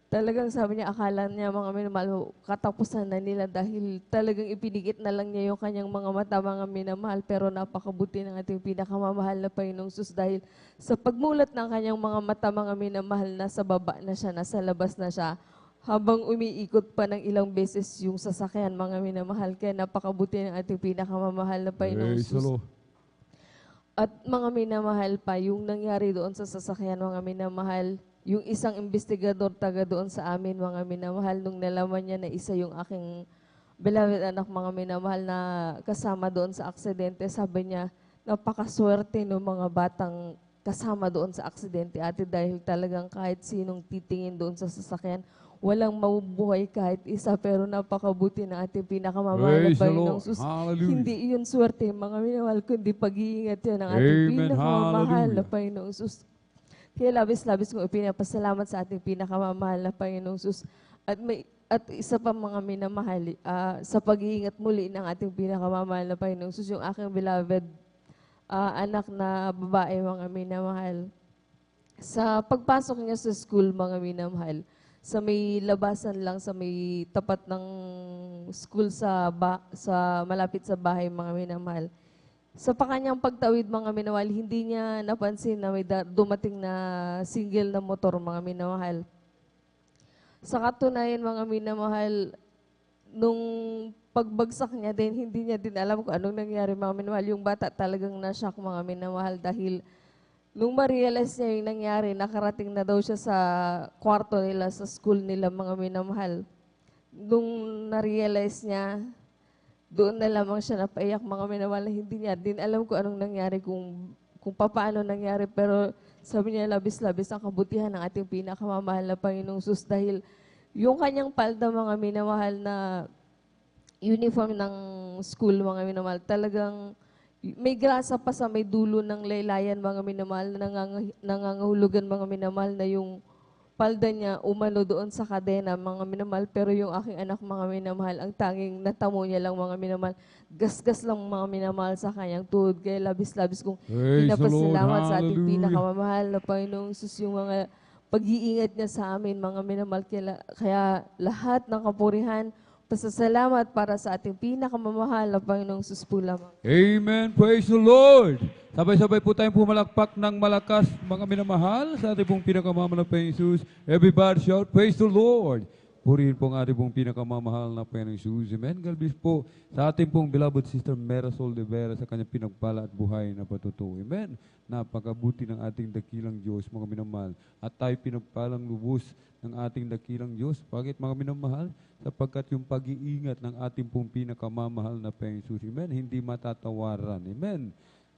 talagang sabi niya, akala niya, mga minamahal, katapusan na nila dahil talagang ipinigit na lang niya yung kanyang mga mata, mga minamahal, pero napakabuti ng ating pinakamamahal na Panginoong Jesus dahil sa pagmulat ng kanyang mga mata, mga minamahal, nasa baba na siya, nasa labas na siya, habang umiikot pa ng ilang beses yung sasakyan, mga minamahal. Kaya napakabuti ng ating pinakamamahal na Panginoong Jesus. At mga minamahal pa, yung nangyari doon sa sasakyan, mga minamahal, yung isang investigador taga doon sa amin, mga minamahal, nung nalaman niya na isa yung aking beloved anak, mga minamahal na kasama doon sa aksidente, sabi niya, napakaswerte ng mga batang kasama doon sa aksidente, ate, dahil talagang kahit sinong titingin doon sa sasakyan, walang mabubuhay kahit isa, pero napakabuti ng ating pinakamamahal na
Praise the
Panginoong
Lord.
Sus.
Hallelujah.
Hindi yun swerte, mga minamahal, kundi pag-iingat yan ng ating
Amen.
pinakamamahal na
Hallelujah.
Panginoong Sus. Kaya labis-labis kong ipinapasalamat sa ating pinakamamahal na Panginoong Sus. At isa pa, mga minamahal, sa pag-iingat muli ng ating pinakamamahal na Panginoong Sus, yung aking beloved anak na babae, mga minamahal. Sa pagpasok niya sa school, mga minamahal, sa may labasan lang, sa may tapat ng school sa malapit sa bahay, mga minamahal. Sa kanyang pagtawid, mga minamahal, hindi niya napansin na may dumating na single na motor, mga minamahal. Sa katunayan, mga minamahal, nung pagbagsak niya din, hindi niya din alam kung anong nangyari, mga minamahal. Yung bata talagang na-shock, mga minamahal, dahil nung ma-realize niya yung nangyari, nakarating na daw siya sa kwarto nila, sa school nila, mga minamahal. Nung na-realize niya, doon na lamang siya napaiyak, mga minamahal, na hindi niya din alam kung anong nangyari, kung paano nangyari. Pero sabi niya, labis-labis ang kabutihan ng ating pinakamamahal na Panginoong Sus, dahil yung kanyang palda, mga minamahal, na uniform ng school, mga minamahal, talagang may grasa pa sa may dulo ng laylayan, mga minamahal, na nangangahulugan, mga minamahal, na yung palda niya umano doon sa kadena, mga minamahal. Pero yung aking anak, mga minamahal, ang tanging natamo niya lang, mga minamahal, gasgas lang, mga minamahal, sa kanyang tuhod. Kaya labis-labis kong pinapasalamat sa ating pinakamamahal na Panginoong Sus, yung mga pag-iingat niya sa amin, mga minamahal. Kaya lahat ng kapurihan, pasasalamat para sa ating pinakamamahal na Panginoong Sus po lamang.
Amen. Praise the Lord. Sabay-sabay po tayong pumalakpak ng malakas, mga minamahal, sa ating pong pinakamamahal na Panginoong Jesus. Everybody shout, praise the Lord. Purihin po ang ating pong pinakamamahal na Panginoong Jesus. Amen. God bless po sa ating pong beloved sister Marisol de Vera sa kanyang pinagpala at buhay na patutuo. Amen. Napakabuti ng ating dakilang Diyos, mga minamahal. At tayo pinagpalang lubos ng ating dakilang Diyos. Bakit, mga minamahal? Sapagkat yung pag-iingat ng ating pong pinakamamahal na Panginoong Jesus, amen, hindi matatawaran. Amen.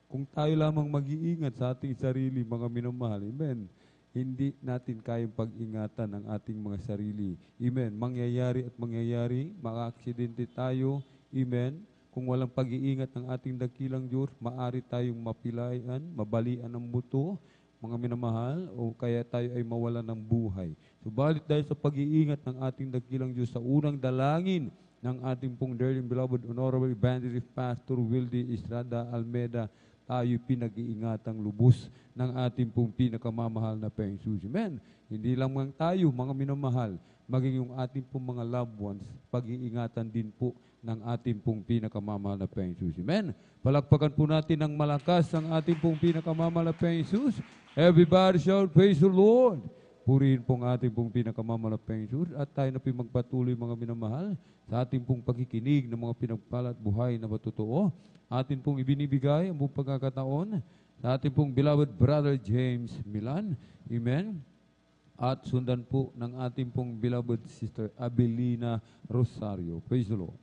Kung tayo lamang mag-iingat sa ating sarili, mga minamahal, amen, hindi natin kayang pag-ingatan ang ating mga sarili. Amen. Mangyayari at mangyayari, maka-aksidente tayo, amen. Kung walang pag-iingat ng ating dakilang Diyos, maari tayong mapilayan, mabalian ng buto, mga minamahal, o kaya tayo ay mawala ng buhay. Subalit dahil sa pag-iingat ng ating dakilang Diyos sa unang dalangin ng ating pong dearly beloved Honorable Evangelist Pastor Wildy Estrada Almeida, tayo pinag-iingatang lubos ng ating pong pinakamamahal na Panginoong Jesus. Amen. Hindi lamang tayo, mga minamahal, maging yung ating pong mga loved ones, pag-iingatan din po ng ating pong pinakamamahal na Panginoong Jesus. Amen. Palakpakan po natin ng malakas ang ating pong pinakamamahal na Panginoong Jesus. Everybody shout, praise the Lord. Purihin po ang ating pong pinakamamahal na Panginoong Jesus at tayo na magpatuloy, mga minamahal, sa ating pong pagkikinig ng mga pinagpala at buhay na matotoo. Atin pong ibinibigay ang buong pagkakataon sa ating pong beloved Brother James Milan. Amen. At sundan po ng ating pong beloved Sister Abelina Rosario. Praise the Lord.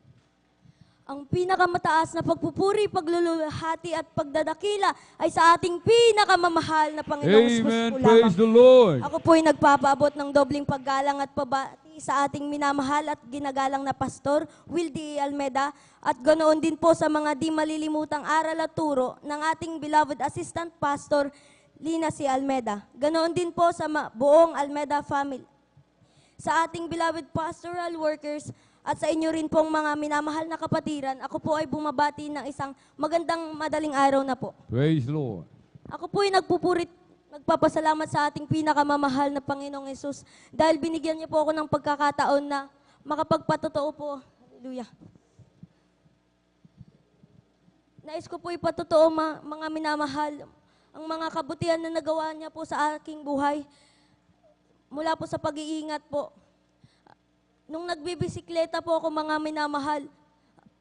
Ang pinakamataas na pagpupuri, pagluluhati at pagdadakila ay sa ating pinakamamahal na Panginoong Jesus
Amen.
po
Praise
lamang.
the Lord.
Ako po'y nagpapaabot ng dobling paggalang at pabati sa ating minamahal at ginagalang na Pastor Wildy Almeida at ganoon din po sa mga di malilimutang aral at turo ng ating beloved Assistant Pastor Lina C. Almeida. Ganoon din po sa buong Almeida family. Sa ating beloved pastoral workers at sa inyo rin pong mga minamahal na kapatiran, ako po ay bumabati ng isang magandang madaling araw na po.
Praise the Lord.
Ako po ay nagpapasalamat sa ating pinakamamahal na Panginoong Yesus dahil binigyan niyo po ako ng pagkakataon na makapagpatotoo po. Hallelujah. Nais ko po ipatotoo, mga minamahal, ang mga kabutihan na nagawa niya po sa aking buhay mula po sa pag-iingat po. Nung nagbibisikleta po ako, mga minamahal,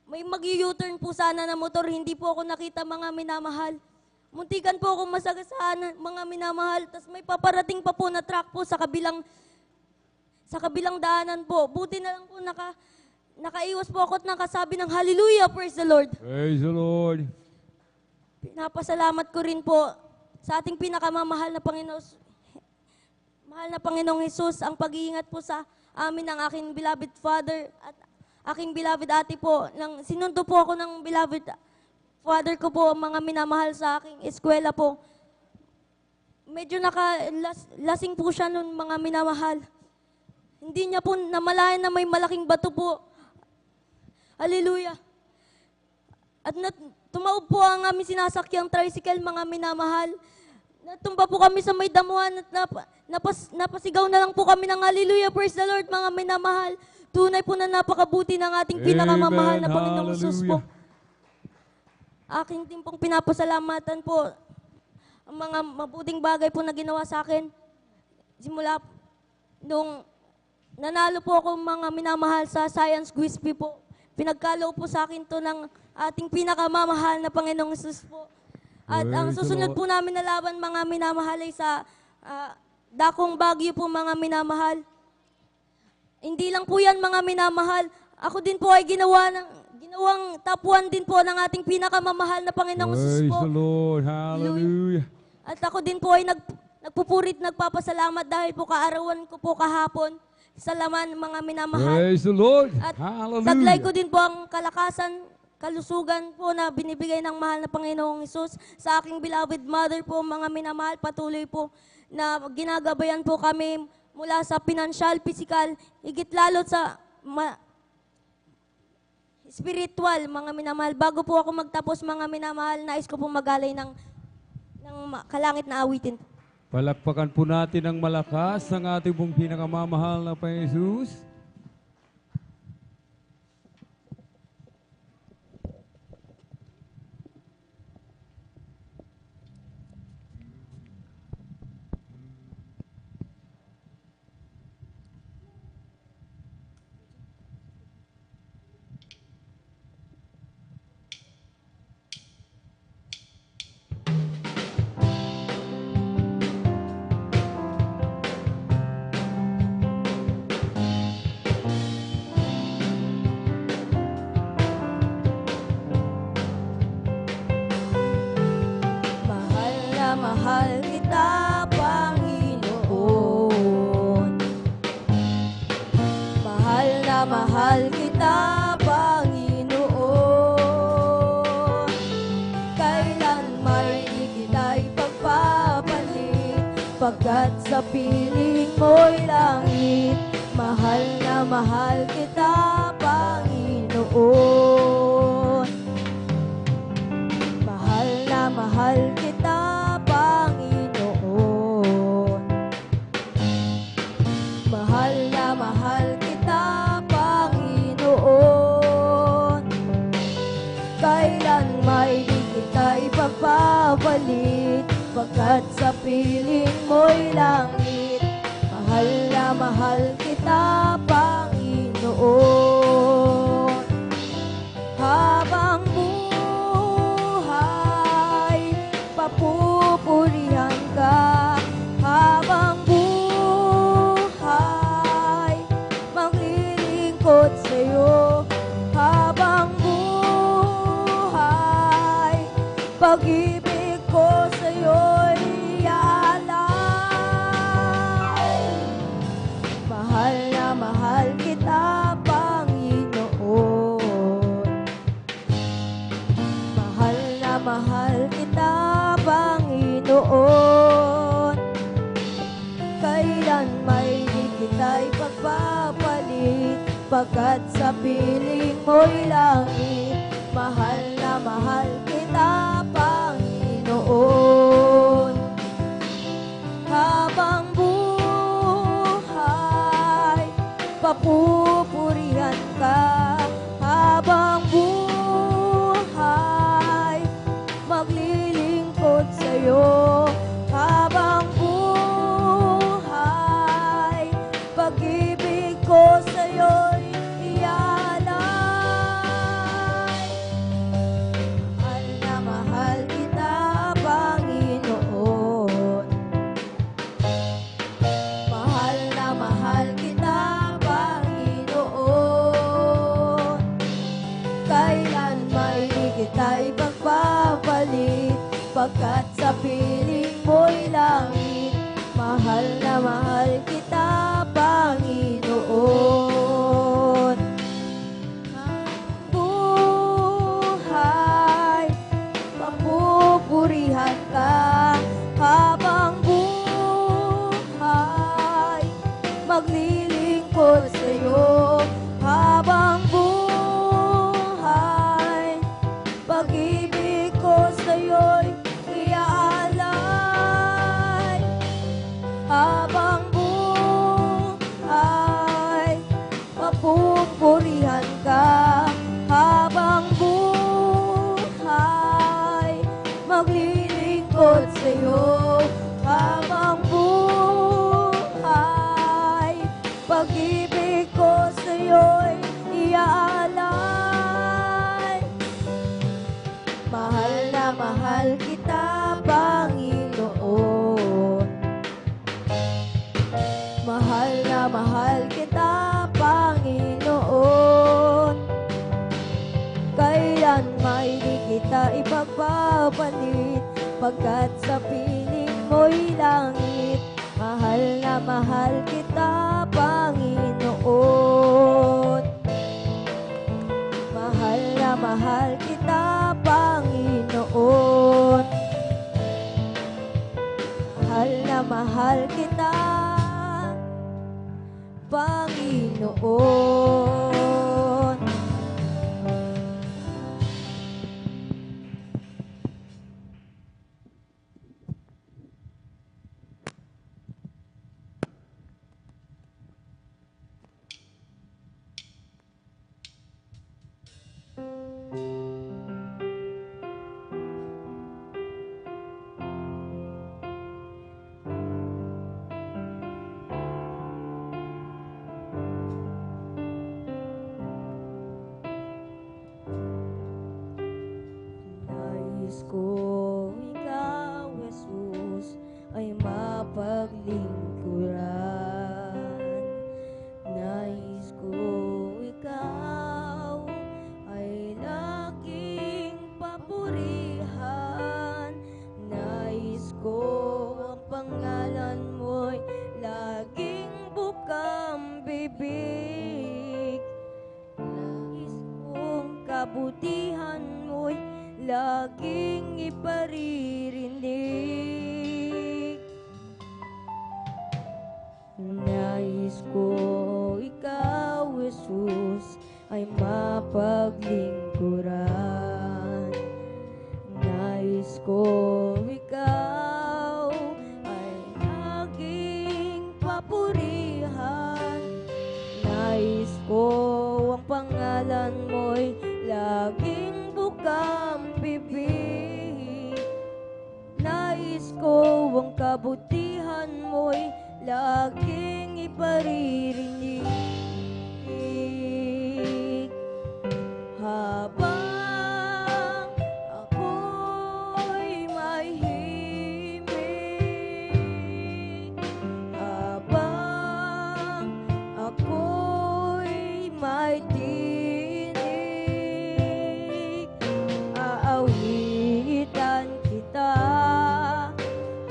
may mag-u-turn po sana na motor, hindi po ako nakita, mga minamahal. Muntikan po ako masagasaan, mga minamahal, tas may paparating pa po na truck po sa kabilang daanan po. Buti na lang po nakaiwas po ako at nakasabi ng hallelujah, praise the Lord.
Praise the Lord.
Pinapasalamat ko rin po sa ating pinakamamahal na Panginoong Jesus, ang pag-iingat po sa amin ng aking beloved father at aking beloved ate po. Sinundo po ako ng beloved father ko po, mga minamahal sa aking eskwela po. Medyo nakalasing po siya nun, mga minamahal. Hindi niya po namalayan na may malaking bato po. Hallelujah. At tumaob po ang aming sinasakyang tricycle, mga minamahal. Natumba po kami sa may damuhan at napasigaw na lang po kami ng hallelujah, praise the Lord, mga minamahal. Tunay po na napakabuti ng ating pinakamamahal na Panginoong Jesus po. Aking din pong pinapasalamatan po ang mga mabuting bagay po na ginawa sa akin. Simula nung nanalo po ako, mga minamahal, sa science quiz po. Pinagkalo po sa akin to ng ating pinakamamahal na Panginoong Jesus po. At ang susunod po namin na laban, mga minamahal, ay sa Dakong Baguio po, mga minamahal. Hindi lang po yan, mga minamahal. Ako din po ay ginawang top 1 din po ng ating pinakamamahal na Panginoong Jesus po.
Praise the Lord. Hallelujah.
At ako din po ay nagpupurit, nagpapasalamat dahil po kaarawan ko po kahapon sa laman, mga minamahal.
Praise the Lord.
At
Hallelujah.
taglay ko din po ang kalakasan, kalusugan po na binibigay ng mahal na Panginoong Hesus sa aking beloved mother po, mga minamahal. Patuloy po na ginagabayan po kami mula sa pinansyal, pisikal, higit lalo sa spiritual, mga minamahal. Bago po ako magtapos, mga minamahal, nais ko po magalay ng kalangit na awitin.
Palakpakan po natin ng malakas ang ating pong pinakamamahal na Panginoon Jesus.
Mahal kita, Panginoon. Mahal na mahal kita, Panginoon. Kailan may di kita'y pagpapalit, pagkat sa piling mo'y langit. Mahal na mahal kita, Panginoon. Mahal na mahal kita, mahal na mahal kita, Panginoon. Kailan may di kita ipagpapalit, pagkat sa piling mo'y langit. Mahal na mahal kita, Panginoon. Habang buhay, papupurihan ka. Habang sa'yo, habang buhay, pag-ibig ko sa'yo'y iaalay. Mahal na mahal kita, Panginoon. Mahal na mahal kita, Panginoon. Kailan may di kita'y pagpapalit, pagkat sa piling mo'y langit. Mahal na mahal kita, Panginoon. Habang buhay, papupurihan ka. Habang buhay, maglilingkod sa'yo. Habang buhay, pag-ibig ko sa'yo maglilingkod sa'yo habang buhay. Pag-ibig ko sa'yo'y iaalay habang buhay. Papupurihan ka habang buhay. Maglilingkod sa'yo habang buhay. Pag-ibig ko sa'yo'y iaalay. Mahal na mahal kita, Panginoon. Mahal na mahal kita, Panginoon. Kailan may di kita ipagpapalit, pagkat sa piling mo'y langit. Mahal na mahal kita, Panginoon. Mahal na mahal kita, Panginoon. Mahal na mahal kita, Panginoon. Nais ko ikaw, Jesus, ay mapaglingkuran. Nais ko ikaw ay laging papurihan. Nais ko ang pangalan mo'y laging bukang bibig. Nais kong kabutihan mo'y laging iparirinig. Nais ko ikaw, Jesus, ay mapaglingkuran. Nais ko ikaw ay laging papurihan. Nais ko ang pangalan mo'y laging bukang bibig. Nais ko ang kabutihan mo'y laging iparirinig. Habang ako'y may himig, habang ako'y may tinig, aawitan kita.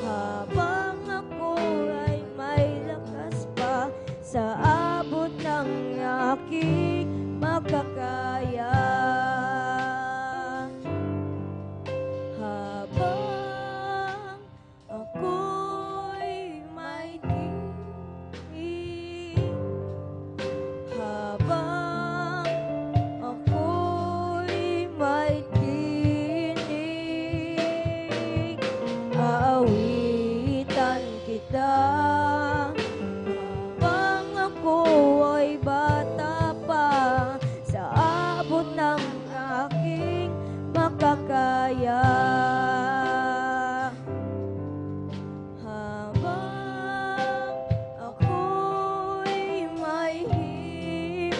Habang ako ay may lakas pa sa abot ng aking makakaya. Habang ako'y may tinig, habang ako'y may tinig, aawitan kita. Habang ako ay bata pa sa abot ng aking makakaya. Habang ako'y may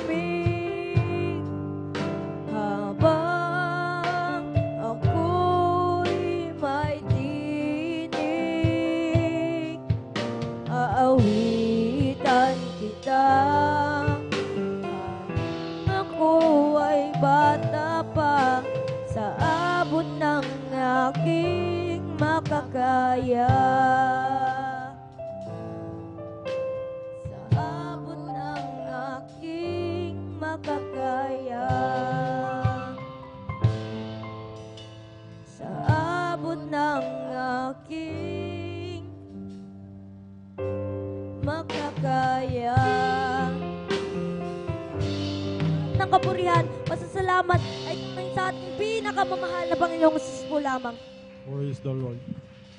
himig, habang ako'y may tinig, aawitan kita. Ako ay bata pa sa abot ng aking makakaya. Sa abot ng aking makakaya. Sa abot ng aking makakaya. kapurihan, pasasalamat ay tunay sa ating pinakamamahal na Panginoong Jesus po lamang.
Praise the Lord.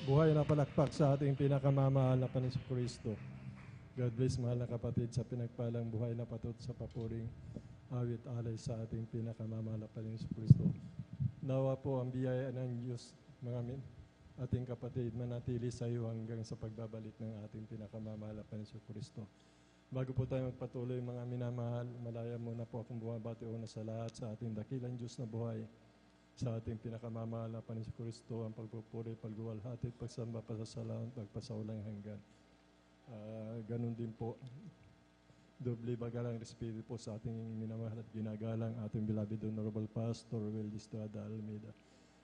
Buhay na palakpak sa ating pinakamamahal na Panginoong Kristo. God bless, mahal na kapatid, sa pinagpalang buhay na patut sa papuring awit alay sa ating pinakamamahal na Panginoong Kristo. Nawa po ang biyaya ng Diyos, ating kapatid, manatili sa iyo hanggang sa pagbabalik ng ating pinakamamahal na Panginoong Kristo. Bago po tayo magpatuloy, mga minamahal, malaya muna po akong bumabati una sa lahat sa ating dakilang Diyos na buhay, sa ating pinakamamahal na Panginoong Kristo, ang pagpupuri, pagluwalhati, pagsamba, pasasalamat, pagpasaulang hanggan. Ganun din po, doble bagalang respeto po sa ating minamahal at ginagalang ating beloved Honorable Pastor Will Estrada Almeida.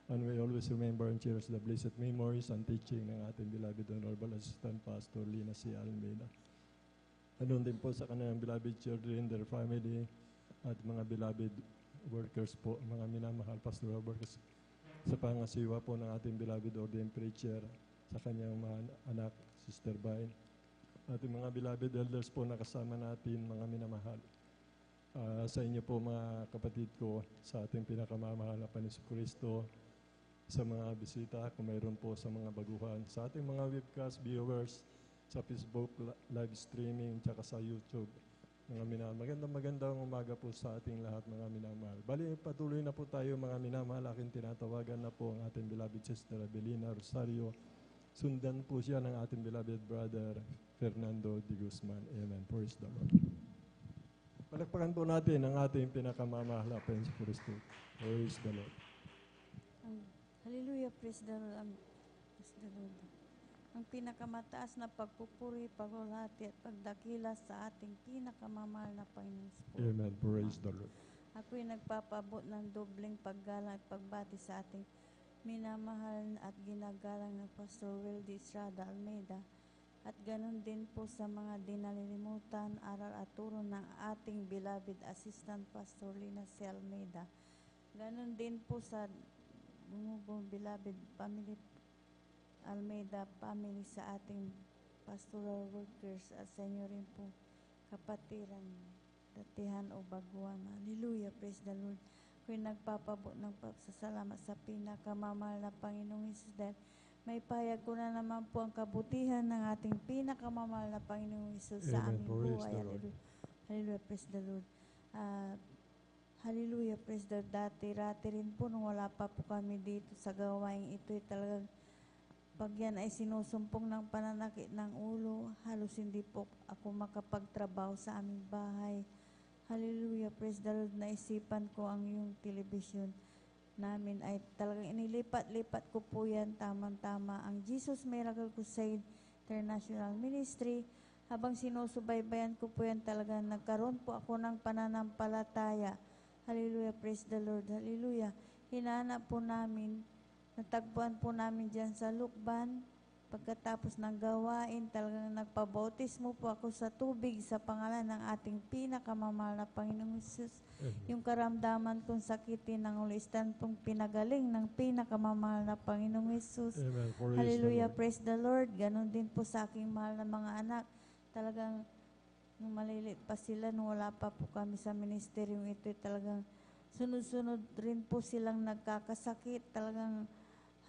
And we always remember and cherish the blessed memories and teaching ng ating beloved Honorable Assistant Pastor Lina C. Almeida. Ganun din po sa kanilang beloved children, their family, at mga beloved workers po, mga minamahal pastoral workers, sa pangasiwa po ng ating beloved ordained preacher, sa kanyang mga anak, Sister Vine, ating mga beloved elders po na kasama natin, mga minamahal. Sa inyo po mga kapatid ko, sa ating pinakamamahal na Panginoong Kristo, sa mga bisita, kung mayroon po sa mga baguhan, sa ating mga webcast viewers, sa Facebook live streaming, tsaka sa YouTube, mga minamahal. Magandang umaga po sa ating lahat, mga minamahal. Bali, patuloy na po tayo, mga minamahal. Aking tinatawagan na po ang ating beloved Sister Abelina Rosario. Sundan po siya ng ating beloved brother Fernando de Guzman. Amen. Praise the Lord. Palakpakan po natin ang ating pinakamamahal na Panginoong Kristo. Praise the Lord.
Hallelujah, praise the Lord. Praise the Lord. Ang pinakamataas na pagpupuri, paghulati at pagdakila sa ating pinakamamahal na Panginoon.
Amen. Praise the Lord.
Ako'y nagpapabot ng dobleng paggalang at pagbati sa ating minamahal at ginagalang na Pastor Will D. Estrada Almeida, at ganun din po sa mga dinalilimutan, aral at turo ng ating beloved Assistant Pastor Lina C. Almeida. Ganun din po sa beloved family Almeida family, sa ating pastoral workers at sa inyo rin po kapatiran, datihan o baguhan. Hallelujah, praise the Lord. Ako'y nagpapabot ng pagsasalamat sa pinakamamahal na Panginoong Hesus, dahil may payag ko na naman po ang kabutihan ng ating pinakamamahal na Panginoong Hesus sa aming buhay. Hallelujah. Hallelujah, praise the Lord. Hallelujah, praise the Lord. Dati rin po nung wala pa po kami dito sa gawaing ito, talagang pag yan ay sinusumpong ng pananakit ng ulo, halos hindi po ako makapagtrabaho sa aming bahay. Hallelujah, praise the Lord. Naisipan ko ang yung television namin ay talagang inilipat-lipat ko po yan tamang-tama. Ang Jesus Miracle Crusade International Ministry, habang sinusubaybayan ko po yan, talagang nagkaroon po ako ng pananampalataya. Hallelujah, praise the Lord. Hallelujah. Hinanap po namin, natagpuan po namin dyan sa Lukban. Pagkatapos ng gawain, talagang nagpabautismo po ako sa tubig sa pangalan ng ating pinakamamahal na Panginoong Hesus. Yung karamdaman kong sakitin ng ulistan pong pinagaling ng pinakamamahal na Panginoong Hesus. Hallelujah, praise the Lord. Ganon din po sa aking mahal na mga anak. Talagang nung malilit pa sila, nung wala pa po kami sa ministeryong ito, talagang sunod-sunod rin po silang nagkakasakit. Talagang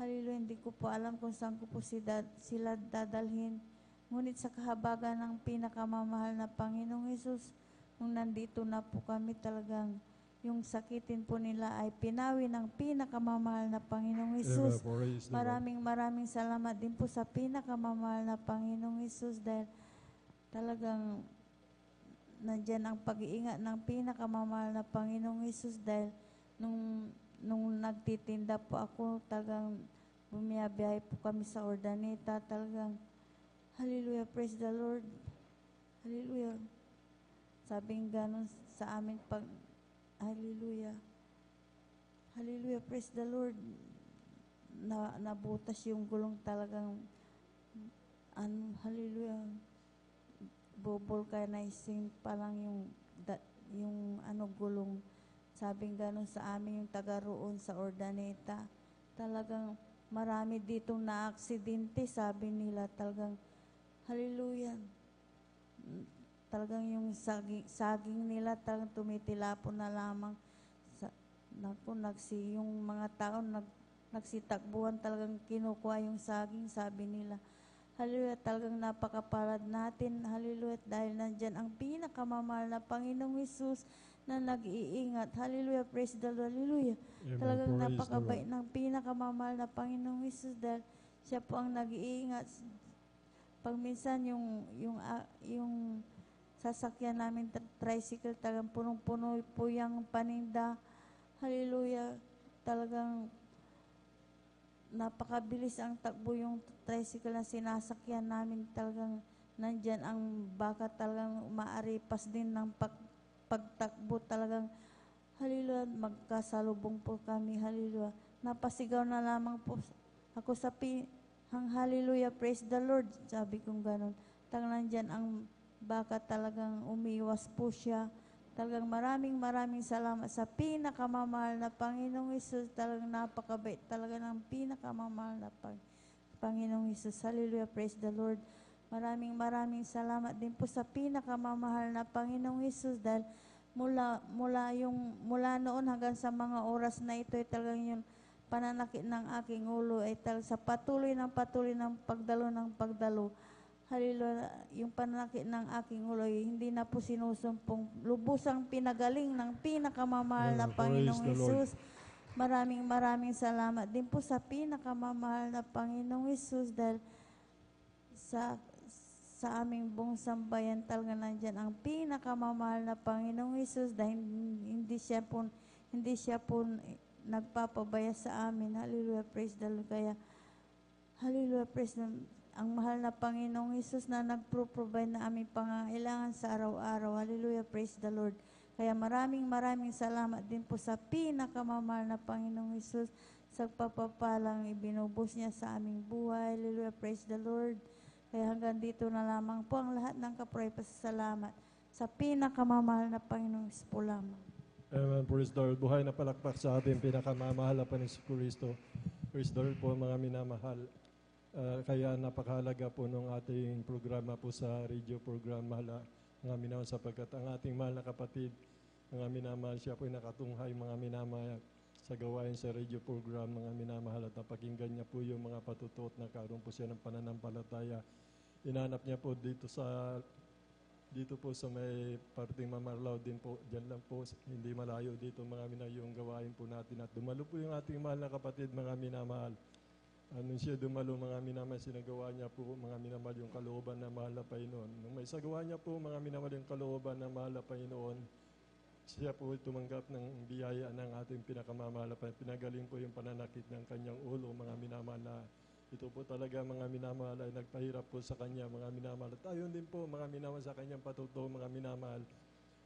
hallelujah, hindi ko po alam kung saan ko po sila dadalhin. Ngunit sa kahabagan ng pinakamamahal na Panginoong Hesus, nung nandito na po kami, talagang yung sakitin po nila ay pinawi ng pinakamamahal na Panginoong Hesus. Maraming salamat din po sa pinakamamahal na Panginoong Hesus, dahil talagang nandyan ang pag-iingat ng pinakamamahal na Panginoong Hesus, dahil nung nagtitinda po ako, talagang bumiyabiyahe po kami sa Ordaneta, talagang hallelujah, praise the Lord. Hallelujah. Sabing ganon sa amin pag hallelujah. Hallelujah, praise the Lord. Nabutas yung gulong, talagang hallelujah. Vulcanizing pa lang yung gulong. Sabing gano'n sa amin yung taga roon sa Ordaneta. Talagang marami ditong na-aksidente, sabi nila. Talagang, hallelujah. talagang yung saging nila talagang tumitilapon na lamang. Naku, yung mga tao nagsitakbuhan talagang kinukuha yung saging, sabi nila. Hallelujah, talagang napakapalad natin. Hallelujah, dahil nandyan ang pinakamamahal na Panginoong Hesus na nag-iingat. Hallelujah, praise the Lord. Hallelujah.
Amen.
Talagang
Praise the
napakabait
Lord.
ng pinakamamahal na Panginoong Hesus dahil siya po ang nag-iingat. Pag minsan yung sasakyan namin tricycle, talagang punong-puno po yung paninda. Hallelujah, talagang napakabilis ang takbo yung tricycle na sinasakyan namin. Talagang nandyan ang baka, talagang maaripas din ng pagtakbo. Talagang, hallelujah, magkasalubong po kami. Hallelujah. Napasigaw na lamang po ako sa hallelujah, praise the Lord. Sabi kong ganun. Talagang nandyan ang baka, talagang umiwas po siya. Talagang maraming salamat sa pinakamamahal na Panginoong Hesus. Talagang napakabait talaga ng pinakamamahal na Panginoong Hesus. Hallelujah, praise the Lord. Maraming salamat din po sa pinakamamahal na Panginoong Hesus dahil mula noon hanggang sa mga oras na ito ay talagang yung pananakit ng aking ulo ay talagang sa patuloy ng pagdalo. Hallelujah, yung pananakit ng aking ulo ay hindi na po sinusumpong. Lubusang pinagaling ng pinakamamahal na Panginoong Hesus. Maraming salamat din po sa pinakamamahal na Panginoong Hesus dahil sa aming buong sambayan talaga nandyan ang pinakamamahal na Panginoong Hesus dahil hindi siya po nagpapabaya sa amin. Hallelujah, praise the Lord. Kaya, hallelujah, praise the Lord. Ang mahal na Panginoong Hesus na nagpro-provide na aming pangangailangan sa araw-araw. Hallelujah, praise the Lord. Kaya maraming salamat din po sa pinakamamahal na Panginoong Hesus sa pagpapalang ibinubos niya sa aming buhay. Hallelujah, praise the Lord. Kaya hanggang dito na lamang po ang lahat ng kapuray pasasalamat sa pinakamamahal na Panginoong Hesus po lamang.
Amen. Praise the Lord. Buhay na palakpak sa ating pinakamamahal na Panginoong Kristo. Praise the Lord po mga minamahal. Kaya napakahalaga po nung ating programa po sa radio program, mga minamahal, sapagkat ang ating mahal na kapatid, mga minamahal, siya po ay nakatunghay, mga minamahal, sa gawain sa radio program, mga minamahal, at napakinggan niya po yung mga patutuot na karoon po siya ng pananampalataya. Inanap niya po dito po sa may parting Mamarlao din po, dyan lang po, hindi malayo dito mga minamahal yung gawain po natin. At dumalo po yung ating mahal na kapatid, mga minamahal. Nung siya dumalo, mga minamahal, sinagawa niya po, mga minamahal, yung kalooban na mahal na Panginoon. Nung may sagawa niya po, mga minamahal, yung kalooban na mahal na Panginoon, siya po tumanggap ng biyaya ng ating pinakamamahal na Panginoon. Pinagaling po yung pananakit ng kanyang ulo, mga minamahal, na ito po talaga, mga minamahal, ay nagpahirap po sa kanya, mga minamahal. At ayon din po, mga minamahal, sa kanyang patuto, mga minamahal,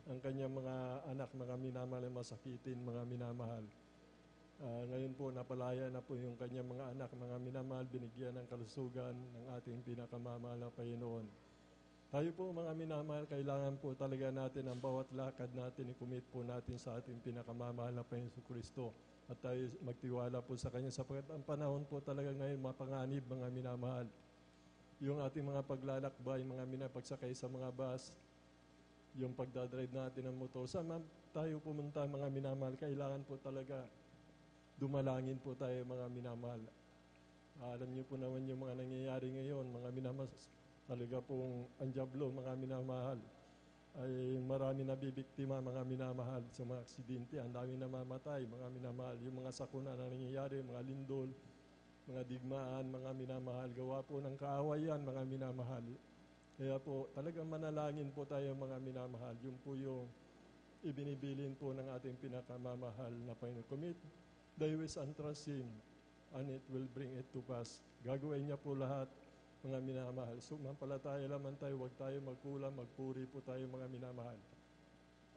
ang kanyang mga anak, mga minamahal, ay masakitin, mga minamahal. Ngayon po, napalaya na po yung kanyang mga anak, mga minamahal, binigyan ng kalusugan ng ating pinakamamahal na Panginoon. Tayo po, mga minamahal, kailangan po talaga natin ang bawat lakad natin, i-commit po natin sa ating pinakamamahal na Panginoon Kristo. At tayo magtiwala po sa Kanya, sapagkat ang panahon po talaga ngayon, mapanganib, mga minamahal. Yung ating mga paglalakbay, mga minamahal, pagsakay sa mga bus, yung pagdadrive natin ng motor, saan tayo pumunta, mga minamahal, kailangan po talaga dumalangin po tayo, mga minamahal. Alam niyo po naman yung mga nangyayari ngayon, mga minamahal, talaga pong ang diablo, mga minamahal, ay marami nabibiktima, mga minamahal, sa mga aksidente, ang dami namamatay, mga minamahal, yung mga sakuna na nangyayari, mga lindol, mga digmaan, mga minamahal, gawa po ng kaawayan, mga minamahal. Kaya po, talagang manalangin po tayo, mga minamahal, yung po yung ibinibilin po ng ating pinakamamahal na Panginoon. Commit thy ways and trust Him, and it will bring it to pass. Gagawin niya po lahat, mga minamahal. Sumampalataya lamang tayo, huwag tayo magkulang, magpuri po tayo, mga minamahal.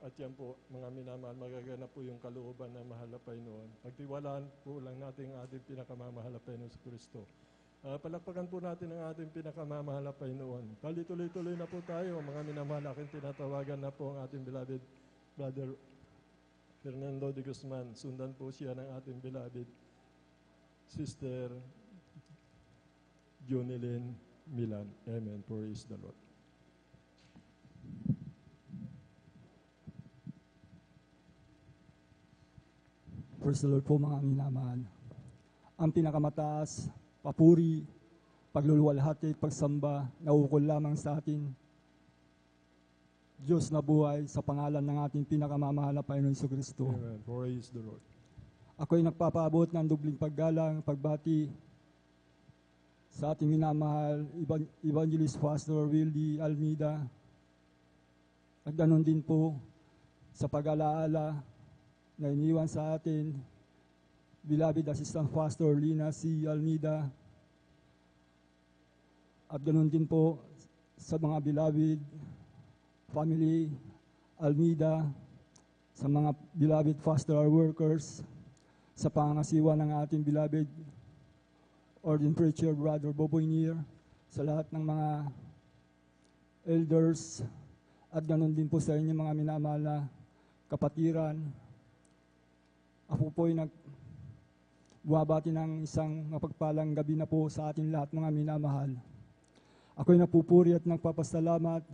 At yan po, mga minamahal, magaganap po yung kalooban ng mahal na Panginoon. Pagtiwalaan po lang natin ang ating pinakamamahal na Panginoon sa Kristo. Palakpakan po natin ang ating pinakamamahal na Panginoon. Tuloy-tuloy na po tayo, mga minamahal. Aking tinatawagan na po ang ating beloved Brother Fernando de Guzman. Sundan po siya ng ating beloved Sister Jonilyn Milan. Amen. Praise the Lord.
Praise the Lord po mga minamahal. Ang pinakamataas, papuri, pagluluwalhati, pagsamba, naukol lamang sa atin. Diyos na buhay sa pangalan ng ating pinakamamahal na Panginoon Jesucristo.
Amen. Praise the Lord.
Ako'y nagpapaabot ng dubling paggalang, pagbati sa ating minamahal, Evangelist Pastor Wildy Almeida. At ganon din po sa pag-alaala na iniwan sa atin, beloved Assistant Pastor Lina C. Almeida. At ganon din po sa mga beloved family Almeida, sa mga beloved pastoral workers, sa pangangasiwa ng ating beloved ordained preacher, Brother Boboy Nier, sa lahat ng mga elders, at ganon din po sa inyo mga minamahal na kapatiran. Ako po'y buwabati ng isang mapagpalang gabi na po sa ating lahat mga minamahal. Ako'y napupuri at nagpapasalamat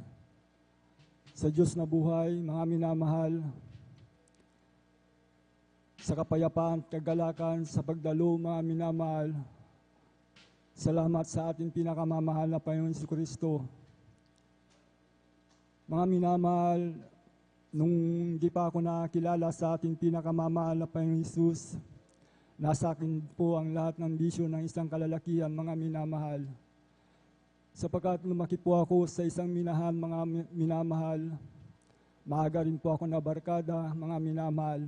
sa Diyos na buhay, mga minamahal, sa kapayapaan at kagalakan, sa pagdalo, mga minamahal. Salamat sa ating pinakamamahal na Panginoon Jesucristo. Mga minamahal, nung di pa ako nakilala sa ating pinakamamahal na Panginoon Jesus, nasa akin po ang lahat ng bisyo ng isang kalalakihan, mga minamahal. Sapagkat lumaki po ako sa isang minahan, mga minamahal, maaga rin po ako nabarkada, mga minamahal.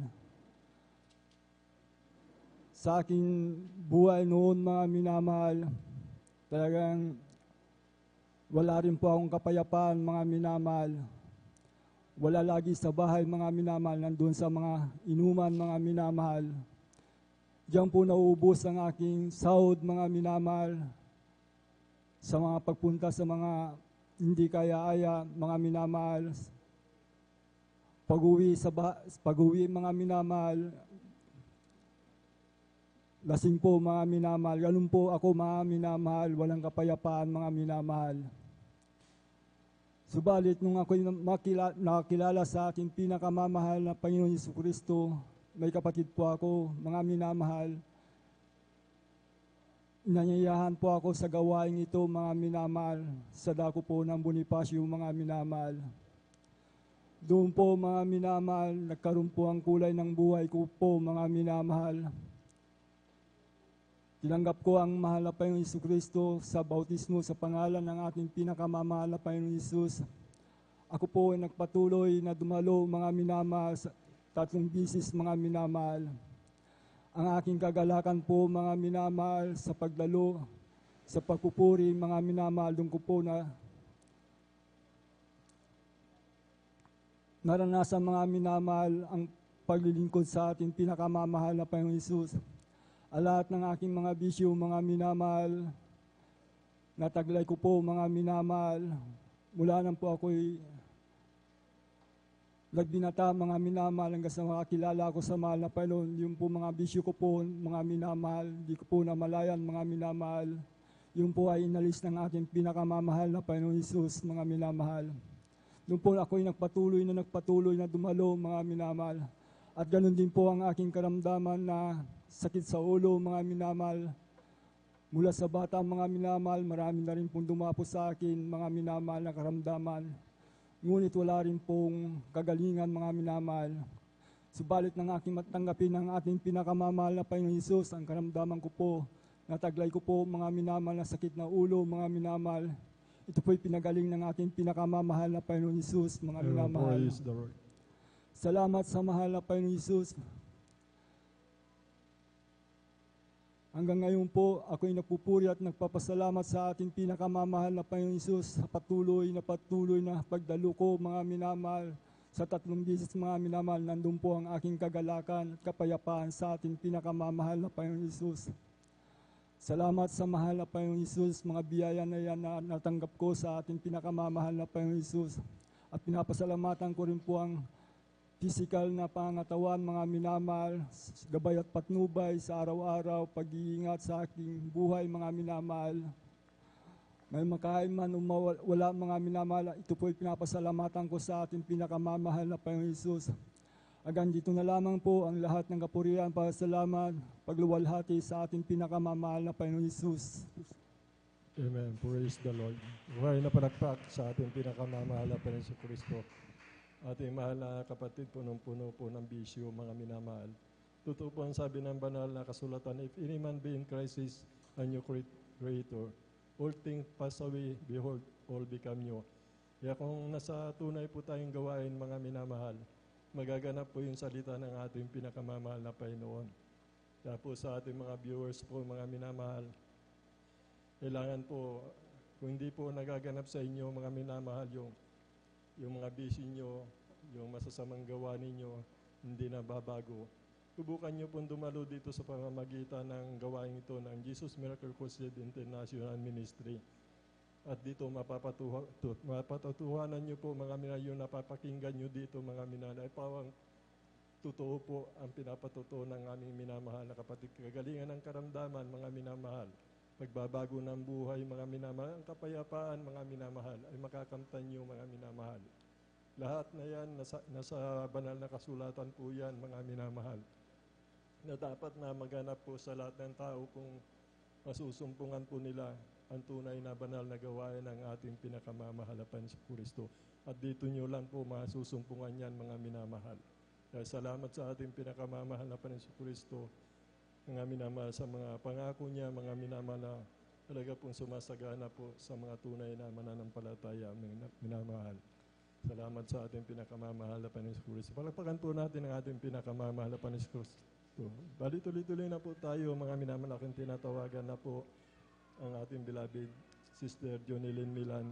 Sa aking buhay noon, mga minamahal, talagang wala rin po akong kapayapaan, mga minamahal. Wala lagi sa bahay, mga minamahal, nandun sa mga inuman, mga minamahal. Diyan po nauubos ang aking sahod, mga minamahal, sa mga pagpunta sa mga hindi kaya-aya, mga minamahal. Pag-uwi, mga minamahal, lasing po, mga minamahal. Ganun po ako, mga minamahal, walang kapayapaan, mga minamahal. Subalit, nung ako'y nakakilala sa ating pinakamamahal na Panginoon Jesucristo, may kapatid po ako, mga minamahal. Inanyayahan po ako sa gawain ito, mga minamahal, sa dako po ng Bonifacio, mga minamahal. Doon po, mga minamahal, nagkaroon po ang kulay ng buhay ko po, mga minamahal. Tinanggap ko ang mahal na Panginoon Jesucristo sa bautismo sa pangalan ng ating pinakamamahal na Panginoon Jesus. Ako po ay nagpatuloy na dumalo, mga minamahal, sa 3 bisis, mga minamahal. Ang aking kagalakan po, mga minamahal, sa pagdalo, sa pagpupuri, mga minamahal, doon ko po na naranasan, mga minamahal, ang paglilingkod sa ating pinakamamahal na Panginoon Jesus. Lahat ng aking mga bisyo, mga minamahal, nataglay ko po, mga minamahal. Mula nang po ako'y nagbinata, mga minamahal, hanggang sa makakilala ko sa mahal na Panginoon. Yung po mga bisyo ko po, mga minamahal, di ko po namalayan, mga minamahal. Yung po ay inalis ng aking pinakamamahal na Panginoon Jesus, mga minamahal. Doon po ako'y nagpatuloy na dumalo, mga minamahal. At ganun din po ang aking karamdaman na sakit sa ulo, mga minamahal. Mula sa bata, mga minamahal, marami na rin pong dumapo sa akin, mga minamahal na karamdaman. Ngunit wala rin pong kagalingan, mga minamahal. Subalit ng aking matanggapin ng ating pinakamamahal na Panginoon Jesus, ang karamdaman ko po, nataglay ko po, mga minamahal, na sakit na ulo, mga minamahal. Ito po'y pinagaling ng ating pinakamamahal na Panginoon Jesus, mga minamahal.
Praise the Lord.
Salamat sa mahal na Panginoon Jesus. Hanggang ngayon po, ako'y napupuri at nagpapasalamat sa ating pinakamamahal na Panginoon Jesus sa patuloy na pagdalo ko, mga minamahal. Sa 3 bisis, mga minamahal, nandun po ang aking kagalakan at kapayapaan sa ating pinakamamahal na Panginoon Jesus. Salamat sa mahal na Panginoon Jesus, mga biyaya na yan na natanggap ko sa ating pinakamamahal na Panginoon Jesus. At pinapasalamatan ko rin po ang physical na pangatawan, mga minamahal, gabay at patnubay sa araw-araw, pag-iingat sa aking buhay, mga minamahal. May makain man o wala, mga minamahal, ito po'y pinapasalamatan ko sa ating pinakamamahal na Panginoon Jesus. Hanggang dito na lamang po ang lahat ng kapurihan, pasalamat, pagluwalhati sa ating pinakamamahal na Panginoon Hesus.
Amen. Praise the Lord. Buhay na palakpak sa ating pinakamamahal na Panginoon Kristo. Ating mahal na kapatid, punong-puno po ng bisyo, mga minamahal. Totoo po ang sabi ng banal na kasulatan, if any man be in crisis, a new creator. All things pass away, behold, all become new. Kaya kung nasa tunay po tayong gawain, mga minamahal, magaganap po yung salita ng ating pinakamamahal na Panginoon. Kaya po sa ating mga viewers po, mga minamahal, kailangan po, kung hindi po nagaganap sa inyo, mga minamahal, yung mga busy nyo, yung masasamang gawa ninyo, hindi na babago. Subukan nyo pong dumalo dito sa pamamagitan ng gawain ito ng Jesus Miracle Crusade International Ministry. At dito mapapatuhanan nyo po mga minayo, napapakinggan nyo dito mga minanay. Pawang totoo po ang pinapatuto ng aming minamahal na kapatid. Kagalingan ng karamdaman, mga minamahal. Pagbabago ng buhay, mga minamahal. Ang kapayapaan, mga minamahal, ay makakamtan nyo, mga minamahal. Lahat na yan, nasa banal na kasulatan po yan, mga minamahal. Na dapat na maganap po sa lahat ng tao kung masusumpungan po nila ang tunay na banal na gawain ng ating pinakamamahal na Panginoon Kristo. At dito nyo lang po masusumpungan yan, mga minamahal. Kaya salamat sa ating pinakamamahal na Panginoon Kristo, mga minamahal, sa mga pangako niya, mga minamahal na talaga pong sumasagana po sa mga tunay na mananampalataya, mga minamahal. Salamat sa ating pinakamamahal na Panginoon Kristo. Palakpakan po natin ang ating pinakamamahal na Panginoon Kristo. Bali tuloy-tuloy na po tayo, mga minamahal, aking tinatawagan na po ang ating beloved Sister Jonilyn Milan.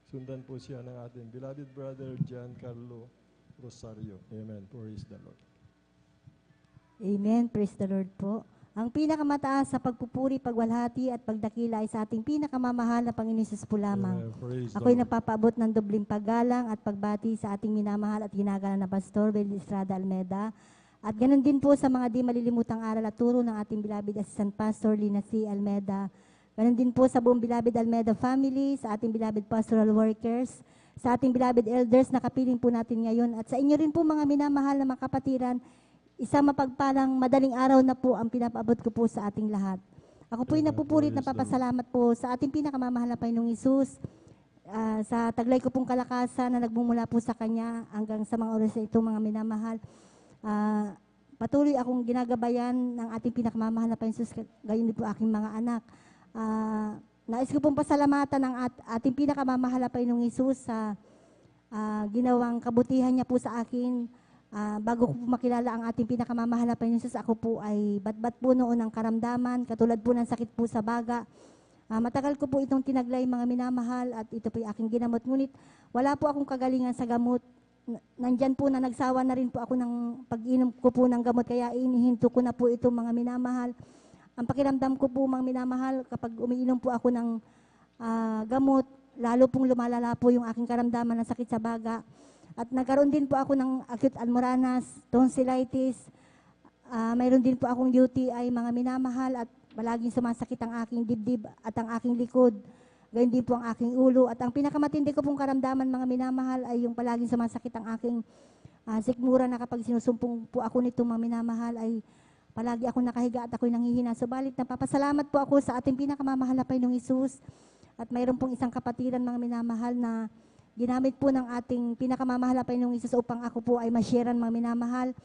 Sundan po siya ng ating beloved brother Giancarlo Rosario. Amen. Praise the Lord.
Amen. Praise the Lord po. Ang pinakamataas sa pagpupuri, pagwalhati at pagdakila ay sa ating pinakamamahal na Panginoon Hesus po lamang. Ako'y napapaabot ng dobling paggalang at pagbati sa ating minamahal at ginagalang na Pastor Will Estrada Almeda. At ganun din po sa mga di malilimutang aral at turo ng ating beloved Assistant Pastor Lina C. Almeda. Ganun din po sa buong beloved Almeda family, sa ating beloved pastoral workers, sa ating beloved elders na kapiling po natin ngayon, at sa inyo rin po mga minamahal na mga kapatiran, isang mapagpalang madaling araw na po ang pinapaabot ko po sa ating lahat. Ako po'y napupurit na papasalamat po sa ating pinakamamahal na Panginoong Hesus, sa taglay ko pong kalakasan na nagmumula po sa Kanya hanggang sa mga oras na ito, mga minamahal. Patuloy akong ginagabayan ng ating pinakamamahal na Panginoong Hesus, gayon din po aking mga anak. Nais ko pong pasalamatan ng ating pinakamamahal na Panginoong Hesus sa ginawang kabutihan niya po sa akin. Bago ko po makilala ang ating pinakamamahal na Panginoong Hesus, ako po ay batbat po noon ng karamdaman, katulad po ng sakit po sa baga. Matagal ko po itong tinaglay, mga minamahal, at ito po ay aking ginamot. Ngunit wala po akong kagalingan sa gamot. Nandyan po na nagsawa na rin po ako ng pag-inom ko po ng gamot, kaya inihinto ko na po ito, mga minamahal. Ang pakiramdam ko po, mga minamahal, kapag umiinom po ako ng gamot, lalo pong lumalala po yung aking karamdaman ng sakit sa baga. At nagkaroon din po ako ng acute almoranas, tonsillitis, mayroon din po akong UTI, mga minamahal, at palaging sumasakit ang aking dibdib at ang aking likod. Gayon din po ang aking ulo. At ang pinakamatindi ko pong karamdaman, mga minamahal, ay yung palaging sumasakit ang aking sikmura, na kapag sinusumpong po ako nito, mga minamahal, ay palagi ako nakahiga at ako'y nanghihina. Subalit, napapasalamat po ako sa ating pinakamamahal na Panginoong Hesus. At mayroon pong isang kapatiran, mga minamahal, na ginamit po ng ating pinakamamahal na Panginoong Hesus upang ako po ay masyaran, mga minamahal.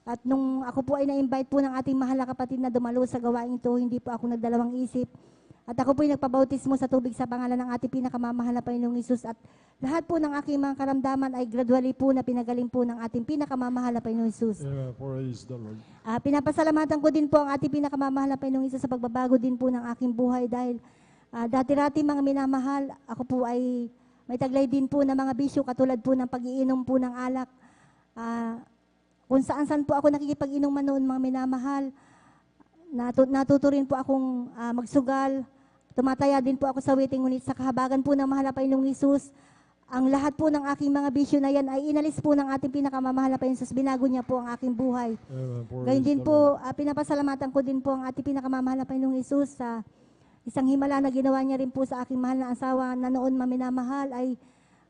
At nung ako po ay na-invite po ng ating mahal na kapatid na dumalo sa gawain ito, hindi po ako nagdalawang isip. At ako po ay nagpabautismo sa tubig sa pangalan ng ating pinakamamahal na Panginoong Hesus. At lahat po ng aking mga karamdaman ay gradually po na pinagaling po ng ating pinakamamahal na Panginoong Hesus.
Praise the Lord.
Pinapasalamatan ko din po ang ating pinakamamahal na Panginoong Hesus sa pagbabago din po ng aking buhay, dahil dati-rati, mga minamahal, ako po ay may taglay din po ng mga bisyo, katulad po ng pag-iinom po ng alak. Kung saan-saan po ako nakikipag-inuman noon, mga minamahal. Natuto rin po akong magsugal. Tumataya din po ako sa waiting, ngunit sa kahabagan po ng mahal na Panginoong Hesus, ang lahat po ng aking mga bisyo na yan ay inalis po ng ating pinakamamahal na Panginoong Hesus. Binago niya po ang aking buhay. Gayun din po, pinapasalamatan ko din po ang ating pinakamamahal na Panginoong Hesus sa isang himala na ginawa niya rin po sa aking mahal na asawa, na noon, maminamahal, ay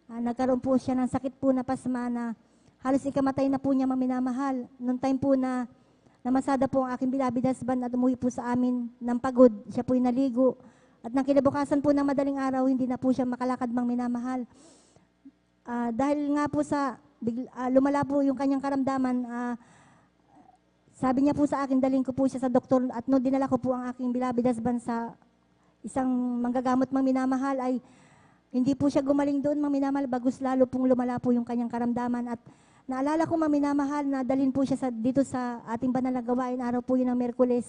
nagkaroon po siya ng sakit po na pasma, na halos ikamatay na po niya, mga minamahal. Noong time po na namasada po ang aking beloved husband at umuwi po sa amin ng pagod, siya po'y naligo. At nang kinabukasan po ng madaling araw, hindi na po siya makalakad, mga minamahal. Dahil nga po sa lumala po yung kanyang karamdaman, sabi niya po sa akin, dalhin ko po siya sa doktor. At no, dinala ko po ang aking beloved husband sa isang manggagamot, mga minamahal, ay hindi po siya gumaling doon, mga minamahal, bagus lalo pong lumala po yung kanyang karamdaman. At naalala ko, mga minamahal, na dalhin po siya dito sa ating banal na gawain, araw po yun ng Merkules.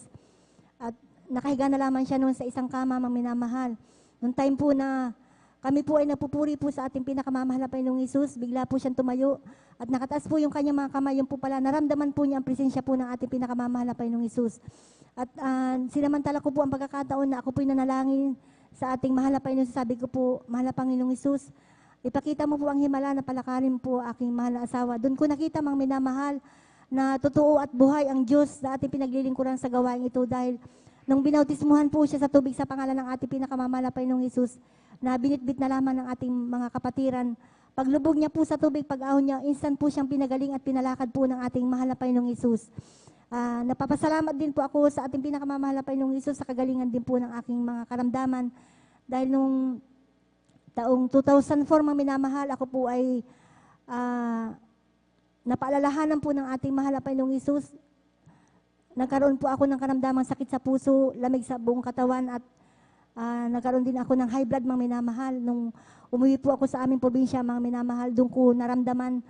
At nakahiga na lamang siya noon sa isang kama, mga minamahal. Noong time po na kami po ay napupuri po sa ating pinakamamahal na Panginoong Hesus, bigla po siyang tumayo at nakataas po yung kanyang mga kamay, yung po pala, naramdaman po niya ang presensya po ng ating pinakamamahal na Panginoong Hesus. At sinamantala ko po ang pagkakataon na ako po'y nanalangin sa ating mahal na Panginoong Hesus. Sabi ko po, mahal na Panginoong Hesus, ipakita mo po ang himala na palakarin po aking mahal na asawa. Doon ko nakita, mga minamahal, na totoo at buhay ang Diyos na ating pinaglilingkuran sa gawain ito dahil nung binautismuhan po siya sa tubig sa pangalan ng ating pinakamamahal na Panginoong Hesus, na binitbit na lamang ng ating mga kapatiran. Paglubog niya po sa tubig, pag-ahon niya, instant po siyang pinagaling at pinalakad po ng ating mahal na Panginoong Hesus. Napapasalamat din po ako sa ating pinakamamahal na Panginoong Hesus sa kagalingan din po ng aking mga karamdaman. Dahil nung taong 2004, mga minamahal, ako po ay napaalalahanan po ng ating mahal na Panginoong Hesus. Nagkaroon po ako ng karamdamang sakit sa puso, lamig sa buong katawan at nagkaroon din ako ng high blood, mga minamahal. Nung umuwi po ako sa aming probinsya, mga minamahal, doon ko naramdaman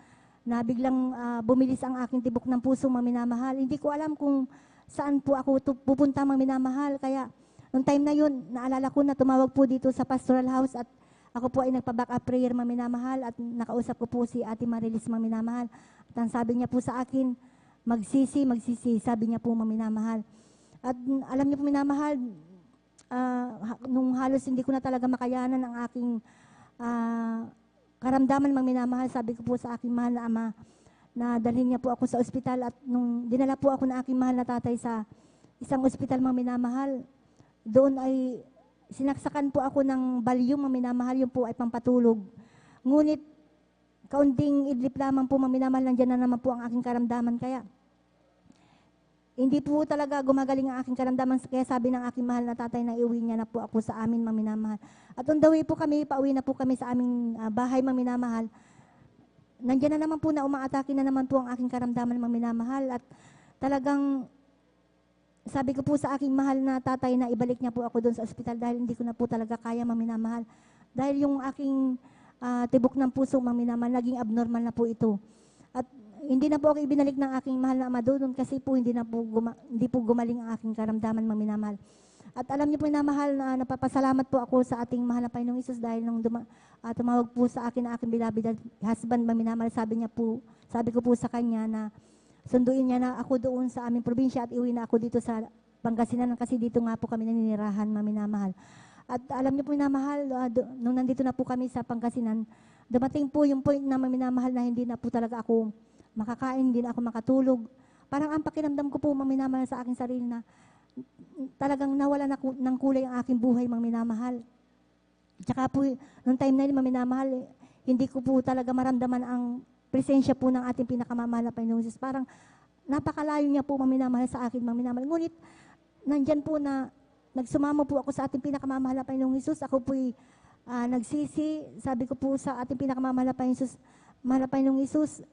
na biglang bumilis ang aking tibok ng puso, mga minamahal. Hindi ko alam kung saan po ako pupunta, mga minamahal. Kaya nung time na yun, naalala ko na tumawag po dito sa pastoral house at ako po ay nagpa-back up prayer, mga minamahal, at nakausap ko po si Ate Marilis, mga minamahal. At ang sabi niya po sa akin, magsisi, sabi niya po, mga minamahal. At alam niyo po, minamahal, nung halos hindi ko na talaga makayanan ang aking karamdaman, mga minamahal, sabi ko po sa aking mahal na ama na dalhin niya po ako sa ospital at nung dinala po ako ng aking mahal na tatay sa isang ospital, mga minamahal, doon ay sinaksakan po ako ng balyum, mga minamahal, yung po ay pampatulog. Ngunit kaunting idlip lamang po, mga minamahal, nandiyan na naman po ang aking karamdaman. Kaya hindi po talaga gumagaling ang aking karamdaman. Kaya sabi ng aking mahal na tatay na iuwi niya na po ako sa amin, mga minamahal. At on the way po kami, pauwi na po kami sa aming bahay, mga minamahal. Nandiyan na naman po na umaatake na naman po ang aking karamdaman, mga minamahal. At talagang sabi ko po sa aking mahal na tatay na ibalik niya po ako doon sa ospital dahil hindi ko na po talaga kaya, mga minamahal. Dahil yung aking tibok ng puso, mga minamahal, naging abnormal na po ito. At hindi na po ako ibinalik ng aking mahal na ama doon kasi po hindi po gumaling ang aking karamdaman, mga minamahal. At alam niyo po, minamahal, na napapasalamat po ako sa ating mahal na Panginoong Hesus dahil nung tumawag po sa akin ang aking beloved husband, mga minamahal, sabi ko po sa kanya na sunduin niya na ako doon sa aming probinsya at iuwi na ako dito sa Pangasinan kasi dito nga po kami naninirahan, mga minamahal. At alam niyo po, minamahal, nung nandito na po kami sa Pangasinan, dumating po yung point na, mga minamahal, na hindi na po talaga ako makakain, hindi na ako makatulog. Parang ang pakiramdam ko po, mga minamahal, sa aking sarili na talagang nawala na ng kulay ang aking buhay, mga minamahal. Tsaka po, nung time na yun, mga minamahal, hindi ko po talaga maramdaman ang presensya po ng ating pinakamamahal na Panginoong Hesus. Parang napakalayo niya po, mga minamahal, sa akin, mga minamahal. Ngunit, nandyan po na nagsumamo po ako sa ating pinakamamahal na Panginoong Hesus. Ako po'y nagsisi, sabi ko po sa ating pinakamamahal na Panginoong Hesus,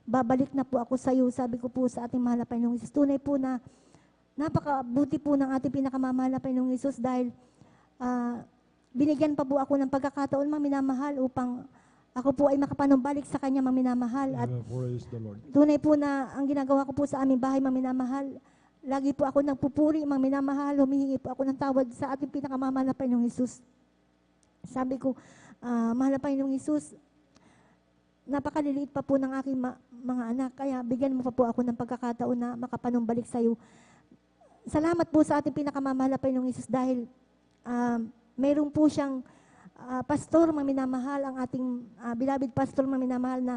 babalik na po ako sa iyo, sabi ko po sa ating mahal na Panginoong Hesus. Tunay po na napakabuti po ng ating pinakamamahal na Panginoong Hesus dahil binigyan pa po ako ng pagkakataon, mga minamahal, upang ako po ay makapanumbalik sa kanya, mga minamahal. At tunay po na ang ginagawa ko po sa aming bahay, mga minamahal, lagi po ako nagpupuri, mga minamahal, humihingi po ako ng tawad sa ating pinakamamahal na Panginoong Hesus. Sabi ko, mahal na Panginoong Hesus, napakaliliit pa po ng aking mga anak, kaya bigyan mo pa po ako ng pagkakataon na makapanumbalik sa iyo. Salamat po sa ating pinakamamahal na Panginoong Hesus dahil mayroon po siyang pastor, mga minamahal, ang ating beloved pastor, mga minamahal, na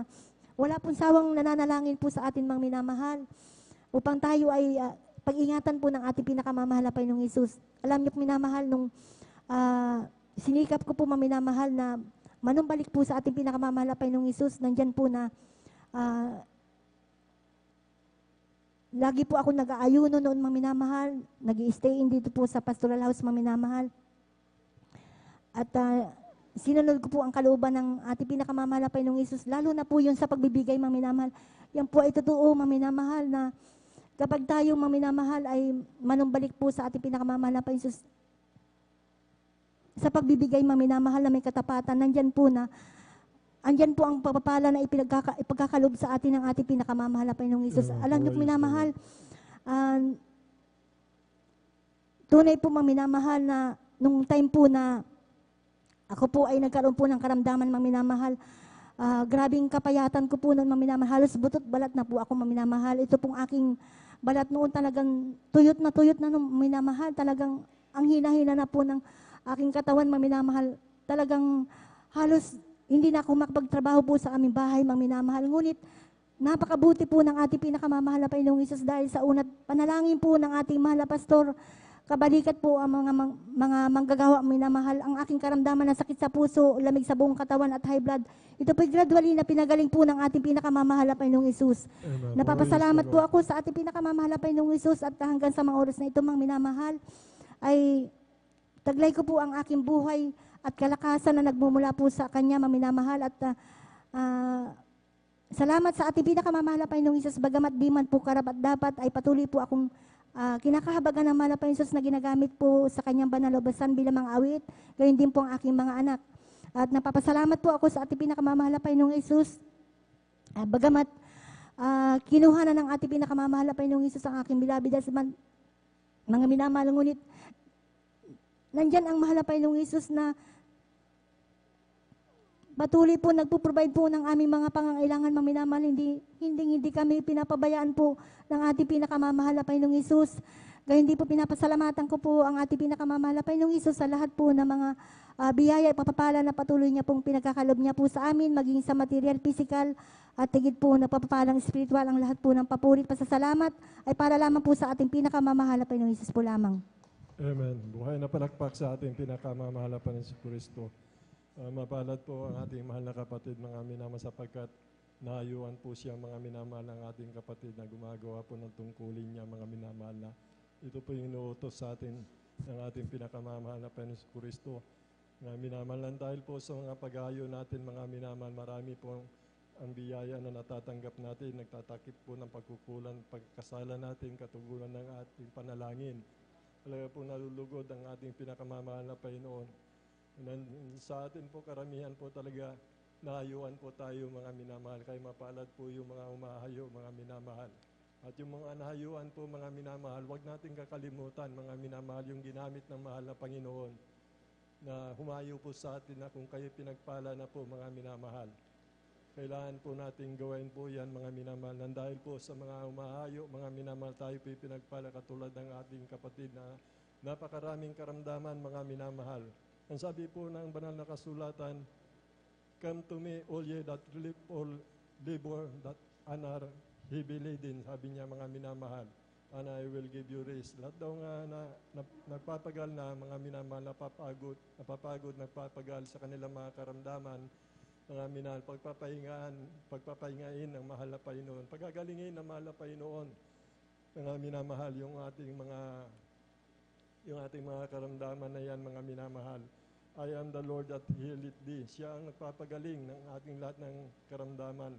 wala pong sawang nananalangin po sa atin, mga minamahal, upang tayo ay pag-ingatan po ng ating pinakamamahal na Panginoong Hesus. Alam niyo po, minamahal, nung sinikap ko po, mga minamahal, na manumbalik po sa ating pinakamamahal na Panginoong Hesus, nandyan po na Ah, lagi po ako nag-aayuno noon, mga minamahal. Nag-i-stay in dito po sa pastoral house, mga minamahal. At sinunod ko po ang kalooban ng ating pinakamamahal na Panginoong Hesus, lalo na po yun sa pagbibigay, mga minamahal. Yan po ay totoo, mga minamahal, na kapag tayo, mga minamahal, ay manumbalik po sa ating pinakamamahal na Panginoong Hesus, sa pagbibigay, mga minamahal, na may katapatan, andyan po ang pagpapala na ipagkakalob sa atin ng ating pinakamamahal na Panginoong Hesus. Alam niyo, minamahal, tunay po, mga minamahal, na nung time po na ako po ay nagkaroon po ng karamdaman, mga minamahal, grabing kapayatan ko po noon, mga minamahal, halos butot balat na po ako, mga minamahal. Ito pong aking balat noon talagang tuyot na nung minamahal, talagang ang hina-hina na po ng aking katawan, mga minamahal. Talagang halos hindi na ako makapagtrabaho po sa aming bahay, mga minamahal. Ngunit napakabuti po ng ating pinakamamahal na Panginoong Hesus dahil sa unat panalangin po ng ating mahal na pastor, kabalikat po ang mga manggagawa, minamahal, ang aking karamdaman na sakit sa puso, lamig sa buong katawan at high blood. Ito po'y gradually na pinagaling po ng ating pinakamamahal na Panginoong Hesus. Napapasalamat po ako sa ating pinakamamahal na Panginoong Hesus at hanggang sa mga oras na ito, mga minamahal, ay taglay ko po ang aking buhay at kalakasan na nagmumula po sa Kanya, mga minamahal. At salamat sa ating pinakamamahal na Panginoong Hesus, bagamat di man po karapat dapat, ay patuloy po akong kinakahabagan ng mahal na Panginoong Hesus na ginagamit po sa Kanyang banal na basan bilang mga awit, gayon din po ang aking mga anak. At napapasalamat po ako sa ating pinakamamahal na Panginoong Hesus, bagamat kinuha na ng ating pinakamamahal na Panginoong Hesus ang aking bilabid at mga minamahal, ngunit nandyan ang mahal na Panginoong Hesus na patuloy po nagpo-provide po ng aming mga pangangailangan, mga minamahal. Hindi kami pinapabayaan po ng ating pinakamamahal na Panginoong Hesus. Gayun din po pinapasalamatan ko po ang ating pinakamamahal na Panginoong Hesus sa lahat po ng mga biyaya at papapala na patuloy niya pong pinagkakalob niya po sa amin, maging sa material, physical, at tigid po na papapalang spiritual. Ang lahat po ng papurit, pasasalamat ay para lamang po sa ating pinakamamahal na Panginoong Hesus po lamang.
Amen. Buhay na palakpak sa ating pinakamamahal na Panginoong Kristo. Mapalad po ang ating mahal na kapatid, mga minamahal, sapagkat nahayuan po siya, mga minamahal, ng ating kapatid na gumagawa po ng tungkulin niya, mga minamahal, na ito po yung inuutos sa atin ng ating pinakamamahal na Panginoong Kristo. Mga minamahal, lang dahil po sa mga pag-ayo natin, mga minamahal, marami po ang biyaya na natatanggap natin, nagtatakip po ng pagkukulan, pagkasala natin, katugunan ng ating panalangin. Talaga po nalulugod ang ating pinakamamahal na Panginoon. Sa atin po, karamihan po talaga, nahayuan po tayo, mga minamahal. Kaya mapalad po yung mga umahayo, mga minamahal. At yung mga nahayuan po, mga minamahal, huwag natin kakalimutan, mga minamahal, yung ginamit ng mahal na Panginoon na humayo po sa atin na kung kayo pinagpala na po, mga minamahal. Kailangan po natin gawin po yan, mga minamahal. Nang dahil po sa mga umahayo, mga minamahal, tayo po pinagpala katulad ng ating kapatid na napakaraming karamdaman, mga minamahal. Ang sabi po ng banal na kasulatan, "Come to me, all ye that labor that and are heavy laden," sabi niya, mga minamahal, "and I will give you rest." Lahat daw nga nagpapagal na, mga minamahal, napapagod, nagpapagal sa kanilang mga karamdaman, mga minamahal, pagpapahingain ng mahal na Panginoon, pagagalingin ng mahal na Panginoon, mga minamahal, yung ating mga karamdaman na yan, mga minamahal. "I am the Lord that healeth thee." Siya ang nagpapagaling ng ating lahat ng karamdaman,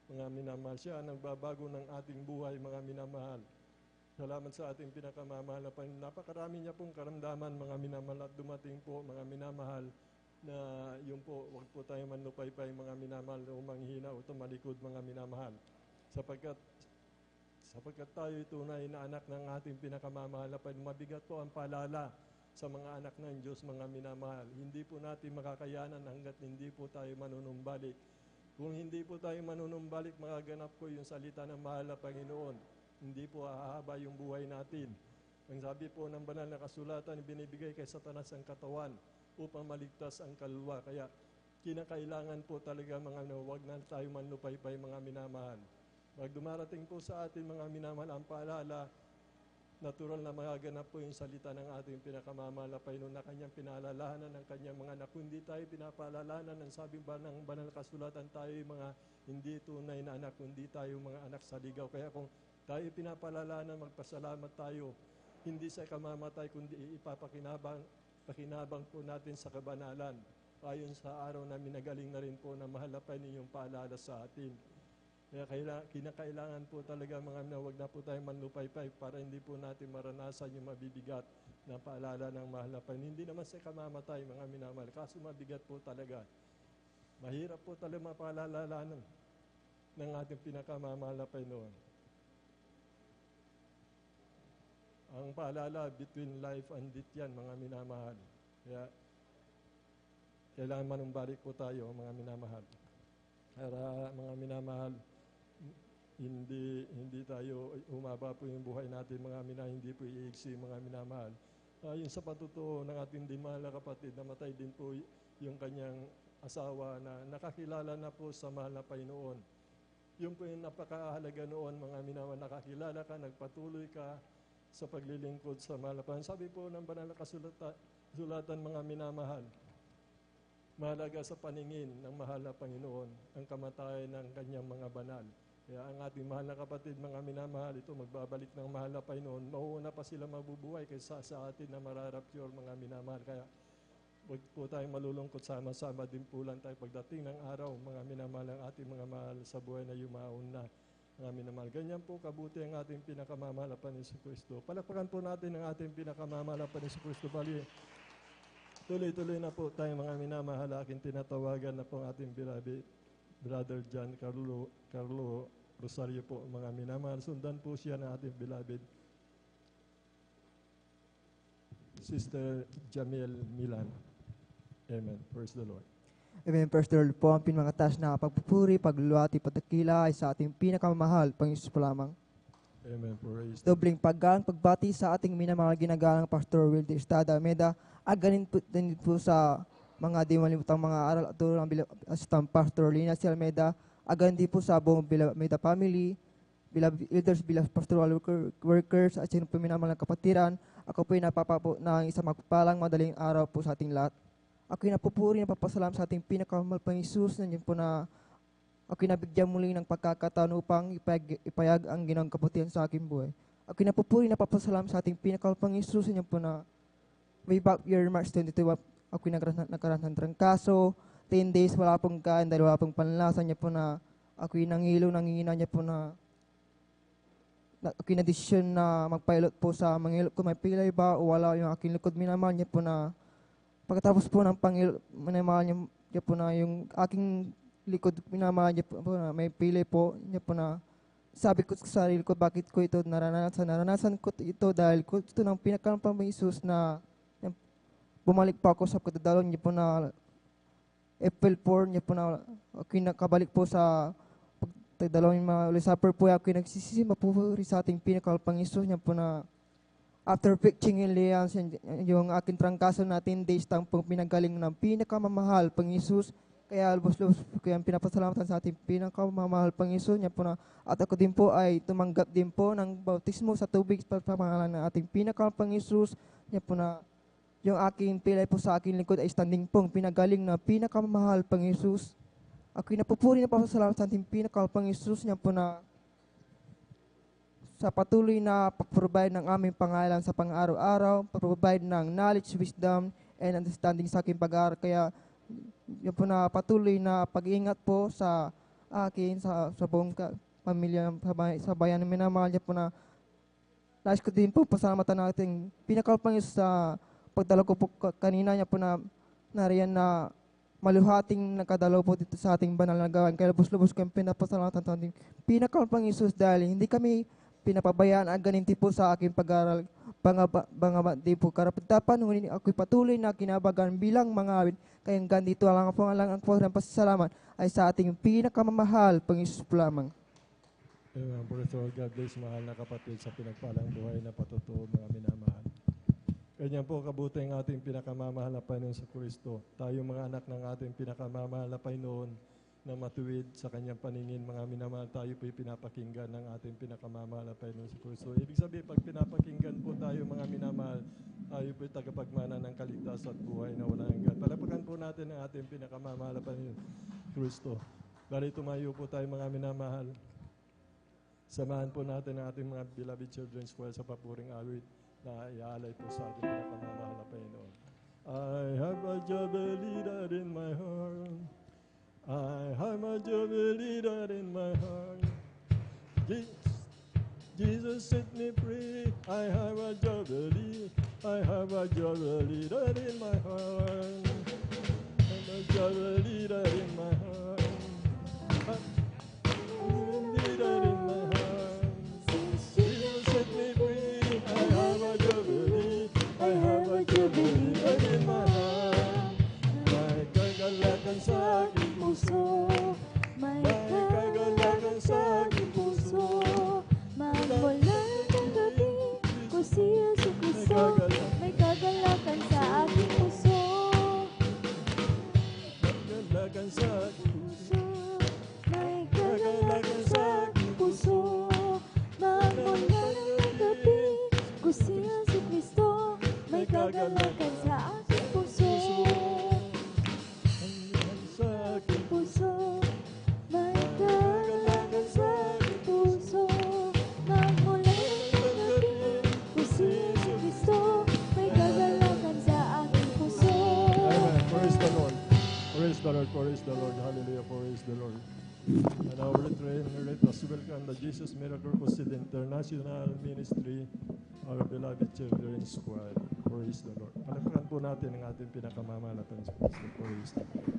mga minamahal. Siya ang nagbabago ng ating buhay, mga minamahal. Salamat sa ating pinakamamahal na Panginoon. Napakarami niya pong karamdaman, mga minamahal, at dumating po, mga minamahal, na yun po, huwag po tayo manlupaypay, mga minamahal, o manghina o tumalikod, mga minamahal. Sapagkat tayo tunay na anak ng ating pinakamamahal na Panginoon, mabigat po ang palala sa mga anak ng Diyos, mga minamahal. Hindi po natin makakayanan hanggat hindi po tayo manunumbalik. Kung hindi po tayo manunumbalik, magaganap po yung salita ng mahal na Panginoon. Hindi po hahaba yung buhay natin. Ang sabi po ng banal na kasulatan, binibigay kay Satanas ang katawan upang maligtas ang kaluluwa. Kaya kinakailangan po talaga, huwag na tayo manlupaypay, mga minamahal. Pag dumarating po sa atin, mga minamahal, ang paalala natural na magaganap po yung salita ng ating pinakamamahal na Panginoon na kanyang pinaalalahanan ng kanyang mga anak. Kundi tayo pinapaalalahanan ng sabi ba ng banal na kasulatan, tayo yung mga hindi tunay na anak, kundi tayo mga anak sa ligaw. Kaya kung tayo pinapaalalahanan, magpasalamat tayo, hindi sa kamamatay, kundi pakinabang po natin sa kabanalan. Ayon sa araw na minagaling na rin po na mahal na Panginoon yung paalala sa atin. Kaya kinakailangan po talaga mga na wag na po tayong manlupaypay para hindi po natin maranasan yung mabibigat na paalala ng mahal na Panginoon. Hindi naman sa kamamatay mga minamahal, kaso mabigat po talaga. Mahirap po talaga mapaalalanan ng ating pinakamamahal na Panginoon. Ang paalala between life and death yan mga minamahal. Kaya kailangan manumbalik po tayo mga minamahal. Para mga minamahal, hindi tayo umaba po yung buhay natin mga hindi po iiksi mga minamahal. Yung sa patutuo ng ating di mahal na kapatid, namatay din po yung kanyang asawa na nakakilala na po sa mahal na Panginoon. Yung po yung napakahalaga noon mga minamahal, nakakilala ka, nagpatuloy ka sa paglilingkod sa mahal na Panginoon. Sabi po ng banal na kasulatan mga minamahal, mahalaga sa paningin ng mahal na Panginoon ang kamatayan ng kanyang mga banal. Kaya ang ating mahal na kapatid, mga minamahal, ito magbabalik ng mahal na Panginoon. Mauuna pa sila mabubuhay kaysa sa atin na mararapture mga minamahal. Kaya huwag po tayong malulungkot, sama-sama din po lang tayo pagdating ng araw, mga minamahal, ang ating mga mahal sa buhay na yumaon na. Mga minamahal, ganyan po kabuti ang ating pinakamamahal na Panginoon Kristo. Palakpakan po natin ang ating pinakamamahal na Panginoon Kristo. Bali, tuloy-tuloy na po tayo mga minamahal, aking tinatawagan na po ang ating beloved Brother John Carlo Rosario po mga minamahal. Sundan po siya ng ating beloved Sister Jamil Milan. Amen. Praise the Lord.
Amen. Praise the Lord po. Ang pinangatas na pagpupuri, pagluluwati, pagdakila ay sa ating pinakamamahal, Panginoon po lamang.
Amen. Praise
Dobling paggalang, pagbati sa ating minamahal ginagalang Pastor Wilde Estrada Almeida. Aganin po din po sa mga di malimutang mga aral at turo ng Assistant Pastor Lina C. Almeida. Again din po sa buong Almeida family, elders, pastoral workers, at sino po minamahal ng kapatiran. Ako po napapapo ng isang magpalang madaling araw po sa ating lahat. Ako napupuri, napapasalam sa ating pinakamahal pang Isus na yun po na ako nabigyan muli ng pagkakataon upang ipayag ang ginawang kabutihan sa aking buhay. Ako napupuri, napapasalam sa ating pinakamahal pang Isus na yun po na way back year March 22, ako nagkaroon ng trangkaso, 10 days wala pong kain dahil wala pong panlasa niya po na ako'y nangilo, nangingina niya po na ako'y na-decision na magpilot po sa mangilot ko may pilay ba o wala yung aking likod. Minamahal niya po na pagkatapos po ng pangilot, minamahal niya po na yung aking likod, minamahal niya po na may pilay po niya po na sabi ko sa sarili ko, bakit ko ito naranasan ko ito dahil ko ito ng pinakalampang may Isus na bumalik pa ako sa pagdadalo niya po na April 4 niya po na ako nakabalik po sa pagdalawang mga Holy Supper po ako nagsisisima po sa ating pinakalapang Isus niya po na after preaching in Leons yung aking trangkaso na 10 days tampong pinagaling ng pinakamamahal pang Isus. Kaya lubos-lubos kaya pinapasalamatan sa ating pinakamamahal pang Isus niya po na at ako din po ay tumanggap din po ng bautismo sa tubig sa pangalan ng ating pinakalapang Isus niya po na yung aking pilay po sa aking likod ay standing pong pinagaling na pinakamahal pang Isus. Ako'y napupuri na pasalamat sa ating pinakamahal pang Isus niya po na sa patuloy na pag-provide ng aming pangalan sa pang-araw-araw, pag-provide ng knowledge, wisdom, and understanding sa aking pag-aaral. Kaya yun po na patuloy na pag-iingat po sa akin, sa buong pamilya, sa bayan na minamahal niya po na nais ko din po pasalamatan natin pinakamahal sa pagdalaw ko po kanina niya po na nariyan na maluhating nakadalaw po dito sa ating banal na gawain. Kaya lubos-lubos kami pinapasalamatan sa ating pinakamahal Isus dahil hindi kami pinapabayaan ang ganinti po sa aking pag-aaral. Banga di po karapat-dapan, ngunit ako'y patuloy na kinabagan bilang mga awit. Kaya ganito lang ang po ng pasasalamat ay sa ating pinakamamahal pang Isus po lamang.
Amen. Praise the Lord. God bless mahal na kapatid sa pinagpalang buhay na patutuo mga minamahal. Ganyan po kabuti ang ating pinakamamahal na Panginoon sa Kristo. Tayo mga anak ng ating pinakamamahal na Panginoon, na matuwid sa kanyang paningin. Mga minamahal, tayo po'y pinapakinggan ng ating pinakamamahal na Panginoon si Kristo. Ibig sabihin, pag pinapakinggan po tayo mga minamahal, tayo po'y tagapagmana ng kaligtasan at buhay na walang hanggan. Palapakan po natin ang ating pinakamamahal na Panginoon Kristo. Bali tumayo po tayo mga minamahal. Samahan po natin ang ating mga beloved children's choir sa papuring awit na iaalay po sa ating pinakamamahal na Panginoon. I have a jubilee in my heart. I have a jubilee in my heart. Jesus set me free. I have a jubilee. I have a jubilee in my heart. I have a jubilee in my heart. Jubilee in my heart. Jesus set me free. I have a jubilee. I have a jubilee in my heart. May kagalakan sa aking puso. May kagalakan sa aking puso.
Magmula ng gabi ko si Yesu Cristo. May kagalakan sa aking puso.
Kagalakan sa aking puso.
May kagalakan sa aking puso. Magmula ng gabi ko si Yesu Cristo. May kagalakan sa aking puso.
Sa aking
puso. May kagalakan sa aking puso. Magmula ng gabi ko si Yesu Cristo. May kagalakan sa aking puso.
Amen. Praise the Lord. Praise the Lord. Praise the Lord. Hallelujah. Praise the Lord. And now let us welcome the Jesus Miracle Crusade International Ministry, our beloved children's choir. Praise the Lord. Palakpakan po natin ang ating pinakamamahal na Panginoon. Praise the Lord.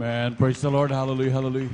Man, praise the Lord. Hallelujah, hallelujah.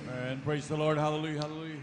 Man, praise the Lord. Hallelujah, hallelujah.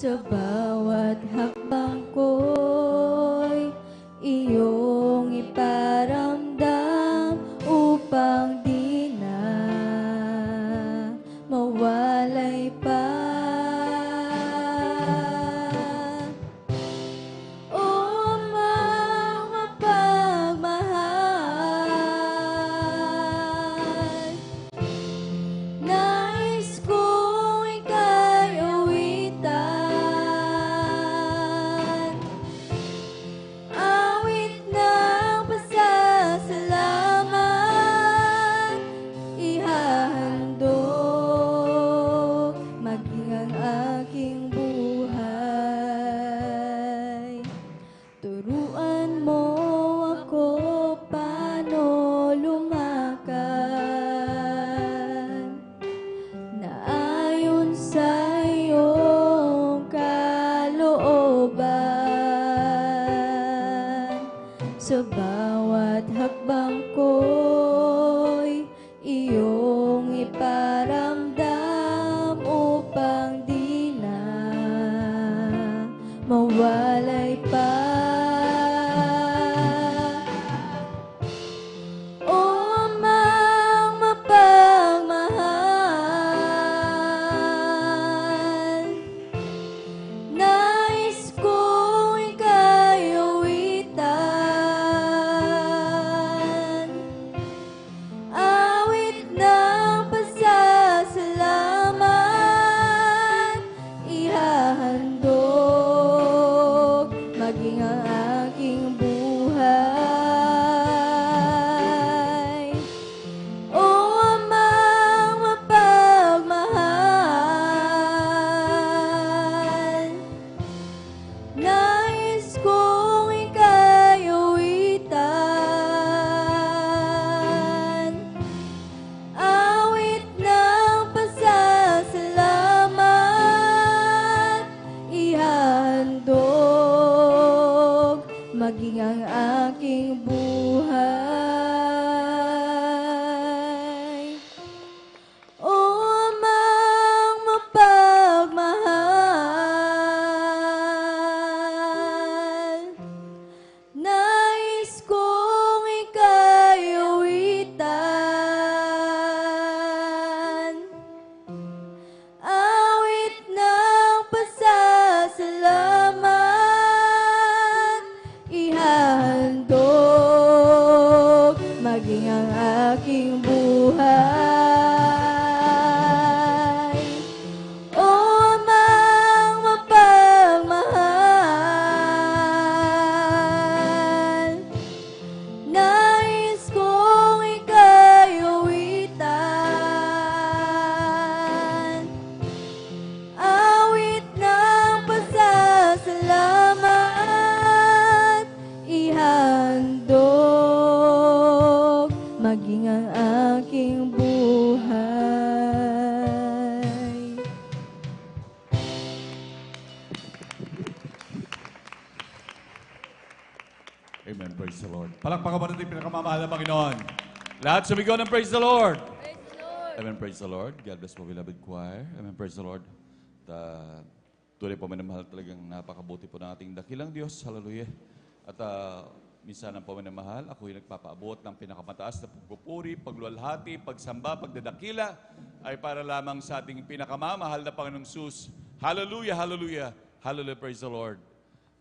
sa bawat hakbang ko'y iyong iparamdam upang di na mawalay pa. O mga pagmahal, nais kong ika'y awitan, awit ng pasasalamat, ihahandog maging ang aking buhay. Turuan mo ako paano lumakad na ayon sa iyong kalooban. Sa bawat hakbang ko'y iyong iparamdam upang di na mawalay pa. O mang mapagmahal, nais kong ika'y awitan, awit ng pasasalamat, ihahandog maging ang aking buhay. O amang mapagmahal, nais kong ika'y awitan, awit ng pasasalamat, ihahandog maging ang aking buhay. O amang mapagmahal, nais kong ika'y awitan, awit ng pasasalamat, ihahandog maging ang aking buhay. O amang mapagmahal, nais kong ika'y awitan, awit ng pasasalamat, ihandog maging ang aking buhay.
Amen. Praise the Lord. Palakpakan mo natin pinakamamahal na Panginoon. Lahat sumigaw ng praise the Lord. Amen. Praise the Lord. God bless po, beloved choir. Amen. Praise the Lord. Tuloy po, minamahal talagang napakabuti po ng ating dakilang Diyos. Hallelujah. At minsan ang po minamahal, ako'y nagpapaabot ng pinakamataas na pagpupuri, pagluwalhati, pagsamba, pagdadakila, ay para lamang sa ating pinakamamahal na Panginoong Sus. Hallelujah, hallelujah, hallelujah, praise the Lord.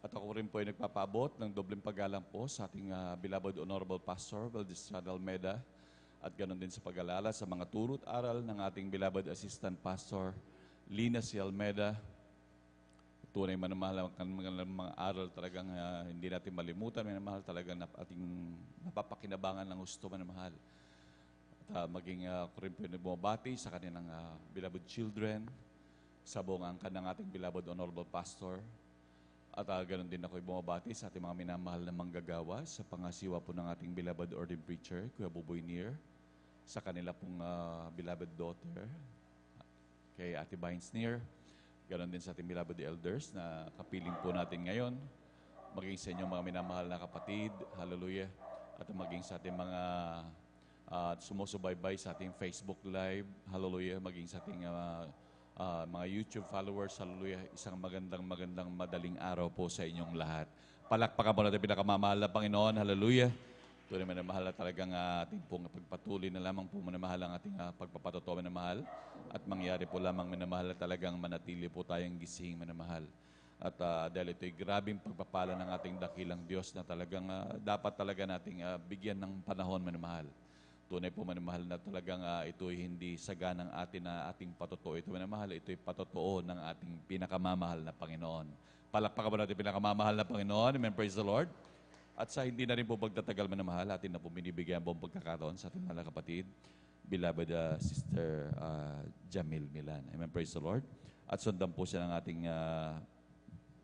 At ako rin po ay nagpapaabot ng dobleng paggalang po sa ating beloved Honorable Pastor Valdez Almeda, at ganoon din sa pag-alala sa mga turo at aral ng ating beloved Assistant Pastor Lina C. Almeda. Tunay manamahal ang mga aral talagang hindi natin malimutan, manamahal talaga na ating napapakinabangan ng gusto manamahal. At maging ako rin po bumabati sa kanilang beloved children, sa buong angkan ng ating beloved Honorable Pastor. At ganoon din ako bumabati sa ating mga minamahal na manggagawa sa pangasiwa po ng ating beloved ordained preacher, Kuya Buboy Nier, sa kanila pong beloved daughter, kay Ate Bynes Nier. Ganon din sa ating beloved elders na kapiling po natin ngayon. Maging sa inyong mga minamahal na kapatid, hallelujah. At maging sa ating mga sumusubaybay sa ating Facebook Live, hallelujah. Maging sa ating mga YouTube followers, hallelujah, isang magandang madaling araw po sa inyong lahat. Palakpakan po natin pinakamamahal na Panginoon, hallelujah. Tunay manamahal na talagang ating pong pagpatuloy na lamang po manamahal ang ating pagpapatotoo manamahal at mangyari po lamang manamahal na talagang manatili po tayong gising manamahal. At dahil ito'y grabing pagpapala ng ating dakilang Diyos na talagang dapat talaga nating bigyan ng panahon manamahal. Tunay po manamahal na talagang ito'y hindi saganang ating patotoo. Ito manamahal, ito'y patotoo ng ating pinakamamahal na Panginoon. Palakpakan mo natin pinakamamahal na Panginoon. Amen, praise the Lord. At sa hindi na rin po pagtatagal manamahal, atin na po binibigyan buong pagkakataon sa ating mga kapatid, beloved Sister Jamil Milan. Amen, praise the Lord. At sundan po siya ng ating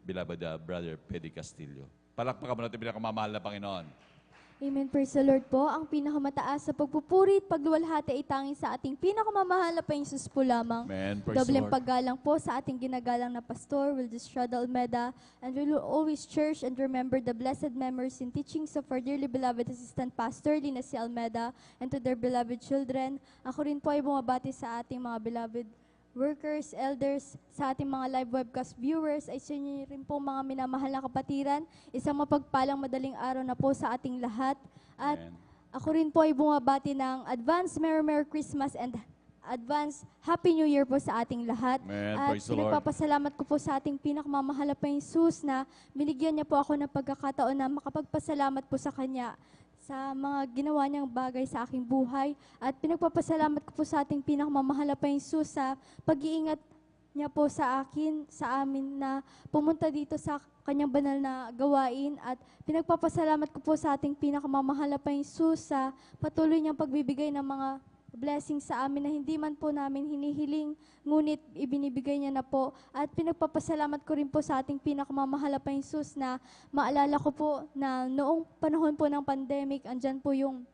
beloved Brother Pedi Castillo. Palakpakan mo natin pinakamamahal na Panginoon.
Amen. Praise the Lord po. Ang pinakamataas sa pagpupuri at pagluwalhati ay tanging sa ating pinakamamahal na Panginoon po lamang.
Amen. Praise
Dobleng
the Lord.
paggalang po sa ating ginagalang na Pastor Wildes Estrada Almeda, and we will always cherish and remember the blessed memories and teachings of our dearly beloved Assistant Pastor Lina C. Almeda and to their beloved children. Ako rin po ay bumabati sa ating mga beloved workers, elders, sa ating mga live webcast viewers, ay sa inyo rin po mga minamahal na kapatiran. Isang mapagpalang madaling araw na po sa ating lahat. At ako rin po ay bumabati ng advance Merry Christmas and advance Happy New Year po sa ating lahat.
Amen.
At
Praise the Lord.
pinagpapasalamat ko po sa ating pinakamamahal na Jesus na binigyan niya po ako ng pagkakataon na makapagpasalamat po sa Kanya sa mga ginawa niyang bagay sa aking buhay. At pinagpapasalamat ko po sa ating pinakamamahal na Jesus sa pag-iingat niya po sa akin, sa amin na pumunta dito sa kanyang banal na gawain. At pinagpapasalamat ko po sa ating pinakamamahal na Jesus sa patuloy niyang pagbibigay ng mga blessing sa amin na hindi man po namin hinihiling, ngunit ibinibigay niya na po. At pinagpapasalamat ko rin po sa ating pinakamamahal na Jesus na maalala ko po na noong panahon po ng pandemic, andyan po yung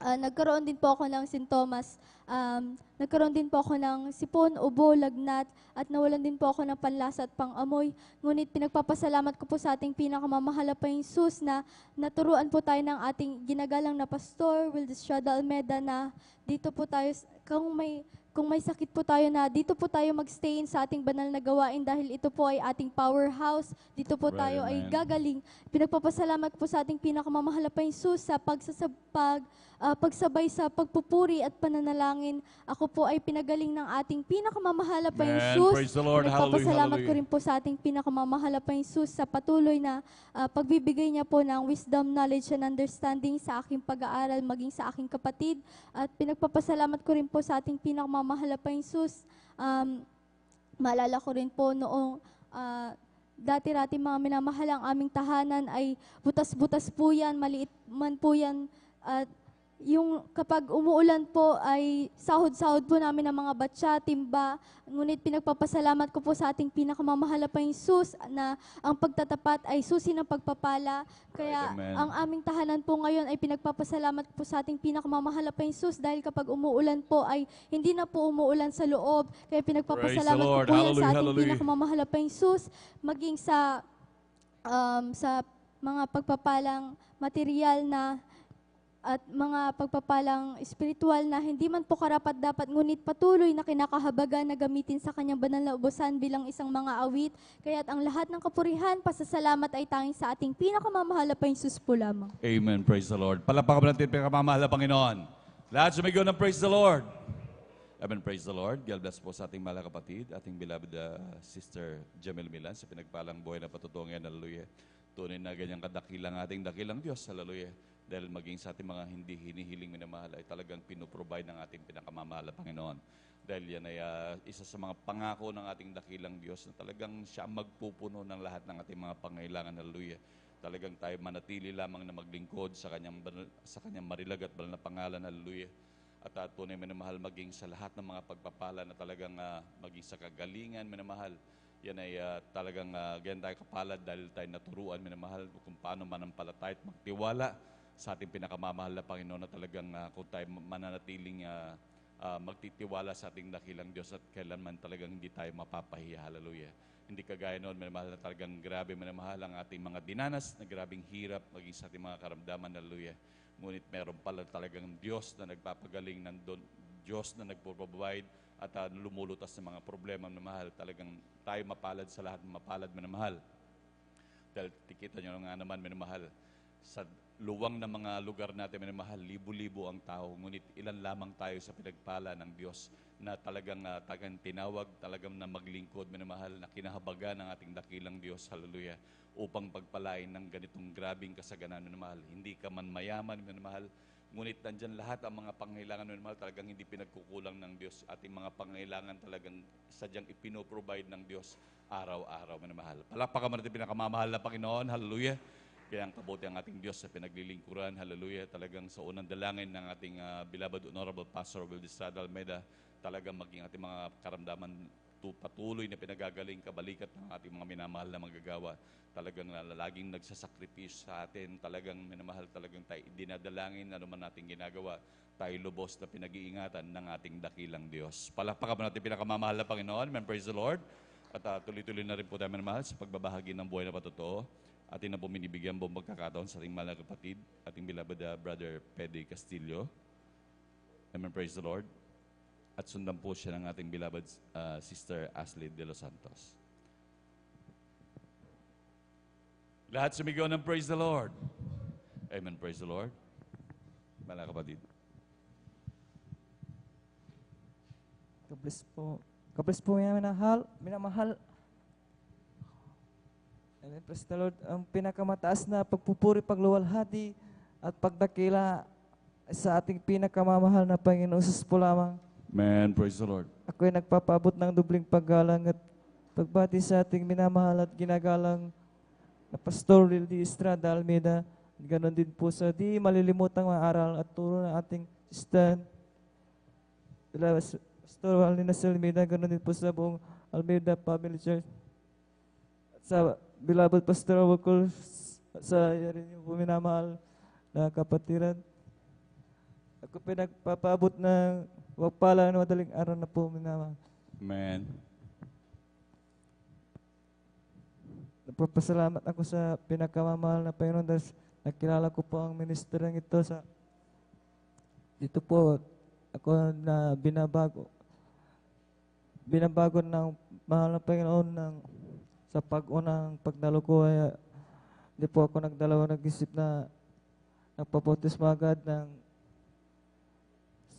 nagkaroon din po ako ng sintomas, nagkaroon din po ako ng sipon, ubo, lagnat, at nawalan din po ako ng panlasa at pangamoy. Ngunit pinagpapasalamat ko po sa ating pinakamamahal na Jesus na naturuan po tayo ng ating ginagalang na Pastor Wildes Estrada Almeda na dito po tayo, kung may sakit po tayo na dito po tayo magstayin sa ating banal na gawain dahil ito po ay ating powerhouse. Dito po
Right,
tayo ay
amen.
gagaling. Pinagpapasalamat po sa ating pinakamamahal na Jesus sa pagsabay sa pagpupuri at pananalangin. Ako po ay pinagaling ng ating pinakamamahal na
Amen.
Jesus.
Praise the Lord.
Pinagpapasalamat
Hallelujah,
ko rin po sa ating pinakamamahal na Jesus sa patuloy na pagbibigay niya po ng wisdom, knowledge, and understanding sa aking pag-aaral, maging sa aking kapatid. At pinagpapasalamat ko rin po sa ating pinakamamahal na Jesus. Maalala ko rin po noong dati-rati mga minamahal ang aming tahanan ay butas-butas po yan, maliit man po yan. At yung kapag umuulan po ay sahod-sahod po namin ng mga batya, timba. Ngunit pinagpapasalamat ko po sa ating pinakamamahal na Jesus na ang pagtatapat ay susi ng pagpapala. Kaya
Right, amen.
ang aming tahanan po ngayon ay pinagpapasalamat ko po sa ating pinakamamahal na Jesus dahil kapag umuulan po ay hindi na po umuulan sa loob. Kaya pinagpapasalamat ko
Lord.
po yan sa
Hallelujah,
ating
hallelujah.
pinakamamahal na Jesus, maging sa mga pagpapalang material na at mga pagpapalang espiritual na hindi man po karapat-dapat, ngunit patuloy na kinakahabagan na gamitin sa kanyang banal na ubusan bilang isang mga awit. Kaya't ang lahat ng kapurihan, pasasalamat ay tanging sa ating pinakamamahal na Jesus po lamang.
Amen. Praise the Lord. Palakpakan mo natin pinakamamahal na Panginoon. Lahat sumigaw ng praise the Lord. Amen. Praise the Lord. God bless po sa ating mahal na kapatid, ating beloved Sister Jamil Milan sa pinagpalang buhay na patutungan. Hallelujah. Tunay na ganyang kadakilang ating dakilang Diyos. Hallelujah. Dahil maging sa ating mga hindi hinihiling minamahal ay talagang pinoprovide ng ating pinakamamahal na Panginoon. Dahil yan ay isa sa mga pangako ng ating dakilang Diyos na talagang siya magpupuno ng lahat ng ating mga pangailangan. Hallelujah. Talagang tayo manatili lamang na maglingkod sa kanyang marilag at banal na pangalan. Hallelujah. At tunay minamahal maging sa lahat ng mga pagpapala na talagang maging sa kagalingan minamahal. Yan ay talagang ganyan tayo kapalad dahil tayo naturuan minamahal kung paano manampalataya at magtiwala sa ating pinakamamahal na Panginoon na talagang kung tayo mananatiling magtitiwala sa ating dakilang Diyos at kailanman talagang hindi tayo mapapahiya. Hallelujah. Hindi kagaya noon, minamahal na talagang grabe, minamahal ang ating mga dinanas na grabing hirap maging sa ating mga karamdaman. Hallelujah. Ngunit meron pala talagang Diyos na nagpapagaling, Diyos na nagpo-provide at lumulutas sa mga problema, minamahal. Talagang tayo mapalad sa lahat, mapalad, minamahal. Dahil tikita nyo nga naman, minamahal, sa luwang na mga lugar natin, minamahal, libo-libo ang tao, ngunit ilan lamang tayo sa pinagpala ng Diyos na talagang tinawag, talagang na maglingkod, minamahal, na kinahabagan ng ating dakilang Diyos, hallelujah, upang pagpalain ng ganitong grabing kasaganan, minamahal. Hindi ka man mayaman, minamahal, ngunit nandyan lahat ang mga pangailangan, minamahal, talagang hindi pinagkukulang ng Diyos. Ating mga pangailangan talagang sadyang ipinoprovide ng Diyos araw-araw, minamahal. Palakpakan mo natin pinakamamahal na Panginoon, hallelujah. Kaya ang kabuti ang ating Diyos sa pinaglilingkuran, hallelujah. Talagang sa unang dalangin ng ating beloved Honorable Pastor Wildy Estrada Almeida, talagang maging ating mga karamdaman patuloy na pinagagaling kabalikat ng ating mga minamahal na manggagawa. Talagang laging nagsasakripisyo sa atin, talagang minamahal, talagang tayo dinadalangin, ano man nating ginagawa, tayo lubos na pinag-iingatan ng ating dakilang Diyos. Palakpakan mo natin pinakamamahal na Panginoon. Amen, praise the Lord. At tuloy-tuloy na rin po tayo, minamahal, sa pagbabahagi ng buhay na patotoo. Atin na po minibigyan buong pagkakataon sa ating mahal na kapatid, ating beloved Brother Pedro Castillo. Amen, praise the Lord. At sundan po siya ng ating beloved Sister Ashley de los Santos. Lahat sumigaw ng praise the Lord. Amen, praise the Lord. Mahal na kapatid.
God bless po. God bless po minamahal. Amen, praise the Lord. Ang pinakamataas na pagpupuri, pagluwalhati at pagdakila sa ating pinakamamahal na Panginoon Jesus po lamang.
Amen, praise the Lord.
Ako ay nagpapaabot ng dubling paggalang at pagbati sa ating minamahal at ginagalang na Pastor Wildy Estrada Almeida. Ganon din po sa di malilimutang mga aral at turo ng ating sister Pastor Walina Almeida. Ganon din po sa buong Almeida Family Church. At sa beloved Pastor Wakul, sa rin yung minamahal na kapatiran. Ako pinagpapaabot ng wagpala ng madaling araw na po minamahal.
Amen.
Nagpapasalamat ako sa pinakamamahal na Panginoon dahil nakilala ko po ang ministeryong ito sa dito po ako na binabago ng mahal na Panginoon ng sa pag-unang pagdalo ko ay hindi po ako nag-isip na nagpapotismo agad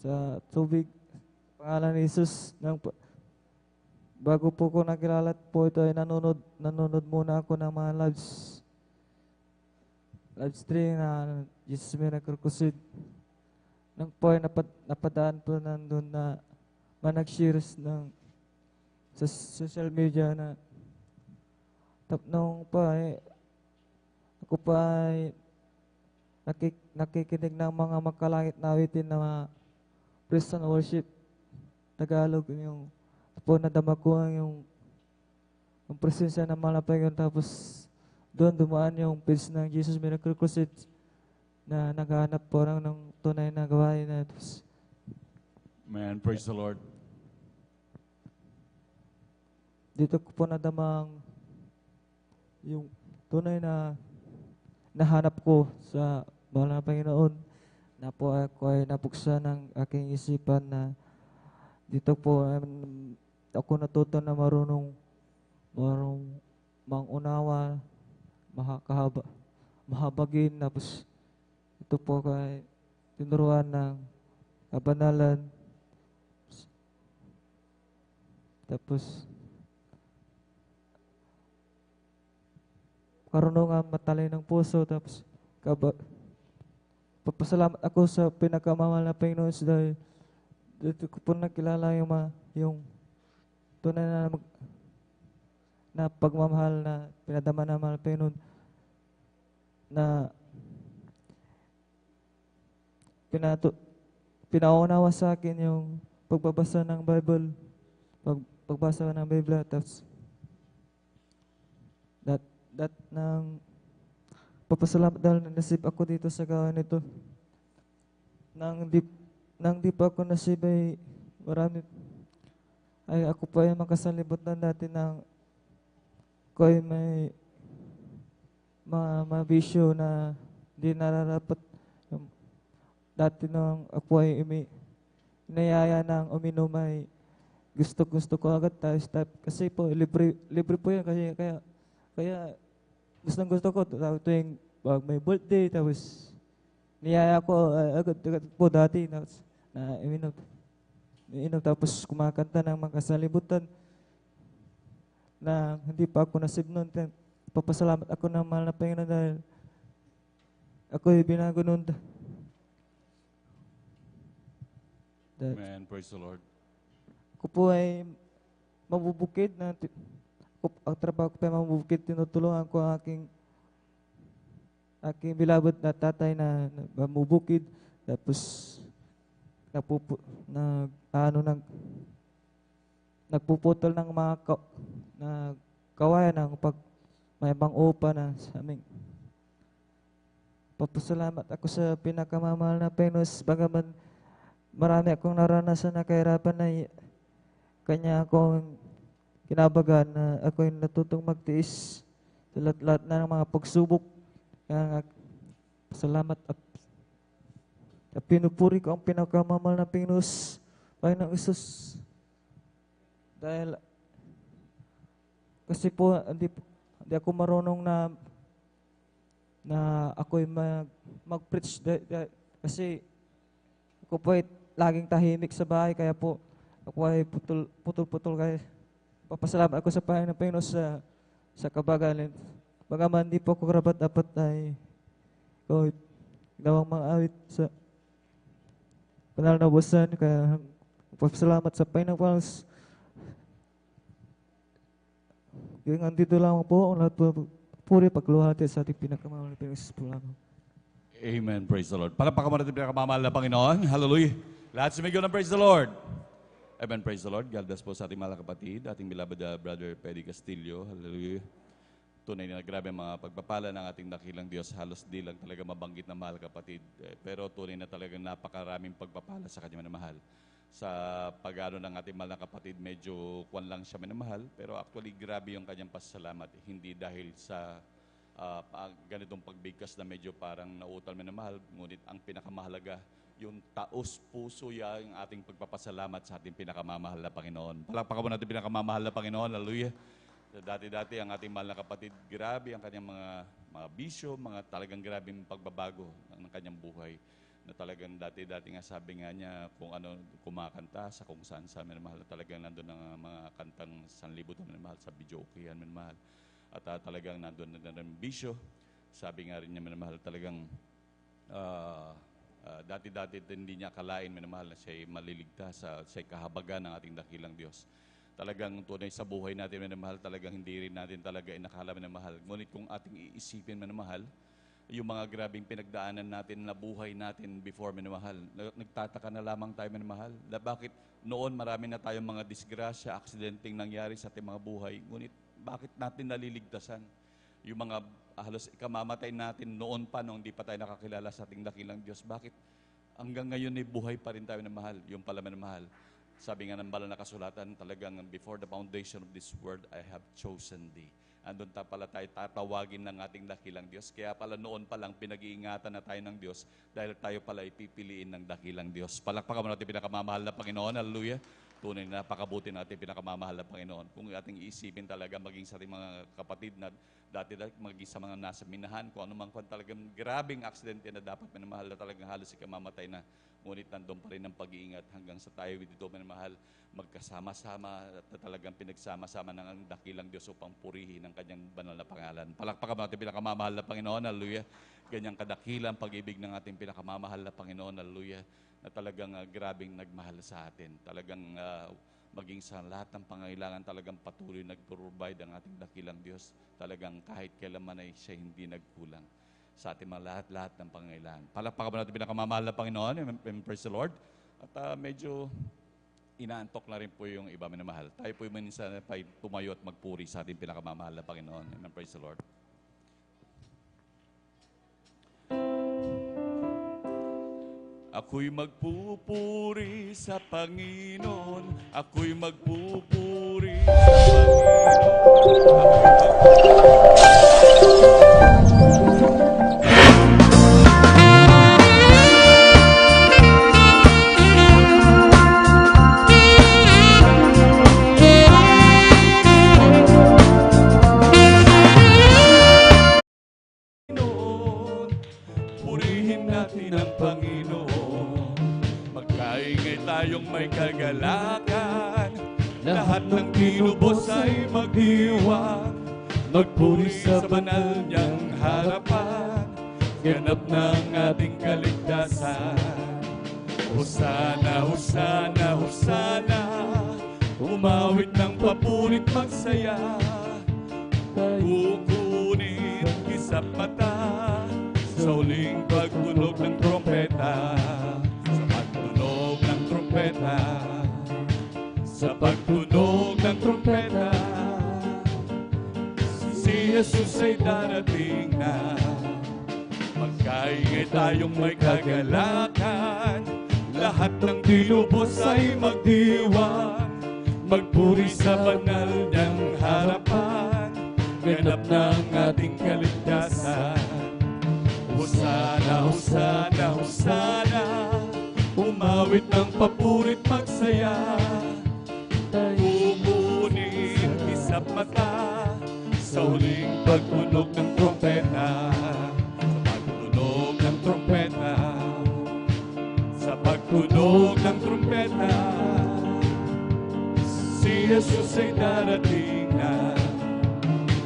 sa tubig pangalan ni Jesus bago po ko nakilala po ito ay nanonood muna ako ng mga live stream na Jesus Miracle Crusade. Nang po ay napadaan po nandun na nag-shares sa social media na nung pa ay ako pa ay nakikinig ng mga makalangit na awitin na mga praise and worship Tagalog yung po nadama ko yung presensya ng malapay yun, tapos doon dumaan yung page ng Jesus Miracle Crusade na naghahanap po ng tunay na gawain na tapos
Man, praise the Lord.
dito ko po nadamang yung tunay na nahanap ko sa mahal na Panginoon na po ako ay napuksa ng aking isipan na dito po ako natuto na marunong mangunawa, mahabagin, tapos ito po kay tinuruan ng kabanalan, tapos karunungan matalay ng puso, tapos papasalamat ako sa pinakamamahal na Panginoon dahil dito ko po nakilala yung tunay na pagmamahal na pinadama na mahal Panginoon na pinaunawa sa akin yung pagbabasa ng Bible, pagbasa ng Biblia, tapos that ng papasalamat dahil nasib ako dito sa gawain nito. Nang di pa ako nasib ay marami ay ako pa ay makasalibot na dati ng ko ay may mga bisyo na di nararapat dati nung ako ay inayaya ng uminom ay gusto ko agad kasi po libre po yan kaya gusto ko tuwing pag may birthday tapos niyaya ko agad po dati na inom tapos kumakanta ng mga kasalibutan na hindi pa ako nasib noon. Papasalamat ako ng mahal na Panginoon dahil ako ay binago noon.
Amen. Praise the Lord.
Ako po ay mabubukid ang trabaho ko pa ay mabubukid. Tinutulungan ko ang aking beloved na tatay na mamubukid. Tapos nagpuputol ng mga kawayan ng pag may ibang upa na sa amin. Papasalamat ako sa pinakamamahal na Panginoon, bagaman marami akong naranasan na kahirapan na Kanya akong kinabagan na ako'y natutong magtiis sa lahat na ng mga pagsubok. Kaya salamat at pinupuri ko ang pinakamamahal na Panginoong Isus. Dahil kasi po hindi ako marunong na ako'y mag-preach kasi ako po ay laging tahimik sa bahay kaya po ako ay putol-putol kaya papasalamat ako sa Panginoon sa kabagalan. Bagaman di po ako karapat dapat ay gawang mga awit sa banal na busan kaya papasalamat sa Panginoon. Yung andito lang po ang lahat po puri pagluhati sa ating pinakamamahal na Panginoon po lang.
Amen. Praise the Lord. Palakpakan mo natin pinakamamahal na Panginoon. Hallelujah. Lahat sumigaw ng praise the Lord. Amen. Praise the Lord. God bless po sa ating mga kapatid, ating beloved Brother Peddy Castillo. Hallelujah. Tunay na grabe ang mga pagpapala ng ating dakilang Diyos. Halos di lang talaga mabanggit na mahal kapatid. Pero tunay na talagang napakaraming pagpapala sa kanya minamahal. Sa pag-ano ng ating mahal na kapatid, medyo kwan lang siya minamahal. Pero actually grabe yung kanyang pasasalamat. Hindi dahil sa ganitong pagbigkas na medyo parang nautal minamahal. Ngunit ang pinakamahalaga, yung taos puso yung ating pagpapasalamat sa ating pinakamamahal na Panginoon. Palakpakan mo natin pinakamamahal na Panginoon. Hallelujah. Dati-dati ang ating mahal na kapatid, grabe ang kanyang mga bisyo, mga talagang grabing pagbabago ng kanyang buhay. Na talagang dati-dati nga sabi nga niya kung ano kumakanta sa kung saan sa minamahal. Talagang nandun ang mga kantang sanlibutan minamahal sa videokehan minamahal. At talagang nandun na rin bisyo. Sabi nga rin niya minamahal talagang dati-dati hindi niya akalain minamahal na siya'y maliligtas, siya'y kahabagan ng ating dakilang Diyos. Talagang tunay sa buhay natin minamahal, talagang hindi rin natin talaga inakala minamahal. Ngunit kung ating iisipin minamahal, yung mga grabing pinagdaanan natin na buhay natin before minamahal, nagtataka na lamang tayo minamahal. Bakit noon marami na tayong mga disgrasya, aksidenteng nangyari sa ating mga buhay, ngunit bakit natin naliligtasan? Yung mga halos ikamamatay natin noon pa nung hindi pa tayo nakakilala sa ating dakilang Diyos. Bakit hanggang ngayon ay buhay pa rin tayo na mahal? Yung pala na mahal. Sabi nga ng banal na kasulatan, talagang before the foundation of this world, I have chosen thee. Andun pala tayo tatawagin ng ating dakilang Diyos. Kaya pala noon pa lang pinag-iingatan na tayo ng Diyos dahil tayo pala ipipiliin ng dakilang Diyos. Palakpakan mo natin pinakamamahal na Panginoon. Hallelujah. Tunay na napakabuti natin pinakamamahal na Panginoon. Kung ating iisipin talaga maging sa ating mga kapatid na dati maging sa mga nasa minahan, kung ano man kung talagang grabing aksidente na dapat minamahal na talagang halos ikamamatay na. Ngunit nandun pa rin ang pag-iingat hanggang sa tayo dito minamahal, magkasama-sama at talagang pinagsama-sama ng dakilang Diyos upang purihin ang kanyang banal na pangalan. Palakpakan natin pinakamamahal na Panginoon. Hallelujah. Ganyang kadakilang pag-ibig ng ating pinakamamahal na Panginoon. Hallelujah. Na talagang grabing nagmahal sa atin. Talagang maging sa lahat ng pangailangan, talagang patuloy nag-provide ang ating dakilang Diyos. Talagang kahit kailanman ay siya hindi nagkulang sa ating mga lahat ng pangailangan. Palakpakan mo natin pinakamamahal na Panginoon. Praise the Lord. At medyo inaantok na rin po yung iba minamahal. Tayo po yung minsan tumayo at magpuri sa ating pinakamamahal na Panginoon. Praise the Lord. Ako'y magpupuri sa Panginoon. Ako'y magpupuri sa Panginoon. ng tinubos ay magdiwang, magpuri sa banal niyang harapan, ganap ng ating kaligtasan. Hosana, Hosana, Hosana, umawit ng papurit magsaya, kukunin kisap mata sa huling pagtunog ng trompeta, sa pagtunog ng trompeta, sa pagtunog ng trompeta. Si Jesus ay darating na, magkaingay tayong may kagalakan, lahat ng dilubos ay magdiwang, magpuri sa banal niyang harapan, ganap ng ating kaligtasan. Hosana, Hosana, Hosana, umawit ng papurit magsaya, kukunin kisap mata sa huling pagtunog ng trompeta, sa pagtunog ng trompeta, sa pagtunog ng trompeta. Si Jesus ay darating na,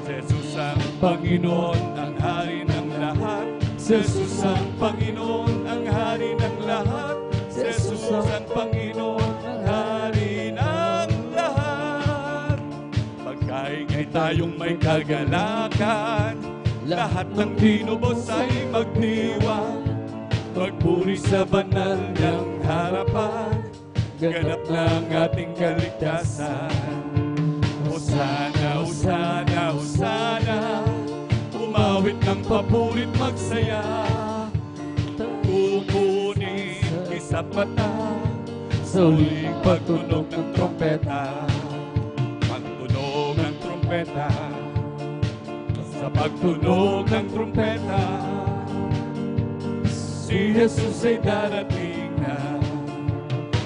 si Jesus ang Panginoon, ang hari ng lahat. Si Jesus ang Panginoon, ang hari ng lahat. Si Jesus ang Panginoon, ang hari ng lahat. Pagkaingay tayong may kagalakan, lahat ng tinubos ay magdiwang, magpuri sa banal niyang harapan, ganap ng ating kaligtasan. Hosana, Hosana, Hosana, umawit ng papurit magsaya, kukunin kisap mata sa huling pagtunog ng trompeta, pagtunog ng trompeta, sa pagtunog ng trompeta. Si Jesus ay darating na,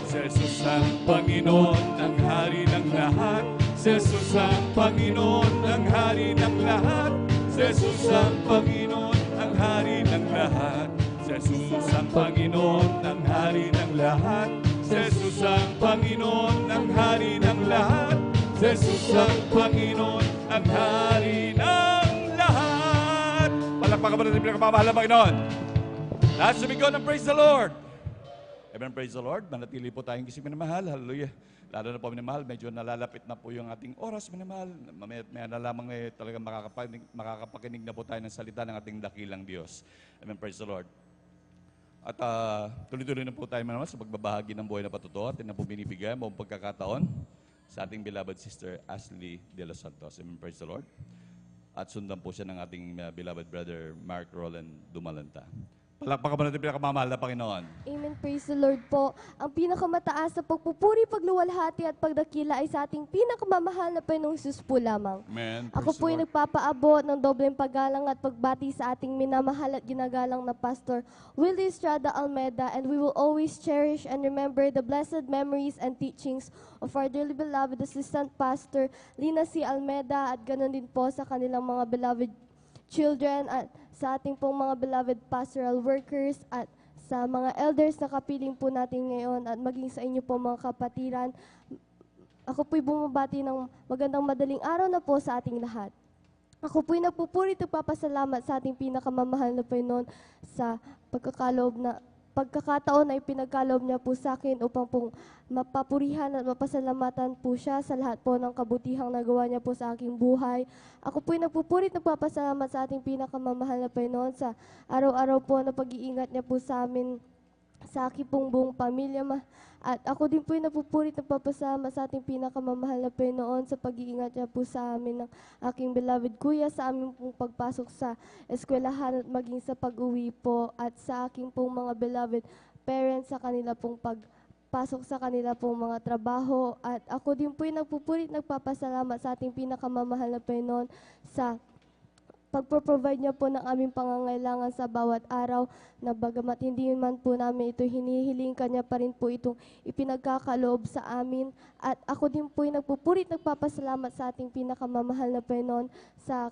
si Jesus ang Panginoon, ang hari ng lahat. Si Jesus ang Panginoon, ang hari ng lahat. Si Jesus ang Panginoon, ang hari ng lahat. Si Jesus ang Panginoon, ang hari ng lahat. Si Jesus ang Panginoon, ang hari ng lahat. Si Jesus ang Panginoon, ang hari ng lahat. Palakpakan mo natin pinakamamahal na Panginoon. Lahat sumigaw ng praise the Lord. Amen, praise the Lord. Manatili po tayong kising minamahal. Hallelujah. Lalo na po minamahal, medyo nalalapit na po yung ating oras minamahal. May na lamang talagang makakapakinig na po tayo ng salita ng ating dakilang Diyos. Amen, praise the Lord. At tuloy-tuloy na po tayo minamahal sa pagbabahagi ng buhay na patuto at na po binibigay mo pagkakataon sa ating beloved sister Ashley de los Santos. Amen, praise the Lord. At sundan po siya ng ating beloved brother Mark Roland Dumalanta. Palakpakan mo natin pinakamamahal na Panginoon.
Amen. Praise the Lord po. Ang pinakamataas sa pagpupuri, pagluwalhati at pagdakila ay sa ating pinakamamahal na Panginoong Jesus po lamang.
Amen.
Ako po ay nagpapaabot ng dobleng paggalang at pagbati sa ating minamahal at ginagalang na Pastor Willie Estrada Almeida, and we will always cherish and remember the blessed memories and teachings of our dearly beloved Assistant Pastor Lina C. Almeida, at ganoon din po sa kanilang mga beloved children at sa ating pong mga beloved pastoral workers at sa mga elders na kapiling po natin ngayon at maging sa inyo po mga kapatiran. Ako po'y bumabati ng magandang madaling araw na po sa ating lahat. Ako po'y nagpupuri at nagpapasalamat sa ating pinakamamahal na Panginoon sa pagkakataon na ipinagkaloob niya po sa akin upang pong mapapurihan at mapasalamatan po siya sa lahat po ng kabutihang nagawa niya po sa aking buhay. Ako po'y nagpupuri at nagpapasalamat sa ating pinakamamahal na Panginoon sa araw-araw po na pag-iingat niya po sa amin, sa aking pong buong pamilya. At ako din po'y napupuri at nagpapasalamat sa ating pinakamamahal na Panginoon sa pag-iingat niya po sa amin ng aking beloved kuya, sa aming pong pagpasok sa eskwelahan at maging sa pag-uwi po, at sa aking pong mga beloved parents sa kanila pong pagpasok sa kanila pong mga trabaho. At ako din po'y nagpupuri at nagpapasalamat sa ating pinakamamahal na Panginoon sa pagpo-provide niya po ng aming pangangailangan sa bawat araw, na bagamat hindi man po namin ito hinihiling, kanya pa rin po itong ipinagkakaloob sa amin. At ako din po'y nagpupuri at nagpapasalamat sa ating pinakamamahal na Panginoon sa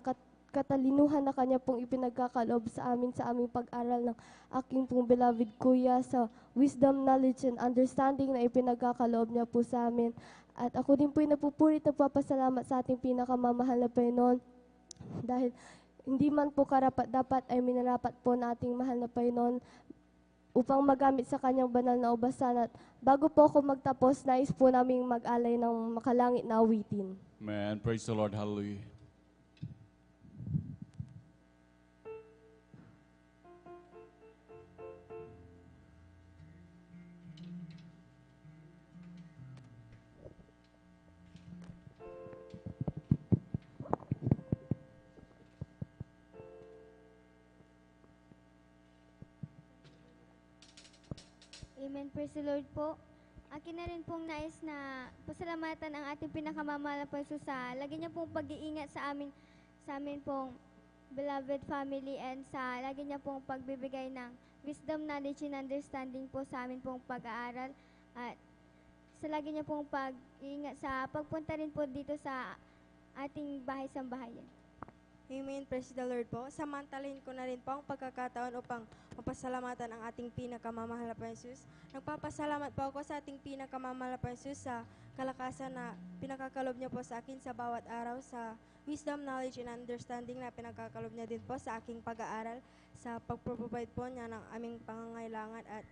katalinuhan na kanya pong ipinagkakaloob sa amin sa aming pag-aral ng aking pong beloved kuya, sa wisdom, knowledge, and understanding na ipinagkakaloob niya po sa amin. At ako din po napupurit na papasalamat sa ating pinakamamahal na Panginoon dahil hindi man po karapat-dapat ay minarapat po na ating mahal na Panginoon upang magamit sa kanyang banal na ubasan. At bago po ako magtapos, nais po naming mag-alay ng makalangit na awitin.
Amen. Praise the Lord. Hallelujah.
Amen. Praise the Lord po. Akin na rin pong nais na pasalamatan ang ating pinakamamahal na Panginoon sa lagi niya pong pag-iingat sa amin pong beloved family and sa lagi niya pong pagbibigay ng wisdom, knowledge, and understanding po sa amin pong pag-aaral at sa lagi niya pong pag-iingat sa pagpunta rin po dito sa ating bahay-sambahayan.
Amen. Praise the Lord po. Samantalahin ko na rin po ang pagkakataon upang mapasalamatan ang ating pinakamamahal na Panginoon Jesus. Nagpapasalamat po ako sa ating pinakamamahal na Panginoon Jesus sa kalakasan na pinakakalob niya po sa akin sa bawat araw, sa wisdom, knowledge, and understanding na pinakakalob niya din po sa aking pag-aaral, sa pagproprovide po niya ng aming pangangailangan at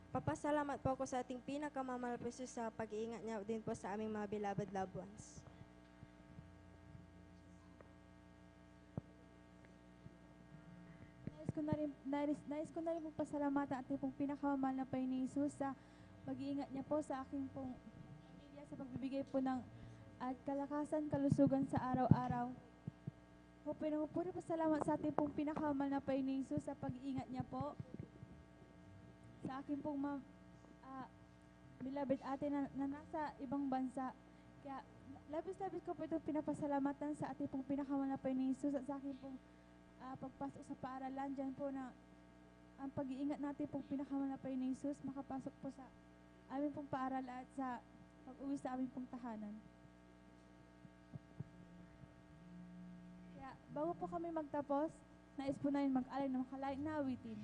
papasalamat po ako sa ating pinakamamahal na Panginoon Jesus sa pag-iingat niya din po sa aming mga beloved loved ones.
Nais ko na rin pong pasalamatan ang ating pong pinakamamahal na Panginoon Jesus sa pag-iingat niya po sa aking pong pamilya, sa pagbibigay po ng at kalakasan, kalusugan sa araw-araw. Pinupuri po salamat sa ating pong pinakamamahal na Panginoon Jesus sa pag-iingat niya po sa aking pong beloved ate na nasa ibang bansa. Kaya labis-labis ko po itong pinapasalamatan sa ating pong pinakamamahal na Panginoon Jesus at sa aking pong pagpasok sa paaralan, dyan po na ang pag-iingat natin pong pinakamahal na Panginoon Jesus makapasok po sa aming pong paaralan at sa pag-uwi sa aming pong tahanan. Kaya bago po kami magtapos, nais po namin mag-alay ng makalain na awitin.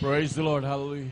Praise the Lord. Hallelujah.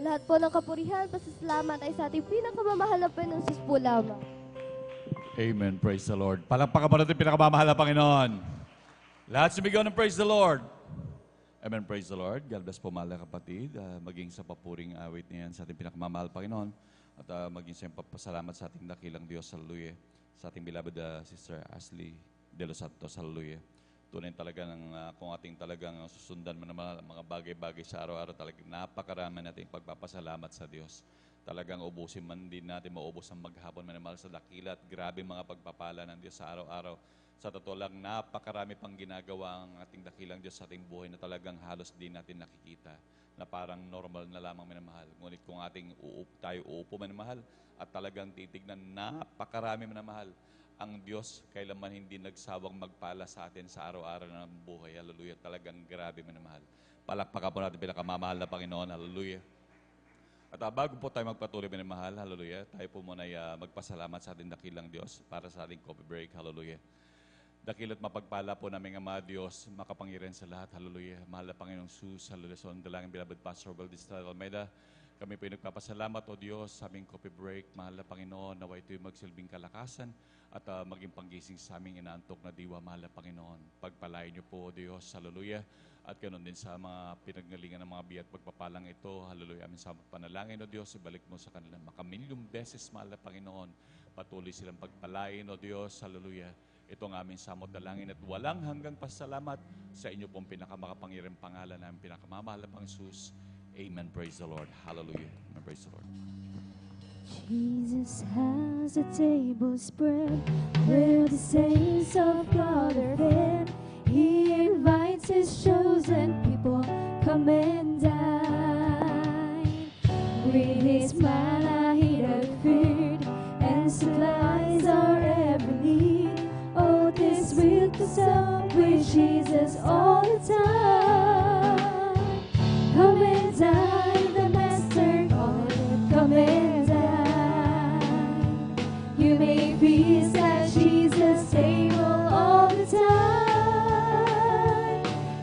Lahat po ng kapurihan, pasasalamat ay sa ating pinakamamahal na Panginoon po lamang.
Amen. Praise the Lord. Palakpakan po natin pinakamamahal na Panginoon. Lahat sumigaw ng praise the Lord. Amen. Praise the Lord. God bless po, mahal na kapatid. Maging sa papuring awit niyan sa ating pinakamamahal Panginoon. At maging sa papasalamat sa ating dakilang Diyos, hallelujah. Sa ating beloved Sister Ashley De Los Santos, hallelujah. Tunay talaga kung ating talagang susundan mo naman ang mga bagay-bagay sa araw-araw, talagang napakarami nating pagpapasalamat sa Diyos. Talagang ubusin man din natin, maubos ang maghapon manamahal sa dakila at grabe mga pagpapala ng Diyos sa araw-araw. Sa totoo lang, napakarami pang ginagawa ang ating dakilang Diyos sa ating buhay na talagang halos din natin nakikita na parang normal na lamang minamahal. Ngunit kung tayo uupo minamahal at talagang titignan, napakarami minamahal. Ang Diyos kailanman hindi nagsawang magpala sa atin sa araw-araw ng buhay. Hallelujah. Talagang grabe minamahal. Palakpakan po natin pinakamamahal na Panginoon. Hallelujah. At bago po tayo magpatuloy minamahal, hallelujah, tayo po muna ay magpasalamat sa ating dakilang Diyos para sa ating coffee break. Hallelujah. Dakila't mapagpala po namin Ama Diyos, makapangyarihan sa lahat. Hallelujah. Mahal na Panginoong Jesus, hallelujah. So, ang dalangin, beloved Pastor Valdez Almeida, kami po ay nagpapasalamat, O Diyos, sa aming coffee break. Mahal na Panginoon, nawa ito'y magsilbing kalakasan at maging panggising sa aming inaantok na diwa. Mahal na Panginoon, pagpalain niyo po, O Diyos, hallelujah. At ganoon din sa mga pinaggalingan ng mga biyat pagpapalang ito, hallelujah. Amin sa panalangin, O Diyos, ibalik mo sa kanila makamilyong beses, mahal na Panginoon. Patuloy silang pagpalain, O Diyos, hallelujah. Ito ang aming samot dalangin at walang hanggang pasalamat sa inyo pong pinakamakapangyarihang pangalan namin, pinakamamahal na Panginoon Jesus. Amen. Praise the Lord. Hallelujah. Amen. Praise the Lord.
Jesus has a table spread where the saints of God are fed. He invites his chosen people, come and dine. With his manna he doth feed and supplies our every need. Oh, this will consult with Jesus all the time. Come and dine, the Master calleth, come and dine. You may feast at Jesus' table all the time.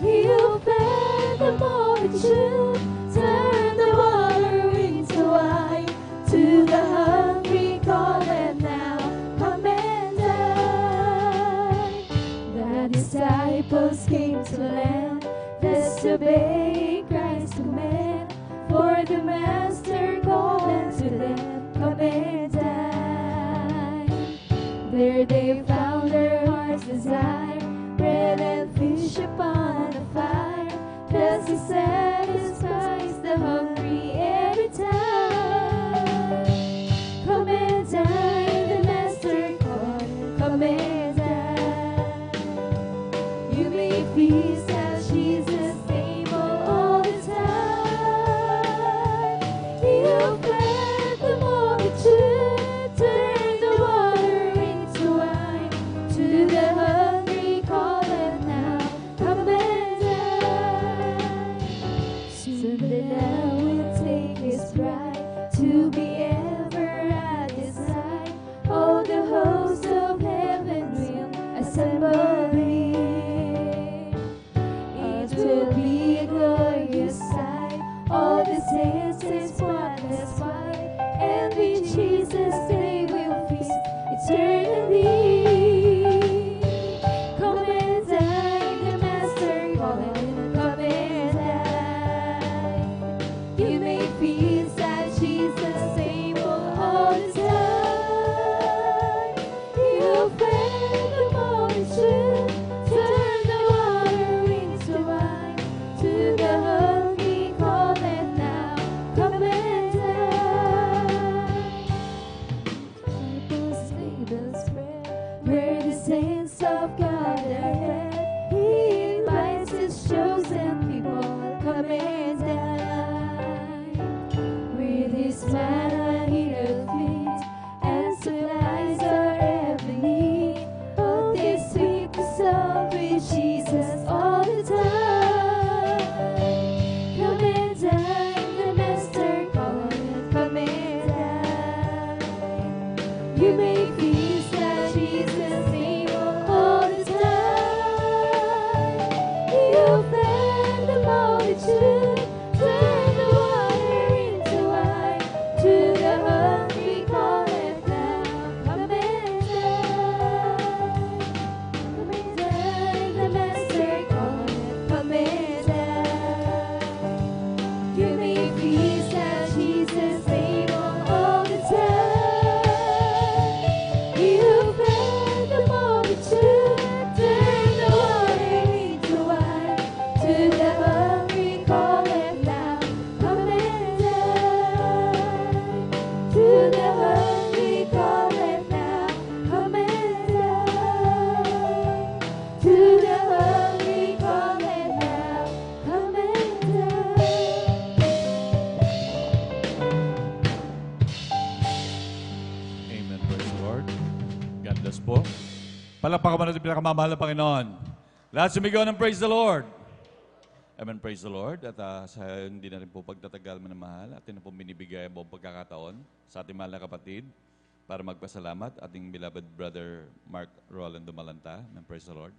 He'll feed the multitude, turn the water into wine. To the hungry call them now, come and dine. The disciples came to land, let's obey Christ's command. For the Master called unto them, come and dine. There they found their heart's desire, bread and fish upon the fire. 'Cause he satisfies the hungry every time. Come and dine, the Master called, come and dine. You may feast at Jesus' table all the time. He'll feed the multitude, turn the water into wine. To the hungry call them now, come and dine. Soon the Lamb will take his bride to be ever at his side. All the hosts of heaven will assemble here. It will be a glorious sight. All the saints in spotless white, and with Jesus they will feast eternally. Come and dine, the Master calleth, come and dine. You may feast at Jesus' table all the time. He'll feed the multitude, turn the water into wine. To the hungry call them now, come and dine. Disciples' tables spread, where the saints of God are fed. He invites his chosen people, come and dine. With his manna he doth feed and supplies our every need. Oh, this sweet consult with Jesus all the time. Come and dine, the Master calleth, come and dine. You may feast at Jesus' table all the time. He'll feed the multitude, turn the water into wine. To the hungry call them now, come and dine. Come and dine, the Master calleth, come and dine. You may feast at Jesus' table all the
po. Palakpakan mo natin pinakamamahal na Panginoon. Lahat sumigaw ng praise the Lord. Amen, praise the Lord. At sa hindi na rin po pagtatagal manamahal, atin na po binibigay ang buong pagkakataon sa ating mahal na kapatid para magpasalamat ating beloved brother Mark Rolando Malanta. Amen, praise the Lord.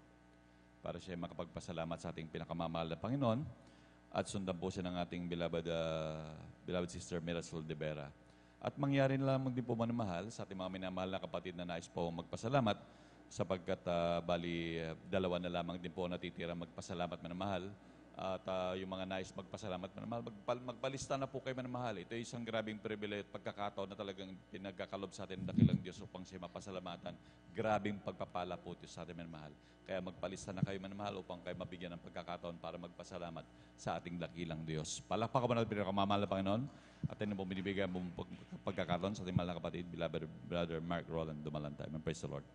Para siya makapagpasalamat sa ating pinakamamahal na Panginoon at sundan po siya ng ating beloved sister Mirasol de Vera. At mangyari na lamang din po manamahal sa ating mga minamahal na kapatid na nais po magpasalamat sapagkat dalawa na lamang din po natitira magpasalamat manamahal. At yung mga nais magpasalamat manamahal, magpalista na po kayo manamahal. Ito ay isang grabing privilege at pagkakataon na talagang pinagkakalob sa atin ng dakilang Diyos upang siya mapasalamatan. Grabing pagpapala po ito sa atin manamahal. Kaya magpalista na kayo manamahal upang kayo mabigyan ng pagkakataon para magpasalamat sa ating dakilang Diyos. Palakpakan mo natin pinakamamahal na Panginoon. Atin na po binibigyan mo pagkakataon sa ating mahal na kapatid, beloved brother Mark Roland Dumalanta. Amen. Praise the Lord.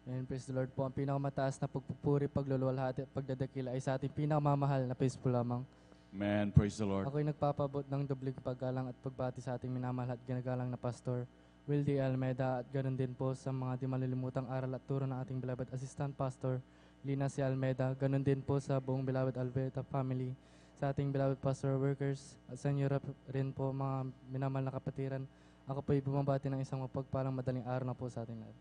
And praise the Lord po. Ang pinakamataas na pagpupuri, pagluluwalhati at pagdadakila ay sa ating pinakamamahal na peaceful lamang.
Amen. Praise the Lord.
Ako'y nagpapabot ng dobling paggalang at pagbati sa ating minamahal at ginagalang na Pastor Wildy Almeida at ganoon din po sa mga di malilimutang aral at turo ng ating beloved Assistant Pastor Lina C. Almeida. Ganoon din po sa buong beloved Alberta family, sa ating beloved pastor workers at sa inyo rin po mga minamahal na kapatiran. Ako po'y bumabati ng isang mapagpalang madaling araw na po sa ating lahat.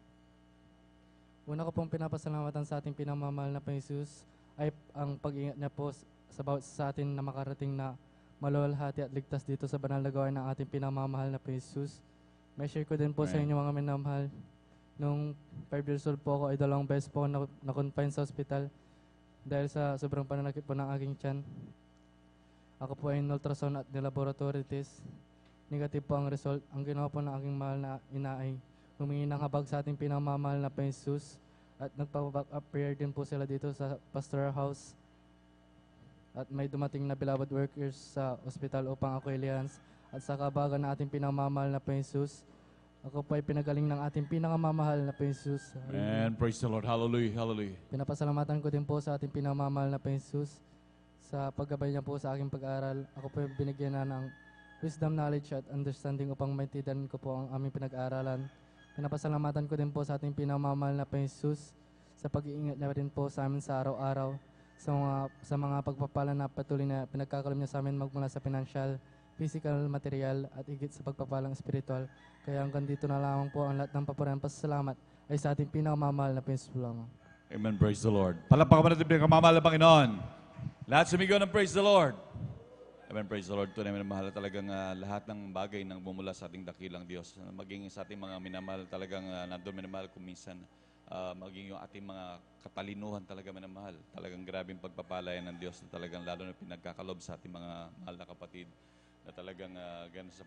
Una ko pong pinapasalamatan sa ating pinamamahal na Panginoon ay ang pag-ingat niya po sa atin na makarating na maluwalhati at ligtas dito sa banal na gawain ng ating pinamamahal na Panginoon. May share ko din po sa inyo mga minamahal. Nung 5 years old po ako ay 2 beses po na-confine sa ospital dahil sa sobrang pananakit po ng aking tiyan. Ako po ay in-ultrasound at nilaboratory test. Negative po ang result. Ang ginawa po ng aking mahal na ina ay humingi ng habag sa ating pinamamahal na Panginoon at nagpa-back up prayer din po sila dito sa pastoral house. At may dumating na beloved workers sa ospital upang ako i-lians. At sa kabagan na ating pinamamahal na Panginoon, ako po ay pinagaling ng ating pinakamamahal na Panginoon.
Amen. Praise the Lord. Hallelujah. Hallelujah.
Pinapasalamatan ko din po sa ating pinamamahal na Panginoon sa paggabay niya po sa aking pag-aaral. Ako po ay binigyan na ng wisdom, knowledge at understanding upang maintindihan ko po ang aming pinag-aaralan. Pinapasalamatan ko din po sa ating pinamamahal na Panginoon sa pag-iingat niya rin po sa amin sa araw-araw, sa mga pagpapala na patuloy na pinagkakalam niya sa amin magmula sa financial, physical, material at higit sa pagpapalang spiritual. Kaya hanggang dito na lamang po ang lahat ng papurihan pasasalamat ay sa ating pinamamahal na Panginoon lamang.
Amen. Praise the Lord. Palakpakan mo natin pinakamamahal na Panginoon. Lahat sumigaw ng praise the Lord. Amen. Praise the Lord. Ito namin mahal talagang lahat ng bagay nang bumula sa ating dakilang Diyos. Maging sa ating mga minamahal talagang nandun minamahal kung minsan maging yung ating mga katalinuhan talaga minamahal. Talagang grabing pagpapalaya ng Diyos na talagang lalo na pinagkakalob sa ating mga mahal na kapatid na talagang gano'n sa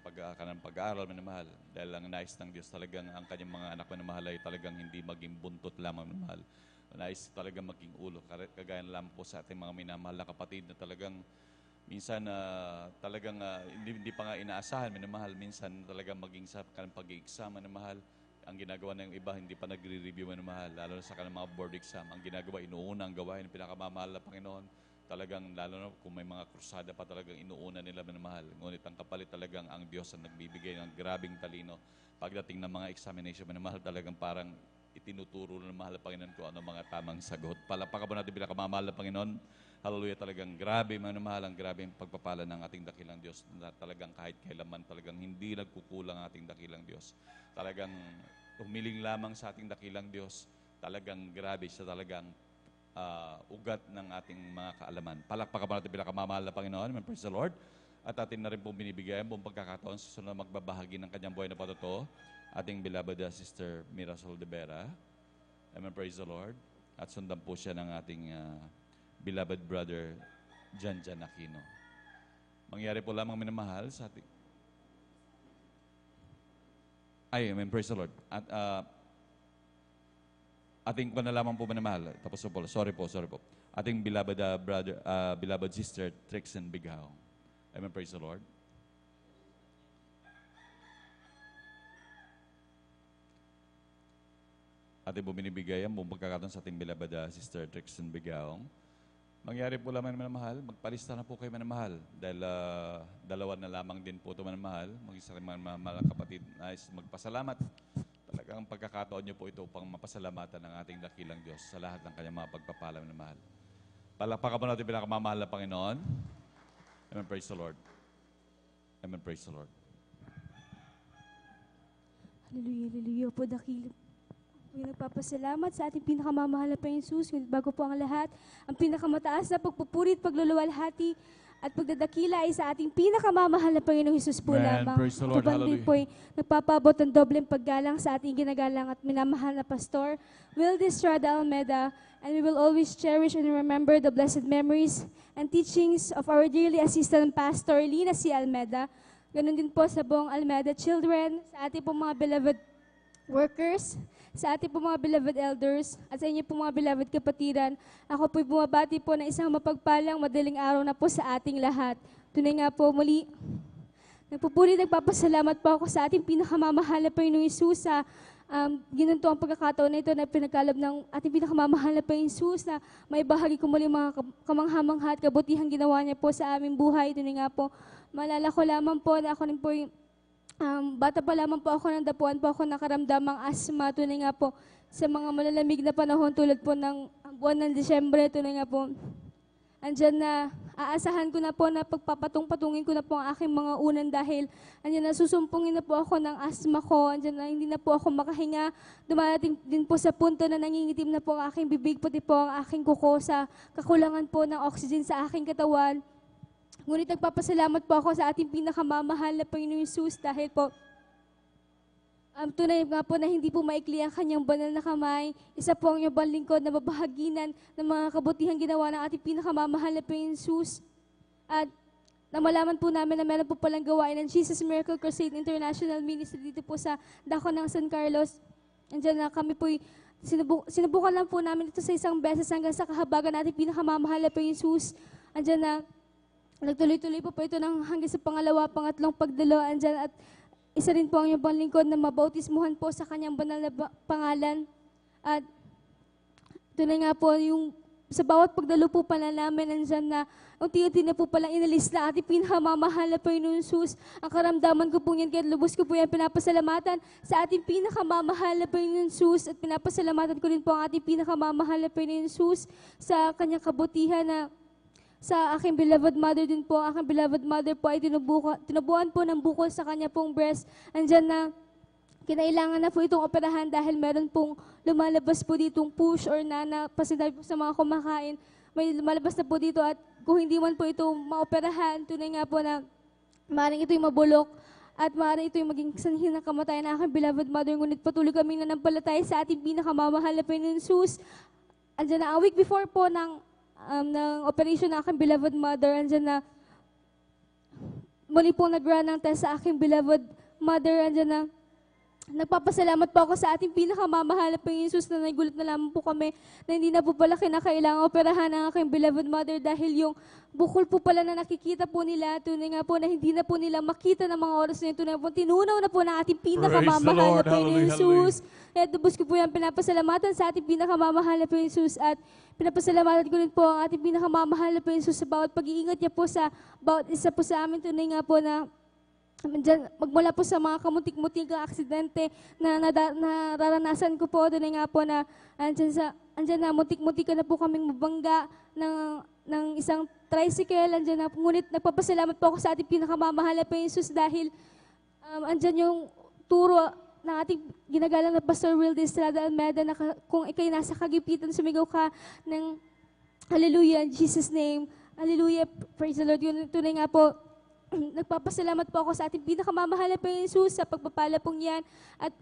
pag-aaral minamahal. Dahil ang nais ng Diyos talagang ang kanyang mga anak minamahal ay talagang hindi maging buntot lamang minamahal. Nais talagang maging ulo. Kagaya na lamang po sa ating mga minamahal na kapatid na talagang minsan talagang hindi pa nga inaasahan minamahal. Minsan talagang maging sa kanilang pag-i-exam minamahal. Ang ginagawa ng iba, hindi pa nagre-review minamahal. Lalo na sa kanilang mga board exam. Ang ginagawa, inuuna ang gawain ng pinakamamahal na Panginoon. Talagang lalo na kung may mga krusada pa talagang inuuna nila minamahal. Ngunit ang kapalit talagang ang Diyos ang nagbibigay ng grabing talino. Pagdating ng mga examination minamahal, talagang parang itinuturo ng mahal na Panginoon ko ano mga tamang sagot. Palakpakan po natin pinakamamahal na Panginoon. Hallelujah, talagang grabe minamahal, ang grabing pagpapala ng ating dakilang Diyos. Na talagang kahit kailanman talagang hindi nagkukulang ang ating dakilang Diyos. Talagang humiling lamang sa ating dakilang Diyos. Talagang grabe siya, talagang ugat ng ating mga kaalaman. Palakpakan po natin pinakamamahal na Panginoon. Amen. Praise the Lord. At atin na rin pong binibigay ang buong pagkakataon sa sunod na magbabahagi ng kanyang buhay na patotoo. Ating beloved Sister Mirasol de Vera. Amen. Praise the Lord. At sundan po siya ng ating beloved brother Jan Aquino. Mangyari po lamang minamahal sa ating... Amen. Praise the Lord. At ating panalaman po minamahal. Tapos po, sorry po. Ating beloved brother, beloved sister Trixen Bigao. Amen. Praise the Lord. Ating po binibigay ang buong pagkakataon sa ating beloved sister Trixen Bigao. Mangyari po lamang minamahal, magpalista na po kayo minamahal. Dahil dalawa na lamang din po ito minamahal. Mag-isa rin mga kapatid nais magpasalamat. Talagang pagkakataon niyo po ito upang mapasalamatan ng ating dakilang Diyos sa lahat ng kanyang mga pagpapala na mahal. Palakpakan po natin pinakamamahal na Panginoon. Amen. Praise the Lord. Amen. Praise the Lord.
Hallelujah, hallelujah po, dakila. Nagpapasalamat sa ating pinakamamahal na Panginoon Jesus. Ngunit bago po ang lahat, ang pinakamataas na pagpupuri at pagluluwalhati at pagdadakila ay sa ating pinakamamahal na Panginoong Jesus po lamang.
Praise the Lord.
Ito din po ay nagpapabot ng dobleng paggalang sa ating ginagalang at minamahal na Pastor Wildy Estrada Almeda, and we will always cherish and remember the blessed memories and teachings of our dearly assistant Pastor Lina C. Almeda. Ganon din po sa buong Almeda children, sa ating pong mga beloved workers, sa ating po mga beloved elders, at sa inyo po mga beloved kapatiran. Ako po'y bumabati po ng isang mapagpalang madaling araw na po sa ating lahat. Tunay nga po muli, nagpapasalamat po ako sa ating pinakamamahal na Panginoong Hesus sa ginanto ang pagkakataon na ito na pinagkalab ng ating pinakamamahal na Panginoong Hesus na may bahagi ko muli mga kamangha-mangha at kabutihang ginawa niya po sa aming buhay. Tunay nga po, maalala ko lamang po na ako rin po yung bata pa lamang po ako, dapuan po ako nakaramdamang asma. Tunay nga po, sa mga malalamig na panahon tulad po ng buwan ng Disyembre, tunay nga po, andyan na, aasahan ko na po na pagpapatungin ko na po ang aking mga unan dahil andyan na susumpungin na po ako ng asma ko, andyan na hindi na po ako makahinga. Dumarating din po sa punto na nangingitim na po ang aking bibig, pati po ang aking kuko sa kakulangan po ng oxygen sa aking katawan. Ngunit nagpapasalamat po ako sa ating pinakamamahal na Panginoong Hesus dahil po tunay nga po na hindi po maikli ang kanyang banal na kamay. Isa po ang iyong lingkod na mabahaginan ng mga kabutihang ginawa ng ating pinakamamahal na Panginoong Hesus. At namalaman po namin na meron po palang gawain ng Jesus Miracle Crusade International Ministry dito po sa dako ng San Carlos. Andiyan na kami po sinubukan lang po namin ito sa isang beses hanggang sa kahabagan ng ating pinakamamahal na Panginoong Hesus. Andiyan na nagtuloy-tuloy po ito hanggang sa pangatlong pagdalo. Andyan at isa rin po ang iyong panglingkod na mabautismuhan po sa kanyang banal na pangalan. At tunay nga po yung sa bawat pagdalo po pala namin, andyan na unti-unti na po palang inalis na ating pinakamamahal na Panginoon Hesus. Ang karamdaman ko po yan, kaya lubos ko po yan pinapasalamatan sa ating pinakamamahal na Panginoon Hesus at pinapasalamatan ko rin po ang ating pinakamamahal na Panginoon Hesus sa kanyang kabutihan na sa aking beloved mother din po. Aking beloved mother po ay tinubuan po ng bukol sa kanya pong breast. Andyan na kinailangan na po itong operahan dahil meron pong lumalabas po ditong push or nana pasinabi po sa mga kumakain. May lumalabas na po dito at kung hindi man po ito maoperahan, tunay nga po na maaaring ito'y mabulok at maaaring ito'y maging sanhin ng kamatayan ng aking beloved mother. Ngunit patuloy kaming nanampalataya sa ating pinakamamahal na Panginoon Hesus. Andyan na a week before po ng operation ng aking beloved mother, andyan na muli pong nag-run ng test sa aking beloved mother, andyan na nagpapasalamat po ako sa ating pinakamamahal na Panginoon Hesus na nagulat na lamang po kami na hindi na po pala kinakailangan operahan ng aking beloved mother dahil yung bukol po pala na nakikita po nila, tunay nga po na hindi na po nila makita ng mga oras na yun, tunay po tinunaw na po ng ating pinakamamahal na Panginoon Hesus. At dubos ko po yan pinapasalamatan sa ating pinakamamahal na Panginoon Hesus at pinapasalamatan ko rin po ang ating pinakamamahal na Panginoon Hesus sa bawat pag-iingat niya po sa bawat isa po sa amin, tunay nga po na magmula po sa mga kamutik-mutik ang aksidente na nararanasan ko po, tunay nga po na andyan na mutik-mutik na po kaming mabangga ng isang tricycle, andyan na, ngunit nagpapasalamat po ako sa ating pinakamamahal na Panginoon Hesus dahil andyan yung turo ng ating ginagalang na Pastor Wildy Estrada Almeda na kung ikay nasa kagipitan, sumigaw ka ng Hallelujah in Jesus' name. Hallelujah, praise the Lord. Yun, tunay nga po, nagpapasalamat po ako sa ating pinakamamahal na Panginoon Hesus sa pagpapala pong yan. At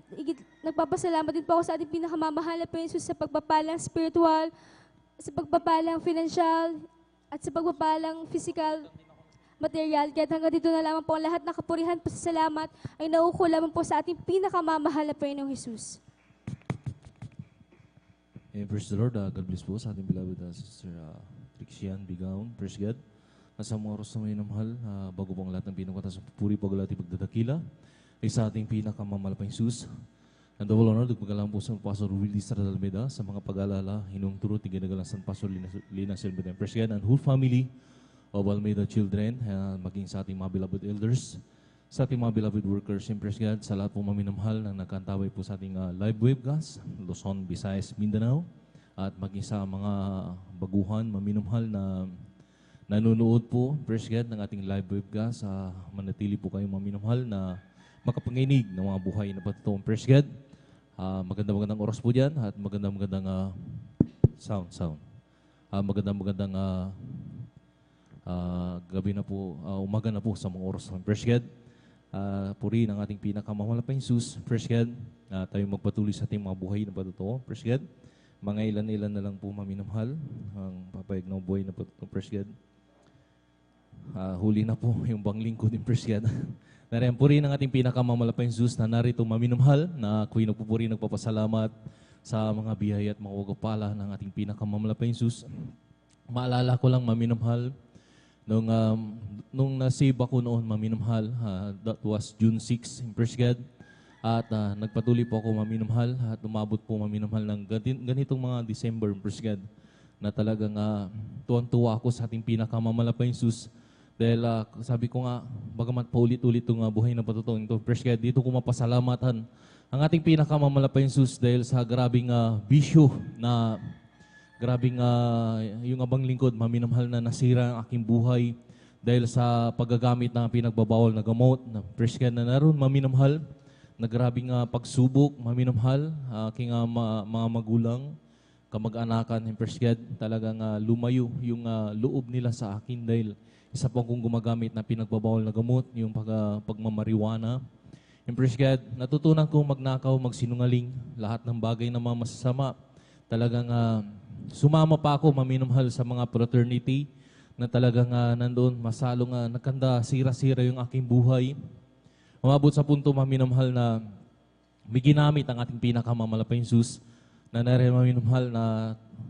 nagpapasalamat din po ako sa ating pinakamamahal na Panginoon Hesus sa pagpapalang spiritual, sa pagpapalang financial, at sa pagpapalang physical, material. Kaya hanggang dito na lamang po ang lahat na kapurihan, pasasalamat ay nauuko lamang po sa ating pinakamamahal na Panginoong Hesus.
Praise the Lord. God bless po sa ating beloved Sister Trixian Bigaon. Praise God. Nasa mga oras na may namahal, bago po ang lahat ng pinagkatas ng pupuri, pagalati, pagdadakila, ay sa ating pinakamamahal na Hesus. And the whole honor, nagpagalang po sa Pastor Wildy Estrada Almeda sa mga pag-alala, hinong turo, tiginagalang San Pastor Lina Silveta. Praise God. And whole family of Almeda children, maging sa ating mga beloved elders, Sa ating mga beloved workers, and praise God, sa lahat po maminamahal na nagkantaway po sa ating live webcast, Luzon, Visayas, Mindanao, at maging sa mga baguhan, maminamahal na nanonood po, praise God, ng ating live webcast, manatili po kayong maminamahal na makapanginig ng mga buhay na patutuong, praise God. Magandang oras po dyan at magandang sound. Magandang gabi na po, umaga na po sa mga oras ng praise God. Puri ng ating pinakamamahal na Jesus, praise God. Tayo magpatuloy sa ating mga buhay na patutuo, praise God. Mga ilan-ilan na lang po maminamahal ang papayag ng buhay na patutuo, praise God. Huli na po yung banglingkod ng praise God. Nariyan po rin ang ating pinakamalapang Jesus na narito maminamahal na ako'y nagpupuri, nagpapasalamat sa mga biyaya at mga wagapala ng ating pinakamalapang Jesus. Maalala ko lang maminamahal, nung nasave ako noon maminamahal, that was June 6, praise God. At nagpatuloy po ako maminamahal at umabot po maminamahal ng ganitong mga December, praise God, na talagang tuwang-tuwa ako sa ating pinakamalapang Jesus. Dahil sabi ko nga, bagamat paulit-ulit itong buhay na patutuo ito, praise God, dito ko mapasalamatan ang ating pinakamamalapang Jesus dahil sa grabing bisyo na grabing yung abang lingkod, maminamahal na nasira ang aking buhay dahil sa paggagamit ng pinagbabawal na gamot, na praise God, na naroon maminamahal, na grabing pagsubok, maminamahal, aking mga magulang, kamag-anakan, praise God, talagang lumayo yung loob nila sa akin dahil isa po akong gumagamit na pinagbabawal na gamot, yung pagmamariwana. And praise God, natutunan kong magnakaw, magsinungaling, lahat ng bagay na mga masasama. Talagang sumama pa ako maminamahal sa mga fraternity na talagang nandoon masalong nagkanda, sira-sira yung aking buhay. Umabot sa punto maminamahal na may ginamit ang ating pinakamamalapang Jesus na nariyan maminamahal na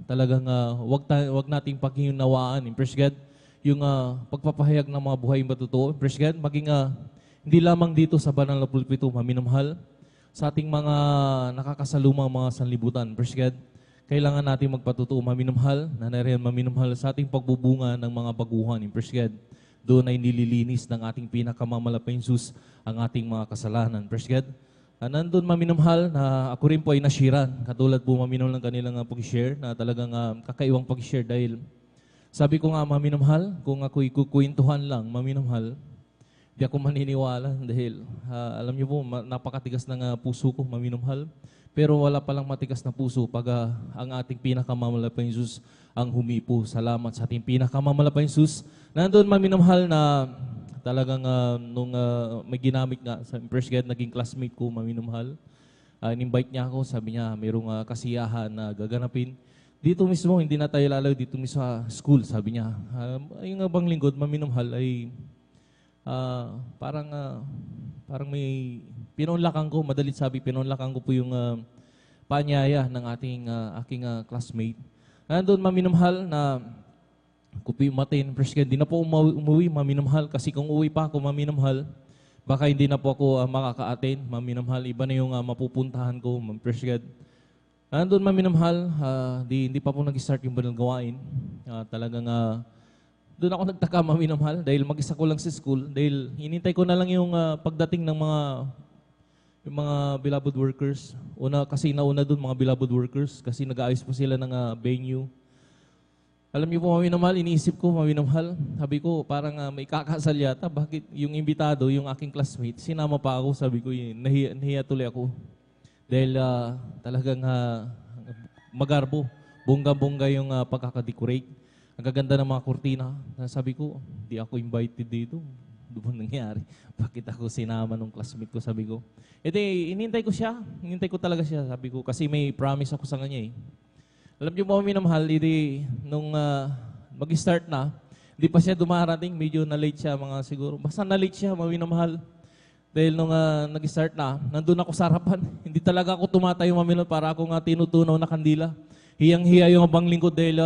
talagang wag nating paghinawaan. Praise God, yung pagpapahayag ng mga buhay matutuo, praise God, maging hindi lamang dito sa banal na pulpito, maminamahal, sa ating mga nakakasalumang mga sanlibutan, praise God, kailangan natin magpatutuo, maminamahal, na nariyan maminamahal sa ating pagbubunga ng mga baguhan, praise God, doon ay nililinis ng ating pinakamamalapang Jesus ang ating mga kasalanan, praise God. Nandun maminamahal na ako rin po ay nashiran, katulad po maminamahal ng kanilang pag-share, na talagang kakaiwang pag-share dahil sabi ko nga, maminamahal, kung ako'y kukwentuhan lang, maminamahal, di ako maniniwala dahil alam niyo po, napakatigas ng puso ko, maminamahal. Pero wala palang matigas na puso pag ang ating pinakamamalapang Jesus ang humipo. Salamat sa ating pinakamamalapang Jesus. Nandun maminamahal na talagang nung may ginamit nga, sa praise God, naging classmate ko, maminamahal. In-invite niya ako, sabi niya, mayroong kasiyahan na gaganapin. Dito mismo, hindi na tayo lalayo dito mismo sa school, sabi niya. Yung abang lingkod, maminamahal ay parang may pinunlakan ko, madalit sabi, pinunlakan ko po yung panyaya ng aking classmate. Nandun maminamahal na kupi matin, praise God, hindi na po umuwi, maminamahal, kasi kung uwi pa ako, maminamahal, baka hindi na po ako makaka-attend, maminamahal, iba na yung mapupuntahan ko, praise God. Nandun maminamahal, hindi pa po nag-start yung banal gawain. Talagang doon ako nagtaka maminamahal dahil mag-isa ko lang sa school. Dahil hinintay ko na lang yung pagdating ng yung mga beloved workers. Kasi nauna doon mga beloved workers kasi nag-aayos po sila ng venue. Alam niyo po maminamahal, iniisip ko maminamahal. Sabi ko parang may kakasal yata. Bakit yung imbitado, yung aking classmate, sinama pa ako. Sabi ko nahiya tuloy ako. Dahil talagang magarbo, bongga-bongga yung pagkakadecorate. Ang gaganda ng mga kurtina. Sabi ko, di ako invited dito. Doon nangyari. Bakit ako sinama nung classmate ko, sabi ko. Inintay ko siya. Inintay ko talaga siya, sabi ko. Kasi may promise ako sa kanya eh. Alam niyo po, minamahal, nung mag-start na, hindi pa siya dumarating. Medyo na-late siya, mga siguro. Basta na-late siya, maminamahal. Dahil nung nag-start na, nandun ako sa harapan. Hindi talaga ako tumatayo maminamahal para ako nga tinutunaw na kandila. Hiyang-hiya yung abang lingkod dahil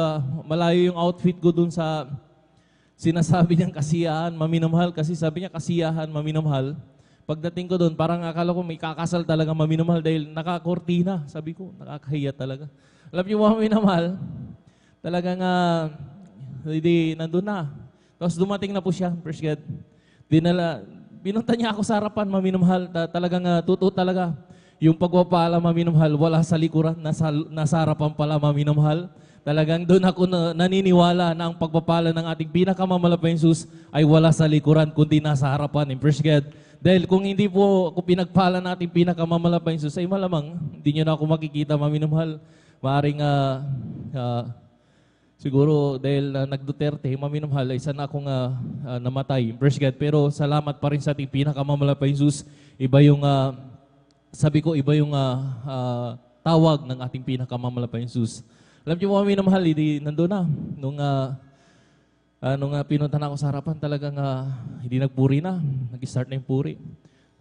malayo yung outfit ko dun sa sinasabi niyang kasiyahan, maminamahal. Kasi sabi niya kasiyahan, maminamahal. Pagdating ko dun, parang akala ko may kakasal talaga maminamahal dahil nakakortina. Sabi ko, nakakahiya talaga. Alam niyo maminamahal, talagang nandun na. Tapos dumating na po siya, praise God.
binunta niya ako sa harapan, maminumhal. Talagang totoo talaga. Yung pagpapala, maminumhal, wala sa likuran, nasa harapan pala, maminumhal. Talagang doon ako naniniwala na ang pagpapala ng ating pinakamamala pa Jesus ay wala sa likuran, kundi nasa harapan. Praise God. Dahil kung hindi po ako pinagpala ng ating pinakamamala pa Jesus, ay malamang hindi nyo na ako makikita, maminumhal. Maaring siguro dahil nag-Duterte, maminumhal, isa na akong namatay. Praise God. Pero salamat pa rin sa ating pinakamamala pa Jesus. Iba yung, sabi ko, iba yung tawag ng ating pinakamamala pa Jesus. Alam niyo mo, maminumhal, nandun na. Nung pinunta na ako sa harapan, talagang hindi nagpuri na. Nag-start na yung puri.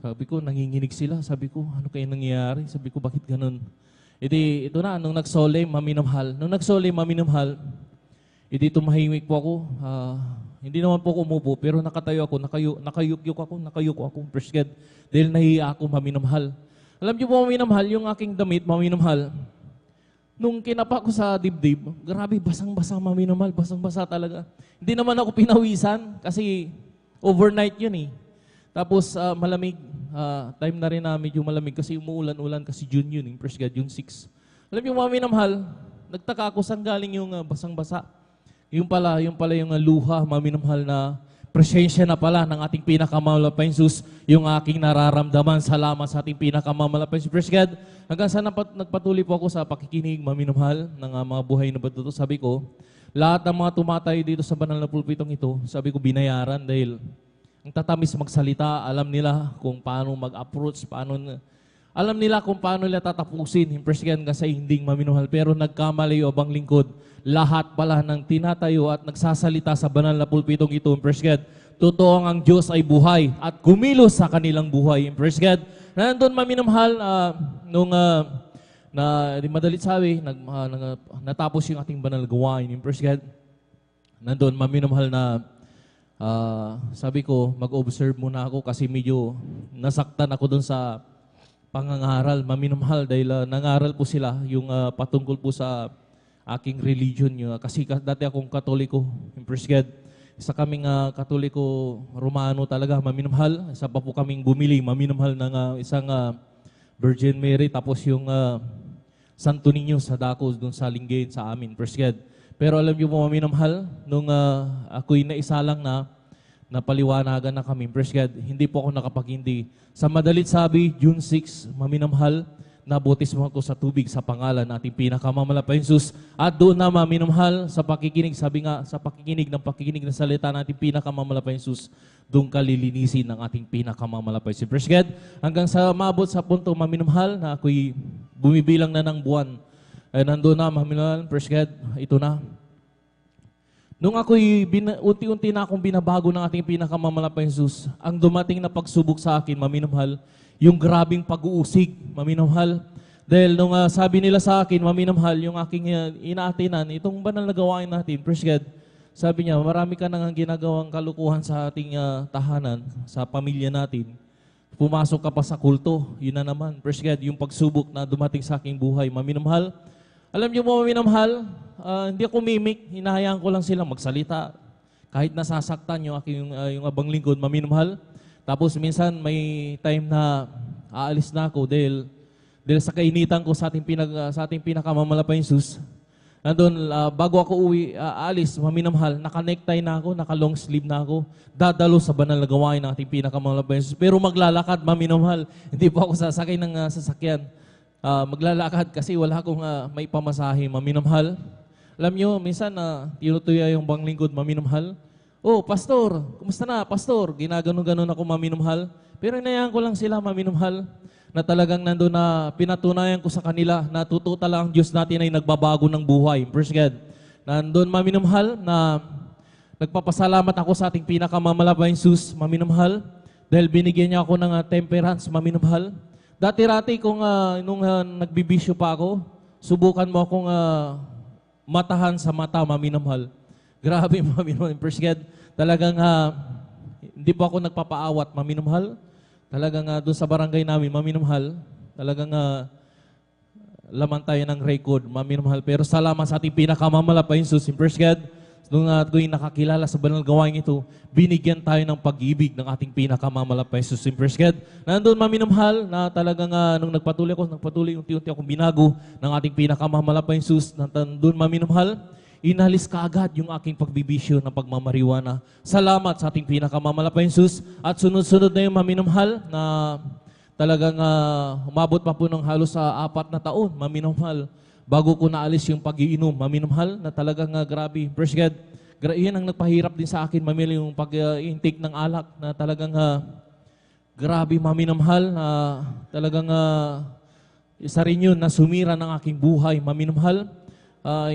Sabi ko, nanginginig sila. Sabi ko, ano kayo nangyayari? Sabi ko, bakit ganun? Ito na, nung nagsole, maminumhal. Nung nagsole, maminumhal, tumahimik po ako. Hindi naman po ako umupo, pero nakatayo ako, nakayukyuk ako. Praise God. Dahil nahiya ako, maminumhal. Alam niyo po, maminumhal, yung aking damit, maminumhal, nung kinapa ko sa dibdib, grabe, basang-basa, maminumhal, basang-basa talaga. Hindi naman ako pinawisan, kasi overnight yun eh. Tapos malamig, time na rin na medyo malamig, kasi umuulan-ulan, kasi June yun eh, Praise God, June 6. Alam niyo, maminumhal, nagtaka ako saan galing yung basang-basa. Yung pala yung luha, maminumhal na presensya na pala ng ating pinakamamala pa Jesus, yung aking nararamdaman. Salamat sa ating pinakamamala pa Jesus. Praise God. Hanggang sa nagpatuloy po ako sa pakikinig, maminumhal, ng mga buhay na bato. Sabi ko, lahat ng mga tumatay dito sa banal na pulpitong ito, sabi ko, binayaran dahil ang tatamis magsalita, alam nila kung paano mag-approach, alam nila kung paano nila tatapusin. Praise God, hanggang sa hinding maminumhal. Pero nagkamali o bang lingkod, lahat pala ng tinatayo at nagsasalita sa banal na pulpitong ito, praise God, totoo ang Diyos ay buhay at kumilos sa kanilang buhay. Praise God. Nandun maminumhal, nung madalit sabi, natapos yung ating banal gawain. Praise God. Nandun maminumhal na sabi ko, mag-observe muna ako kasi medyo nasaktan ako dun sa pangangaral, maminumhal, dahil nangaral po sila yung patungkol po sa aking religion nyo. Kasi dati akong Katoliko, praise God. Isa kaming Katoliko Romano talaga, maminumhal. Isa pa po kaming bumili, maminumhal ng isang Virgin Mary, tapos yung Santo Niño sa Dacos, dun sa Lingayen sa amin, praise God. Pero alam niyo po, maminumhal, nung ako'y naisalang na, napaliwanagan na kami, praise God, hindi po ako nakapag-hindi. Sa madalit sabi, June 6, maminumhal, nabotismo ako sa tubig sa pangalan ng ating pinakamamala pa Jesus. At doon na maminumhal sa pakikinig, sabi nga, sa pakikinig ng salita ng ating pinakamamala pa Jesus, doon kalilinisin ng ating pinakamamala pa Jesus. Praise God, hanggang sa mabot sa punto maminumhal na ako'y bumibilang na ng buwan. Ay nandoon na, maminumhal, praise God, ito na. Nung ako'y unti-unti na akong binabago ng ating pinakamamala pa Jesus, ang dumating na pagsubok sa akin, maminumhal, yung grabing pag-uusig, maminumhal. Dahil nung sabi nila sa akin, maminumhal, yung aking inaatinan, itong banal na gawain natin, praise God, sabi niya, marami ka nang ginagawang kalukuhan sa ating tahanan, sa pamilya natin. Pumasok ka pa sa kulto, yun na naman, praise God, yung pagsubok na dumating sa aking buhay, maminumhal. Alam niyo mo, maminumhal, hindi ako mimik, hinahayaan ko lang silang magsalita. Kahit nasasaktan yung abang lingkod, maminumhal. Tapos minsan may time na aalis na ako dahil sa kainitan ko sa ating pinakamamala pa Jesus. Nandun, bago ako aalis, maminamhal, naka-necktie na ako, naka-long sleeve na ako, dadalo sa banal na gawain ng ating pinakamamala pa Jesus. Pero maglalakad, maminamhal, hindi po ako sasakay ng sasakyan. Maglalakad kasi wala akong may pamasahe, maminamhal. Alam nyo, minsan tinutuya yung bang lingkod, maminamhal. Oh, pastor, kumusta na, pastor? Ginaganon-ganon ako, maminumhal. Pero inayaan ko lang sila, maminumhal, na talagang nandun na pinatunayan ko sa kanila na totoo talaga ang Diyos natin ay nagbabago ng buhay. Praise God. Nandun, maminumhal, na nagpapasalamat ako sa ating pinakamamalabay Jesus, maminumhal, dahil binigyan niya ako ng temperance, maminumhal. Dati-rati nung nagbibisyo pa ako, subukan mo akong matahan sa mata, maminumhal. Grabe, maminumhal. Praise God. Talagang hindi po ako nagpapaawat, maminumhal. Talagang doon sa barangay namin, maminumhal. Talagang laman tayo ng record, maminumhal. Pero salamat sa ating pinakamamala pa Jesus. Praise God. nung ako'y nakakilala sa banal gawain ito, binigyan tayo ng pag-ibig ng ating pinakamamalapay Jesus in Praise God. Nandun maminamahal na talagang nung nagpatuloy unti-unti akong binago ng ating pinakamamalapay Jesus. Nandun maminamahal, inalis ka agad yung aking pagbibisyo ng pagmamariwana. Salamat sa ating pinakamamalapay Jesus. At sunod-sunod na yung maminamahal na talagang umabot pa po ng halos sa 4 na taon, maminamahal. Bago ko naalis yung pag-iinom, maminamahal na talagang grabe. Praise God. Yan ang nagpahirap din sa akin, mamili yung pag-intake ng alak na talagang grabe, maminamahal. Talagang isa rin yun na sumira ng aking buhay, maminamahal.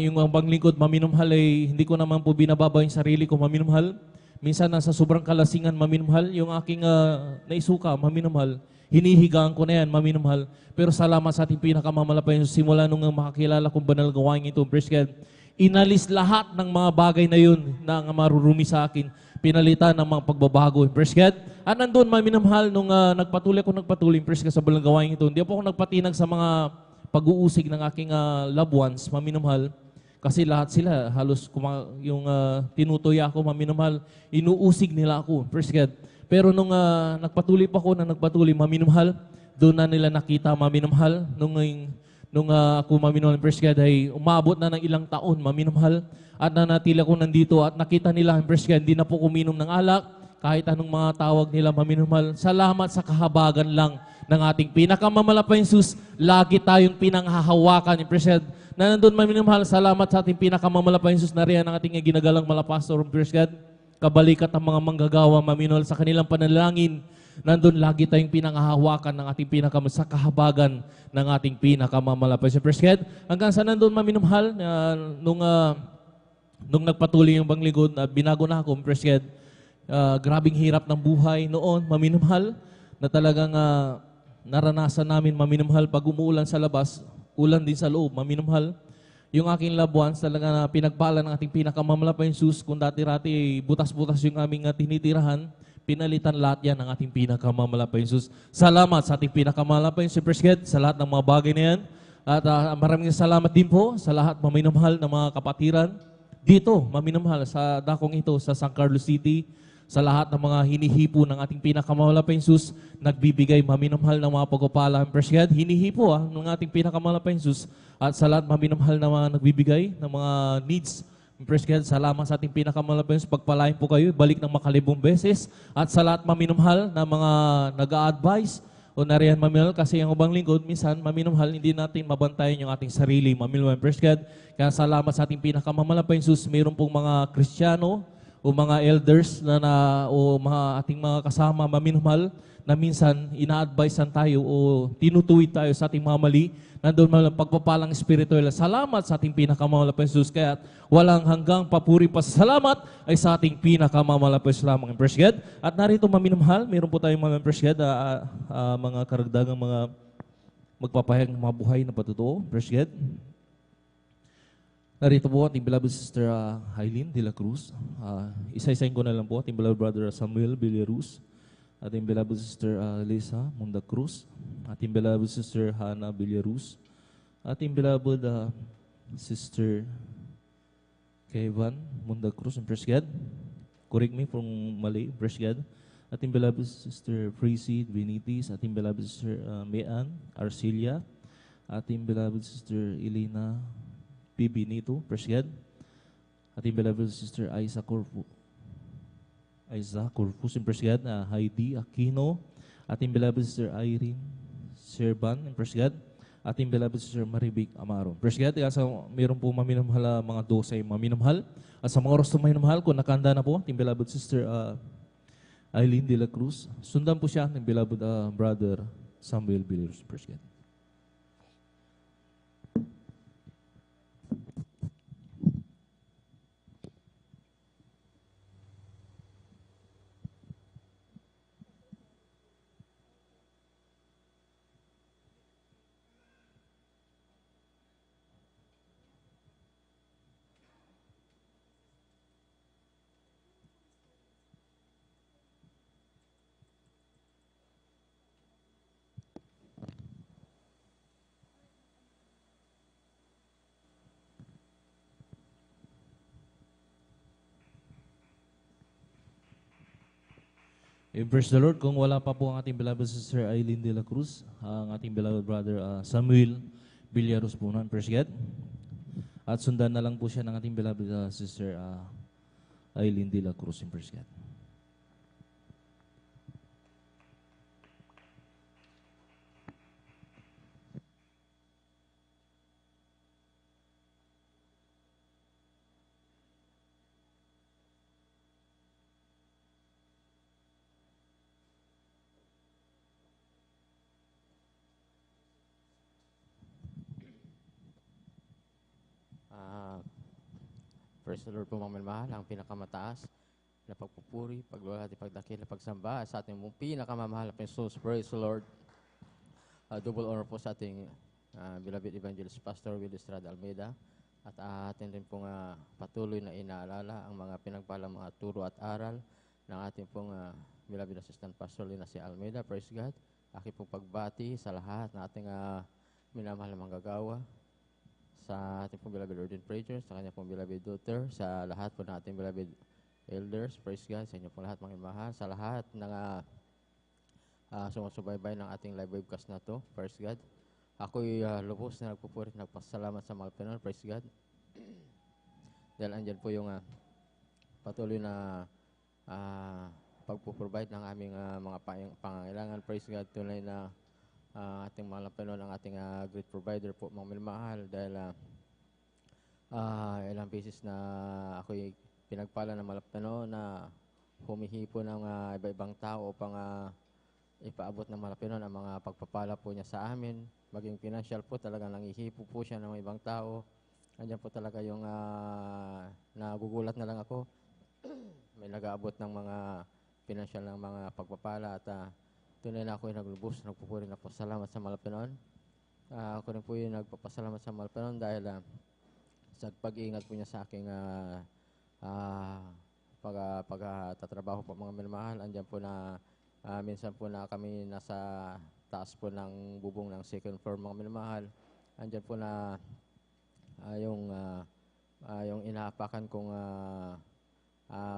Yung banglingkod, maminamahal ay hindi ko naman po binababa yung sarili ko, maminamahal. Minsan nasa sobrang kalasingan, maminamahal. Yung aking naisuka, maminamahal. Hinihigaan ko na yan, maminamahal. Pero salamat sa ating pinakamamalapay simula nung makakilala kong banal gawain ito, praise God. Inalis lahat ng mga bagay na yun na marurumi sa akin. Pinalitan ng mga pagbabago, praise God. At nandun, maminamahal, nung nagpatuloy, praise God, sa banal gawain ito. Hindi po ako nagpatinag sa mga pag-uusig ng aking loved ones, maminamahal. Kasi lahat sila, halos yung tinutuya ako, maminamahal, inuusig nila ako, praise God. Pero nung nagpatuloy pa ako, maminamahal, doon na nila nakita, maminamahal, nung ako maminamahal, praise God, ay umabot na ng ilang taon, maminamahal, at nanatili ako nandito at nakita nila, praise God, hindi na po kuminom ng alak, kahit anong mga tawag nila, maminamahal. Salamat sa kahabagan lang ng ating pinakamamalapay Jesus, lagi tayong pinanghahawakan, praise God, na nandun, maminamahal, salamat sa ating pinakamamalapay Jesus na riyan ang ating ginagalang malapastor, praise God. Kabalikat ng mga manggagawa, maminol sa kanilang panalangin, nandun lagi tayong pinanghahawakan ng ating sa kahabagan ng ating pinakamamalapay sa praise God. Hanggang sa nandun, maminumhal, nung nagpatuloy yung banglingkod, binago na ako, praise God. Grabing hirap ng buhay noon, maminumhal, na talagang naranasan namin, maminumhal, pag umuulan sa labas, ulan din sa loob, maminumhal. Yung aking loved ones talaga na pinagpala ng ating pinakamamalapay Jesus, kung dati-rati butas-butas yung aming tinitirahan, pinalitan lahat yan ng ating pinakamamalapay Jesus. Salamat sa ating pinakamamalapay Jesus, praise God, sa lahat ng mga bagay na yan. At maraming salamat din po sa lahat maminamahal na mga kapatiran dito, maminamahal sa dakong ito sa San Carlos City, sa lahat ng mga hinihipo ng ating pinakamamalapay Jesus, nagbibigay maminamahal ng mga pagpapala. Praise God, hinihipo ng ating pinakamamalapay Jesus, at sa lahat maminamahal na mga nagbibigay ng mga needs. Praise God, salamat sa ating pinakamamalapay Jesus, pagpalain po kayo, balik ng makalibong beses. At sa lahat maminamahal na mga nag-a-advise, o nariyan maminamahal, kasi ang ubang lingkod, minsan maminamahal, hindi natin mabantayan yung ating sarili, maminamahal. Praise God, kaya salamat sa ating pinakamamalapay Jesus, mayroon pong mga Kristiyano, o mga elders o mga ating mga kasama maminahal na minsan ina-advisean tayo o tinutuwid tayo sa ating mga mali, nandun malang pagpapalang espiritual. Salamat sa ating pinakamamalapay Jesus, kaya walang hanggang papuri pa sa salamat ay sa ating pinakamamalapay Jesus lamang. Praise God. At narito maminahal, mayroon po tayong mga praise God, mga karagdagang mga magpapahayag ng mga buhay na patutuo. Praise God. Narito po ating beloved sister Hailin de la Cruz. Isa-isayin ko na lang po ating beloved brother Samuel Villaruz, ating beloved sister Lisa Munda Cruz, ating beloved sister Hannah Villaruz, ating beloved sister Kevin Munda Cruz, and praise God. Correct me from mali, praise God. Ating beloved sister Freezy Benitez, ating beloved sister Mean Arcilia, ating beloved sister Elena Benito, praise God. Ating beloved sister Aiza Corpus, and praise God. Heidi Aquino, ating beloved sister Irene Serban, and praise God. Ating beloved sister Maribik Amaro, praise God. Kaya mayroon po maminamahal mga 12 maminamahal. At sa mga oras na maminamahal, kung nakanda na po, ating beloved sister Aileen de la Cruz, sundan po siya ng beloved brother Samuel Villaruz, praise God.
Praise the Lord. Kung wala pa po ang ating beloved sister Aileen de la Cruz, ang ating beloved brother Samuel Villaros po nun. Praise God. At sundan na lang po siya ng ating beloved sister Aileen de la Cruz. Praise God.
Praise the Lord po mga minamahal, ang pinakamataas na pagpupuri, pagluwalhati, pagdakil, pagsamba sa ating pinakamamahal na Jesus. Praise the Lord. Double honor po sa ating beloved evangelist Pastor Will Estrada Almeida at atin din pong patuloy na inaalala ang mga pinagpalang mga turo at aral ng ating pong beloved assistant Pastor Lina si Almeida. Praise God. Aking pong pagbati sa lahat na ating minamahal na manggagawa, sa ating pong beloved ordained preachers, sa kanya pong beloved daughter, sa lahat po ng ating beloved elders, praise God, sa inyo pong lahat mga mahal, sa lahat ng sumusubaybay ng ating live webcast na to, praise God. Ako'y lubos na nagpupuri, nagpasalamat sa mga Pinoy, praise God. Dahil andyan po yung patuloy na pagpuprovide ng aming mga pangangailangan, praise God, tunay na ating mga Pinoy ng ating great provider po mga minamahal dahil ilang beses na ako'y pinagpala ng Malapino na humihipo ng iba-ibang tao upang ipaabot ng Malapino ang mga pagpapala po niya sa amin. Maging financial po talaga nangihipo po siya ng ibang tao. Andiyan po talaga yung nagugulat na lang ako. May nag-aabot ng mga financial ng mga pagpapala at tunay na ako yung naglubos, nagpupuri na po salamat sa Malapinon. Ako rin po yung nagpapasalamat sa Malapinon dahil sa pag-iingat po niya sa aking pagtatrabaho po mga minamahal. Andiyan po na minsan po na kami nasa taas po ng bubong ng second floor mga minamahal. Andiyan po na yung inaapakan kong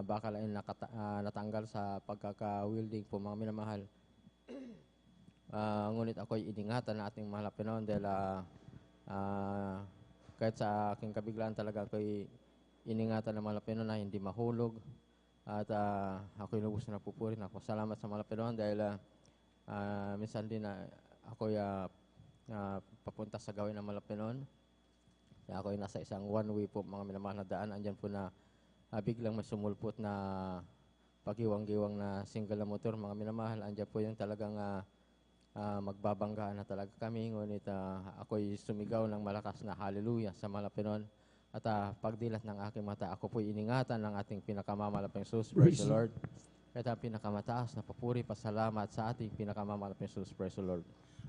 bakal ay natanggal sa pagkaka-wielding po mga minamahal. Ngunit ako'y iningatan na ating mahal na Pinoon dahil kahit sa aking kabiglaan talaga ako'y iningatan ng mahal na Pinoon na hindi mahulog at ako'y lubos na nagpupuri na ako. Salamat sa mahal na Pinoon dahil minsan din ako'y papunta sa gawin ng mahal na Pinoon. Ako'y nasa isang one way po mga minamahal na daan. Andyan po na biglang may sumulpot na pagiwang-giwang na single na motor, mga minamahal. Andiyan po yung talagang magbabangga na talaga kami. Ngunit ako'y sumigaw ng malakas na hallelujah sa Malapinon. At pagdilat ng aking mata, ako po'y iningatan ng ating pinakamamalapang Jesus. Praise the Lord. At ang pinakamataas na papuri, pasalamat sa ating pinakamamalapang Jesus. Praise the Lord.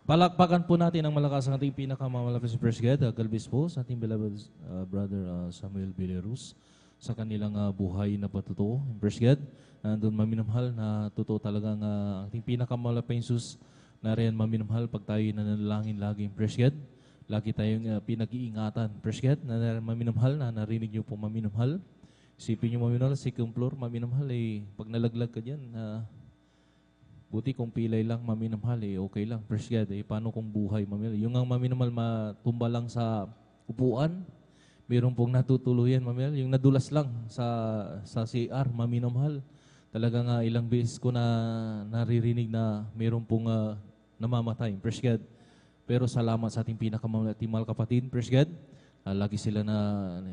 Palakpakan po natin ang malakas ang ating pinakamamalapang si Praise God. Galbis po sa ating beloved brother Samuel Villaros sa kanilang buhay na patutuo. Praise God. Nandun maminamahal na totoo talagang ating pinakamalapang Jesus na rin maminamahal pag tayo nanalangin lagi. Praise God. Lagi tayong pinag-iingatan. Praise God. Na maminamahal na narinig niyo po maminamahal. Isipin niyo maminamahal, second floor, maminamahal pag nalaglag ka dyan, buti kung pilay lang maminamahal okay lang. Praise God. Paano kung buhay maminamahal? Yung ang maminamahal matumba lang sa upuan, meron pong natutuluyan maminamahal. Yung nadulas lang sa CR, maminamahal. Talagang ilang beses ko na naririnig na meron pong namamatay. Praise God. Pero salamat sa ating pinakamahal kapatid. Praise God. Lagi sila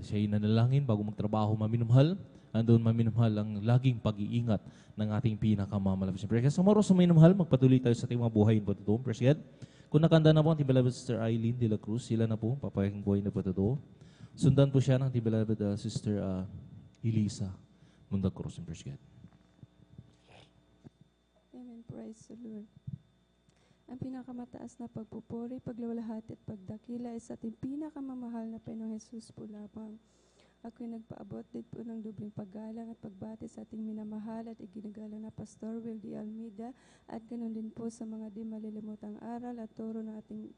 siya'y nanalangin bago magtrabaho maminamahal. Andun maminamahal ang laging pag-iingat ng ating pinakamalapit. Praise God. Sumaro sa maminamahal, magpatuloy tayo sa ating mga buhay na patutuo. Praise God. Kung nakanda na po ang ating beloved Sister Aileen de la Cruz, sila na po, papayang buhay na patutuo. Sundan po siya ng ating beloved Sister Elisa Munda Cruz. Praise God.
Amen. Praise the Lord. Ang pinakamataas na pagpupuri, pagluwalhati at pagdakila ay sa ating pinakamamahal na Panginoong Jesus po lamang. Ako'y nagpaabot din po ng dubling paggalang at pagbati sa ating minamahal at iginagalang na Pastor Will D. Almeida at ganoon din po sa mga di malilimutang aral at turo ng ating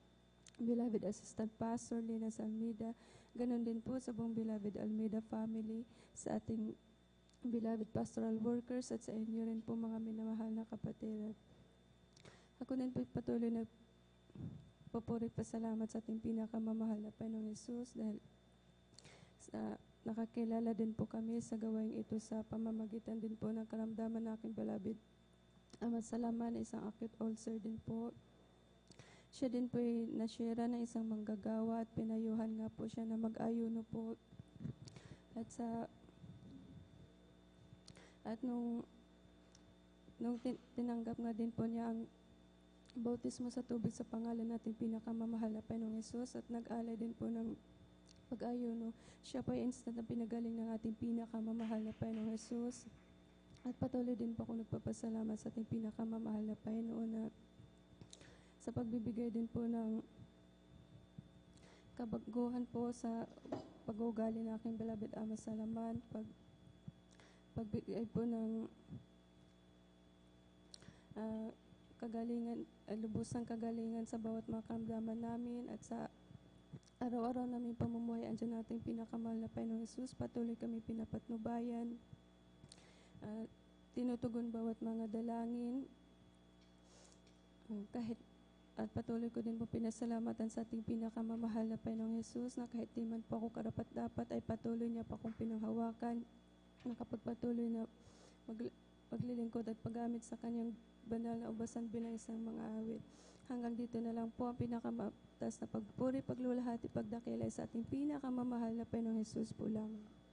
beloved Assistant Pastor Lina Almeida. Ganoon din po sa buong beloved Almeida family, sa ating beloved pastoral workers, at sa inyo rin po mga minamahal na kapatid. Ako din po patuloy na papuri pasalamat sa ating pinakamamahal na Panginoong Hesus dahil nakakilala din po kami sa gawaing ito sa pamamagitan din po ng karamdaman ng aking beloved Ama Salama na isang acute ulcer din po. Siya din po ay nasyera ng isang manggagawa at pinayuhan nga po siya na mag-ayuno po. At nung tinanggap nga din po niya ang bautismo sa tubig sa pangalan nating pinakamamahal na Panginoong Hesus at nag-alay din po ng pag-ayuno, siya po ay instant na pinagaling ng ating pinakamamahal na Panginoong Hesus. At patuloy din po ako nagpapasalamat sa ating pinakamamahal na Panginoon na sa pagbibigay din po ng kabaguhan po sa pag-uugali ng aking beloved Ama Salaman, pagbigay po ng kagalingan, lubusang kagalingan sa bawat mga karamdaman namin at sa araw-araw namin pamumuhay. Andiyan nating pinakamahal na Panginoong Hesus, patuloy kami pinapatnubayan, tinutugon bawat mga dalangin, at patuloy ko din po pinasalamatan sa ating pinakamamahal na Panginoong Hesus na kahit di man po ako karapat-dapat ay patuloy niya pa akong pinanghawakan, nakapagpatuloy na paglilingkod at paggamit sa kanyang banal na ubasan bilang isang mga awit. Hanggang dito na lang po ang pinakamataas na pagpuri, paglulahati, pagdakilay sa ating pinakamamahal na Panginoong Hesus po lang.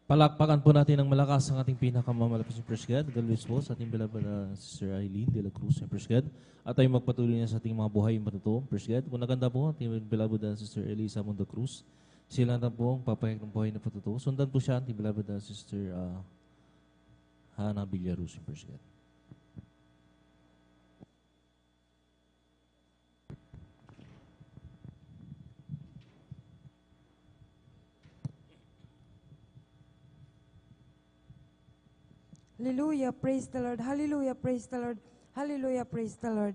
Palakpakan po natin ng malakas ang ating pinakamamalakas ng Praise God. God bless po sa ating beloved Sister Eileen de la Cruz ng Praise God. At tayo magpatuloy na sa ating mga buhay yung matuto. Praise God. Kung naganda po ating beloved Sister Elisa Mundo Cruz, sila na po ang papayag ng buhay na patuto. Sundan po siya ating beloved Sister Hannah Villaruz ng Praise God.
Hallelujah, praise the Lord. Hallelujah, praise the Lord. Hallelujah, praise the Lord.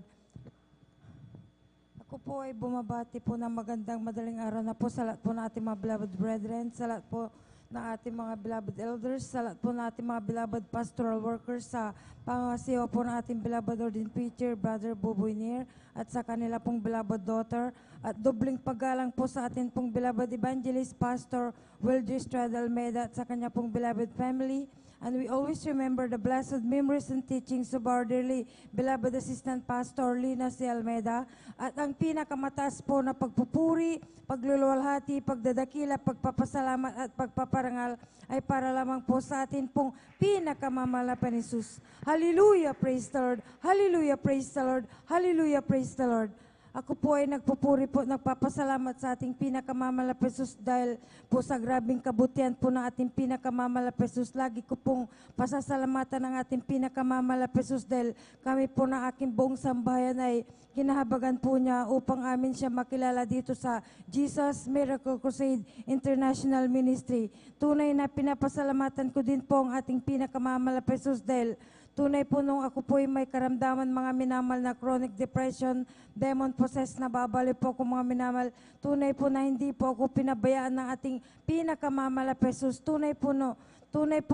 Ako po ay bumabati po ng magandang madaling araw na po sa lahat po na ating mga beloved brethren, sa lahat po na ating mga beloved elders, sa lahat po na ating mga beloved pastoral workers, sa pangasiwa po ng ating beloved ordained preacher, Brother Buboy Nier, at sa kanila pong beloved daughter, at dobling paggalang po sa ating pong beloved evangelist, Pastor Wilder Estrada Almeida, at sa kanya pong beloved family. And we always remember the blessed memories and teachings of our dearly beloved Assistant Pastor Lina C. Almeida. At ang pinakamataas po na pagpupuri, pagluluwalhati, pagdadakila, pagpapasalamat at pagpaparangal ay para lamang po sa atin pong pinakamamahal na Panginoon. Hallelujah, praise the Lord. Hallelujah, praise the Lord. Hallelujah, praise the Lord. Ako po ay nagpupuri po, nagpapasalamat sa ating pinakamamahal na Panginoon dahil po sa grabing kabutihan po ng ating pinakamamahal na Panginoon. Lagi ko pong pasasalamatan ng ating pinakamamahal na Panginoon dahil kami po ng aking buong sambahayan ay kinahabagan po niya upang amin siya makilala dito sa Jesus Miracle Crusade International Ministry. Tunay na pinapasalamatan ko din po ang ating pinakamamahal na Panginoon dahil tunay po nung ako po ay may karamdaman mga minamal na chronic depression, demon possessed na babali po ako mga minamal. Tunay po na hindi po ako pinabayaan ng ating pinakamamala Pesos. Tunay po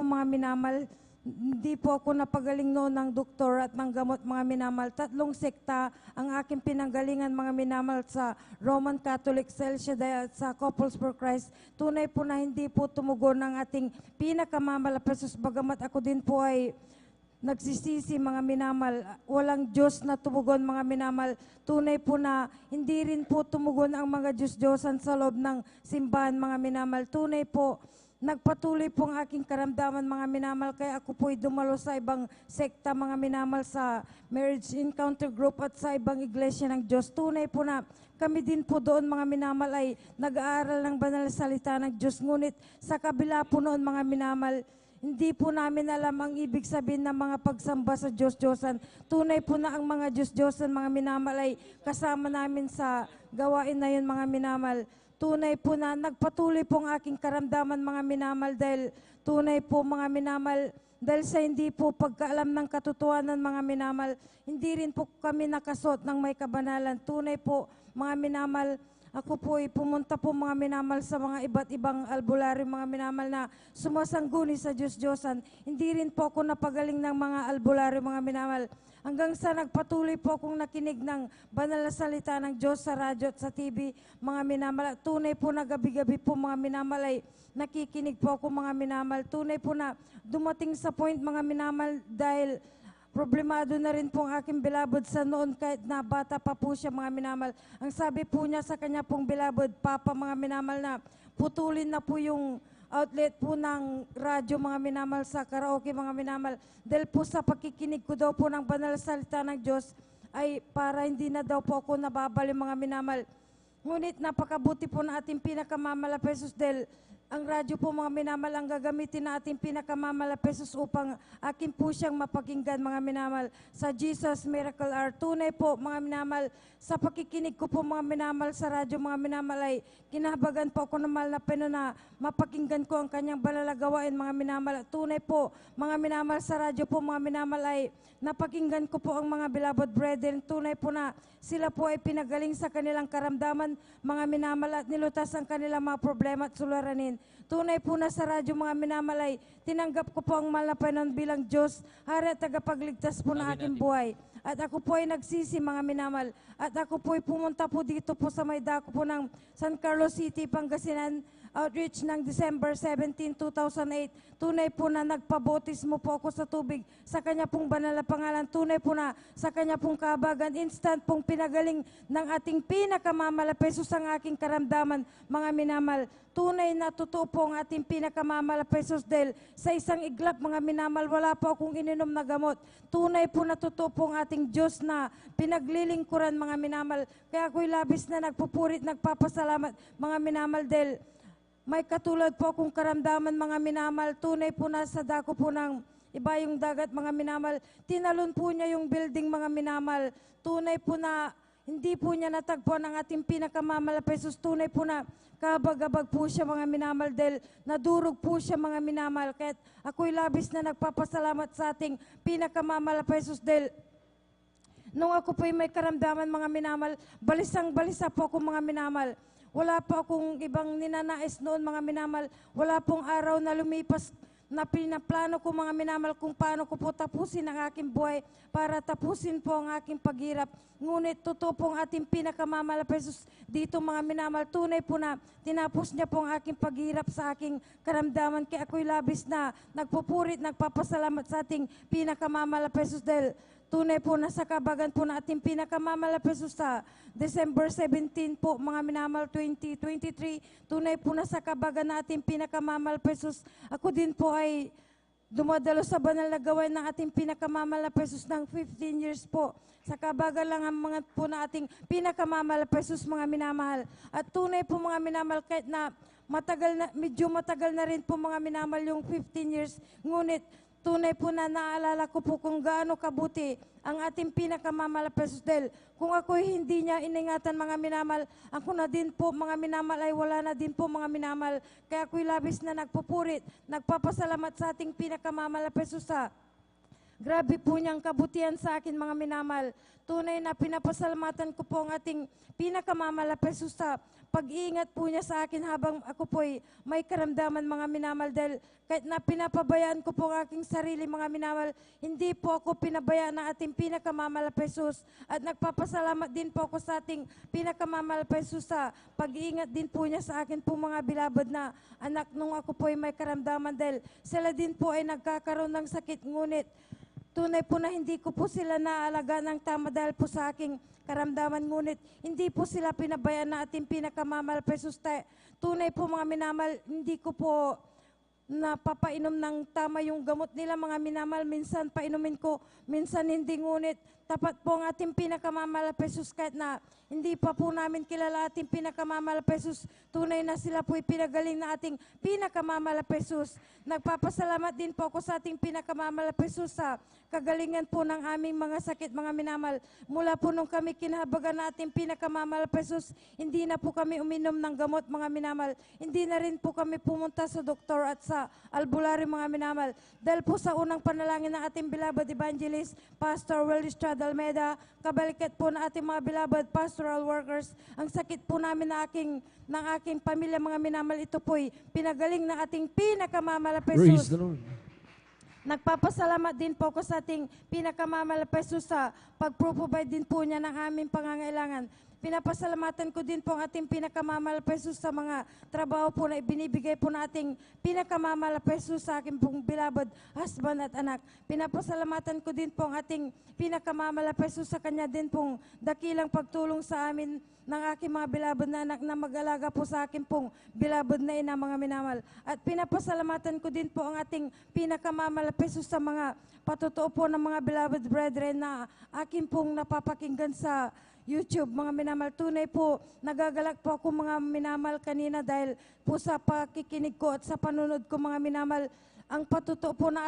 mga minamal, hindi po ako napagaling noon ng doktor at ng gamot mga minamal. 3 sekta ang aking pinanggalingan mga minamal sa Roman Catholic, El Shaddai at sa Couples for Christ. Tunay po na hindi po tumugon ng ating pinakamamala Pesos. Bagamat ako din po ay nagsisisi mga minamal, walang Diyos na tumugon mga minamal. Tunay po na hindi rin po tumugon ang mga Diyos-Diyosan sa loob ng simbahan mga minamal. Tunay po, nagpatuloy po ang aking karamdaman mga minamal, kaya ako po'y dumalo sa ibang sekta mga minamal, sa Marriage Encounter Group at sa ibang iglesia ng Diyos. Tunay po na kami din po doon mga minamal ay nag-aaral ng banal na salita ng Diyos. Ngunit sa kabila po noon mga minamal, hindi po namin alam ang ibig sabihin ng mga pagsamba sa Diyos-Diyosan. Tunay po na ang mga Diyos-Diyosan, mga minamal, ay kasama namin sa gawain na yun, mga minamal. Tunay po na nagpatuloy po ang aking karamdaman, mga minamal, dahil tunay po, mga minamal, dahil sa hindi po pagkaalam ng katotohanan, mga minamal, hindi rin po kami nakasuot ng may kabanalan. Tunay po, mga minamal, ako po ay pumunta po mga minamal sa mga iba't ibang albularyo, mga minamal na sumasangguni sa Diyos-Diyosan. Hindi rin po ako napagaling ng mga albularyo, mga minamal. Hanggang sa nagpatuloy po akong nakinig ng banal na salita ng Diyos sa radyo at sa TV, mga minamal. Tunay po na gabi-gabi po mga minamal ay nakikinig po ako mga minamal. Tunay po na dumating sa point mga minamal dahil problemado na rin po ang aking beloved sa noon kahit na bata pa po siya mga minamal. Ang sabi po niya sa kanya pong beloved Papa mga minamal na putulin na po yung outlet po ng radyo mga minamal sa karaoke mga minamal. Dahil po sa pakikinig ko daw po ng banal salita ng Diyos ay para hindi na daw po ako nababali mga minamal. Ngunit napakabuti po na ating pinakamamalapesos dahil ang radyo po mga minamal ang gagamitin na ating pinakamamalapesos upang akin po siyang mapakinggan mga minamal sa Jesus Miracle Hour. Tunay po mga minamal, sa pakikinig ko po mga minamal sa radyo mga minamal ay kinahabagan po ako ng mahal na Peno na mapakinggan ko ang kanyang balalagawain mga minamal. Tunay po mga minamal sa radyo po mga minamal ay napakinggan ko po ang mga beloved brethren. Tunay po na sila po ay pinagaling sa kanilang karamdaman mga minamal at nilutas ang kanilang mga problema at suliranin. Tunay po na sa radyo mga minamalay, tinanggap ko po ang mahal na Panginoon bilang Diyos, Hari at tagapagligtas po ng aking buhay. At ako po ay nagsisi mga minamal. At ako po ay pumunta po dito po sa may dako po ng San Carlos City, Pangasinan, outreach ng December 17, 2008. Tunay po na nagpabotismo po ako sa tubig sa kanya pong banal na pangalan. Tunay po na sa kanya pong kahabagan, instant pong pinagaling ng ating pinakamamalapesos ang aking karamdaman, mga minamal. Tunay na totoo po ang ating pinakamamalapesos dahil sa isang iglap, mga minamal, wala po akong ininom na gamot. Tunay po na totoo po ang ating Diyos na pinaglilingkuran, mga minamal. Kaya ako'y labis na nagpupurit, nagpapasalamat, mga minamal, dahil may katulad po akong karamdaman mga minamal. Tunay po na sa dako po ng iba yung dagat mga minamal. Tinalon po niya yung building mga minamal. Tunay po na hindi po niya natagpuan ang ating pinakamamalapesos. Tunay po na kabag-abag po siya mga minamal dahil nadurog po siya mga minamal. Kahit ako'y labis na nagpapasalamat sa ating pinakamamalapesos dahil nung ako po'y may karamdaman mga minamal, balisang-balisa po ako mga minamal. Wala po akong ibang ninanais noon mga minamal. Wala pong araw na lumipas na pinaplano ko mga minamal kung paano ko po tapusin ang aking buhay para tapusin po ang aking paghirap. Ngunit totoo po ang ating pinakamamalapesos dito mga minamal. Tunay po na tinapos niya po ang aking paghirap sa aking karamdaman. Kaya ako'y labis na nagpupurit, nagpapasalamat sa ating pinakamamalapesos dahil tunay po na sa kabagan po na ating pinakamamalapesos sa December 17 po, mga minamal 2023. Tunay po na sa kabagan na ating pinakamamalapesos. Ako din po ay dumadalo sa banal na gawain ng ating pinakamamalapesos ng 15 years po. Sa kabagan lang ang mga po na ating pinakamamalapesos mga minamahal. At tunay po mga minamal kahit na medyo matagal na rin po mga minamal yung 15 years. Ngunit tunay po na naalala ko po kung gaano kabuti ang ating pinakamamalapesos dahil kung ako'y hindi niya iningatan mga minamal, ako na din po mga minamal ay wala na din po mga minamal. Kaya ako'y labis na nagpupurit, nagpapasalamat sa ating pinakamamalapesos sa grabe po niyang kabutihan sa akin mga minamal. Tunay na pinapasalamatan ko po ang ating pinakamamalapesos sa pag-iingat po niya sa akin habang ako po'y may karamdaman mga minamal dahil kahit na pinapabayaan ko po ang aking sarili mga minamal, hindi po ako pinabayaan ng ating pinakamamalapesos at nagpapasalamat din po ako sa ating pinakamamalapesos sa pag-iingat din po niya sa akin po mga bilabad na anak nung ako po'y may karamdaman dahil sila din po ay nagkakaroon ng sakit ngunit tunay po na hindi ko po sila naalaga ng tama dahil po sa aking karamdaman ngunit hindi po sila pinabayaan na ating pinakamamalapesos. Tunay po mga minamal, hindi ko po napapainom ng tama yung gamot nila mga minamal. Minsan painumin ko, minsan hindi ngunit tapat po ang ating pinakamamalapesos kahit na hindi pa po namin kilala ating pinakamamalapesos. Tunay na sila po'y pinagaling na ating pinakamamalapesos. Nagpapasalamat din po ako sa ating pinakamamalapesos sa kagalingan po ng aming mga sakit mga minamal. Mula po nung kami kinahabagan na ating pinakamamalapesos, hindi na po kami uminom ng gamot mga minamal. Hindi na rin po kami pumunta sa doktor at sa albularyo mga minamal. Dahil po sa unang panalangin ng ating beloved evangelist, Pastor Willie Estrada Almeida, kabalikat po na ating mga beloved Pastor pastoral workers. Ang sakit po namin ng aking pamilya, mga minamahal, ito po'y pinagaling ng ating pinakamamalape
Praise
Jesus.
the Lord.
Nagpapasalamat din po ako sa ating pinakamamalape Jesus sa pag-provide din po niya ng aming pangangailangan. Pinapasalamatan ko din po ang ating pinakamamalape Jesus sa mga trabaho po na ibinibigay po nating pinakamamalape Jesus sa aking pong beloved husband at anak. Pinapasalamatan ko din po ang ating pinakamamalape Jesus sa kanya din pong dakilang pagtulong sa amin ng aking mga beloved na anak na mag-alaga po sa akin pong beloved na ina, mga minamahal. At pinapasalamatan ko din po ang ating pinakamamalape Jesus sa mga patotoo po ng mga beloved brethren na akin pong napapakinggan sa YouTube, mga minamahal. Tunay po, nagagalak po ako, mga minamahal, kanina dahil po sa pakikinig ko at sa panunod ko, mga minamahal, ang patuto po na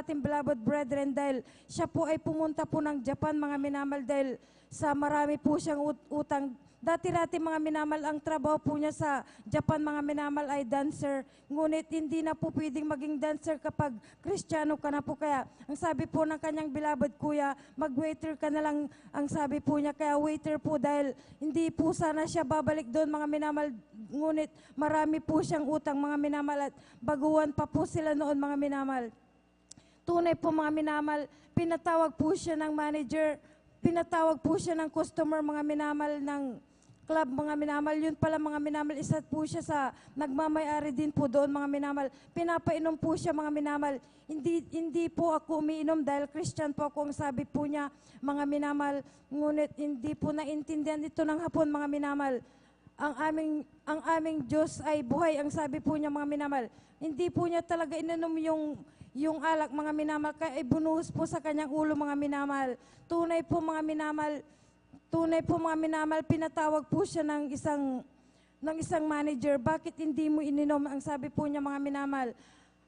ating beloved brethren dahil siya po ay pumunta po ng Japan, mga minamahal, dahil sa marami po siyang utang. Dati-dati, mga minamahal, ang trabaho po niya sa Japan, mga minamahal, ay dancer. Ngunit hindi na po pwedeng maging dancer kapag Kristiyano ka na po. Kaya ang sabi po ng kanyang beloved kuya, mag-waiter ka na lang, ang sabi po niya. Kaya waiter po dahil hindi po sana siya babalik doon, mga minamahal. Ngunit marami po siyang utang, mga minamahal, at baguhan pa po sila noon, mga minamahal. Tunay po, mga minamahal, pinatawag po siya ng manager, pinatawag po siya ng customer, mga minamahal, ng club, mga minamahal. Yun pala, mga minamahal, isa po siya sa nagmamayari din po doon, mga minamahal. Pinapainom po siya, mga minamahal. Hindi po ako umiinom dahil Christian po ako, ang sabi po niya, mga minamahal. Ngunit hindi po naintindihan ito ng hapon, mga minamahal. Ang aming Diyos ay buhay, ang sabi po niya, mga minamahal. Hindi po niya talaga inanom yung alak, mga minamahal, kaya bunuhos po sa kanyang ulo, mga minamahal. Tunay po, mga minamahal, pinatawag po siya ng isang manager. Bakit hindi mo ininom? Ang sabi po niya, mga minamahal,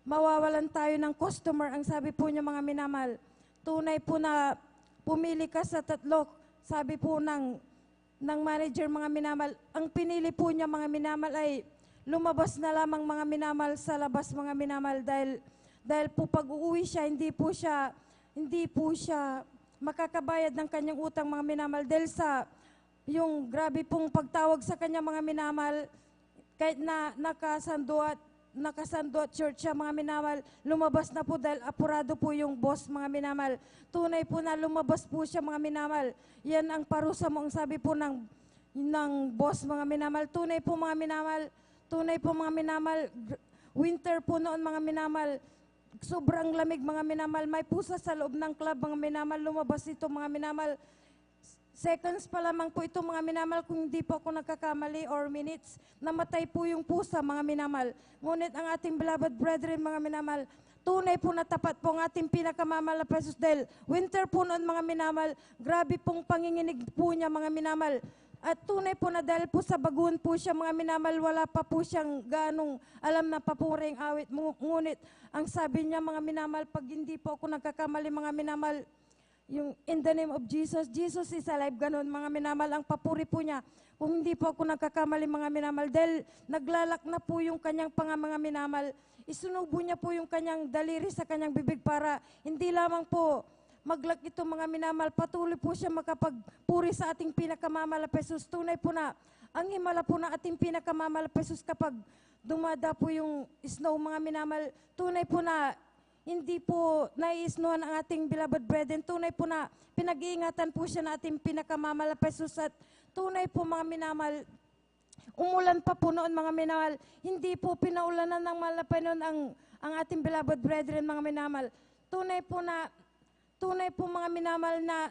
mawawalan tayo ng customer. Ang sabi po niya, mga minamahal, tunay po na pumili ka sa tatlo. Sabi po ng manager, mga minamahal, ang pinili po niya, mga minamahal, ay lumabas na lamang, mga minamahal, sa labas, mga minamahal, dahil po pag uuwi siya, hindi po siya makakabayad ng kanyang utang, mga minamahal, dahil sa yung grabe pong pagtawag sa kanya, mga minamahal, kahit na nakasando at church siya, mga minamahal, lumabas na po dahil apurado po yung boss, mga minamahal. Tunay po na lumabas po siya, mga minamahal. Yan ang parusa mo, ang sabi po ng boss, mga minamahal. Tunay po, mga minamahal, winter po noon, mga minamahal, sobrang lamig, mga minamahal. May pusa sa loob ng club, mga minamahal. Lumabas ito, mga minamahal. Seconds pa lamang po ito, mga minamahal, kung hindi po ako nagkakamali, or minutes. Namatay po yung pusa, mga minamahal. Ngunit ang ating beloved brethren, mga minamahal, tunay po na tapat po ang ating pinakamamahal na Jesus dahil winter po noon, mga minamahal. Grabe pong panginginig po niya, mga minamahal. At tunay po na dahil po sa baguhan po siya, mga minamahal, wala pa po siyang ganong alam na papuring awit. Ngunit ang sabi niya, mga minamahal, pag hindi po ako nagkakamali, mga minamahal, yung in the name of Jesus, Jesus is alive, ganon, mga minamahal, ang papuri po niya. Kung hindi po ako nagkakamali, mga minamahal, dahil naglalak na po yung kanyang mga minamahal, isunubo niya po yung kanyang daliri sa kanyang bibig para hindi lamang po maglak ito, mga minamahal, patuloy po siya makapagpuri sa ating pinakamamahal na Jesus. Tunay po na ang himala po na ating pinakamamahal na Jesus kapag dumada po yung snow, mga minamahal. Tunay po na hindi po nai-snowhan ang ating beloved brethren. Tunay po na pinag-iingatan po siya na ating pinakamamahal na Jesus. At tunay po, mga minamahal, umulan pa po noon, mga minamahal. Hindi po pinaulanan ng malapay noon ang ating beloved brethren, mga minamahal. Tunay po, mga minamahal, na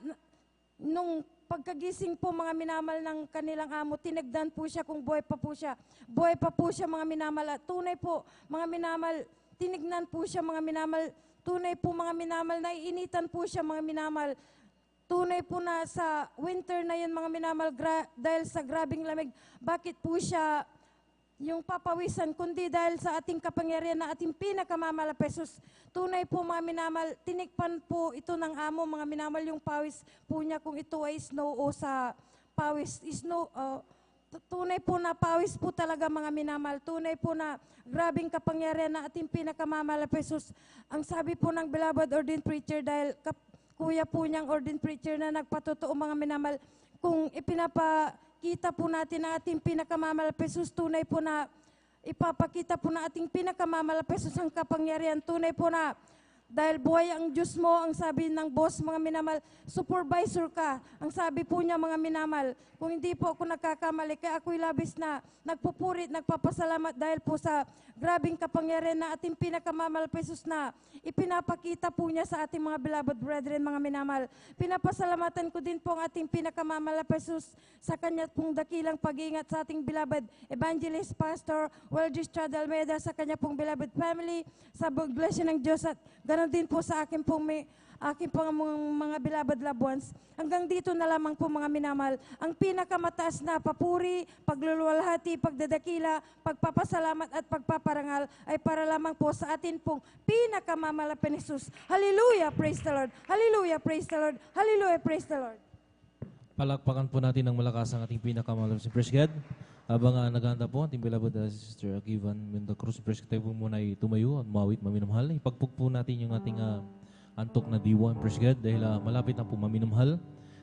nung pagkagising po, mga minamahal, ng kanilang amo, tinagdan po siya kung buhay pa po siya. Buhay pa po siya, mga minamahal. At tunay po, mga minamahal, tinignan po siya, mga minamahal. Tunay po, mga minamahal, naiinitan po siya, mga minamahal. Tunay po na sa winter na yun, mga minamahal, dahil sa grabing lamig, bakit po siya yung papawisan, kundi dahil sa ating kapangyarihan na ating pinakamamahal na Jesus. Tunay po, mga minamahal, tinikpan po ito ng amo, mga minamahal, yung pawis po niya kung ito ay snow o sa pawis. Tunay po na pawis po talaga, mga minamahal. Tunay po na grabing kapangyarihan na ating pinakamamahal na Jesus. Ang sabi po ng beloved ordained preacher, dahil kuya po niyang ordained preacher na nagpatotoo mga minamahal. Kung ipinapakita po natin ang ating pinakamamalapesos, tunay po na ipapakita po na ating pinakamamalapesos ang kapangyarihan. Tunay po na dahil buhay ang Diyos mo, ang sabi ng boss, mga minamahal, supervisor ka. Ang sabi po niya, mga minamahal, kung hindi po ako nagkakamali, kaya ako'y labis na nagpupurit, nagpapasalamat dahil po sa grabing kapangyarihan na ating pinakamamalapesos na ipinapakita po niya sa ating mga beloved brethren, mga minamahal. Pinapasalamatan ko din po ang ating pinakamamalapesos sa kanya pong dakilang pag-iingat sa ating beloved evangelist, pastor, Weldis Chad Almeida, sa kanya pong beloved family, sa blessing ng Diyos at ganon din po sa akin pong mga beloved loved ones. Hanggang dito na lamang po mga minamahal. Ang pinakamataas na papuri, pagluluwalhati, pagdadakila, pagpapasalamat at pagpaparangal ay para lamang po sa atin pong pinakamamalapin Jesus. Hallelujah, praise the Lord. Hallelujah, praise the Lord. Hallelujah, praise the Lord.
Palakpakan po natin ng malakas ang ating pinakamalapit si Praise God. Habang naghahanda po ating beloved Sister Kivan Menda Cruz, Praise God, tayo po muna ay tumayo at mawit, maminamahal. Ipagpug po natin yung ating antok na diwa, Praise God, dahil malapit na po maminamahal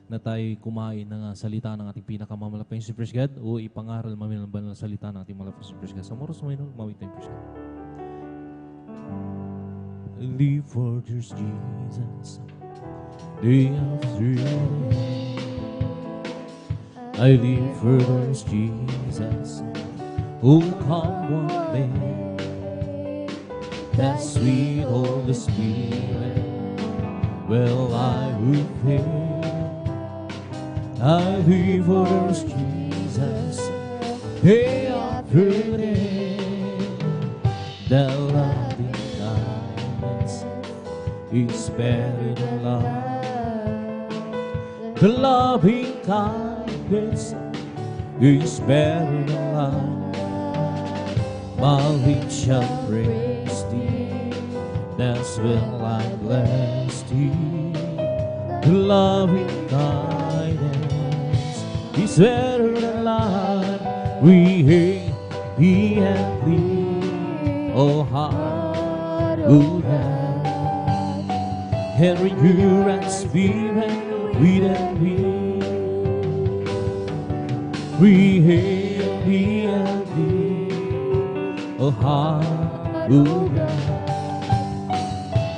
na tayo kumain ng salita ng ating pinakamamalapit si Praise God o ipangaral maminamahal na salita ng ating malapit si Praise God. Sa moros mo yun, mawit tayo, Praise God. I live for just Jesus, day after day. I live for those Jesus who come one day. That sweet Holy Spirit, well, I will pray. I live for those Jesus day after day. The loving kindness is better than love. The loving kindness is better than life. My lips shall praise thee, that's when I bless thee. The loving kindness is better than life. We hate thee and thee, oh heart, oh God. And renew and spirit within me. We hail thee and thee, O hallelujah.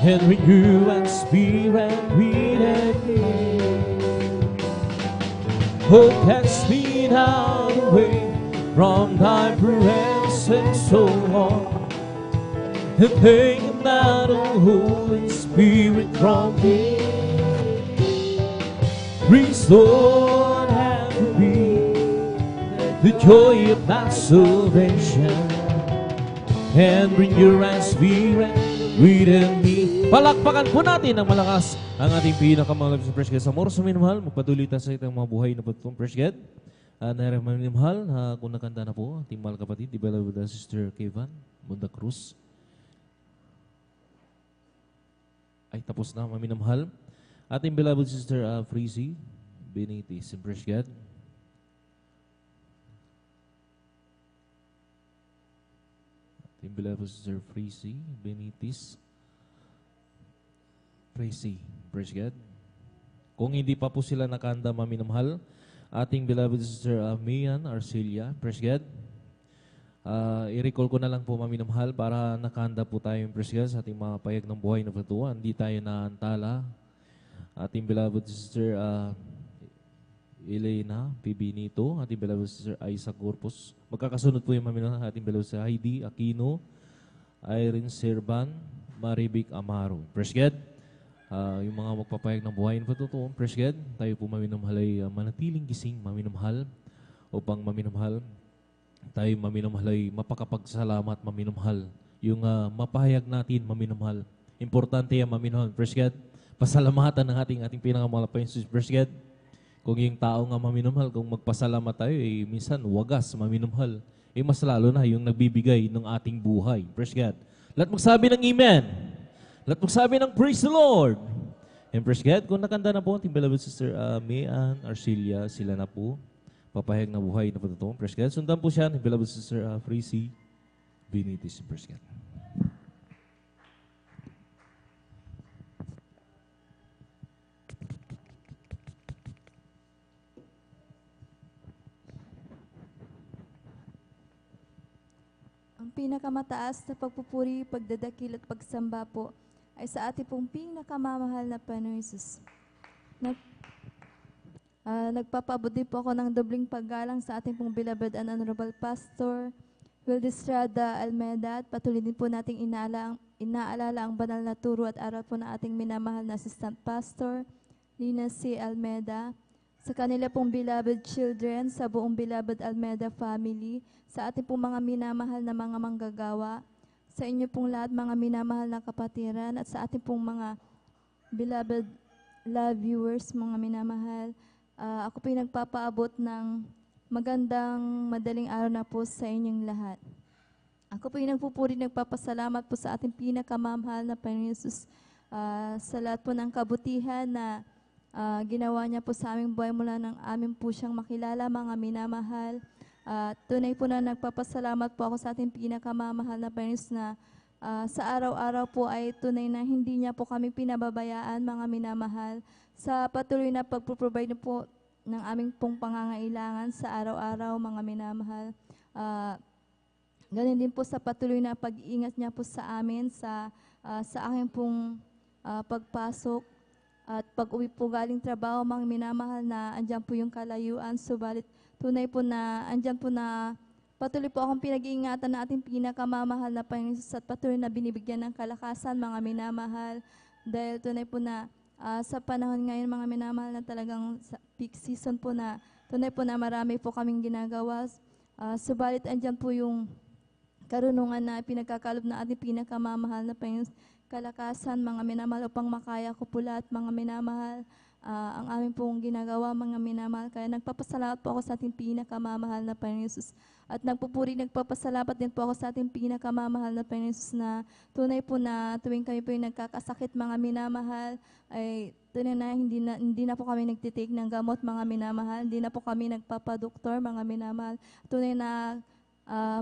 And renew and spirit within me. Oh, cast me now away from thy presence so long, and take not the Holy Spirit from me. Restore unto me the joy of thy salvation, and bring your spirit within me. Palakpakan po natin ng malakas ang ating pinakamalapit sa Praise God. Sa moros na minamahal, magpatuloy tayo sa itong mga buhay na patutong Praise God. Naramang minamahal, kung nakanta na po, ating mahal kapatid, di ba lang Sister Kevan Munda Cruz. Ay, tapos na, maminamahal. Ating beloved Sister Freezy Benitez, Praise God. Ating beloved Sister Freezy Benitez. Praise God. Kung hindi pa po sila nakanda, maminamahal, ating beloved Sister Mian Arcelia, Praise God. I-recall ko na lang po, maminamahal, para nakahanda po tayo yung Praise God sa ating mga payag ng buhay na patuwa. Hindi tayo naantala. Ating beloved Sister Elena Pibinito, ating beloved Sister Isaac Corpus. Magkakasunod po yung maminamahal, ating beloved Sister Heidi Aquino, Irene Serban, Maribik Amaro. Praise God. Yung mga magpapayag ng buhay na patutuon, Praise God. Tayo po, maminamahal, ay manatiling gising, maminamahal, upang maminamahal tayo, maminamahal, ay mapakapagsalamat, maminamahal. Yung mapahayag natin, maminamahal. Importante yan, maminamahal. Praise God. Pasalamatan ng ating pinakamalapay Jesus. Praise God. Kung yung tao nga maminamahal, kung magpasalamat tayo, minsan wagas, maminamahal. Mas lalo na yung nagbibigay ng ating buhay. Praise God. Lahat magsabi ng Amen. Lahat magsabi ng Praise the Lord. And praise God. Kung nakanda na po, ating beloved Sister Mian Arcelia, sila na po. Papahayag na buhay na patutuong. Praise God. Sundan po siya, beloved Sister Freezy Benitez. Praise God.
pinakamataas na pagpupuri, pagdadakil at pagsamba po ay sa ating pong pinakamamahal na Panginoon Hesus. Nagpapaabot din po ako ng dobling paggalang sa ating pong beloved and honorable Pastor Wildy Estrada Almeda, at patuloy din po nating inaalala ang banal na turo at aral po na ating minamahal na Assistant Pastor Lina C. Almeda, sa kanila pong beloved children, sa buong beloved Almeda family, sa ating pong mga minamahal na mga manggagawa, sa inyo pong lahat mga minamahal na kapatiran, at sa ating pong mga beloved love viewers, mga minamahal. Ako po yung nagpapaabot ng magandang madaling araw na po sa inyong lahat. Ako po yung nagpupuri, nagpapasalamat po sa ating pinakamamahal na Panginoon Hesus sa lahat po ng kabutihan na ginawa niya po sa aming buhay mula ng amin po siyang makilala, mga minamahal. Tunay po na nagpapasalamat po ako sa ating pinakamamahal na Panginoon Hesus na sa araw-araw po ay tunay na hindi niya po kami pinababayaan, mga minamahal, sa patuloy na pagproprovide po ng aming pong pangangailangan sa araw-araw, mga minamahal. Ganun din po sa patuloy na pag-iingat niya po sa amin sa aking pong pagpasok at pag-uwi po galing trabaho, mga minamahal, na andyan po yung kalayuan. Subalit tunay po na andyan po na patuloy po akong pinag-iingatan na ating pinakamamahal na Panginoon Hesus at patuloy na binibigyan ng kalakasan, mga minamahal. Dahil tunay po na sa panahon ngayon, mga minamahal, na talagang peak season po na tunay po na marami po kaming ginagawa. Subalit andyan po yung karunungan na pinagkakalob na ating pinakamamahal na Panginoon, kalakasan, mga minamahal, upang makaya ko po lahat, mga minamahal, ang aming pong ginagawa, mga minamahal. Kaya nagpapasalamat po ako sa ating pinakamamahal na Panginoon Hesus. At nagpapasalamat din po ako sa ating pinakamamahal na Panginoon Hesus na tunay po na tuwing kami po yung nagkakasakit, mga minamahal, ay tunay na hindi na po kami nagtitake ng gamot, mga minamahal. Hindi na po kami nagpapadoktor, mga minamahal. Tunay na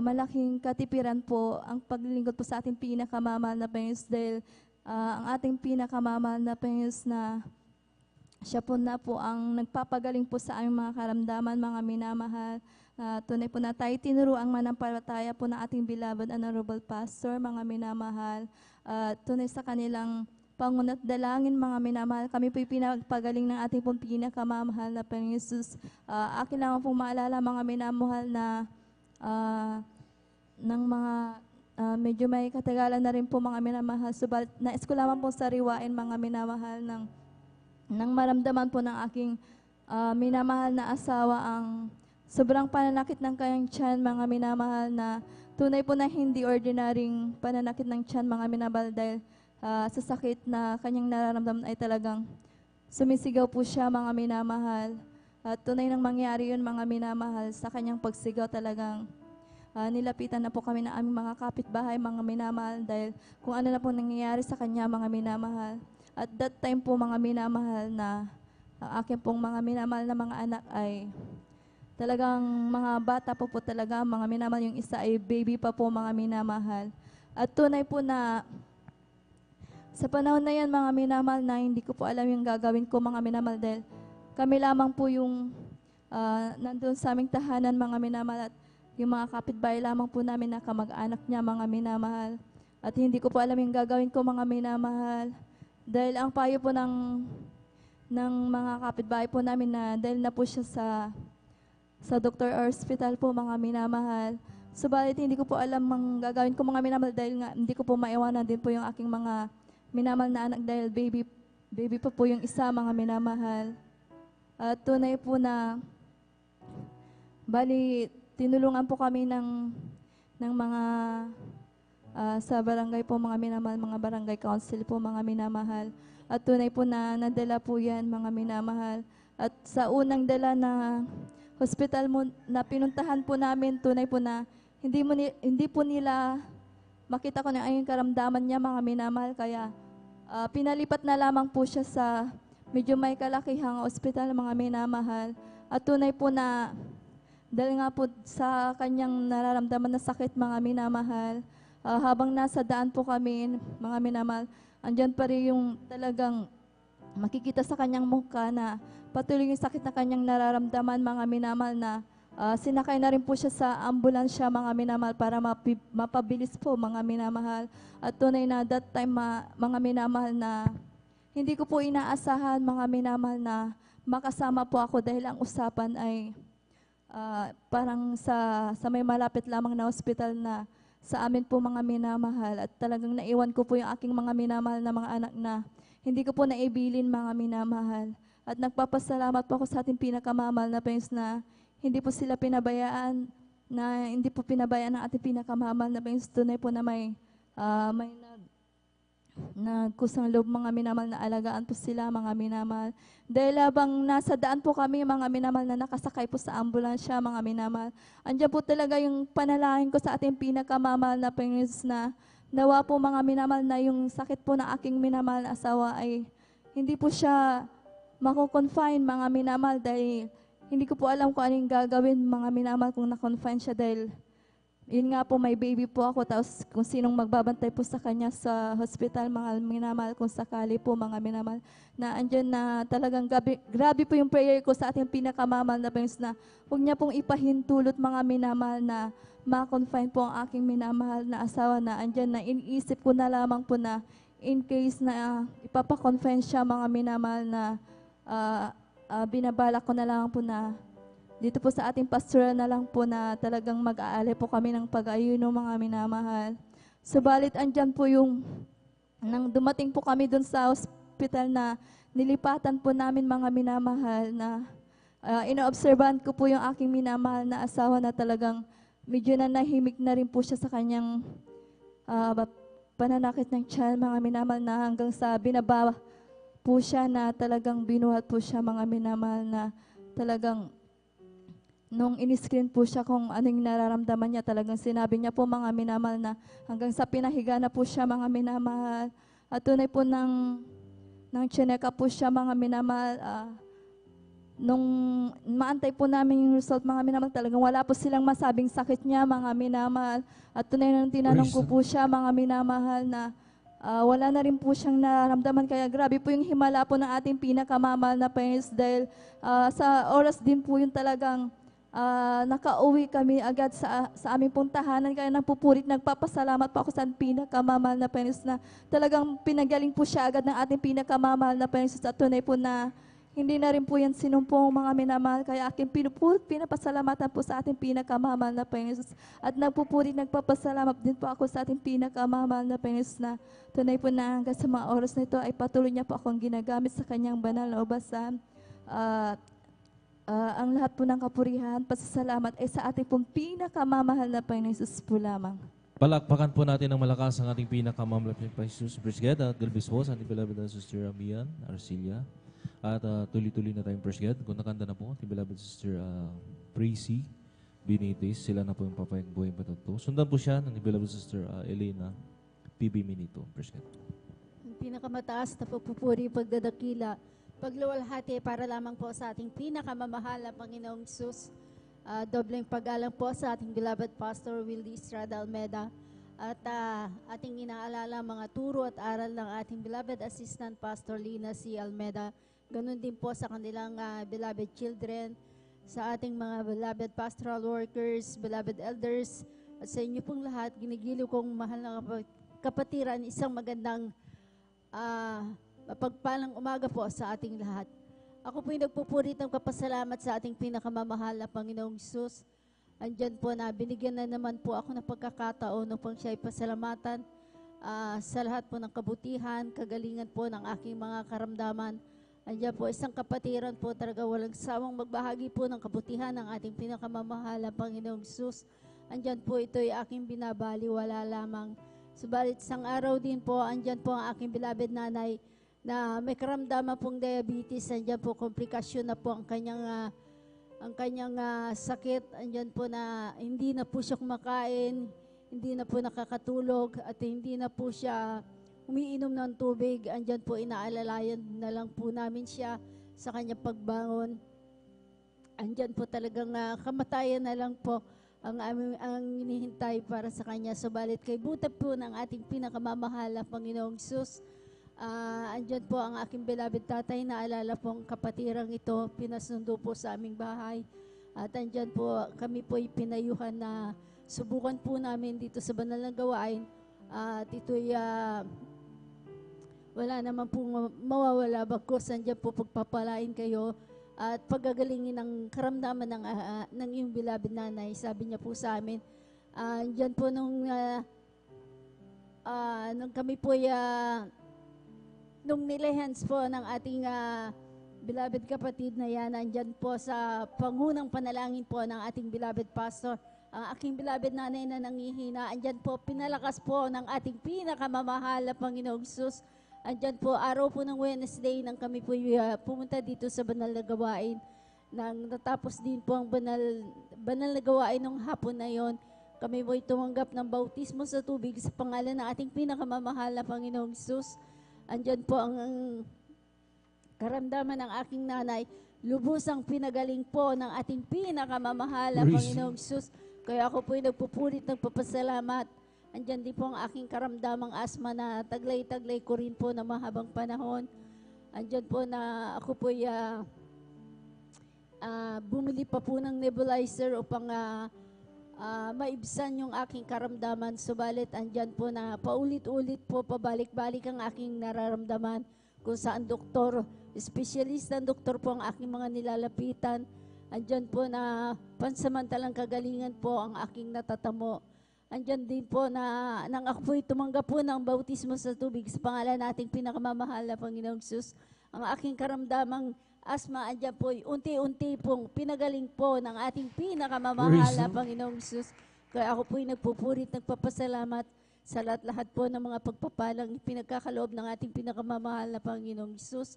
malaking katipiran po ang paglilingkod po sa ating pinakamamahal na Panginoon Hesus, dahil ang ating pinakamamahal na Panginoon Hesus na siya po na po ang nagpapagaling po sa aming mga karamdaman, mga minamahal. Tunay po na tayo tinuruang manampalataya po na ating beloved and honorable pastor, mga minamahal. Tunay sa kanilang pangunat dalangin, mga minamahal, kami po pinagpagaling ng ating pong pinakamamahal na Panginoon Hesus. Akin lang pong maalala, mga minamahal, na ng mga medyo may katagalan na rin po, mga minamahal. Subalit nais ko lamang pong sariwain, mga minamahal, nang maramdaman po ng aking minamahal na asawa ang sobrang pananakit ng kanyang tiyan, mga minamahal, na tunay po na hindi ordinaryong pananakit ng tiyan, mga minamahal, dahil sa sakit na kanyang nararamdaman ay talagang sumisigaw po siya, mga minamahal. At tunay nang mangyari yun, mga minamahal, sa kanyang pagsigaw talagang nilapitan na po kami ng aming mga kapitbahay, mga minamahal, dahil kung ano na po nangyayari sa kanya, mga minamahal. At that time po, mga minamahal, na ang aking pong mga minamahal na mga anak ay talagang mga bata po talaga, mga minamahal. Yung isa ay baby pa po, mga minamahal. At tunay po na sa panahon na yan, mga minamahal, na hindi ko po alam yung gagawin ko, mga minamahal, dahil kami lamang po yung nandun sa aming tahanan, mga minamahal, at yung mga kapitbahay lamang po namin na kamag-anak niya, mga minamahal. At hindi ko po alam yung gagawin ko, mga minamahal. Dahil ang payo po ng mga kapitbahay po namin na dahil na po siya sa doktor or hospital po, mga minamahal. Subalit hindi ko po alam ang gagawin ko, mga minamahal, dahil nga hindi ko po maiwanan din po yung aking mga minamahal na anak, dahil baby pa po yung isa, mga minamahal. At tunay po na tinulungan po kami ng mga sa barangay po, mga minamahal, mga barangay council po, mga minamahal. At tunay po na nadala po yan, mga minamahal. At sa unang dala na hospital mo na pinuntahan po namin, tunay po na hindi po nila makita ko na ayong karamdaman niya, mga minamahal. Kaya pinalipat na lamang po siya sa medyo may kalakihang ospital, mga minamahal. At tunay po na dahil nga po sa kanyang nararamdaman na sakit, mga minamahal, habang nasa daan po kami, mga minamahal, andyan pa rin yung talagang makikita sa kanyang mukha na patuloy yung sakit na kanyang nararamdaman, mga minamahal, na sinakay na rin po siya sa ambulansya, mga minamahal, para mapabilis po, mga minamahal. At tunay na that time, mga minamahal, na hindi ko po inaasahan, mga minamahal, na makasama po ako dahil ang usapan ay parang sa may malapit lamang na hospital na sa amin po, mga minamahal. At talagang naiwan ko po yung aking mga minamahal na mga anak na hindi ko po naibilin, mga minamahal. At nagpapasalamat po ako sa ating pinakamamahal na Panginoon na hindi po sila pinabayaan, hindi po pinabayaan ng ating pinakamamahal na Panginoon. Tunay po na may nagkusang loob, mga minamahal, na alagaan po sila, mga minamahal. Dahil habang nasa daan po kami, mga minamahal, na nakasakay po sa ambulansya, mga minamahal, andyan po talaga yung panalangin ko sa ating pinakamamahal na Panginoon na nawa po, mga minamahal, na yung sakit po ng aking minamahal na asawa ay hindi po siya mako-confine, mga minamahal, dahil hindi ko po alam kung anong gagawin, mga minamahal, kung na-confine siya, dahil yun nga po, may baby po ako, tapos kung sinong magbabantay po sa kanya sa hospital, mga minamahal, kung sakali po, mga minamahal, na andyan na talagang grabe po yung prayer ko sa ating pinakamamahal na Panginoon na huwag niya pong ipahintulot, mga minamahal, na ma-confine po ang aking minamahal na asawa, na andyan na iniisip ko na lamang po na in case na ipapa-confine siya, mga minamahal, na binabalak ko na lang po na dito po sa ating pastoral na lang po na talagang mag-aali po kami ng pag-ayuno, mga minamahal. Subalit andyan po yung, nang dumating po kami dun sa hospital na nilipatan po namin, mga minamahal, na inoobserbahan ko po yung aking minamahal na asawa na talagang medyo na nahimik na rin po siya sa kanyang pananakit ng tiyan, mga minamahal, na hanggang sa binaba po siya na talagang binuhat po siya, mga minamahal, na talagang nung in-screen po siya kung anong nararamdaman niya, talagang sinabi niya po, mga minamahal, na hanggang sa pinahiga na po siya, mga minamahal. At tunay po nang chineka po siya, mga minamahal, nung maantay po namin yung result, mga minamahal, talagang wala po silang masabing sakit niya, mga minamahal. At tunay nang tinanong ko po siya, mga minamahal, na wala na rin po siyang nararamdaman. Kaya grabe po yung himala po ng ating pinakamamahal na Panginoon, dahil sa oras din po yun talagang nakauwi kami agad sa aming pong tahanan. Kaya napupurit, nagpapasalamat po ako sa pinakamamahal na Panginoon na talagang pinagaling po siya agad ng ating pinakamamahal na Panginoon. At tunay po na hindi na rin po yan sinumpong, mga minamahal. Kaya aking pinapasalamatan po sa ating pinakamamahal na Panginoon. At nagpupurit, nagpapasalamat din po ako sa ating pinakamamahal na Panginoon na tunay po na hanggang sa mga oras na ito ay patuloy niya po akong ginagamit sa kanyang banal na ubasan. Ang lahat po ng kapurihan, pasasalamat ay sa ating pong pinakamamahal na Panginoon Jesus po lamang.
Palakpakan po natin ng malakas ang ating pinakamamahal na Panginoon Jesus. Praise God. At God bless po sa ating beloved na Sister Amian Arcilia. At tuloy-tuloy na tayong praise God. Kung nakanta na po, ating beloved Sister Praisy Benitez. Sila na po yung papayang buhay patuto. Sundan po siya ng beloved Sister Elena PB Minito. Praise God.
Ang pinakamataas na pupupuri, pagdadakila, pagluwalhati para lamang po sa ating pinakamamahal na Panginoong Sus. Dobleng pag-alang po sa ating beloved Pastor Wildy Estrada Almeda at ating inaalala mga turo at aral ng ating beloved Assistant Pastor Lina C. Almeda. Ganun din po sa kanilang beloved children, sa ating mga beloved pastoral workers, beloved elders, at sa inyo pong lahat, ginigiliw kong mahal na kapatiran, isang magandang mapagpalang umaga po sa ating lahat. Ako po'y nagpupurit ng kapasalamat sa ating pinakamamahal na Panginoong Jesus. Andyan po na binigyan na naman po ako ng pagkakataon upang siya'y pasalamatan sa lahat po ng kabutihan, kagalingan po ng aking mga karamdaman. Andyan po isang kapatiran po talaga walang sawang magbahagi po ng kabutihan ng ating pinakamamahal na Panginoong Jesus. Andyan po ito'y aking binabaliwala lamang. Subalit isang araw din po, andyan po ang aking beloved nanay na may karamdaman pong diabetes. Andyan po komplikasyon na po ang kanyang sakit. Andyan po na hindi na po siya kumakain, hindi na po nakakatulog, at hindi na po siya umiinom ng tubig. Andyan po inaalalayan na lang po namin siya sa kanyang pagbangon. Andyan po talagang kamatayan na lang po ang hinihintay para sa kanya. Subalit kay buta po ng ating pinakamamahal na Panginoong Jesus. Andyan po ang aking beloved tatay, naalala pong kapatirang ito, pinasundo po sa aming bahay. At andyan po, kami po pinayuhan na subukan po namin dito sa banal na gawain. At ito'y wala naman po mawawala, bagkus andyan po pagpapalain kayo at pagagalingin ng karamdaman ng iyong beloved nanay. Sabi niya po sa amin, andyan po nung kami po nung nilehens po ng ating beloved kapatid na yan, andyan po sa pangunang panalangin po ng ating beloved pastor, ang aking beloved nanay na nangihina, andyan po pinalakas po ng ating pinakamamahal na Panginoong Sus. Andyan po, araw po ng Wednesday nang kami po pumunta dito sa banal na gawain. Nang natapos din po ang banal na gawain ng hapon na yon, kami po tumanggap ng bautismo sa tubig sa pangalan ng ating pinakamamahal na Panginoong Sus. Andyan po ang karamdaman ng aking nanay, lubusang pinagaling po ng ating pinakamamahal na Panginoong Sus. Kaya ako po'y nagpupulit, nagpapasalamat. Andyan din po ang aking karamdamang asma na taglay-taglay ko rin po na mahabang panahon. Andyan po na ako po'y bumili pa po ng nebulizer upang maibsan yung aking karamdaman. Subalit andyan po na paulit-ulit po, pabalik-balik ang aking nararamdaman kung saan doktor, espesyalista ng doktor po ang aking mga nilalapitan. Andyan po na pansamantalang kagalingan po ang aking natatamo. Andyan din po na nang ako po'y tumanggap po ng bautismo sa tubig sa pangalan nating pinakamamahal na Panginoong Sus. Ang aking karamdamang asma, andyan po'y unti-unti pong pinagaling po ng ating pinakamamahal na Panginoong Sus. Kaya ako po'y nagpupurit, nagpapasalamat sa lahat-lahat po ng mga pagpapalang pinagkakaloob ng ating pinakamamahal na Panginoong Sus,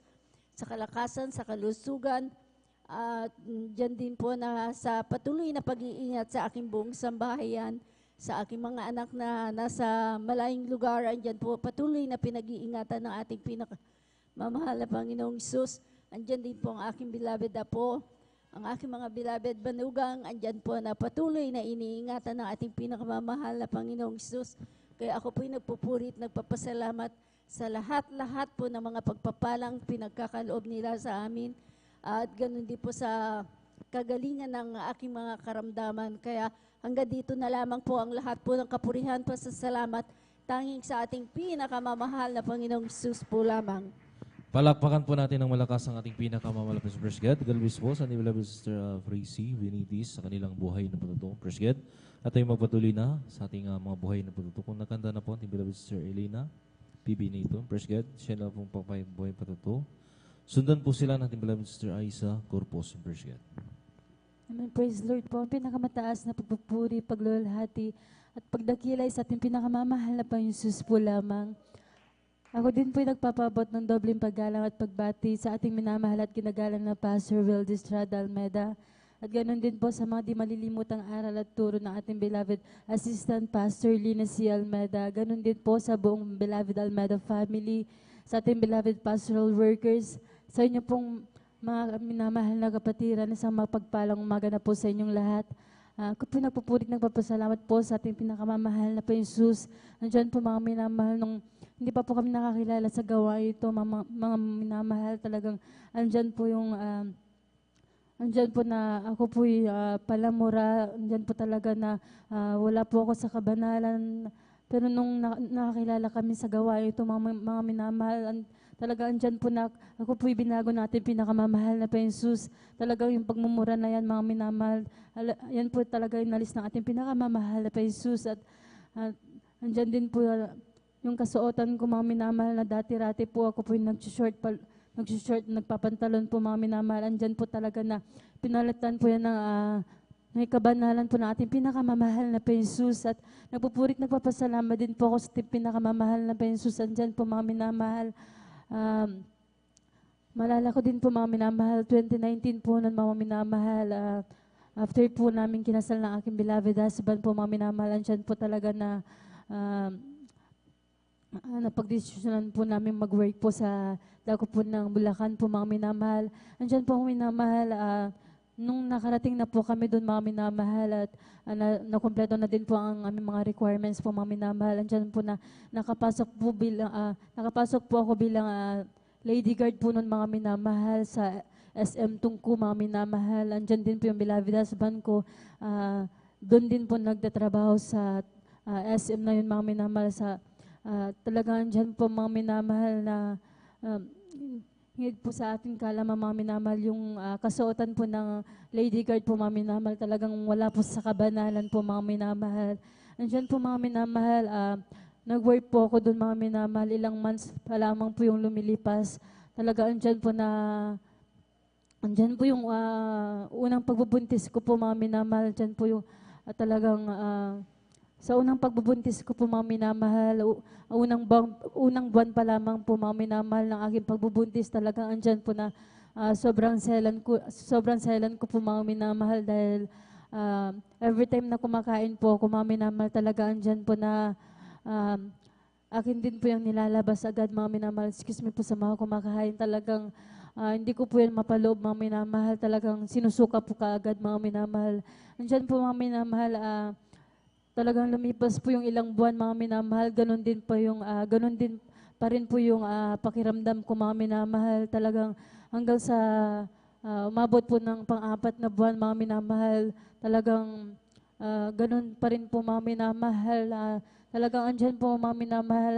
sa kalakasan, sa kalusugan, at dyan din po na sa patuloy na pag-iingat sa aking buong sambahayan, sa aking mga anak na nasa malayong lugar, andyan po patuloy na pinag-iingatan ng ating pinakamamahal na Panginoong Sus. Andyan din po ang aking beloved apo, ang aking mga beloved banugang, andyan po na patuloy na iniingatan ng ating pinakamamahal na Panginoong Sus. Kaya ako po'y nagpupurit, nagpapasalamat sa lahat-lahat po ng mga pagpapalang pinagkakaloob nila sa amin. At ganun din po sa kagalingan ng aking mga karamdaman. Kaya hanggang dito na lamang po ang lahat po ng kapurihan, pasasalamat, tanging sa ating pinakamamahal na Panginoong Sus po lamang.
Palakpakan po natin ng malakas ang ating pinakamamahal na Praise God. Galvis po sa beloved Sister Frecy Vinitis sa kanilang buhay na patuto. Praise God. At tayo magpatuloy na sa ating mga buhay na patuto. Kung nakanta na po ating beloved Sister Elena PB Nato. Praise God. Siya na pong buhay patuto. Sundan po sila ng ating beloved Sister Aiza Corpus. Praise God.
Amen. Praise the Lord po. Ang pinakamataas na pagpupuri, pagluwalhati, at pagdakilay sa ating pinakamamahal na Panginoon Jesus po lamang. Ako din po'y nagpapabot ng dobleng paggalang at pagbati sa ating minamahal at ginagalang na Pastor Will Estrada Almeda. At ganoon din po sa mga di malilimutang aral at turo ng ating beloved Assistant Pastor Lina C. Almeda. Ganoon din po sa buong beloved Almeda family, sa ating beloved pastoral workers, sa inyo pong mga minamahal na kapatiran, isang mapagpalang umaga na po sa inyong lahat. Ako po nagpupurit, nagpapasalamat po sa ating pinakamamahal na Panginoon Jesus. Nandiyan po mga minamahal nung hindi pa po kami nakakilala sa gawain ito, mga minamahal talagang andyan po yung andyan po na ako po palamura, andyan po talaga na wala po ako sa kabanalan. Pero nung nakakilala kami sa gawain ito, mga minamahal, talaga andyan po na ako po'y binago natin pinakamamahal na Panginoon Jesus. Talagang yung pagmumura na yan, mga minamahal, yan po talaga yung nalis ng ating pinakamamahal na Panginoon Jesus. At andyan din po yung kasuotan ko, mga minamahal, na dati-rati po ako po yung nag-short, nagpapantalon po, mga minamahal. Andyan po talaga na pinalitan po yan ng may kabanalan po ng ating pinakamamahal na Panginoon Jesus. At nagpupurit, nagpapasalamat din po ako sa ating pinakamamahal na Panginoon Jesus. Andyan po mga minamahal. Malala ko din po mga minamahal, 2019 po nun mga minamahal. After po namin kinasal ng aking beloved husband po mga minamahal, andyan po talaga na napagdesisyonan po namin mag-work po sa dako po ng Bulacan po mga minamahal. Andyan po mga minamahal, nung nakarating na po kami doon mga minamahal at nakumpleto na din po ang aming mga requirements po mga minamahal. Andyan po na nakapasok po ako bilang lady guard po noon mga minamahal sa
SM Tungku, mga minamahal. Andyan din po yung beloved husband ko. Doon din po nagtatrabaho sa SM na yun, mga minamahal. Talagang andyan po mga minamahal na hingid po sa ating kalaman, mga minamahal, yung kasuotan po ng lady guard po, mga minamahal, talagang wala po sa kabanalan po, mga minamahal. Andyan po, mga minamahal, nag-work po ako doon, mga minamahal, ilang months pa lamang po yung lumilipas. Talaga andyan po yung unang pagbubuntis ko po, mga minamahal. Andyan po yung talagang sa unang pagbubuntis ko po, mga minamahal, unang buwan pa lamang po, mga minamahal, ng aking pagbubuntis, talagang andyan po na sobrang selan ko po, mga minamahal, dahil every time na kumakain po ako, mga minamahal, talaga andyan po na akin din po yung nilalabas agad, mga minamahal. Excuse me po sa mga kumakain, talagang hindi ko po yan mapaloob, mga minamahal, talagang sinusuka po kaagad, mga minamahal. Andyan po, mga minamahal, talagang lumipas po yung ilang buwan, mga minamahal, ganun din pa rin po yung pakiramdam ko, mga minamahal, talagang hanggang sa umabot po ng pang-4 na buwan, mga minamahal, talagang ganun pa rin po, mga minamahal, talagang andyan po, mga minamahal,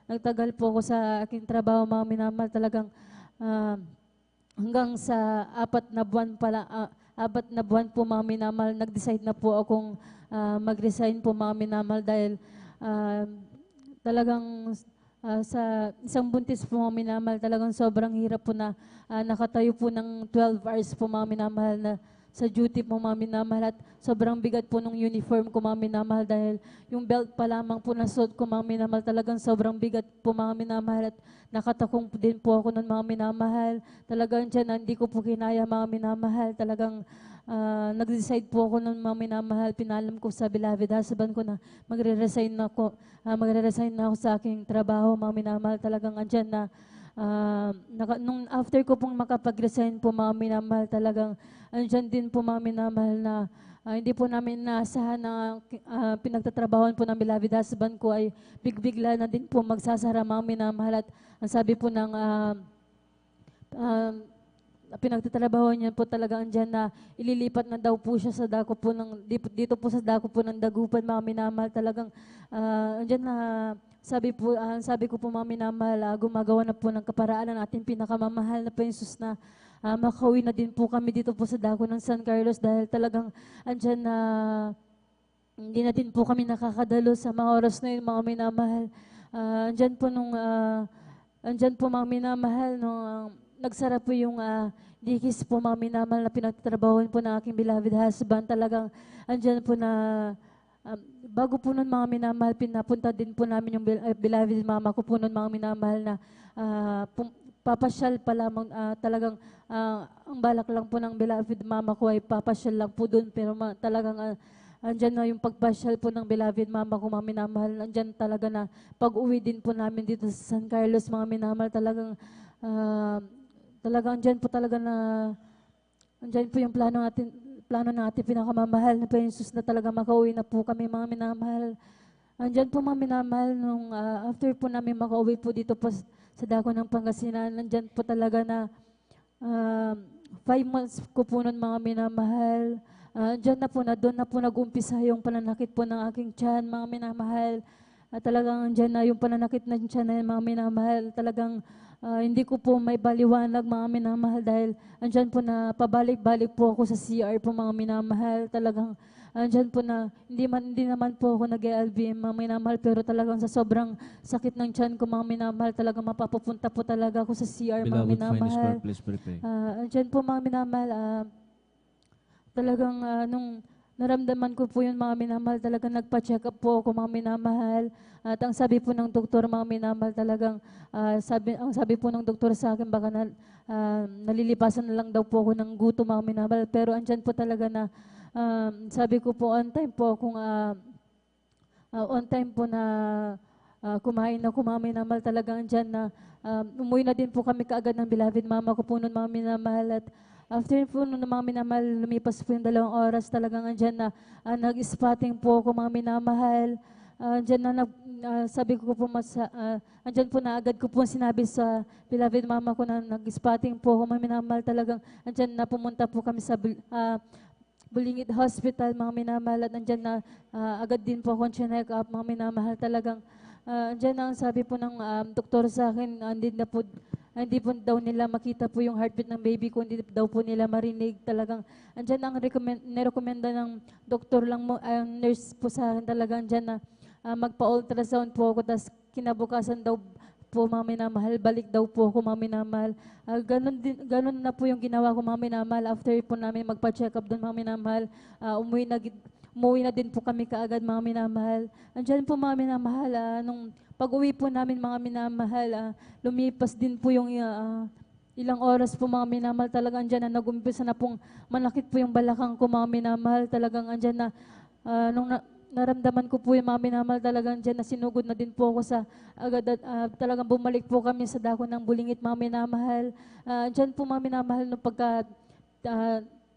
nagtagal po ako sa aking trabaho, mga minamahal, talagang hanggang sa 4 na buwan po, mga minamahal, nag-decide na po akong mag-resign po, mga minamahal, dahil talagang sa isang buntis po, mga minamahal, talagang sobrang hirap po na nakatayo po ng 12 hours po, mga minamahal, na sa duty po, mga minamahal, at sobrang bigat po ng uniform ko, mga minamahal, dahil yung belt pa lamang po na suot ko, mga minamahal, talagang sobrang bigat po, mga minamahal, at nakatakong din po ako ng mga minamahal. Talagang dyan, hindi ko po kinaya, mga minamahal, talagang nag-decide po ako ng mga minamahal, pinalam ko sa beloved husband ko na magre-resign na ako sa aking trabaho, mga minamahal, talagang andyan na nung after ko pong makapag-resign po, mga minamahal, talagang andyan din po, mga minamahal, na hindi po namin naasahan na pinagtatrabahoan po ng beloved husband ko ay bigbigla na din po magsasara, mga minamahal, at ang sabi po ng pinagtatrabaho niya po, talaga andyan na ililipat na daw po siya sa dako po dito po sa dako po ng Dagupan, mga minamahal, talagang andyan na sabi ko po, mga minamahal, gumagawa na po ng kaparaan ng ating pinakamamahal na Jesus na makauwi na din po kami dito po sa dako ng San Carlos, dahil talagang andyan na hindi na din po kami nakakadalo sa mga oras na yun, mga minamahal. Andyan po, mga minamahal, nung nagsara po yung dikis po, mga minamahal, na pinagtatrabahoan po ng aking beloved husband. Talagang andyan po na bago po nun, mga minamahal, pinapunta din po namin yung beloved mama ko po nun, mga minamahal, na papasyal pa lamang. Talagang ang balak lang po ng beloved mama ko ay papasyal lang po dun, pero talagang andyan na yung pagpasyal po ng beloved mama ko, mga minamahal. Andyan talaga na pag-uwi din po namin dito sa San Carlos, mga minamahal, talagang andyan po talaga na andyan po yung plano ng ating pinakamamahal na Jesus, na talaga makauwi na po kami, mga minamahal. Andyan po, mga minamahal, nung after po namin makauwi po dito po sa dako ng Pangasinan, andyan po talaga na 5 months ko po nun, mga minamahal. Andyan na po, doon na po nag-umpisa yung pananakit po ng aking tiyan, mga minamahal. At talagang andyan na yung pananakit ng tiyan na yun, mga minamahal. Talagang hindi ko po may baliwanag, mga minamahal, dahil andyan po na pabalik-balik po ako sa CR po, mga minamahal. Talagang andyan po na hindi naman po ako nag-LVM, mga minamahal, pero talagang sa sobrang sakit ng tiyan ko, mga minamahal, talagang mapapapunta po talaga ako sa CR, mga minamahal. Andyan po, mga minamahal, talagang nung naramdaman ko po yun, mga minamahal, talagang nagpa-check up po ako, mga minamahal. At ang sabi po ng doktor, mga minamahal, talagang ang sabi po ng doktor sa akin, baka nalilipasan na lang daw po ako ng gutom, mga minamahal. Pero andyan po talaga na sabi ko po, on time po na kumain ako, mga minamahal, talagang andyan na umuwi na din po kami kaagad ng beloved mama ko po nun, mga minamahal. At after po nung mga minamahal, lumipas po yung 2 oras, talagang andyan na nag-spotting po ako, mga minamahal. Andyan na sabi ko po, andyan po na agad ko po sinabi sa beloved mama ko na nag-spotting po ako, mga minamahal talagang, andyan na pumunta po kami sa Bulingit Hospital, mga minamahal, at andyan na agad din po akong check up, mga minamahal talagang, andyan na ang sabi po ng doktor sa akin, hindi po daw nila makita po yung heartbeat ng baby ko, hindi daw po nila marinig talagang, andyan ang nirekomenda ng doktor lang mo, nurse po sa akin talagang, andyan na magpa-ultrasound po ako, tapos kinabukasan daw po, mga minamahal, balik daw po ako, mga minamahal. Ganun na po yung ginawa ko, mga minamahal. After po namin magpa-check up doon, mga minamahal, umuwi na din po kami kaagad, mga minamahal. Andiyan po, mga minamahal, nung pag-uwi po namin, mga minamahal, lumipas din po yung ilang oras po, mga minamahal, talagang andyan na nag-umpisa na pong manakit po yung balakang ko, mga minamahal, talagang andyan na, naramdaman ko po yung mga minamahal, talagang dyan na sinugod na din po ako sa agad at talagang bumalik po kami sa dako ng Bulingit, mga minamahal. Dyan po, mga minamahal, nung pagka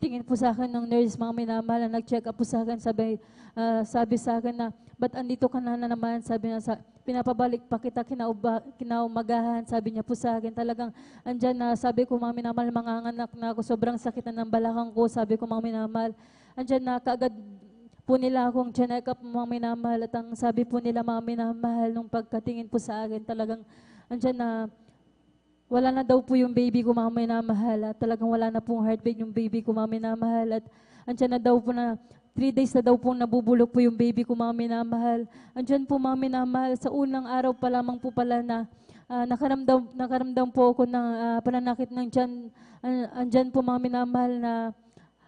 tingin po sa akin ng nurse, mga minamahal, na nag-check up po sa akin, sabi sa akin na, ba't andito ka na naman? Sabi niya, pinapabalik pa kita kinaumagahan, sabi niya po sa akin. Talagang andyan na, sabi ko, mga minamahal, manganganak na ako, sobrang sakit na ng balakang ko, sabi ko, mga minamahal. Andyan na, kaagad po nila akong check up, mga minamahal, at ang sabi po nila, mga minamahal, nung pagkatingin po sa akin, talagang andyan na, wala na daw po yung baby ko, mga minamahal, at talagang wala na pong heartbeat yung baby ko, mga minamahal, at andyan na daw po na 3 days na daw po nabubulok po yung baby ko, mga minamahal. Andyan po, mga minamahal, sa unang araw pa lamang po pala na nakaramdam po ako ng pananakit ng tiyan. Andyan po, mga minamahal, na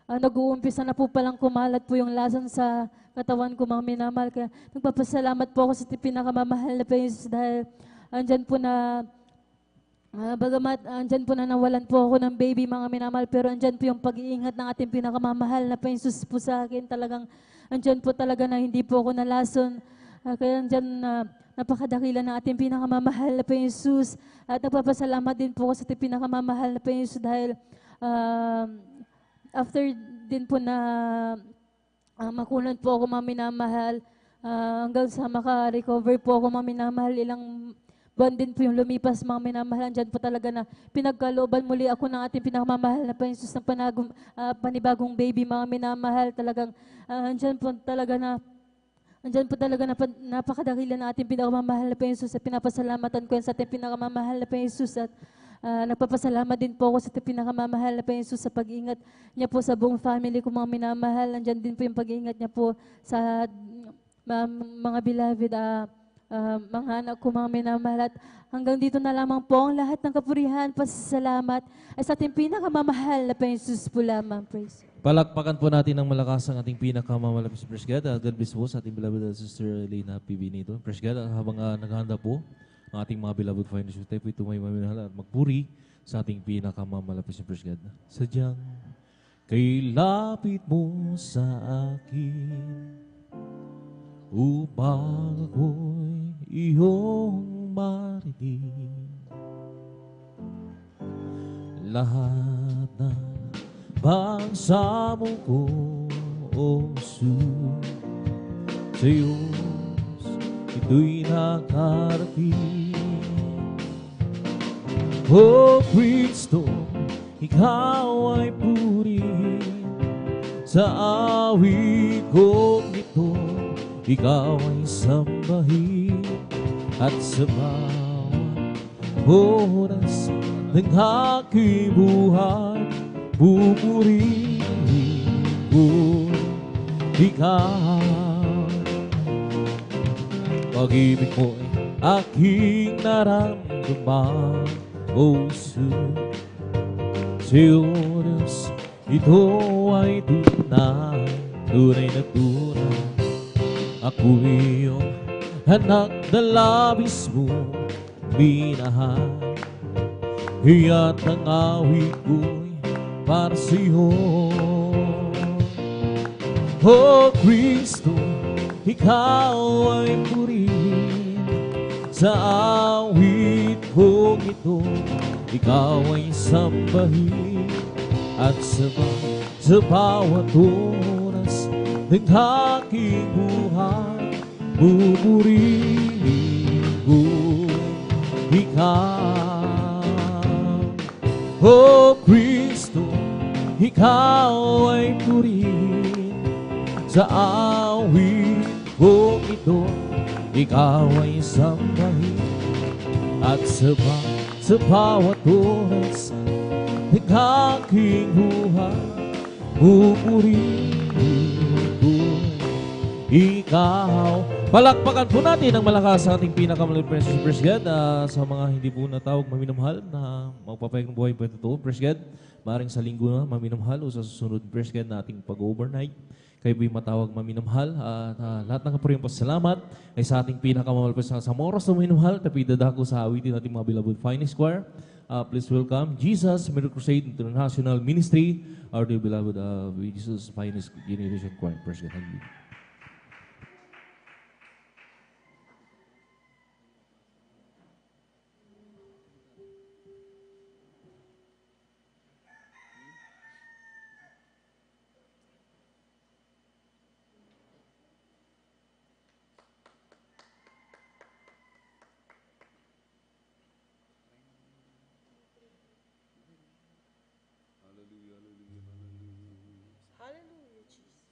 nag-uumpisa na po palang kumalat po yung lason sa katawan ko, mga minamahal. Kaya nagpapasalamat po ako sa pinakamamahal na Jesus dahil andyan po na, bagamat andyan po na nawalan po ako ng baby, mga minamahal, pero andyan po yung pag-iingat ng ating pinakamamahal na Jesus po sa akin. Talagang andyan po talaga na hindi po ako nalason. Kaya andyan napakadakila ng ating pinakamamahal na Jesus. At nagpapasalamat din po ako sa ating pinakamamahal na Jesus dahil after din po na makunod po ako, mga minamahal, hanggang sa maka-recover po ako, mga minamahal, ilang buwan din po yung lumipas, mga minamahal. Andyan po talaga na pinagkalooban muli ako ng ating pinakamamahal na Jesus ng panibagong baby, mga minamahal. Talagang andyan po talaga na napakadakila ng ating pinakamamahal na Jesus at pinapasalamatan ko yan sa ating pinakamamahal na Jesus at nagpapasalamat din po ako sa pinakamamahal na Jesus sa pag-ingat niya po sa buong family ko, mga minamahal. Nandyan din po yung pag-ingat niya po sa mga beloved, mga anak ko, mga minamahal. At hanggang dito na lamang po ang lahat ng kapurihan, pasasalamat ay sa ating pinakamamahal na Jesus po lamang. Praise.
Palakpakan po natin ng malakas ang ating pinakamamalakas. Praise God. God bless po sa ating beloved Sister Elena P. Benito. Praise God. Habang naghahanda po ang ating mga beloved finalists, tayo po ito may maminahal at magpuri sa ating pinakamalapit na praise God. Sadyang kay lapit mo sa akin upang ako'y iyong marinig. Lahat na bangsa mo ko sa Diyos, ito'y nakarating. O Kristo, Ikaw ay purihin sa awit kong ito. Ikaw ay sambahin at sa bawat oras ng aking buhay pupurihin ko Ikaw. Pag-ibig mo ay aking naramdaman, O Diyos, ito ay tunay, tunay na tunay. Ako iyong anak na labis mo minahal, iya't ang awit ko'y para sa'yo. O Kristo, Ikaw ay purihin sa awit kong ito. Ikaw ay sambahin at sa bawat oras ng aking buhay pupurihin ko ikaw. O Kristo, ikaw ay purihin sa awit ko ito, ikaw ay sambahin at sa bawat oras ng aking buhay, pupurihin ko ikaw. Palakpakan po natin ang malakas sa ating pinakamalaking precious Praise God. Sa mga hindi po natawag maminamahal na magpapayag ng buhay po ito, Praise God. Maaaring sa linggo na maminamahal o sa susunod Praise God na ating pag-overnight. Kayo po'y matawag maminamahal at lahat ng kapuring pasalamat ay sa ating pinakamamahal sa oras na maminamahal. Tapi dadako sa awitin nating mga beloved finest choir. Please welcome Jesus Miracle Crusade International Ministry, our dear beloved Jesus Finest Generation Choir. Praise God. Hallelujah.
Hallelujah, Jesus.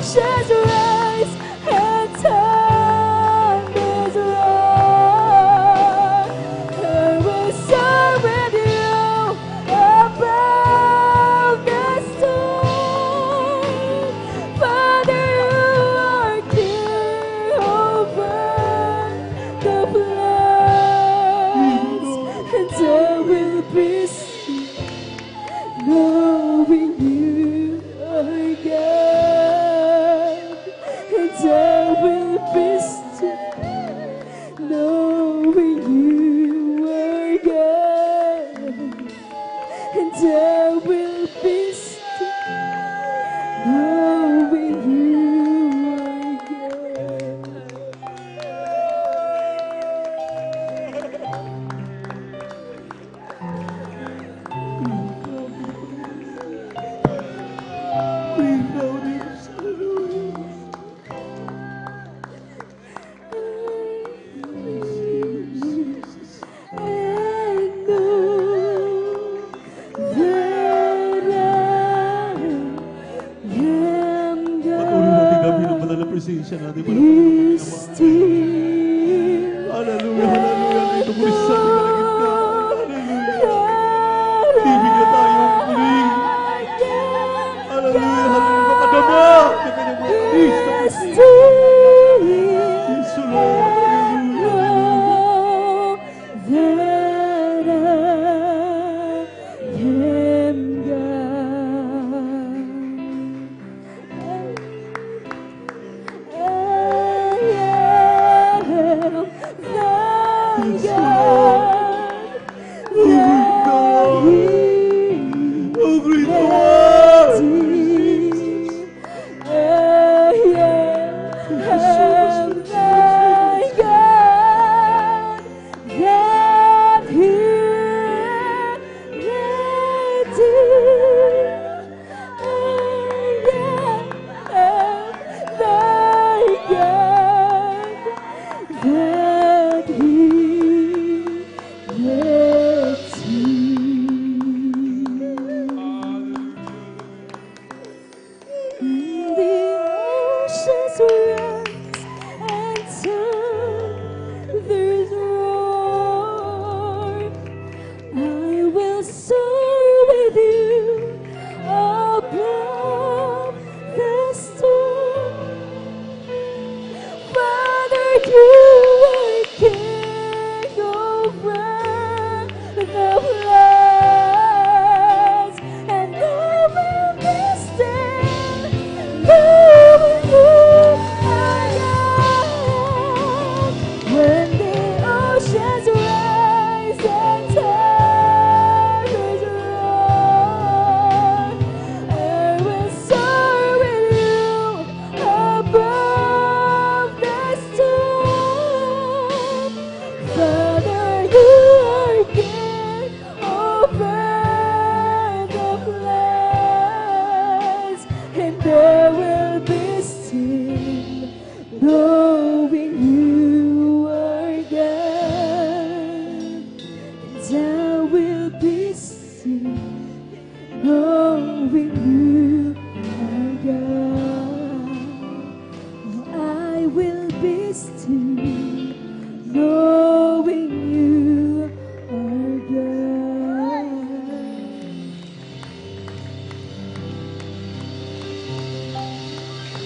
oceans rise and thunders roar, I will soar with you above the storm. Father, you are king over the floods, and I will be still, knowing you are God. And I will be still, knowing you are God. And I will be still, knowing you are We know this. And know that I am
Patuloy natin kami ng banal na presensya natin.
is still.
Hallelujah, hallelujah. Dito muli sa ating kalagitnaan. Hallelujah. Ibig na tayo muli. Hallelujah, hallelujah. Makadama ng kanyang mga kalis sa puso. Yes, Lord.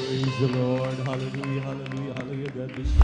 Praise the Lord. Hallelujah, hallelujah, hallelujah. God bless you.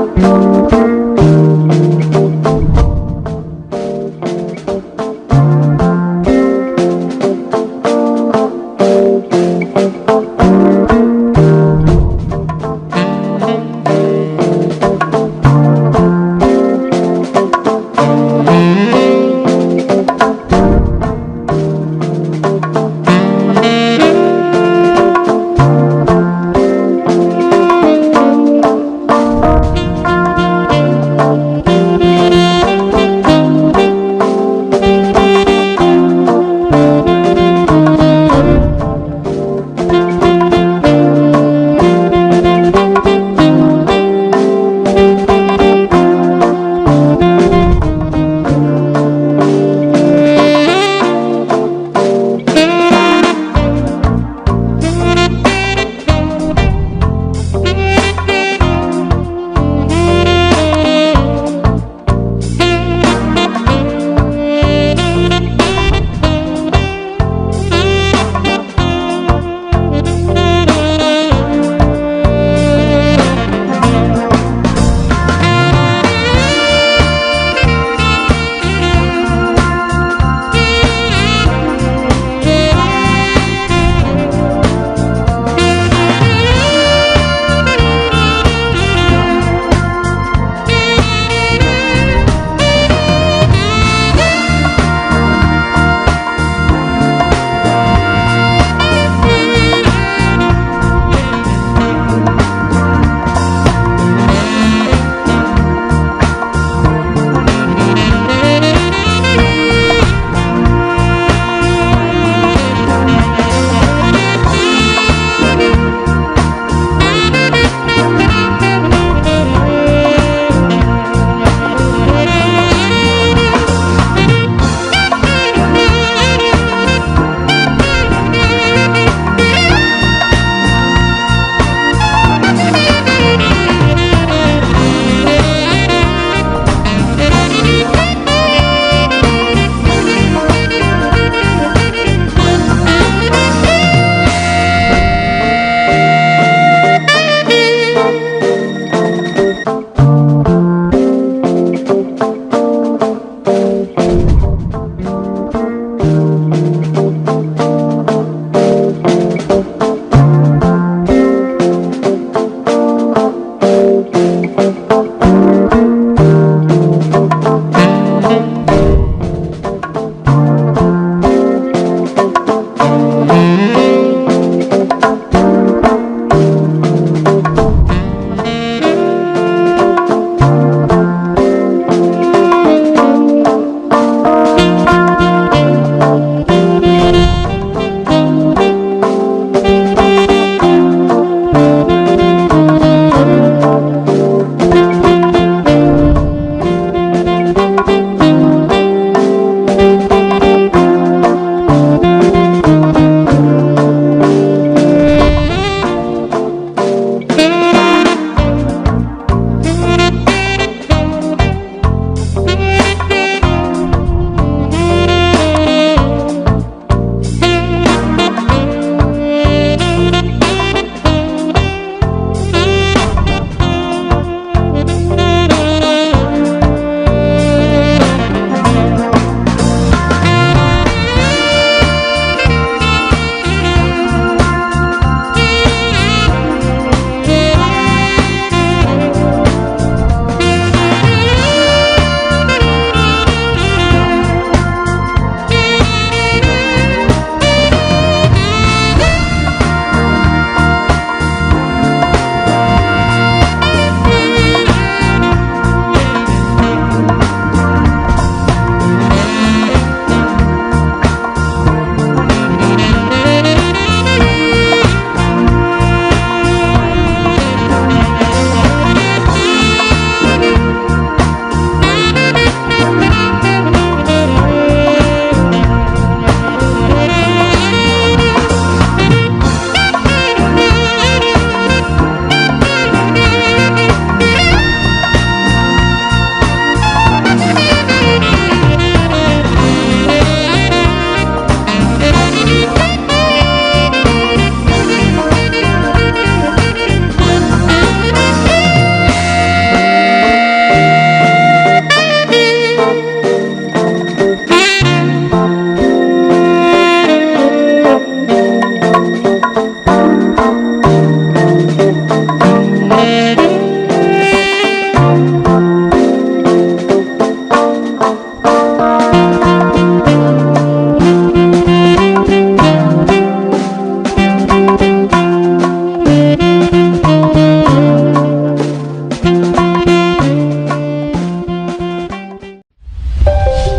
Panginoon.